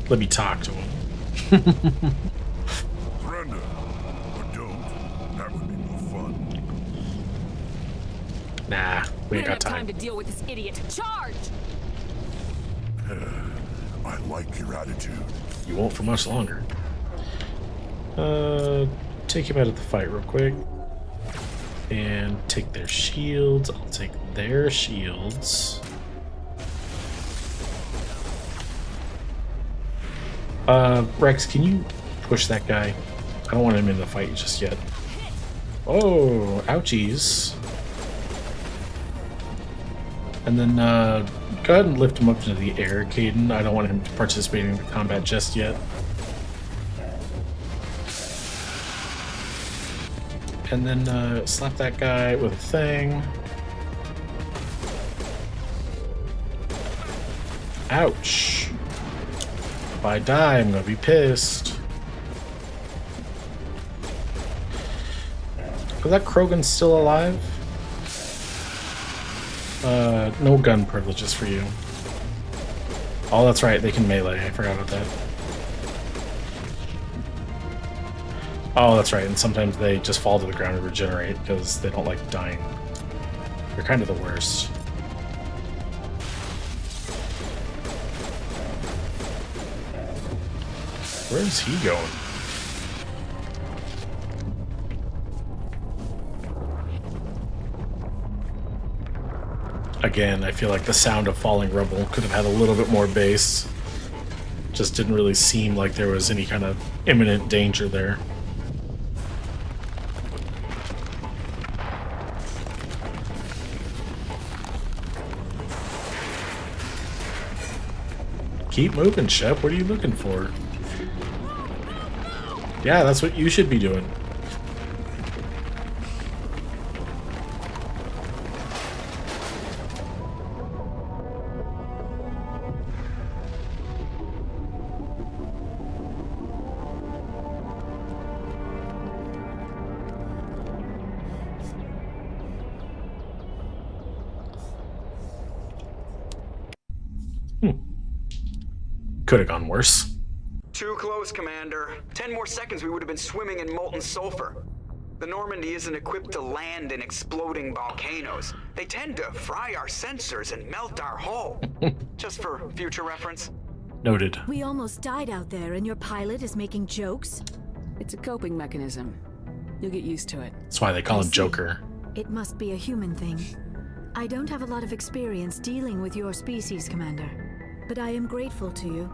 Let me talk to him. Surrender. Or don't. That would be more fun. Nah, we ain't got time time. to deal with this idiot. Charge! I like your attitude. You won't for much longer. Take him out of the fight real quick. And take their shields. I'll take their shields. Rex, can you push that guy? I don't want him in the fight just yet. Oh, ouchies. And then, go ahead and lift him up into the air, Caden. I don't want him to participate in the combat just yet. And then, slap that guy with a thing. Ouch. If I die, I'm gonna be pissed. Is that Krogan still alive? No gun privileges for you. Oh, that's right, they can melee. I forgot about that. Oh, that's right, and sometimes they just fall to the ground and regenerate because they don't like dying. They're kind of the worst. Where is he going? Again, I feel like the sound of falling rubble could have had a little bit more bass. Just didn't really seem like there was any kind of imminent danger there. Keep moving, Shep. What are you looking for? Yeah, that's what you should be doing. Could have gone worse. Too close, Commander. 10 more seconds we would have been swimming in molten sulfur. The Normandy isn't equipped to land in exploding volcanoes. They tend to fry our sensors and melt our hull. Just for future reference. Noted. We almost died out there and your pilot is making jokes? It's a coping mechanism. You'll get used to it. That's why they call him Joker. It must be a human thing. I don't have a lot of experience dealing with your species, Commander. But I am grateful to you.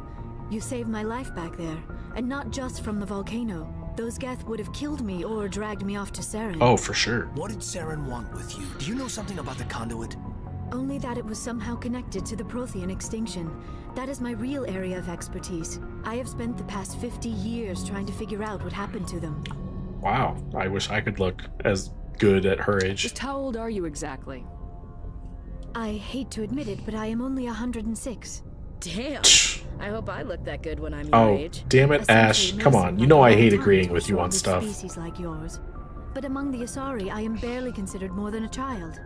You saved my life back there, and not just from the volcano. Those Geth would have killed me or dragged me off to Saren. Oh, for sure. What did Saren want with you? Do you know something about the conduit? Only that it was somehow connected to the Prothean extinction. That is my real area of expertise. I have spent the past 50 years trying to figure out what happened to them. Wow, I wish I could look as good at her age. Just how old are you exactly? I hate to admit it, but I am only 106. Damn. I hope I look that good when I'm your age. Oh, damn it, Ash. Come on. You know I hate agreeing with you on stuff. Species like yours. But among the Asari, I am barely considered more than a child.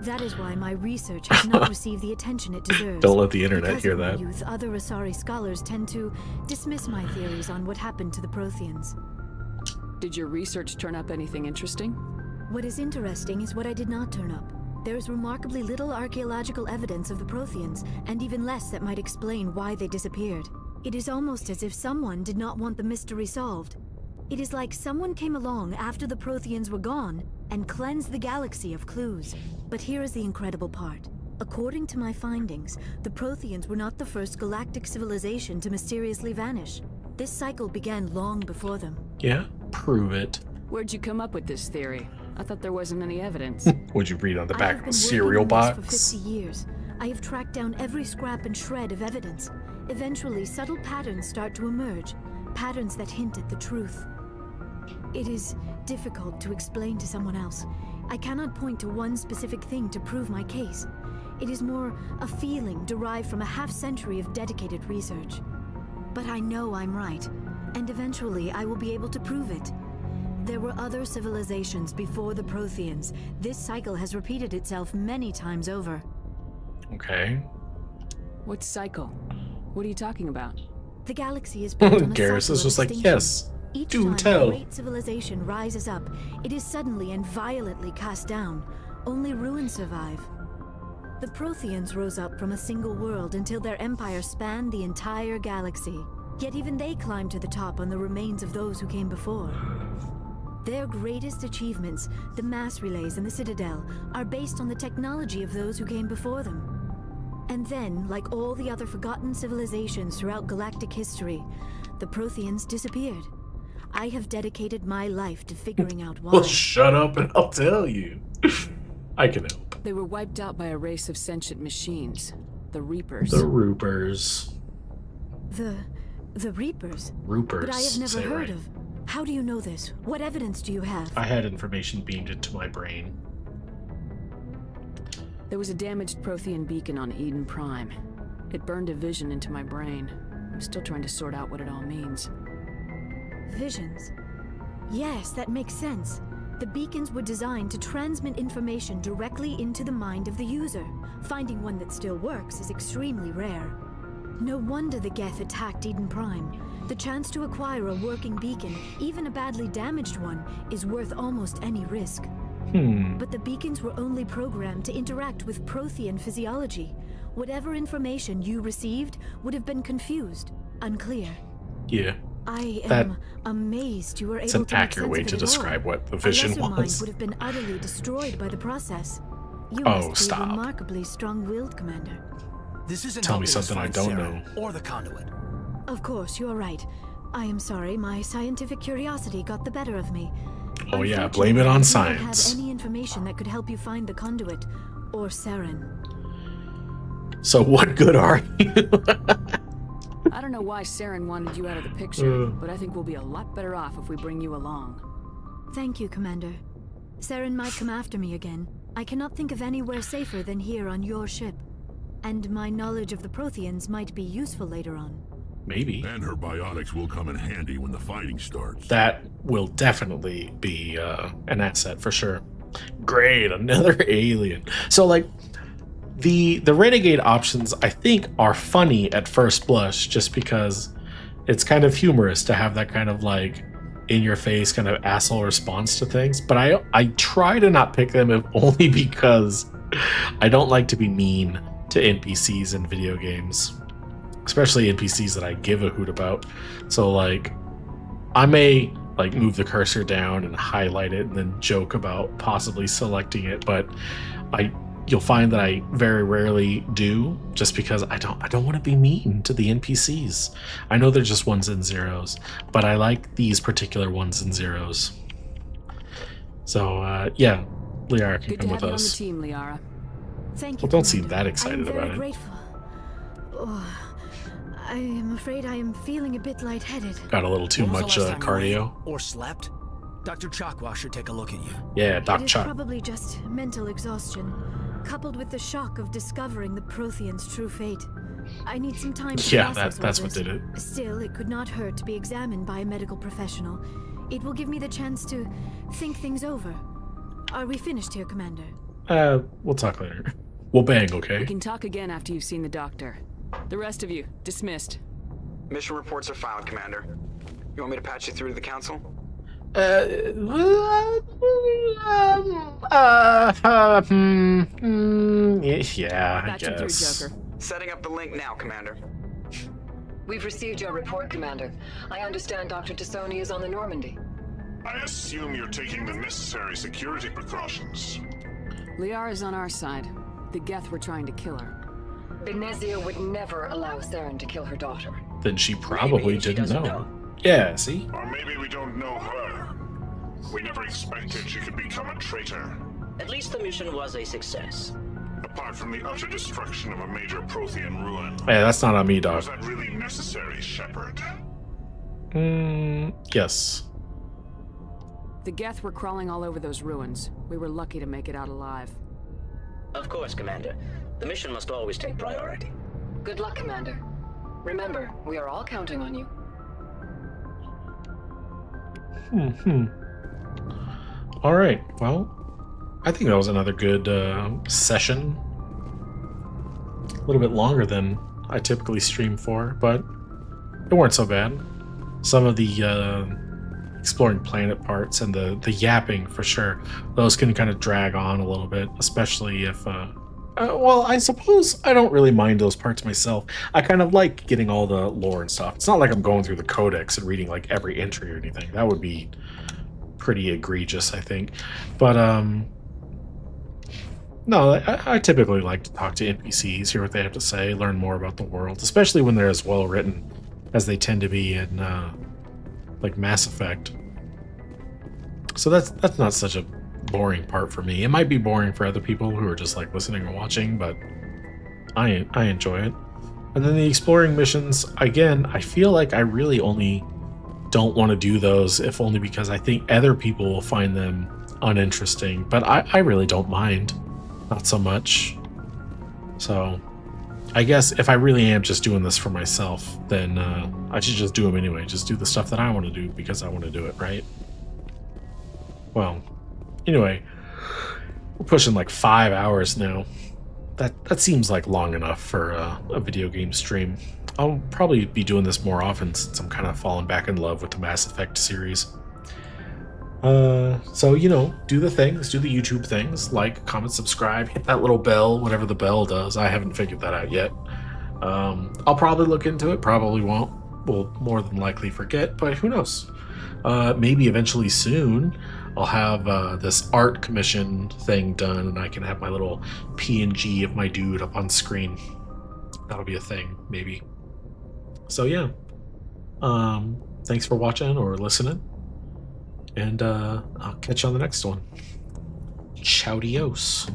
That is why my research has not received the attention it deserves. Don't let the internet Because hear of my that. youth, other Asari scholars tend to dismiss my theories on what happened to the Protheans. Did your research turn up anything interesting? What is interesting is what I did not turn up. There is remarkably little archaeological evidence of the Protheans, and even less that might explain why they disappeared. It is almost as if someone did not want the mystery solved. It is like someone came along after the Protheans were gone and cleansed the galaxy of clues. But here is the incredible part. According to my findings, the Protheans were not the first galactic civilization to mysteriously vanish. This cycle began long before them. Yeah? Prove it. Where'd you come up with this theory? I thought there wasn't any evidence. What'd you read on the I back have of been a cereal working on this box? for 50 years. I have tracked down every scrap and shred of evidence. Eventually, subtle patterns start to emerge, patterns that hint at the truth. It is difficult to explain to someone else. I cannot point to one specific thing to prove my case. It is more a feeling derived from a half-century of dedicated research. But I know I'm right, and eventually I will be able to prove it. There were other civilizations before the Protheans. This cycle has repeated itself many times over. Okay. What cycle? What are you talking about? The galaxy is built on a Garrus cycle is of just like, extinction. yes, Each do time tell. a great civilization rises up, it is suddenly and violently cast down. Only ruins survive. The Protheans rose up from a single world until their empire spanned the entire galaxy. Yet even they climbed to the top on the remains of those who came before. Their greatest achievements, the mass relays and the Citadel, are based on the technology of those who came before them. And then, like all the other forgotten civilizations throughout galactic history, the Protheans disappeared. I have dedicated my life to figuring out why. Well, shut up and I'll tell you. I can help. They were wiped out by a race of sentient machines. The Reapers. The Roopers. The Reapers? Roopers. But I have never say it heard right. of. How do you know this? What evidence do you have? I had information beamed into my brain. There was a damaged Prothean beacon on Eden Prime. It burned a vision into my brain. I'm still trying to sort out what it all means. Visions. Yes, that makes sense. The beacons were designed to transmit information directly into the mind of the user. Finding one that still works is extremely rare. No wonder the Geth attacked Eden Prime. The chance to acquire a working beacon, even a badly damaged one, is worth almost any risk. But the beacons were only programmed to interact with Prothean physiology. Whatever information you received would have been confused, unclear. Yeah. I am amazed you were able to make sense of it at all. It's an accurate way to describe what the vision A lesser mind was. would have been utterly destroyed by the process. You Oh, must be stop. remarkably strong-willed, Commander. This isn't Tell me helping us something I find don't Sarah know. Or the conduit. Of course, you're right. I am sorry, my scientific curiosity got the better of me. Oh yeah, blame it on Unfortunately, I science. don't have any information that could help you find the conduit or Saren. So what good are you? I don't know why Saren wanted you out of the picture, but I think we'll be a lot better off if we bring you along. Thank you, Commander. Saren might come after me again. I cannot think of anywhere safer than here on your ship. And my knowledge of the Protheans might be useful later on. Maybe. And her biotics will come in handy when the fighting starts. That will definitely be an asset for sure. Great, another alien. So like the renegade options I think are funny at first blush just because it's kind of humorous to have that kind of like in your face kind of asshole response to things, but I try to not pick them if only because I don't like to be mean to NPCs in video games, especially NPCs that I give a hoot about. So like I may like move the cursor down and highlight it and then joke about possibly selecting it, but you'll find that I very rarely do, just because I don't want to be mean to the NPCs. I know they're just ones and zeros, but I like these particular ones and zeros. So yeah, Liara can Good come to with have you on the us. team, Liara. Thank you, Well, don't seem Commander. that excited I am very about it. grateful. Oh, I am afraid I am feeling a bit lightheaded. Got a little too When was much the last time you cardio. ate or slept? Dr. Chakwa should take a look at you. Yeah, Doc It is Chuck. probably just mental exhaustion, coupled with the shock of discovering the Protheans' true fate. I need some time to Yeah, process that's all what this. did it. Still, it could not hurt to be examined by a medical professional. It will give me the chance to think things over. Are we finished here, Commander? We'll talk later. We'll bang, okay? We can talk again after you've seen the doctor. The rest of you, dismissed. Mission reports are filed, Commander. You want me to patch you through to the Council? Yeah, I Patch him through, guess. Joker. Setting up the link now, Commander. We've received your report, Commander. I understand Dr. Tassoni is on the Normandy. I assume you're taking the necessary security precautions. Liara's on our side. The Geth were trying to kill her. Benezia would never allow Saren to kill her daughter. Then she probably she didn't doesn't know. Yeah, see? Or maybe we don't know her. We never expected she could become a traitor. At least the mission was a success. Apart from the utter destruction of a major Prothean ruin. Hey, that's not on me, dog. Was that really necessary, Shepard? Yes. The Geth were crawling all over those ruins. We were lucky to make it out alive. Of course, Commander. The mission must always take priority. Good luck, Commander. Remember, we are all counting on you. All right. Well, I think that was another good session. A little bit longer than I typically stream for, but it weren't so bad. Some of the exploring planet parts and the yapping, for sure, those can kind of drag on a little bit, especially if well, I suppose I don't really mind those parts myself. I kind of like getting all the lore and stuff. It's not like I'm going through the codex and reading like every entry or anything. That would be pretty egregious, I think. But no, I typically like to talk to NPCs, hear what they have to say, learn more about the world, especially when they're as well written as they tend to be in like Mass Effect. So that's not such a boring part for me. It might be boring for other people who are just like listening or watching, but I enjoy it. And then the exploring missions, again, I feel like I really only don't want to do those if only because I think other people will find them uninteresting, but I really don't mind, not so much. So I guess if I really am just doing this for myself, then I should just do them anyway. Just do the stuff that I want to do because I want to do it, right? Well, anyway, we're pushing like 5 hours now. That seems like long enough for a video game stream. I'll probably be doing this more often since I'm kind of falling back in love with the Mass Effect series. So, you know, do the things, do the YouTube things, like, comment, subscribe, hit that little bell, whatever the bell does. I haven't figured that out yet. I'll probably look into it, probably won't. Will more than likely forget, but who knows? Maybe eventually soon I'll have this art commission thing done and I can have my little PNG of my dude up on screen. That'll be a thing, maybe. So yeah, thanks for watching or listening, and I'll catch you on the next one. Ciao-dios.